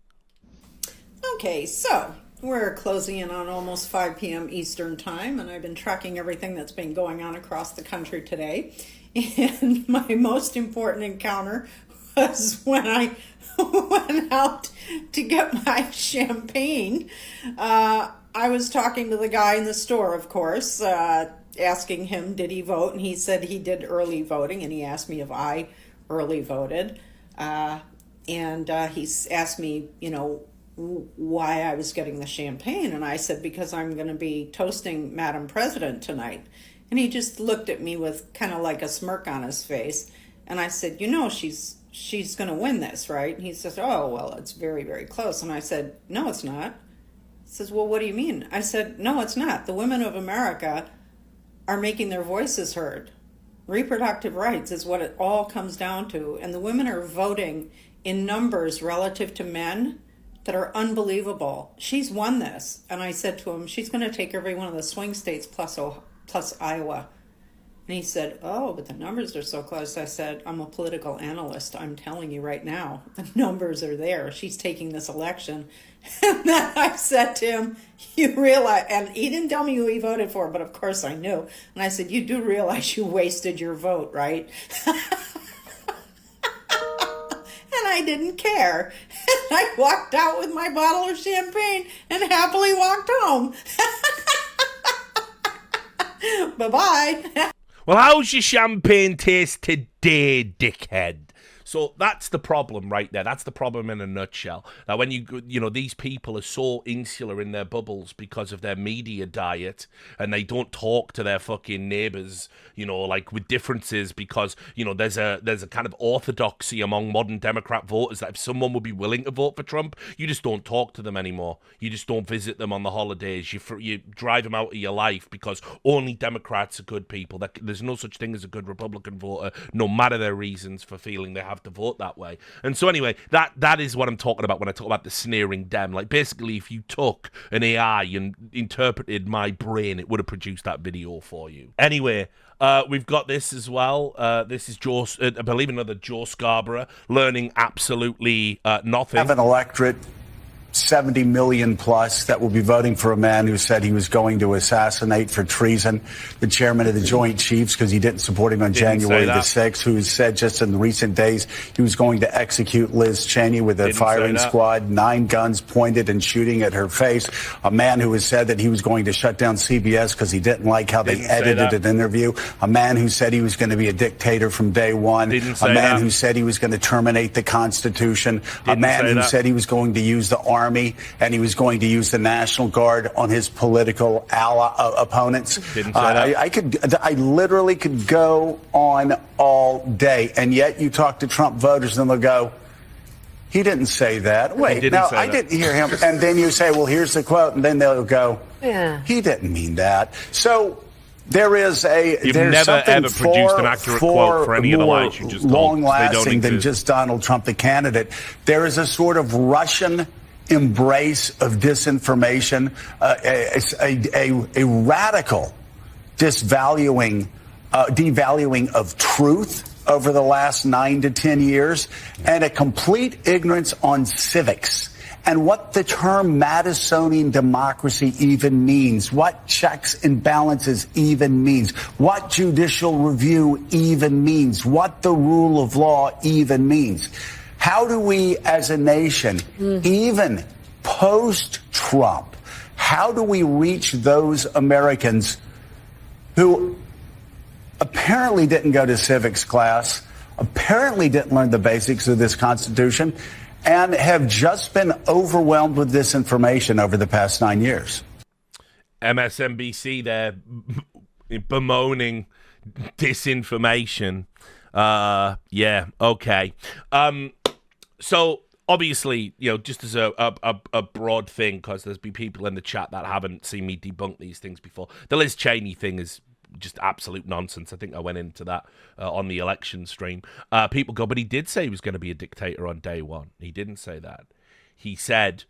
Okay, so we're closing in on almost 5 p.m. Eastern time, and I've been tracking everything that's been going on across the country today. And my most important encounter was when I went out to get my champagne. I was talking to the guy in the store, of course, asking him, did he vote? And he said he did early voting, and he asked me if I early voted. And he asked me, why I was getting the champagne, and I said because I'm going to be toasting Madam President tonight. And he just looked at me with kind of like a smirk on his face, and I said, she's going to win this, right? And he says, oh, well, it's very, very close. And I said, no, it's not. He says, well, what do you mean? I said, no, it's not. The women of America are making their voices heard. Reproductive rights is what it all comes down to, and the women are voting in numbers relative to men that are unbelievable. She's won this. And I said to him, she's going to take every one of the swing states plus Iowa. And he said, oh, but the numbers are so close. I said, I'm a political analyst. I'm telling you right now, the numbers are there. She's taking this election. And then I said to him, you realize, and he didn't tell me who he voted for, but of course I knew. And I said, you do realize you wasted your vote, right? And I didn't care. And I walked out with my bottle of champagne and happily walked home. Bye-bye. Well, how's your champagne taste today, dickhead? So that's the problem right there. That's the problem in a nutshell. That when these people are so insular in their bubbles because of their media diet, and they don't talk to their fucking neighbors, like with differences, because there's a kind of orthodoxy among modern Democrat voters that if someone would be willing to vote for Trump, you just don't talk to them anymore. You just don't visit them on the holidays. You drive them out of your life because only Democrats are good people. There's no such thing as a good Republican voter, no matter their reasons for feeling they have to vote that way. And so anyway, that is what I'm talking about when I talk about the sneering Dem. Like, basically, if you took an AI and interpreted my brain, it would have produced that video for you. Anyway, we've got this as well. This is Joe, I believe another Joe Scarborough, learning absolutely nothing. Have an electorate 70 million plus that will be voting for a man who said he was going to assassinate for treason the chairman of the Joint Chiefs because he didn't support him on January the 6th, who said just in recent days he was going to execute Liz Cheney with a firing squad, 9 guns pointed and shooting at her face. A man who has said that he was going to shut down CBS because he didn't like how they edited an interview. A man who said he was going to be a dictator from day one. A man who said he was going to terminate the Constitution. A man who said he was going to use the army and he was going to use the National Guard on his political opponents. I literally could go on all day, and yet you talk to Trump voters and they'll go, he didn't say that. Wait, now I didn't hear him. And then you say, well, here's the quote, and then they'll go, he didn't mean that. So there is You've never ever produced an accurate quote for any of the lines you just called. Long-lasting than just Donald Trump, the candidate. There is a sort of Russian embrace of disinformation, a radical devaluing of truth over the last 9 to 10 years, and a complete ignorance on civics and what the term Madisonian democracy even means, what checks and balances even means, what judicial review even means, what the rule of law even means. How do we as a nation, even post-Trump, how do we reach those Americans who apparently didn't go to civics class, apparently didn't learn the basics of this Constitution, and have just been overwhelmed with disinformation over the past 9 years? MSNBC there bemoaning disinformation. Yeah, okay. So obviously, just as a broad thing, because there's been people in the chat that haven't seen me debunk these things before. The Liz Cheney thing is just absolute nonsense. I think I went into that on the election stream. People go, but he did say he was going to be a dictator on day one. He didn't say that. He said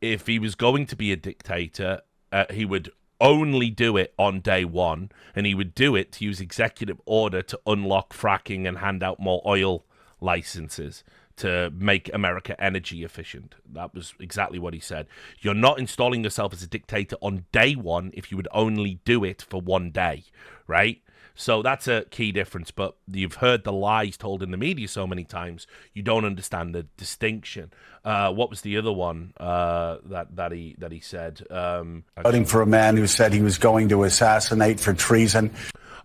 if he was going to be a dictator, he would only do it on day one, and he would do it to use executive order to unlock fracking and hand out more oil licenses to make America energy efficient. That was exactly what he said. You're not installing yourself as a dictator on day one if you would only do it for one day, right? So that's a key difference, but you've heard the lies told in the media so many times, you don't understand the distinction. What was the other one that he said? Voting for a man who said he was going to assassinate for treason.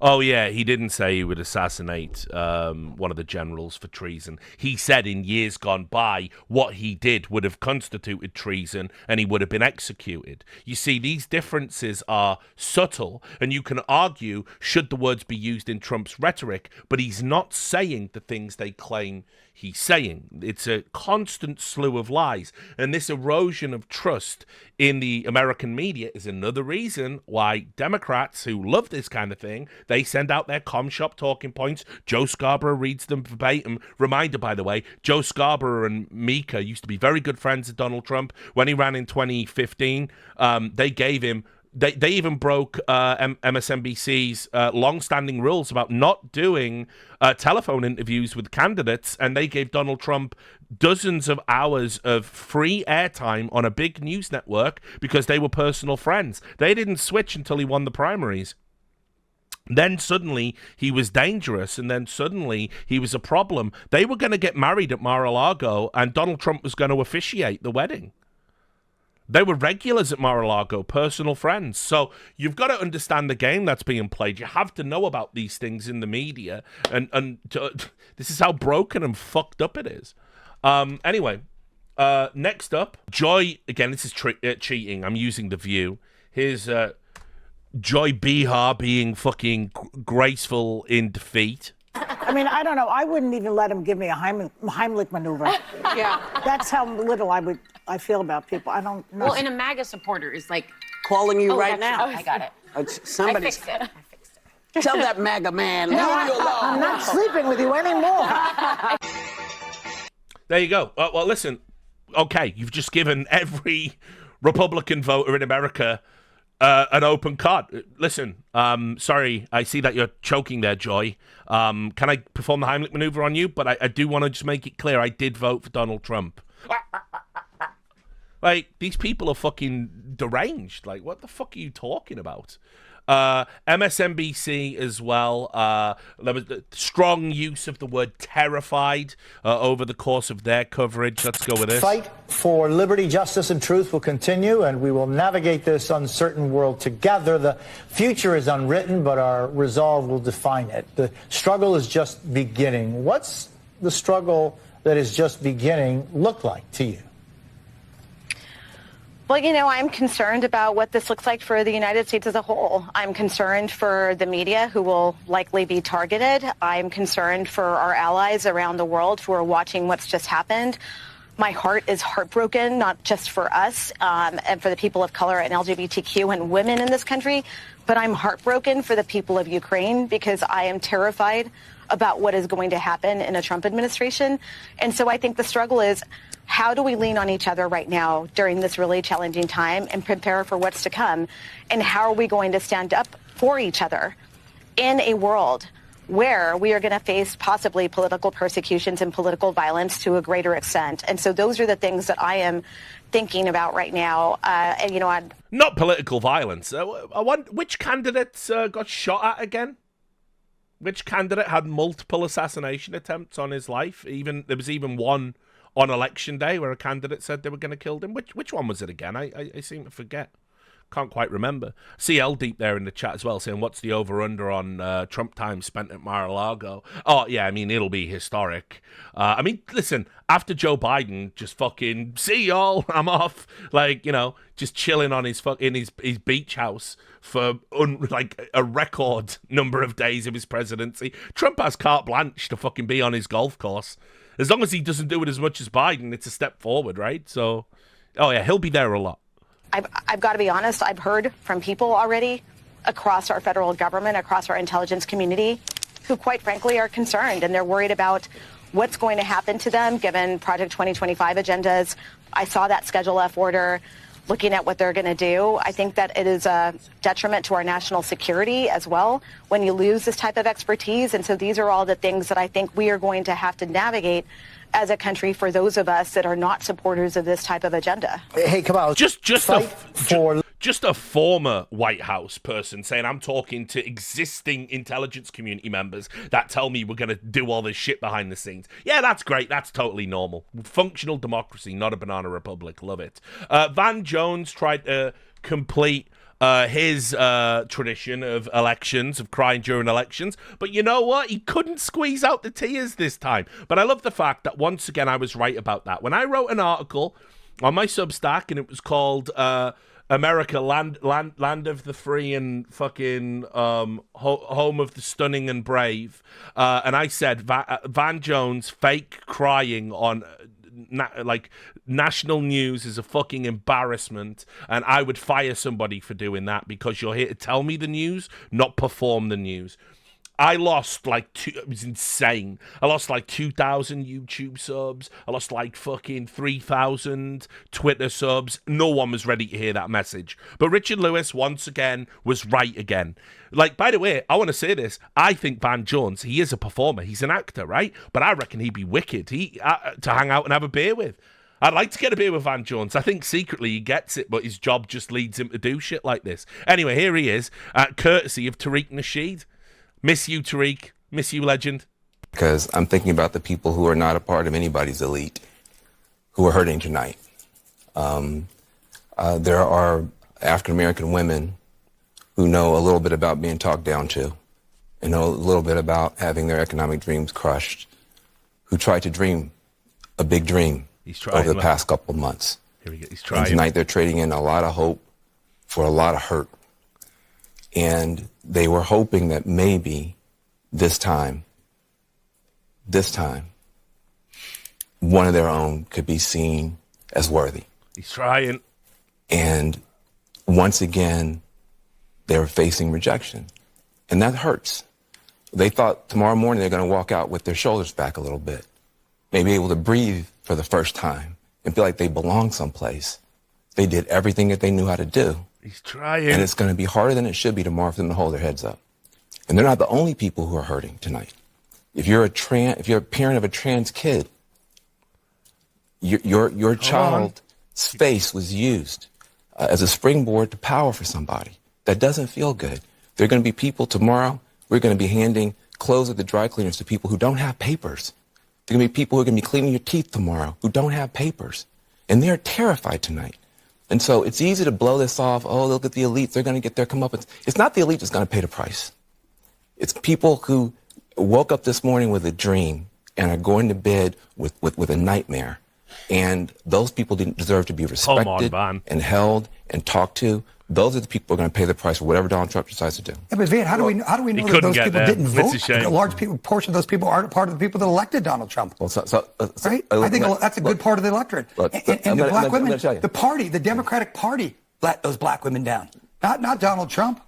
Oh, yeah, he didn't say he would assassinate one of the generals for treason. He said in years gone by, what he did would have constituted treason and he would have been executed. You see, these differences are subtle, and you can argue, should the words be used in Trump's rhetoric, but he's not saying the things they claim he's saying. It's a constant slew of lies, and this erosion of trust in the American media is another reason why Democrats who love this kind of thing, they send out their comm shop talking points. Joe Scarborough reads them verbatim. Reminder, by the way, Joe Scarborough and Mika used to be very good friends of Donald Trump. When he ran in 2015, they gave him They even broke MSNBC's long-standing rules about not doing telephone interviews with candidates, and they gave Donald Trump dozens of hours of free airtime on a big news network because they were personal friends. They didn't switch until he won the primaries. Then suddenly he was dangerous, and then suddenly he was a problem. They were going to get married at Mar-a-Lago, and Donald Trump was going to officiate the wedding. They were regulars at Mar-a-Lago, personal friends. So you've got to understand the game that's being played. You have to know about these things in the media. And this is how broken and fucked up it is. Anyway, next up, Joy. Again, this is cheating. I'm using The View. Here's Joy Behar being fucking graceful in defeat. I mean, I don't know. I wouldn't even let him give me a Heimlich maneuver. Yeah. That's how little I feel about people. I don't know. Well, and a MAGA supporter is like calling you right now. I got it. Somebody's. I fixed it. Tell that MAGA man. No, I'm not sleeping with you anymore. There you go. Well, listen. Okay, you've just given every Republican voter in America an open card. Listen, sorry, I see that you're choking there, Joy. Can I perform the Heimlich maneuver on you? But I do want to just make it clear, I did vote for Donald Trump. Like, these people are fucking deranged. Like, what the fuck are you talking about? MSNBC as well. There was the strong use of the word terrified over the course of their coverage. Let's go with this. Fight for liberty, justice, and truth will continue, and we will navigate this uncertain world together. The future is unwritten, but our resolve will define it. The struggle is just beginning. What's the struggle that is just beginning look like to you? Well, you know, I'm concerned about what this looks like for the United States as a whole. I'm concerned for the media, who will likely be targeted. I'm concerned for our allies around the world who are watching what's just happened. My heart is heartbroken, not just for us and for the people of color and LGBTQ and women in this country, but I'm heartbroken for the people of Ukraine because I am terrified about what is going to happen in a Trump administration. And so I think the struggle is, how do we lean on each other right now during this really challenging time and prepare for what's to come? And how are we going to stand up for each other in a world where we are going to face possibly political persecutions and political violence to a greater extent? And so those are the things that I am thinking about right now. And, you know, not political violence. I wonder, which candidates got shot at again? Which candidate had multiple assassination attempts on his life? There was even one on election day where a candidate said they were going to kill him. Which one was it again? I seem to forget. Can't quite remember. CL Deep there in the chat as well, saying, what's the over-under on Trump time spent at Mar-a-Lago? Oh, yeah, I mean, it'll be historic. I mean, listen, after Joe Biden just fucking, see y'all, I'm off, like, you know, just chilling on his beach house for like a record number of days of his presidency. Trump has carte blanche to fucking be on his golf course. As long as he doesn't do it as much as Biden, it's a step forward, right? So, oh yeah, he'll be there a lot. I've got to be honest, I've heard from people already across our federal government, across our intelligence community, who quite frankly are concerned, and they're worried about what's going to happen to them given Project 2025 agendas. I saw that Schedule F order, looking at what they're going to do. I think that it is a detriment to our national security as well when you lose this type of expertise. And so these are all the things that I think we are going to have to navigate as a country for those of us that are not supporters of this type of agenda. Hey, Kamala, just a former White House person saying I'm talking to existing intelligence community members that tell me we're going to do all this shit behind the scenes. Yeah, that's great. That's totally normal. Functional democracy, not a banana republic. Love it. Van Jones tried to complete his tradition of elections, of crying during elections. But you know what? He couldn't squeeze out the tears this time. But I love the fact that, once again, I was right about that. When I wrote an article on my Substack, and it was called America, Land of the Free and fucking Home of the Stunning and Brave. And I said, Van Jones fake crying on national news is a fucking embarrassment, and I would fire somebody for doing that, because you're here to tell me the news, not perform the news. I lost it was insane. I lost 2,000 YouTube subs. I lost fucking 3,000 Twitter subs. No one was ready to hear that message. But Richard Lewis, once again, was right again. By the way, I want to say this. I think Van Jones, he is a performer. He's an actor, right? But I reckon he'd be wicked to hang out and have a beer with. I'd like to get a beer with Van Jones. I think secretly he gets it, but his job just leads him to do shit like this. Anyway, here he is, courtesy of Tariq Nasheed. Miss you, Tariq. Miss you, legend. Because I'm thinking about the people who are not a part of anybody's elite who are hurting tonight. There are African-American women who know a little bit about being talked down to and know a little bit about having their economic dreams crushed, who tried to dream a big dream over the past couple of months. Here we go. He's trying. And tonight they're trading in a lot of hope for a lot of hurt. And they were hoping that maybe this time, one of their own could be seen as worthy. He's trying. And once again, they're facing rejection. And that hurts. They thought tomorrow morning they're going to walk out with their shoulders back a little bit, maybe able to breathe for the first time and feel like they belong someplace. They did everything that they knew how to do. He's trying. And it's going to be harder than it should be tomorrow for them to hold their heads up. And they're not the only people who are hurting tonight. If you're a parent of a trans kid, your child's face was used as a springboard to power for somebody. That doesn't feel good. There are going to be people tomorrow, we're going to be handing clothes at the dry cleaners to people who don't have papers. There are going to be people who are going to be cleaning your teeth tomorrow who don't have papers. And they're terrified tonight. And so it's easy to blow this off. Oh, look at the elites. They're going to get their comeuppance. It's not the elite that's going to pay the price. It's people who woke up this morning with a dream and are going to bed with a nightmare. And those people didn't deserve to be respected and held and talked to. Those are the people who are going to pay the price for whatever Donald Trump decides to do. Yeah, but Van, how do we know that those people didn't vote? A large portion of those people aren't part of the people that elected Donald Trump. Well, right? I think that's a good part of the electorate. And the black women, the party, the Democratic Party, let those black women down. Not Donald Trump.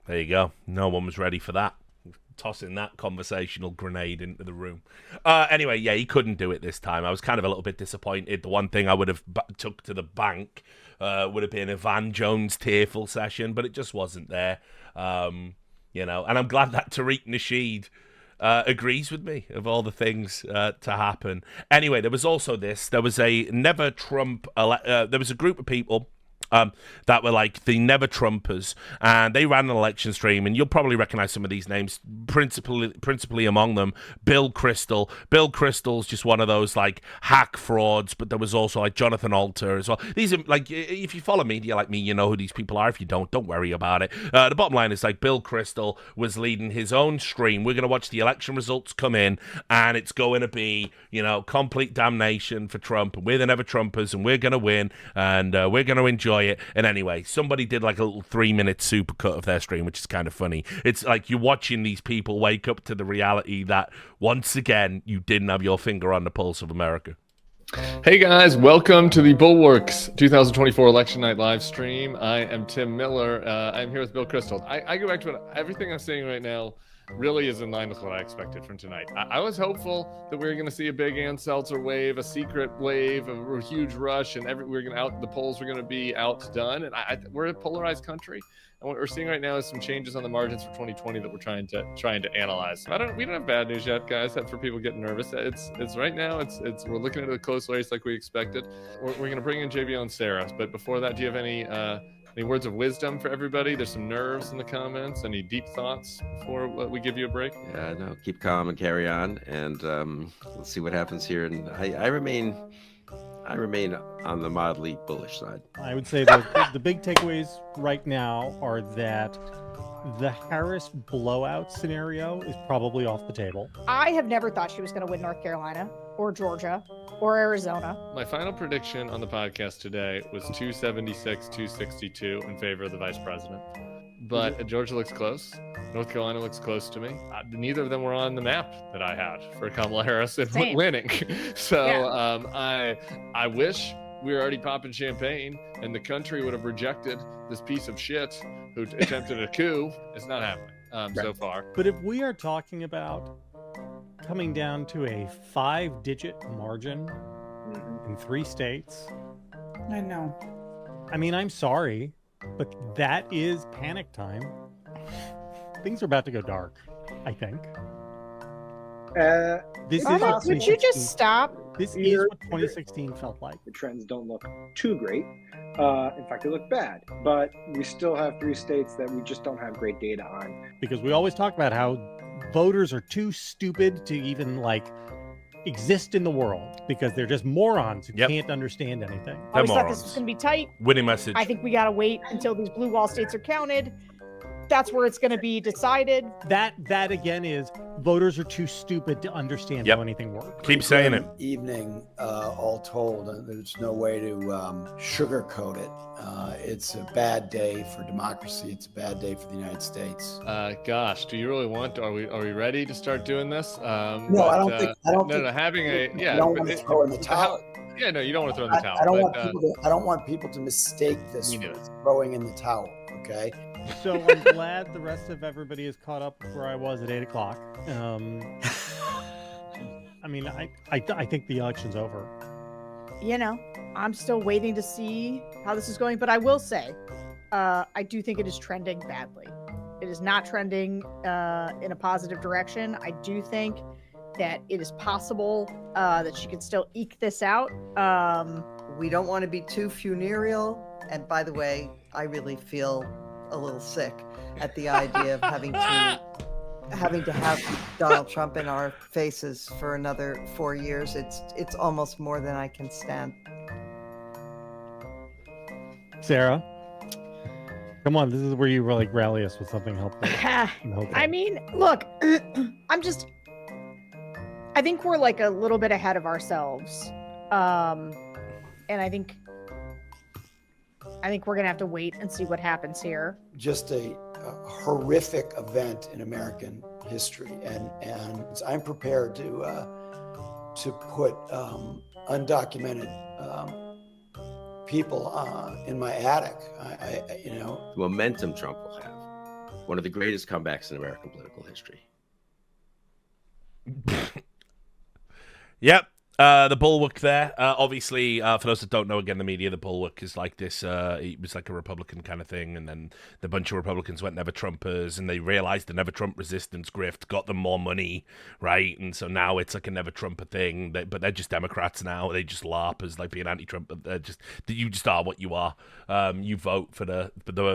There you go. No one was ready for that. Tossing that conversational grenade into the room. Anyway, yeah, he couldn't do it this time. I was kind of a little bit disappointed. The one thing I would have took to the bank would have been a Van Jones tearful session, but it just wasn't there. And I'm glad that Tariq Nasheed agrees with me of all the things to happen. Anyway, there was also this. There was a Never Trump. There was a group of people that were like the Never Trumpers, and they ran an election stream, and you'll probably recognize some of these names, principally among them Bill Kristol. Bill Kristol's just one of those like hack frauds, but there was also like Jonathan Alter as well. These are like, if you follow media like me, you know who these people are. If you don't worry about it. The bottom line is like Bill Kristol was leading his own stream. We're going to watch the election results come in, and it's going to be, complete damnation for Trump. We're the Never Trumpers, and we're going to win, and we're going to enjoy enjoy it. And anyway, somebody did like a little 3-minute supercut of their stream, which is kind of funny. It's like you're watching these people wake up to the reality that once again you didn't have your finger on the pulse of America. Hey guys, welcome to the Bulwarks 2024 Election Night live stream. I am Tim Miller. I'm here with Bill Kristol. I go back to it. Everything I'm saying right now really is in line with what I expected from tonight. I was hopeful that we were going to see a big Ann Seltzer wave, a secret wave, a huge rush, and we're going to out. The polls were going to be outdone. And we're a polarized country. And what we're seeing right now is some changes on the margins for 2020 that we're trying to analyze. We don't have bad news yet, guys. That's for people getting nervous. It's right now. We're looking at a close race like we expected. We're going to bring in JVO and Sarah. But before that, do you have any words of wisdom for everybody? There's some nerves in the comments. Any deep thoughts before we give you a break? Yeah, no. Keep calm and carry on, and let's see what happens here. And I remain on the mildly bullish side. I would say that the big takeaways right now are that the Harris blowout scenario is probably off the table. I have never thought she was going to win North Carolina or Georgia or Arizona. My final prediction on the podcast today was 276-262 in favor of the vice president. But Georgia looks close. North Carolina looks close to me. Neither of them were on the map that I had for Kamala Harris winning. So yeah. I wish we were already popping champagne and the country would have rejected this piece of shit who attempted a coup. It's not happening so far. But if we are talking about coming down to a 5-digit margin in 3 states. I know. I mean, I'm sorry, but that is panic time. Things are about to go dark, I think. Would you just stop? This is what 2016 felt like. The trends don't look too great. In fact, they look bad. But we still have 3 states that we just don't have great data on. Because we always talk about how voters are too stupid to even exist in the world because they're just morons who can't understand anything. I always thought this was going to be tight. Winning message. I think we got to wait until these blue wall states are counted. That's where it's going to be decided. That again is voters are too stupid to understand how anything works. Keep saying it. Evening, all told, there's no way to sugarcoat it. It's a bad day for democracy. It's a bad day for the United States. Gosh, do you really want? Are we ready to start doing this? No, I don't think. Having a I don't want to throw in the towel. Yeah, no, you don't want to throw in the towel. I don't want people to mistake this for throwing in the towel. Okay. So I'm glad the rest of everybody is caught up where I was at 8 o'clock. I mean, I think the election's over. I'm still waiting to see how this is going, but I will say, I do think it is trending badly. It is not trending in a positive direction. I do think that it is possible that she could still eke this out. We don't want to be too funereal. And by the way, I really feel a little sick at the idea of having to have Donald Trump in our faces for another 4 years. It's almost more than I can stand. Sarah, come on, this is where you really rally us with something helpful. I mean, look, I think we're a little bit ahead of ourselves. And I think we're going to have to wait and see what happens here. Just a horrific event in American history. And I'm prepared to put undocumented people in my attic. The momentum Trump will have. One of the greatest comebacks in American political history. Yep. The Bulwark there. Obviously, for those that don't know, again, the media, the Bulwark is like this. It was like a Republican kind of thing, and then the bunch of Republicans went Never Trumpers, and they realized the Never Trump resistance grift got them more money, right? And so now it's like a Never Trumper thing. But they're just Democrats now. They just LARP as being anti-Trump. You just are what you are. You vote for the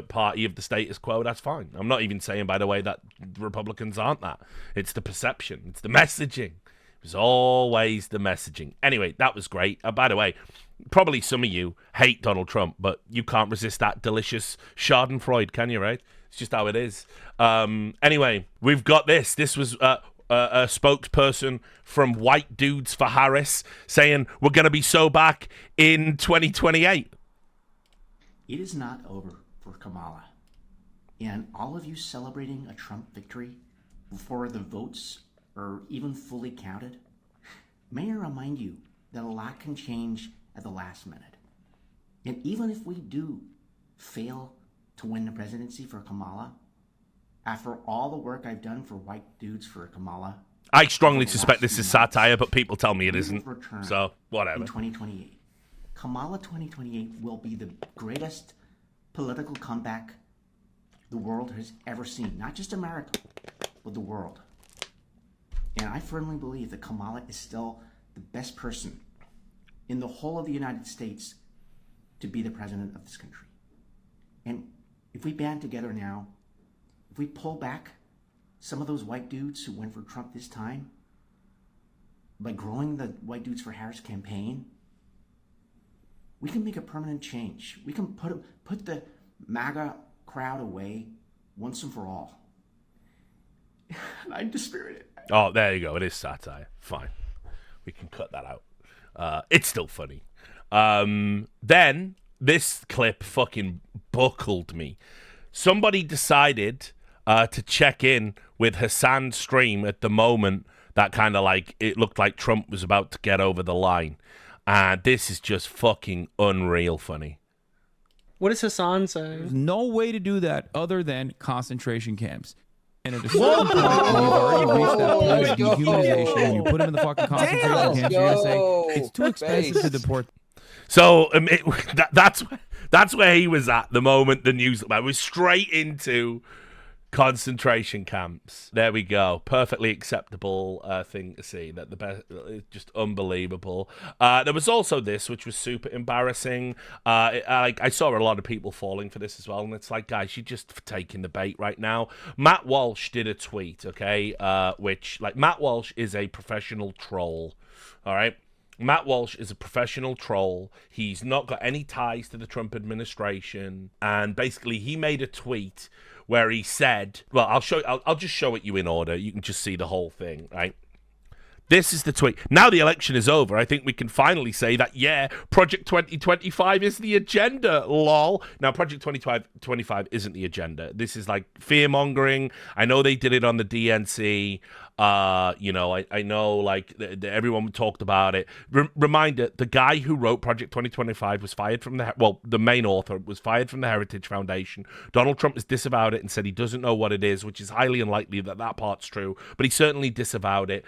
party of the status quo. That's fine. I'm not even saying, by the way, that Republicans aren't that. It's the perception. It's the messaging. It was always the messaging. Anyway, that was great. By the way, probably some of you hate Donald Trump, but you can't resist that delicious Schadenfreude, can you, right? It's just how it is. Anyway, we've got this. This was a spokesperson from White Dudes for Harris saying we're going to be so back in 2028. it is not over for Kamala. And all of you celebrating a Trump victory before the votes are even fully counted, may I remind you that a lot can change at the last minute. And even if we do fail to win the presidency for Kamala, after all the work I've done for white dudes for Kamala, I strongly suspect this is satire, but people tell me it isn't. So, whatever. In 2028, Kamala 2028 will be the greatest political comeback the world has ever seen. Not just America, but the world. And I firmly believe that Kamala is still the best person in the whole of the United States to be the president of this country. And if we band together now, if we pull back some of those white dudes who went for Trump this time, by growing the White Dudes for Harris campaign, we can make a permanent change. We can put the MAGA crowd away once and for all. I'm dispirited. Oh, there you go. It is satire. Fine. We can cut that out. It's still funny. Then this clip fucking buckled me. Somebody decided to check in with Hassan's stream at the moment that kind of like it looked like Trump was about to get over the line. And this is just fucking unreal funny. What does Hassan say? There's no way to do that other than concentration camps. And at a certain point, when you've already reached that point of dehumanization, and you put them in the fucking concentration camps, you're going to say, it's too expensive to deport. So that's where he was at the moment the news was straight into concentration camps. There we go. Perfectly acceptable thing to see. That the best, just unbelievable. There was also this, which was super embarrassing. I saw a lot of people falling for this as well, and it's like, guys, you're just taking the bait right now. Matt Walsh did a tweet, okay, which like Matt Walsh is a professional troll. All right. Matt Walsh is a professional troll. He's not got any ties to the Trump administration, and basically he made a tweet where he said, well, I'll just show it you in order. You can just see the whole thing, right? This is the tweet. Now the election is over, I think we can finally say that, yeah, Project 2025 is the agenda, lol. Now, Project 2025 isn't the agenda. This is like fear-mongering. I know they did it on the DNC. I know, like, everyone talked about it. Reminder, the guy who wrote Project 2025 was fired from the main author was fired from the Heritage Foundation. Donald Trump has disavowed it and said he doesn't know what it is, which is highly unlikely that part's true, but he certainly disavowed it.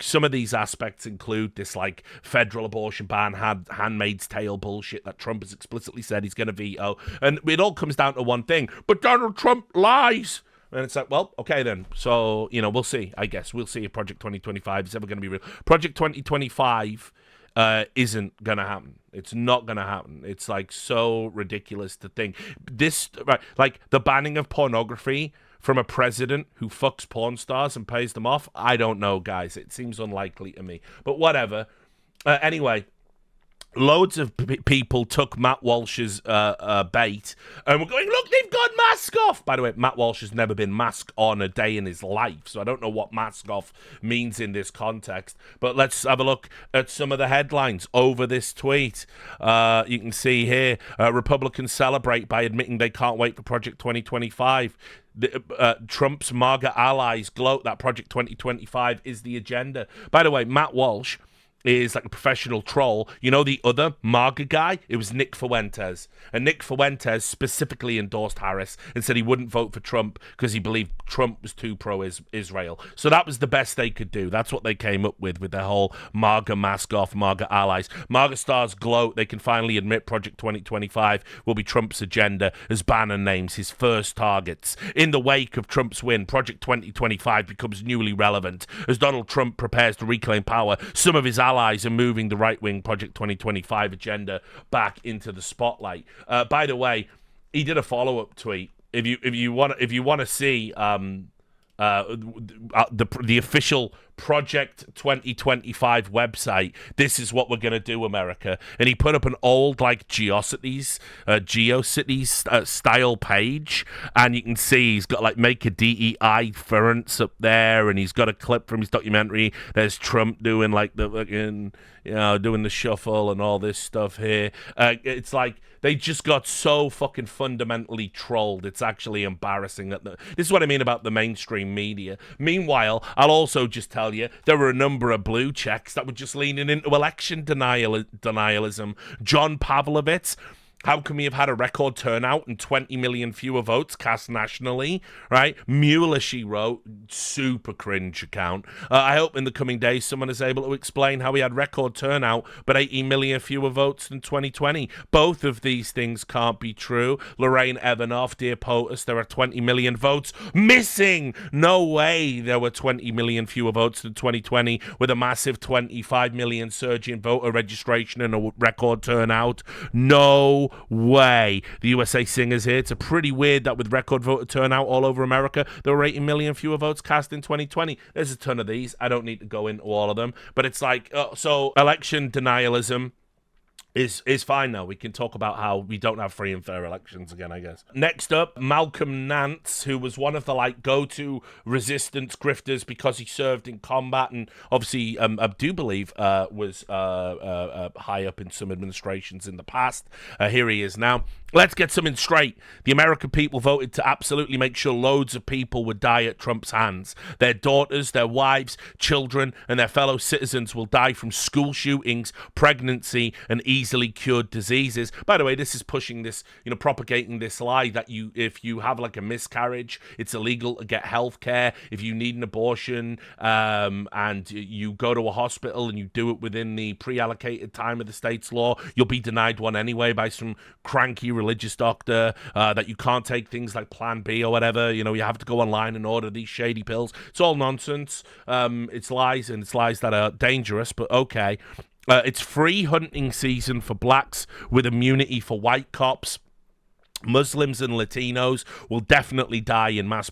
Some of these aspects include this, like, federal abortion ban, Handmaid's Tale bullshit that Trump has explicitly said he's going to veto, and it all comes down to one thing, but Donald Trump lies. And it's like, well, okay then. So, we'll see, I guess. We'll see if Project 2025 is ever going to be real. Project 2025 isn't going to happen. It's not going to happen. It's, like, so ridiculous to think. This, right, like, the banning of pornography from a president who fucks porn stars and pays them off, I don't know, guys. It seems unlikely to me. But whatever. Anyway, loads of people took Matt Walsh's bait and were going, look, they've got mask off. By the way, Matt Walsh has never been mask on a day in his life, so I don't know what mask off means in this context. But let's have a look at some of the headlines over this tweet. You can see here, Republicans celebrate by admitting they can't wait for Project 2025. Trump's MAGA allies gloat that Project 2025 is the agenda. By the way, Matt Walsh is like a professional troll. You know the other MAGA guy? It was Nick Fuentes. And Nick Fuentes specifically endorsed Harris and said he wouldn't vote for Trump because he believed Trump was too pro-Israel. So that was the best they could do. That's what they came up with their whole MAGA mask off, MAGA allies. MAGA stars gloat they can finally admit Project 2025 will be Trump's agenda as Bannon names his first targets. In the wake of Trump's win, Project 2025 becomes newly relevant. As Donald Trump prepares to reclaim power, some of his allies are moving the right-wing Project 2025 agenda back into the spotlight. By the way, he did a follow-up tweet. If you want to see the official Project 2025 website. This is what we're going to do, America. And he put up an old, like, GeoCities style page. And you can see he's got, like, make a DEI inference up there. And he's got a clip from his documentary. There's Trump doing, like, the fucking, doing the shuffle and all this stuff here. It's like they just got so fucking fundamentally trolled. It's actually embarrassing. This is what I mean about the mainstream media. Meanwhile, I'll also just tell you, there were a number of blue checks that were just leaning into election denialism. John Pavlovitz. How can we have had a record turnout and 20 million fewer votes cast nationally, right? Mueller, she wrote, super cringe account. I hope in the coming days someone is able to explain how we had record turnout but 80 million fewer votes than 2020. Both of these things can't be true. Lorraine Evanoff, dear POTUS, there are 20 million votes missing. No way there were 20 million fewer votes than 2020 with a massive 25 million surge in voter registration and a record turnout. No way. The USA Singers here. It's a pretty weird that with record voter turnout all over America, there were 80 million fewer votes cast in 2020. There's a ton of these. I don't need to go into all of them, but it's like, so election denialism is fine now. We can talk about how we don't have free and fair elections again, I guess. Next up, Malcolm Nance, who was one of the like go-to resistance grifters because he served in combat and obviously I do believe was high up in some administrations in the past. Here he is now. Let's get something straight. The American people voted to absolutely make sure loads of people would die at Trump's hands. Their daughters, their wives, children, and their fellow citizens will die from school shootings, pregnancy, and easily cured diseases. By the way, this is pushing this, propagating this lie that if you have like a miscarriage, it's illegal to get health care. If you need an abortion and you go to a hospital and you do it within the pre-allocated time of the state's law, you'll be denied one anyway by some cranky religious doctor, that you can't take things like Plan B or whatever. You have to go online and order these shady pills. It's all nonsense. It's lies, and it's lies that are dangerous, but okay. It's free hunting season for blacks with immunity for white cops. Muslims and Latinos will definitely die in mass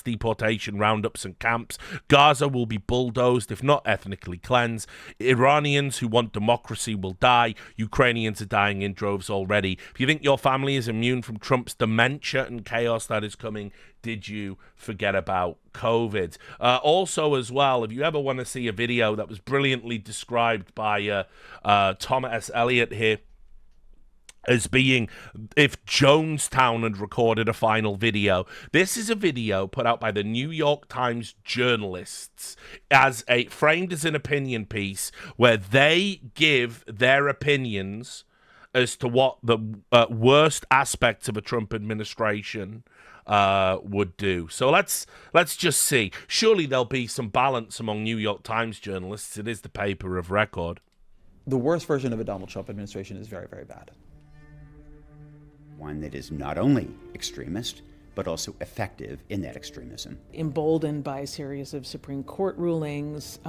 deportation roundups and camps. Gaza will be bulldozed, if not ethnically cleansed. Iranians who want democracy will die. Ukrainians are dying in droves already. If you think your family is immune from Trump's dementia and chaos that is coming, did you forget about COVID? Also, as well, if you ever want to see a video that was brilliantly described by Thomas S. Elliott here, as being if Jonestown had recorded a final video. This is a video put out by the New York Times journalists framed as an opinion piece where they give their opinions as to what the worst aspects of a Trump administration would do. So let's just see. Surely there'll be some balance among New York Times journalists. It is the paper of record. The worst version of a Donald Trump administration is very, very bad. One that is not only extremist, but also effective in that extremism. Emboldened by a series of Supreme Court rulings,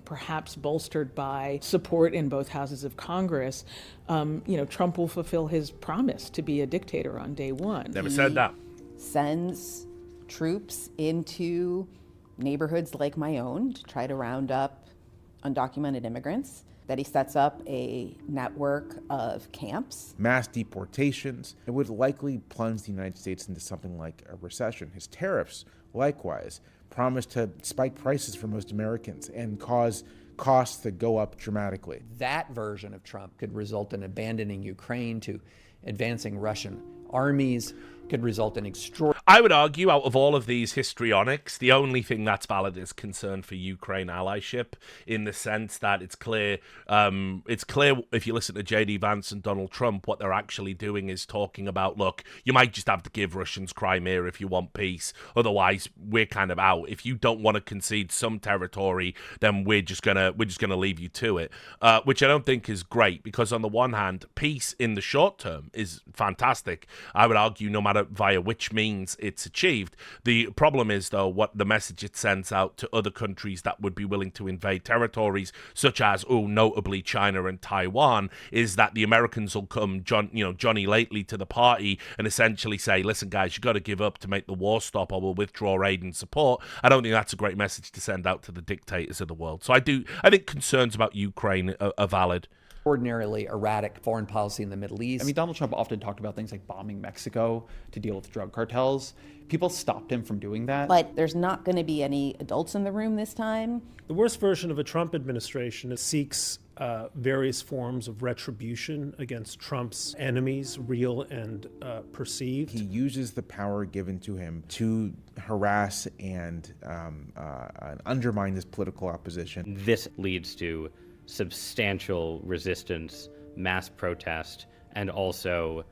perhaps bolstered by support in both houses of Congress, Trump will fulfill his promise to be a dictator on day one. Never said that. Sends troops into neighborhoods like my own to try to round up undocumented immigrants. That he sets up a network of camps. Mass deportations. It would likely plunge the United States into something like a recession. His tariffs, likewise, promise to spike prices for most Americans and cause costs to go up dramatically. That version of Trump could result in abandoning Ukraine to advancing Russian armies, could result in extraordinary... I would argue, out of all of these histrionics, the only thing that's valid is concern for Ukraine allyship, in the sense that it's clear if you listen to J.D. Vance and Donald Trump, what they're actually doing is talking about, look, you might just have to give Russians Crimea if you want peace. Otherwise, we're kind of out. If you don't want to concede some territory, then we're just gonna leave you to it, which I don't think is great, because on the one hand, peace in the short term is fantastic. I would argue no matter via which means it's achieved. The problem is, though, what the message it sends out to other countries that would be willing to invade territories, such as, notably China and Taiwan, is that the Americans will come, Johnny lately to the party and essentially say, listen, guys, you got to give up to make the war stop or we'll withdraw aid and support. I don't think that's a great message to send out to the dictators of the world. So I think concerns about Ukraine are valid. Ordinarily erratic foreign policy in the Middle East. I mean, Donald Trump often talked about things like bombing Mexico to deal with drug cartels. People stopped him from doing that. But there's not going to be any adults in the room this time. The worst version of a Trump administration seeks various forms of retribution against Trump's enemies, real and perceived. He uses the power given to him to harass and undermine his political opposition. This leads to substantial resistance, mass protest, and also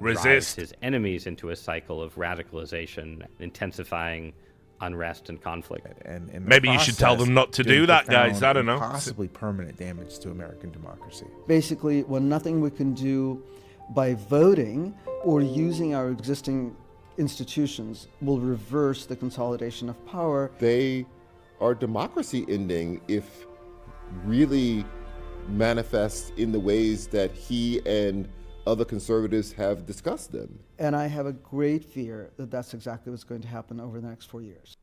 drives his enemies into a cycle of radicalization, intensifying unrest and conflict. And maybe you should tell them not to do that, guys. I don't know. Possibly permanent damage to American democracy. Basically, nothing we can do by voting or using our existing institutions will reverse the consolidation of power. They are democracy ending if really manifests in the ways that he and other conservatives have discussed them. And I have a great fear that that's exactly what's going to happen over the next 4 years.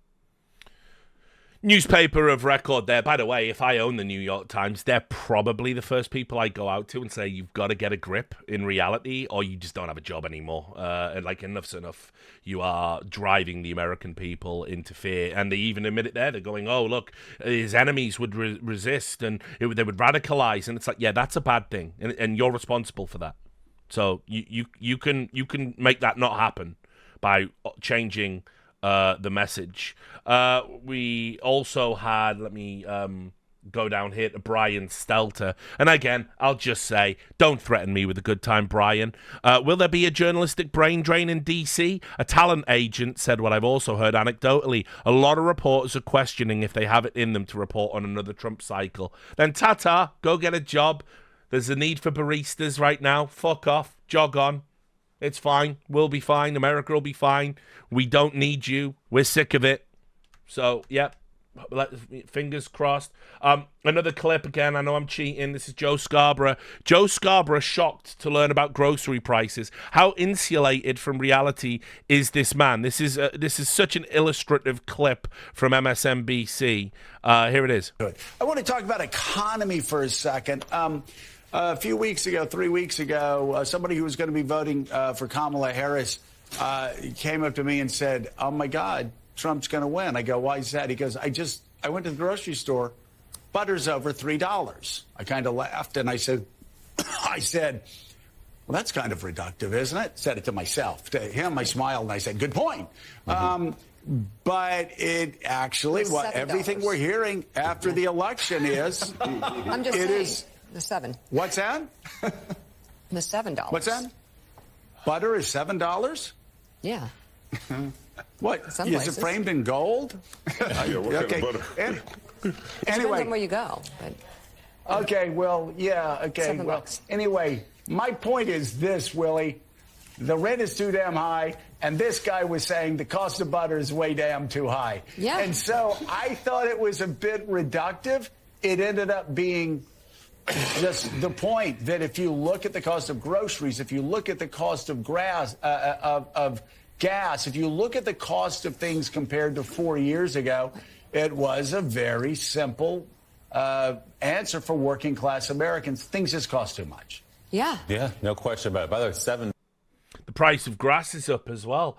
Newspaper of record there. By the way, if I own the New York Times, they're probably the first people I go out to and say, you've got to get a grip in reality or you just don't have a job anymore. And enough's enough. You are driving the American people into fear. And they even admit it there. They're going, oh, look, his enemies would resist and they would radicalize. And it's like, yeah, that's a bad thing. And you're responsible for that. So you can make that not happen by changing the message. We also had, let me go down here to Brian Stelter. And again, I'll just say, don't threaten me with a good time, Brian. Will there be a journalistic brain drain in DC? A talent agent said what I've also heard anecdotally. A lot of reporters are questioning if they have it in them to report on another Trump cycle. Then ta-ta, go get a job. There's a need for baristas right now. Fuck off. Jog on. It's fine. We'll be fine. America will be fine. We don't need you. We're sick of it. So, yeah. Fingers crossed. Another clip again. I know I'm cheating. This is Joe Scarborough. Joe Scarborough shocked to learn about grocery prices. How insulated from reality is this man? This is such an illustrative clip from MSNBC. Here it is. I want to talk about economy for a second. A few weeks ago, 3 weeks ago, somebody who was going to be voting for Kamala Harris came up to me and said, oh, my God, Trump's going to win. I go, why is that? He goes, I went to the grocery store. Butter's over $3. I kind of laughed and I said, well, that's kind of reductive, isn't it? Said it to myself. To him, I smiled and I said, good point. But it actually, everything we're hearing after the election is, I'm just saying. The $7. What's that? The $7. What's that? Butter is $7? Yeah. What? Is it framed in gold? Yeah, what kind of butter? Anyway. Depends on where you go. But... Okay, well, yeah, okay. $7. Anyway, my point is this, Willie. The rent is too damn high, and this guy was saying the cost of butter is way damn too high. Yeah. And so I thought it was a bit reductive. It ended up being just the point that if you look at the cost of groceries, if you look at the cost of gas, if you look at the cost of things compared to 4 years ago, it was a very simple answer for working class Americans. Things just cost too much. Yeah. Yeah, no question about it. By the way, $7. The price of grass is up as well.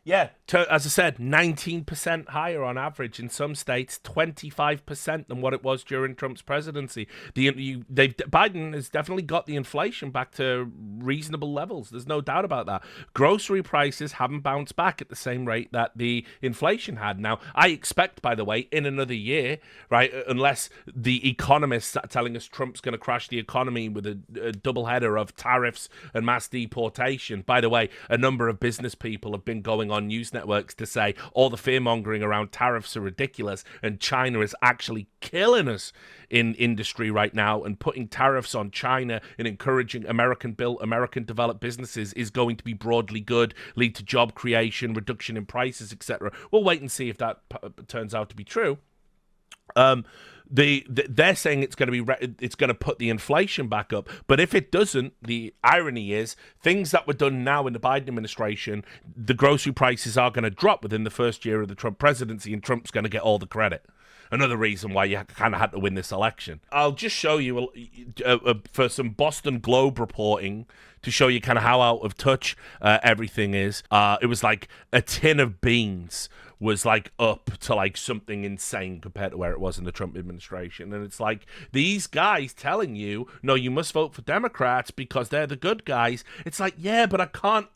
Yeah, as I said, 19% higher on average in some states, 25% than what it was during Trump's presidency. Biden has definitely got the inflation back to reasonable levels. There's no doubt about that. Grocery prices haven't bounced back at the same rate that the inflation had. Now, I expect, by the way, in another year, right, unless the economists are telling us Trump's going to crash the economy with a double header of tariffs and mass deportation. By the way, a number of business people have been going going on news networks to say all the fear-mongering around tariffs are ridiculous and China is actually killing us in industry right now, and putting tariffs on China and encouraging American-built, American-developed businesses is going to be broadly good, lead to job creation, reduction in prices, etc. We'll wait and see if that turns out to be true. They're saying it's going to put the inflation back up, but if it doesn't, the irony is things that were done now in the Biden administration, the grocery prices are going to drop within the first year of the Trump presidency, and Trump's going to get all the credit. Another reason why you kind of had to win this election. I'll just show you for some Boston Globe reporting to show you kind of how out of touch everything is. It was like a tin of beans was like up to like something insane compared to where it was in the Trump administration. And it's like these guys telling you, no, you must vote for Democrats because they're the good guys. It's like, yeah, but I can't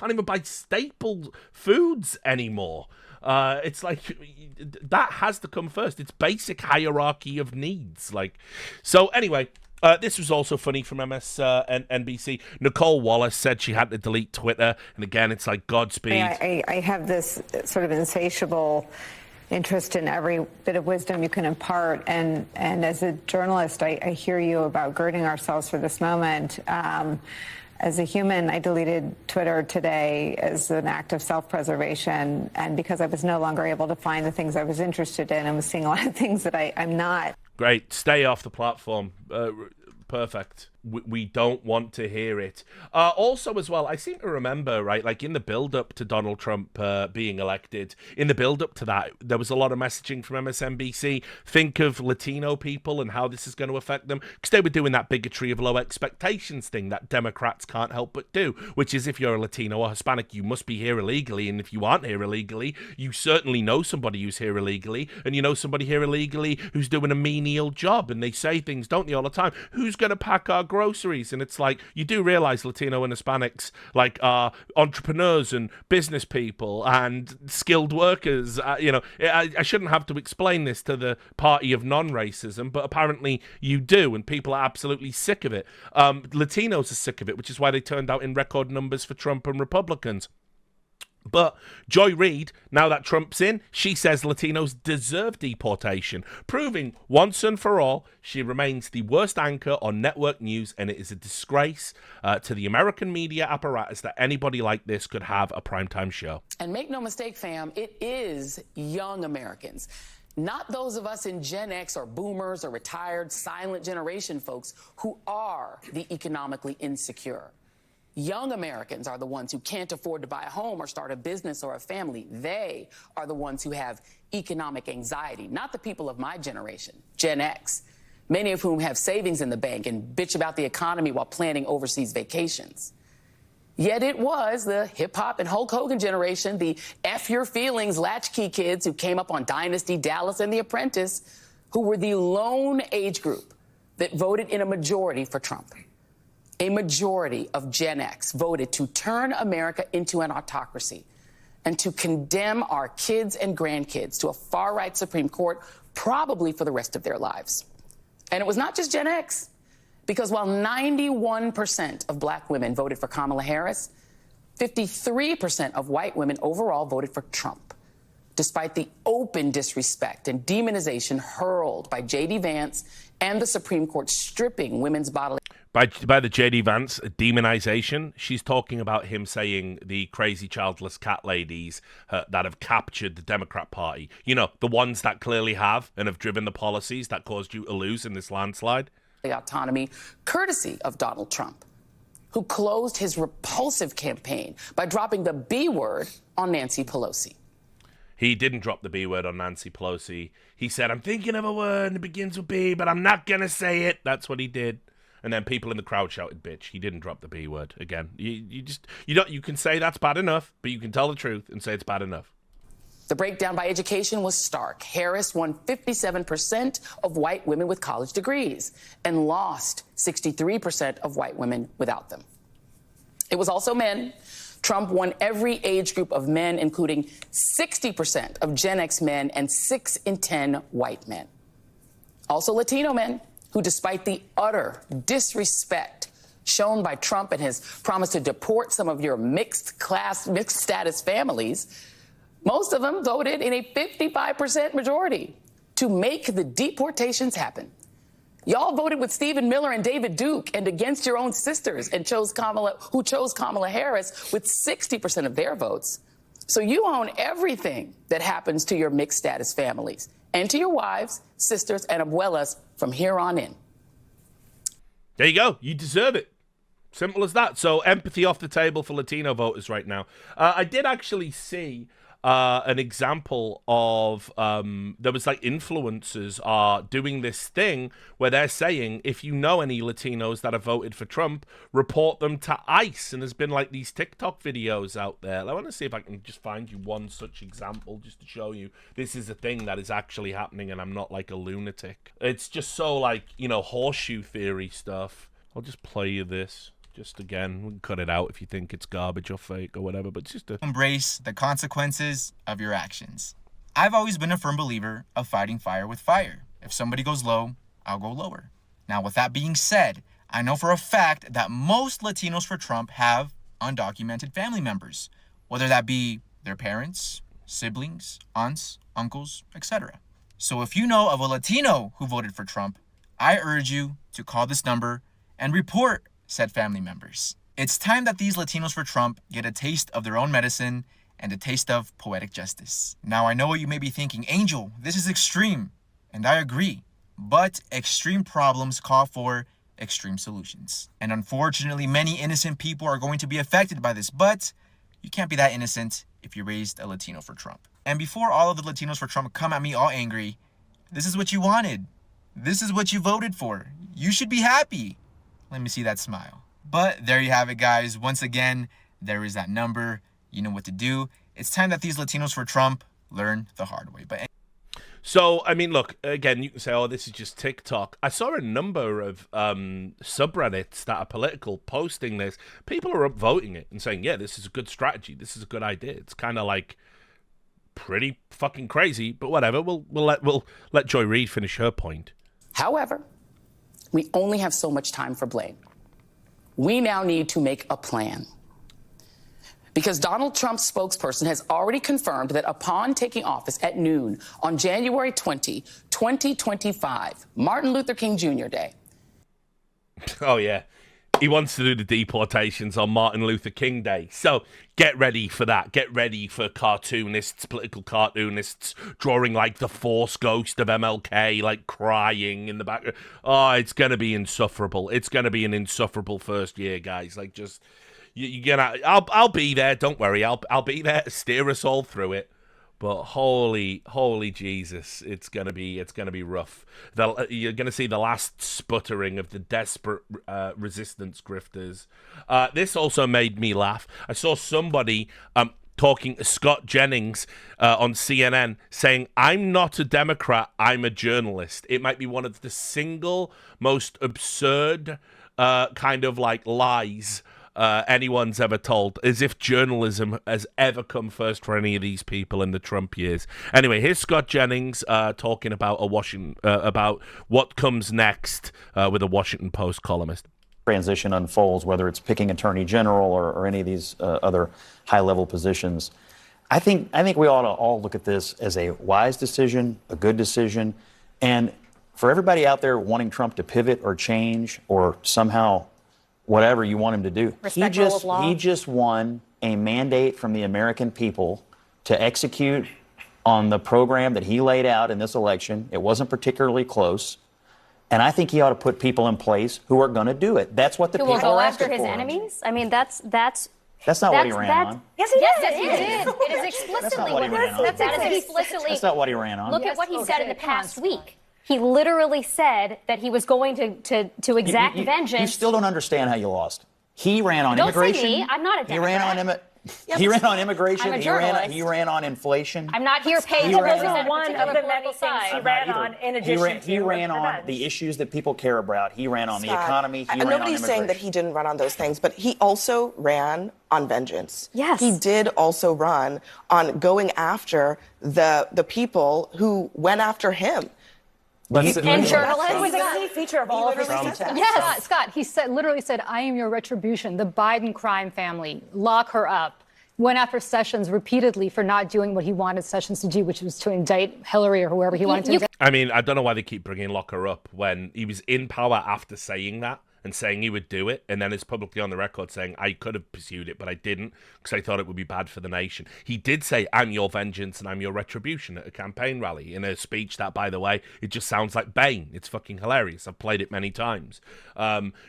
even buy staple foods anymore. It's like that has to come first. It's basic hierarchy of needs. So anyway, this was also funny from MSNBC. Nicole Wallace said she had to delete Twitter, and again, it's like Godspeed. I have this sort of insatiable interest in every bit of wisdom you can impart, and as a journalist, I hear you about girding ourselves for this moment. As a human, I deleted Twitter today as an act of self-preservation, and because I was no longer able to find the things I was interested in and was seeing a lot of things that I'm not. Great. Stay off the platform. Perfect. We don't want to hear it. Also, as well, I seem to remember, right, like in the build-up to Donald Trump being elected, in the build-up to that, there was a lot of messaging from MSNBC. Think of Latino people and how this is going to affect them. Because they were doing that bigotry of low expectations thing that Democrats can't help but do, which is if you're a Latino or Hispanic, you must be here illegally. And if you aren't here illegally, you certainly know somebody who's here illegally. And you know somebody here illegally who's doing a menial job. And they say things, don't they, all the time? Who's going to pack our groceries? And it's like, you do realize Latino and Hispanics like are entrepreneurs and business people and skilled workers. I shouldn't have to explain this to the party of non-racism, but apparently you do, and people are absolutely sick of it. Latinos are sick of it, which is why they turned out in record numbers for Trump and Republicans. But Joy Reid, now that Trump's in, she says Latinos deserve deportation, proving once and for all she remains the worst anchor on network news, and it is a disgrace to the American media apparatus that anybody like this could have a primetime show. And make no mistake, fam, it is young Americans. Not those of us in Gen X or boomers or retired silent generation folks who are the economically insecure. Young Americans are the ones who can't afford to buy a home or start a business or a family. They are the ones who have economic anxiety, not the people of my generation, Gen X, many of whom have savings in the bank and bitch about the economy while planning overseas vacations. Yet it was the hip-hop and Hulk Hogan generation, the F your feelings latchkey kids who came up on Dynasty, Dallas, and The Apprentice, who were the lone age group that voted in a majority for Trump. A majority of Gen X voted to turn America into an autocracy and to condemn our kids and grandkids to a far-right Supreme Court, probably for the rest of their lives. And it was not just Gen X, because while 91% of black women voted for Kamala Harris, 53% of white women overall voted for Trump, despite the open disrespect and demonization hurled by J.D. Vance and the Supreme Court stripping women's bodily... By the J.D. Vance demonization, she's talking about him saying the crazy childless cat ladies that have captured the Democrat Party. You know, the ones that clearly have and have driven the policies that caused you to lose in this landslide. Autonomy, courtesy of Donald Trump, who closed his repulsive campaign by dropping the B word on Nancy Pelosi. He didn't drop the B word on Nancy Pelosi. He said, I'm thinking of a word that begins with B, but I'm not going to say it. That's what he did. And then people in the crowd shouted, bitch. He didn't drop the B word. Again, you can say that's bad enough, but you can tell the truth and say it's bad enough. The breakdown by education was stark. Harris won 57% of white women with college degrees and lost 63% of white women without them. It was also men. Trump won every age group of men, including 60% of Gen X men and 6 in 10 white men. Also Latino men, who, despite the utter disrespect shown by Trump and his promise to deport some of your mixed status families, most of them voted in a 55% majority to make the deportations happen. Y'all voted with Stephen Miller and David Duke and against your own sisters and chose Kamala Harris with 60% of their votes. So you own everything that happens to your mixed status families and to your wives, sisters, and abuelas from here on in. There you go. You deserve it. Simple as that. So empathy off the table for Latino voters right now. I did actually see an example of there was like influencers are doing this thing where they're saying if you know any Latinos that have voted for Trump, report them to ICE. And there's been like these TikTok videos out there. I want to see if I can just find you one such example just to show you this is a thing that is actually happening and I'm not like a lunatic. It's just so like, you know, horseshoe theory stuff. I'll just play you this. Just again, we can cut it out if you think it's garbage or fake or whatever, but it's just a... Embrace the consequences of your actions. I've always been a firm believer of fighting fire with fire. If somebody goes low, I'll go lower. Now, with that being said, I know for a fact that most Latinos for Trump have undocumented family members, whether that be their parents, siblings, aunts, uncles, etc. So if you know of a Latino who voted for Trump, I urge you to call this number and report said family members. It's time that these Latinos for Trump get a taste of their own medicine and a taste of poetic justice. Now, I know what you may be thinking, Angel, this is extreme, and I agree, but extreme problems call for extreme solutions. And unfortunately, many innocent people are going to be affected by this, but you can't be that innocent if you raised a Latino for Trump. And before all of the Latinos for Trump come at me all angry, this is what you wanted. This is what you voted for. You should be happy. Let me see that smile. But there you have it, guys. Once again, there is that number. You know what to do. It's time that these Latinos for Trump learn the hard way. But so, I mean, look, again, you can say, oh, this is just TikTok. I saw a number of subreddits that are political posting this. People are upvoting it and saying, yeah, this is a good strategy. This is a good idea. It's kind of like pretty fucking crazy, but whatever. We'll let Joy Reid finish her point. However, we only have so much time for blame. We now need to make a plan. Because Donald Trump's spokesperson has already confirmed that upon taking office at noon on January 20, 2025, Martin Luther King Jr. Day. Oh, yeah. He wants to do the deportations on Martin Luther King Day. So get ready for that. Get ready for cartoonists, political cartoonists, drawing like the Force ghost of MLK, like crying in the background. Oh, it's going to be insufferable. It's going to be an insufferable first year, guys. Like, just, you're gonna, I'll be there. Don't worry. I'll be there to steer us all through it. But holy Jesus, it's gonna be rough. You're gonna see the last sputtering of the desperate resistance grifters. This also made me laugh. I saw somebody talking to Scott Jennings on CNN saying, "I'm not a Democrat. I'm a journalist." It might be one of the single most absurd kind of like lies anyone's ever told, as if journalism has ever come first for any of these people in the Trump years. Anyway, here's Scott Jennings talking about about what comes next with a Washington Post columnist. Transition unfolds, whether it's picking attorney general or any of these other high-level positions. I think we ought to all look at this as a wise decision, a good decision, and for everybody out there wanting Trump to pivot or change or somehow whatever you want him to do. He just won a mandate from the American people to execute on the program that he laid out in this election. It wasn't particularly close. And I think he ought to put people in place who are going to do it. That's what the people are asking for. Who will go after his enemies? I mean, that's not what he ran on. Yes, he did. It is explicitly what he ran on. That's not what he ran on. Look at what he said in the past week. He literally said that he was going to exact vengeance. You still don't understand how you lost. He ran on immigration. Don't say me. I'm not a Democrat. He ran on immigration. I'm a journalist. He ran on inflation. I'm not here paid to represent one of the many things he ran on. In addition, he ran on the issues that people care about. He ran on the economy. Nobody's saying that he didn't run on those things, but he also ran on vengeance. Yes, he did also run on going after the people who went after him. And journalists. It was a key feature of all of his speeches. Yes, Scott, he literally said, I am your retribution, the Biden crime family, lock her up. Went after Sessions repeatedly for not doing what he wanted Sessions to do, which was to indict Hillary or whoever he wanted to indict. I mean, I don't know why they keep bringing lock her up when he was in power after saying that and saying he would do it, and then is publicly on the record saying, I could have pursued it, but I didn't because I thought it would be bad for the nation. He did say, I'm your vengeance and I'm your retribution at a campaign rally in a speech that, by the way, it just sounds like Bane. It's fucking hilarious. I've played it many times.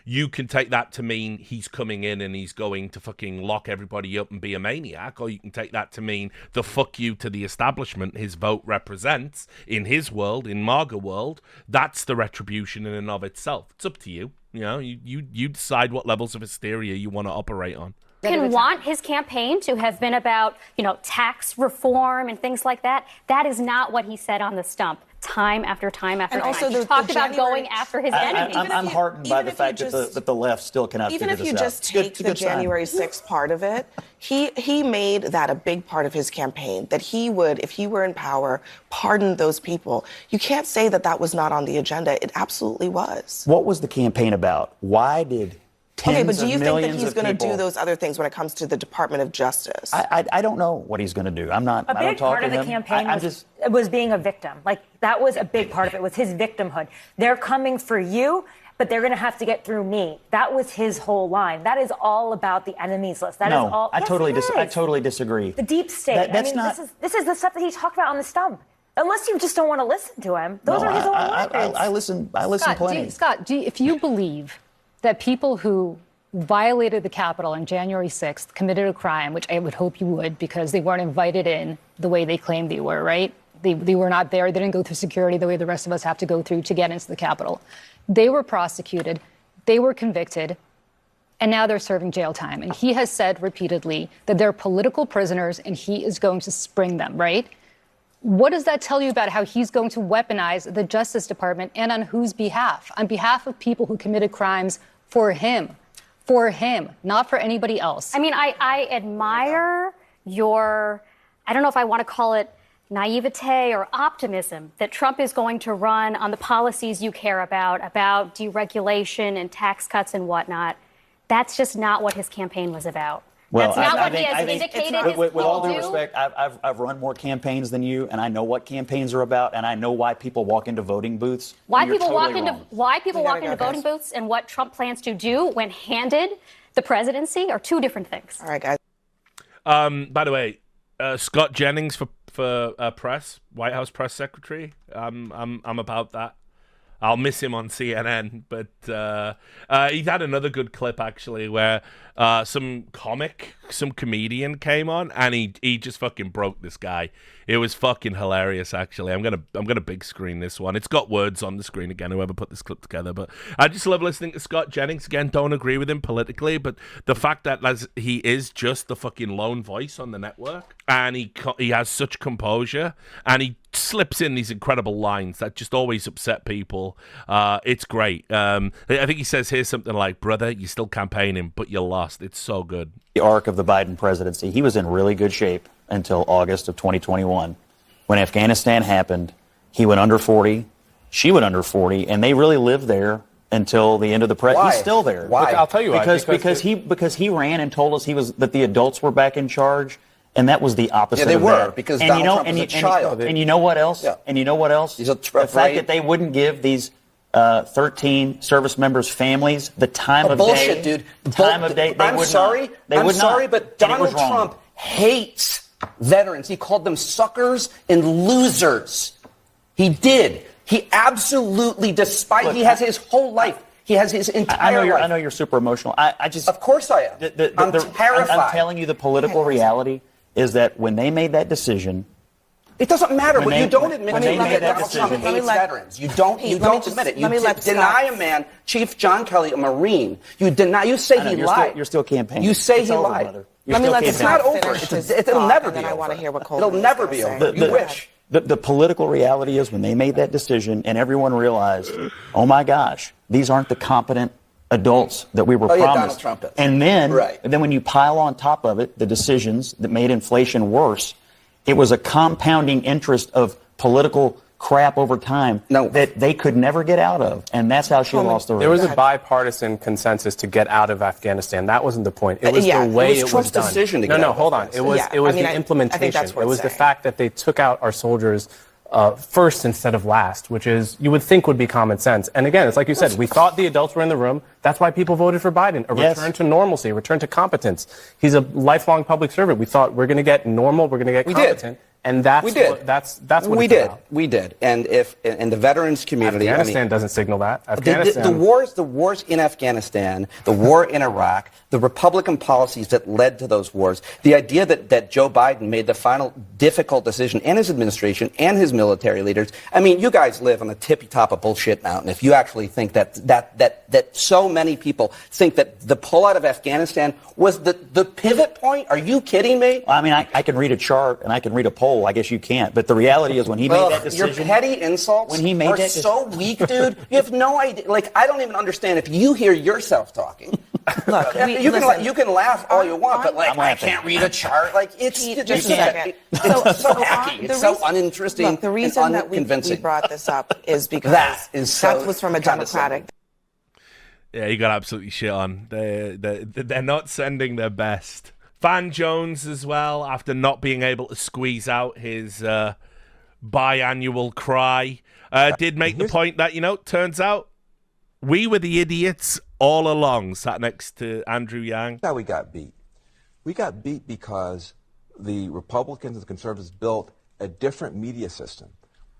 You can take that to mean he's coming in and he's going to fucking lock everybody up and be a maniac, or you can take that to mean the fuck you to the establishment his vote represents in his world, in MAGA world. That's the retribution in and of itself. It's up to you. You know, you decide what levels of hysteria you want to operate on. You can want his campaign to have been about, tax reform and things like that. That is not what he said on the stump. Time after time after And time. also He the talked about January- going after his enemies. I'm heartened by the fact that the left still cannot Even figure if you this out. just take the January 6th part of it, he made that a big part of his campaign, that he would, if he were in power, pardon those people. You can't say that that was not on the agenda. It absolutely was. What was the campaign about? Why did tens Okay, but do you of think that millions he's of going to people... do those other things when it comes to the Department of Justice? I don't know what he's going to do. I'm not. A I don't big talk part to of the him. campaign I'm just. was being a victim. Like, that was a big part of it, was his victimhood. They're coming for you, but they're going to have to get through me. That was his whole line. That is all about the enemies list. That is all. I Yes, totally it I is. totally disagree. The deep state. That's not. This is the stuff that he talked about on the stump. Unless you just don't want to listen to him. Those are his own words. I listen Scott, plenty. If you believe that people who violated the Capitol on January 6th committed a crime, which I would hope you would, because they weren't invited in the way they claimed they were, right? They were not there. They didn't go through security the way the rest of us have to go through to get into the Capitol. They were prosecuted. They were convicted. And now they're serving jail time. And he has said repeatedly that they're political prisoners and he is going to spring them, right? What does that tell you about how he's going to weaponize the Justice Department and on whose behalf? On behalf of people who committed crimes for him. For him, not for anybody else. I mean, I admire your, I don't know if I want to call it naivete or optimism that Trump is going to run on the policies you care about deregulation and tax cuts and whatnot. That's just not what his campaign was about. Well, That's not what he has indicated. With all due respect, I've run more campaigns than you, and I know what campaigns are about, and I know why people walk into voting booths. Why You're people totally walk wrong. into voting booths and what Trump plans to do when handed the presidency are two different things. All right, guys. By the way, Scott Jennings for press, White House press secretary. I'm about that. I'll miss him on CNN, but he had another good clip actually where some comedian came on and he just fucking broke this guy. It was fucking hilarious actually. I'm gonna big screen this one. It's got words on the screen again, whoever put this clip together, but I just love listening to Scott Jennings. Again, don't agree with him politically, but the fact that he is just the fucking lone voice on the network and he has such composure and he slips in these incredible lines that just always upset people. It's great. I think he says here something like, brother, you're still campaigning, but you lost. It's so good. The arc of the Biden presidency, he was in really good shape until August of 2021. When Afghanistan happened, he went under 40, she went under 40, and they really lived there until the end of the Why? He's still there. Why? Look, I'll tell you why. Because he ran and told us that the adults were back in charge. And that was the opposite. Yeah, they of were that. because and Donald Trump was a child. And you know what else? Yeah. And you know what else? The fact that they wouldn't give these 13 service members' families the time of bullshit, day. Dude. Time of day. I'm sorry. I'm sorry, but Donald Trump hates veterans. He called them suckers and losers. He did. He absolutely, despite he has his whole life. He has his entire life. I know you're super emotional. I just. Of course I am. I'm terrified. I'm telling you, the political reality is that when they made that decision. It doesn't matter, but you don't admit when they made that Donald Trump decision. hates veterans. You don't admit it. You deny a man, Chief John Kelly, a Marine. You deny. You say he lied. You're still campaigning. You say he lied. It's not over. It'll never be over. I want to hear what Coleman It'll never be over. You wish. The political reality is when they made that decision and everyone realized, oh my gosh, these aren't the competent adults that we were promised. Donald Trump is. And then when you pile on top of it the decisions that made inflation worse, it was a compounding interest of political crap over time that they could never get out of. And that's how she lost the race. There was a bipartisan consensus to get out of Afghanistan. That wasn't the point. It was the way it was Trump's done. decision to get out of hold on. It was the implementation. It was the fact that they took out our soldiers first instead of last, which is you would think would be common sense. And again, it's like you said, we thought the adults were in the room. That's why people voted for Biden. A return to normalcy, a return to competence. He's a lifelong public servant. We thought we're going to get normal, we're going to get competent. And that's what we did. We did. And if in the veterans community, Afghanistan doesn't signal that. Afghanistan. The wars in Afghanistan, the war in Iraq, the Republican policies that led to those wars, the idea that Joe Biden made the final difficult decision, and his administration and his military leaders. I mean, you guys live on the tippy top of bullshit mountain. If you actually think that so many people think that the pullout of Afghanistan was the pivot point, are you kidding me? Well, I mean, I can read a chart and I can read a poll. I guess you can't. But the reality is when he made that decision... Your petty insults are so weak, dude. You have no idea. Like, I don't even understand if you hear yourself talking. Look, you can laugh all you want, but like, I can't read a chart. Like, it's just a second. It's so hacky. It's so uninteresting. Look, the reason that we brought this up is because that was from a Democratic. Yeah, you got absolutely shit on. They're not sending their best. Van Jones as well, after not being able to squeeze out his biannual cry, did make the point that, turns out we were the idiots all along, sat next to Andrew Yang. That's how we got beat. We got beat because the Republicans and the conservatives built a different media system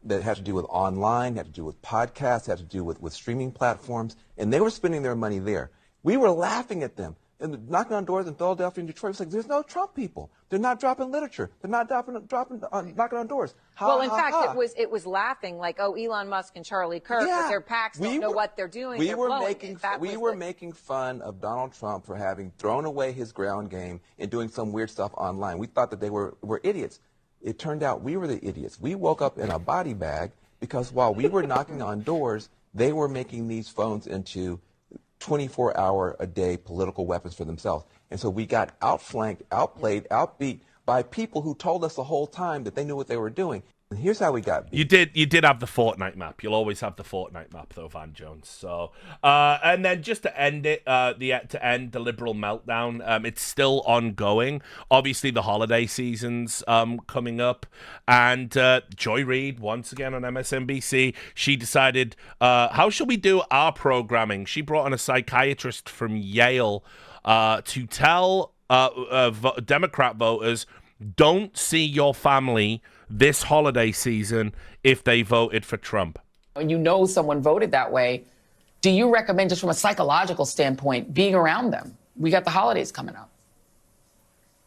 that had to do with online, had to do with podcasts, had to do with streaming platforms, and they were spending their money there. We were laughing at them and knocking on doors in Philadelphia and Detroit. It's like, there's no Trump people. They're not dropping literature. They're not knocking on doors. In fact, it was laughing like, oh, Elon Musk and Charlie Kirk with their PACs don't know what they're doing. We were making fun of Donald Trump for having thrown away his ground game and doing some weird stuff online. We thought that they were idiots. It turned out we were the idiots. We woke up in a body bag because while we were knocking on doors, they were making these phones into 24-hour-a-day political weapons for themselves. And so we got outflanked, outplayed, outbeat by people who told us the whole time that they knew what they were doing. And here's how we got beat. You did have the Fortnite map. You'll always have the Fortnite map, though, Van Jones. So, and then just to end it, to end the liberal meltdown, it's still ongoing. Obviously, the holiday season's coming up, and Joy Reid once again on MSNBC. She decided, how shall we do our programming? She brought in a psychiatrist from Yale to tell Democrat voters, don't see your family this holiday season if they voted for Trump. When you know someone voted that way, do you recommend, just from a psychological standpoint, being around them? We got the holidays coming up.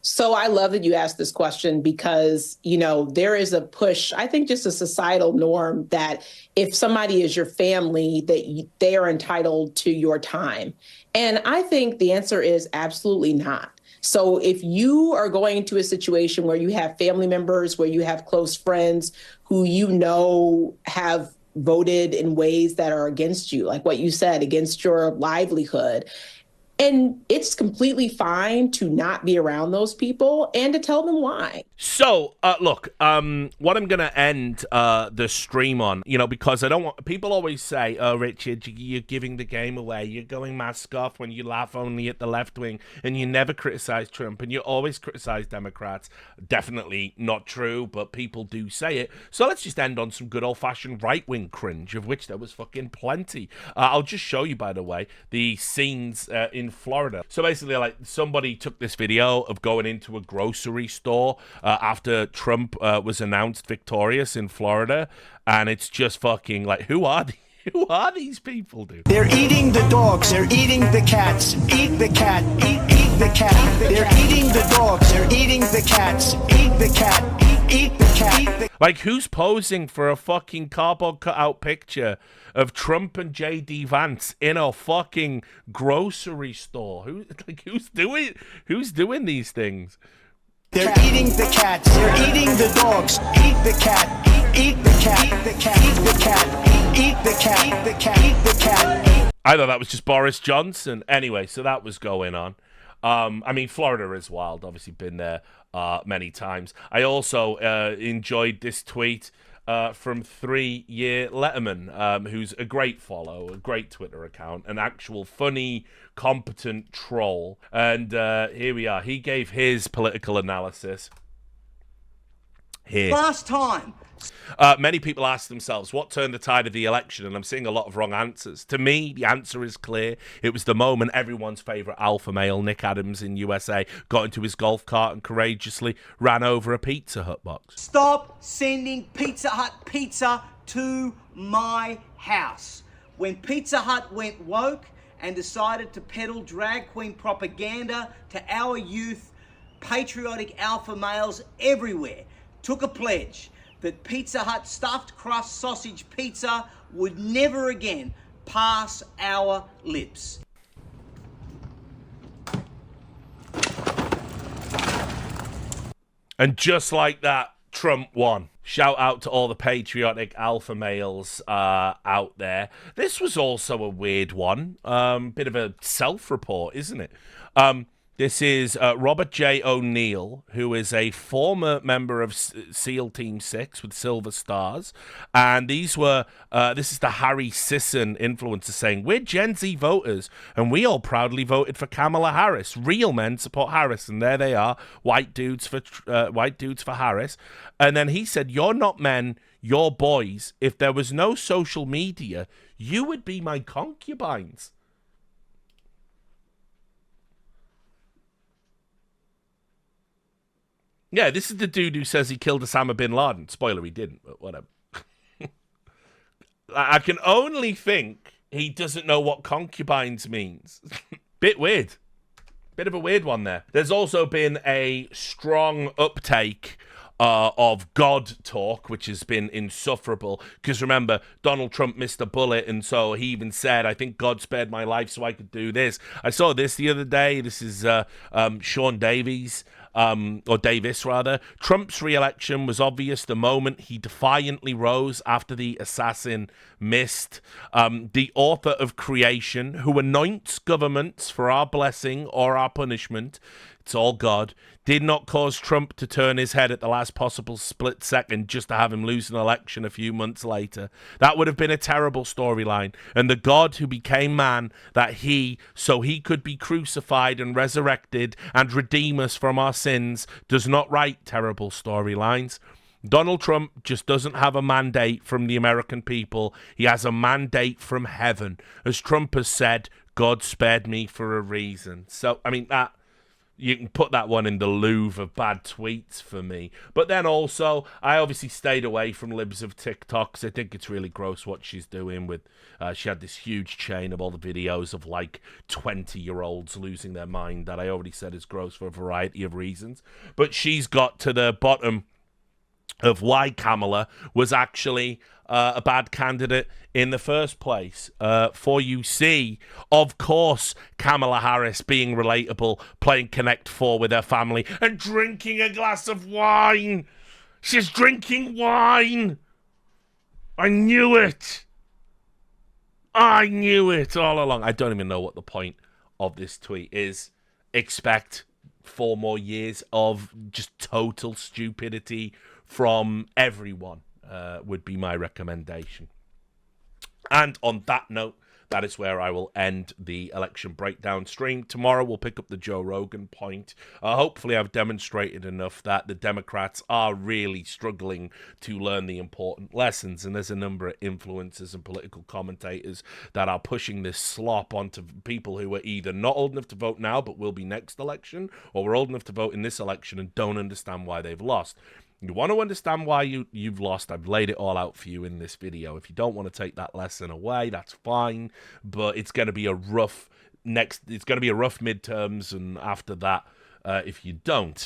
So I love that you asked this question because, there is a push, I think just a societal norm that if somebody is your family, that they are entitled to your time. And I think the answer is absolutely not. So if you are going into a situation where you have family members, where you have close friends who have voted in ways that are against you, like what you said, against your livelihood, and it's completely fine to not be around those people and to tell them why. So, look, what I'm going to end the stream on, because I don't want... People always say, oh, Richard, you're giving the game away. You're going mask off when you laugh only at the left wing, and you never criticize Trump, and you always criticize Democrats. Definitely not true, but people do say it. So let's just end on some good old-fashioned right-wing cringe, of which there was fucking plenty. I'll just show you, by the way, the scenes in Florida. So basically, like, somebody took this video of going into a grocery store after Trump was announced victorious in Florida, and it's just fucking like, who are these people, dude? They're eating the dogs, they're eating the cats. Eat the cat, eat the cat. They're eating the dogs, they're eating the cats. Eat the cat, eat the cat. Like, who's posing for a fucking cardboard cutout picture of Trump and J.D. Vance in a fucking grocery store? Who's doing these things? They're eating the cats, they're eating the dogs. Eat the cat, eat the cat, eat the cat, eat the cat, eat the cat, eat the cat, eat the cat. I thought that was just Boris Johnson. Anyway, so that was going on. I mean, Florida is wild. Obviously been there many times. I also enjoyed this tweet from 3 Year Letterman, who's a great follow, a great Twitter account, an actual funny, competent troll. And here we are. He gave his political analysis. Here. Last time. Many people ask themselves, what turned the tide of the election? And I'm seeing a lot of wrong answers. To me, the answer is clear. It was the moment everyone's favourite alpha male, Nick Adams in USA, got into his golf cart and courageously ran over a Pizza Hut box. Stop sending Pizza Hut pizza to my house. When Pizza Hut went woke and decided to peddle drag queen propaganda to our youth, patriotic alpha males everywhere took a pledge that Pizza Hut stuffed crust sausage pizza would never again pass our lips. And just like that, Trump won. Shout out to all the patriotic alpha males out there. This was also a weird one. Bit of a self-report, isn't it? This is Robert J. O'Neill, who is a former member of SEAL Team 6 with Silver Stars. And these were, this is the Harry Sisson influencer saying, we're Gen Z voters, and we all proudly voted for Kamala Harris. Real men support Harris. And there they are, white dudes for Harris. And then he said, you're not men, you're boys. If there was no social media, you would be my concubines. Yeah, this is the dude who says he killed Osama bin Laden. Spoiler, he didn't, but whatever. I can only think he doesn't know what concubines means. Bit weird. Bit of a weird one there. There's also been a strong uptake of God talk, which has been insufferable. Because remember, Donald Trump missed a bullet, and so he even said, I think God spared my life so I could do this. I saw this the other day. This is Sean Davies. Or Davis, rather. Trump's re-election was obvious the moment he defiantly rose after the assassin missed. The author of creation, who anoints governments for our blessing or our punishment, it's all God, did not cause Trump to turn his head at the last possible split second just to have him lose an election a few months later. That would have been a terrible storyline. And the God who became man, that so he could be crucified and resurrected and redeem us from our sins, does not write terrible storylines. Donald Trump just doesn't have a mandate from the American people. He has a mandate from heaven. As Trump has said, God spared me for a reason. So, I mean, that... You can put that one in the Louvre of bad tweets for me. But then also, I obviously stayed away from libs of TikTok because I think it's really gross what she's doing with... she had this huge chain of all the videos of like 20-year-olds losing their mind that I already said is gross for a variety of reasons. But she's got to the bottom of why Kamala was actually a bad candidate in the first place. For you see, of course, Kamala Harris being relatable, playing Connect 4 with her family, and drinking a glass of wine. She's drinking wine. I knew it. I knew it all along. I don't even know what the point of this tweet is. Expect 4 more years of just total stupidity from everyone, would be my recommendation. And on that note, that is where I will end the election breakdown stream. Tomorrow we'll pick up the Joe Rogan point. Hopefully I've demonstrated enough that the Democrats are really struggling to learn the important lessons. And there's a number of influencers and political commentators that are pushing this slop onto people who are either not old enough to vote now but will be next election, or were old enough to vote in this election and don't understand why they've lost. You want to understand why you've lost, I've laid it all out for you in this video. If you don't want to take that lesson away, that's fine, but it's going to be a rough midterms, and after that, if you don't.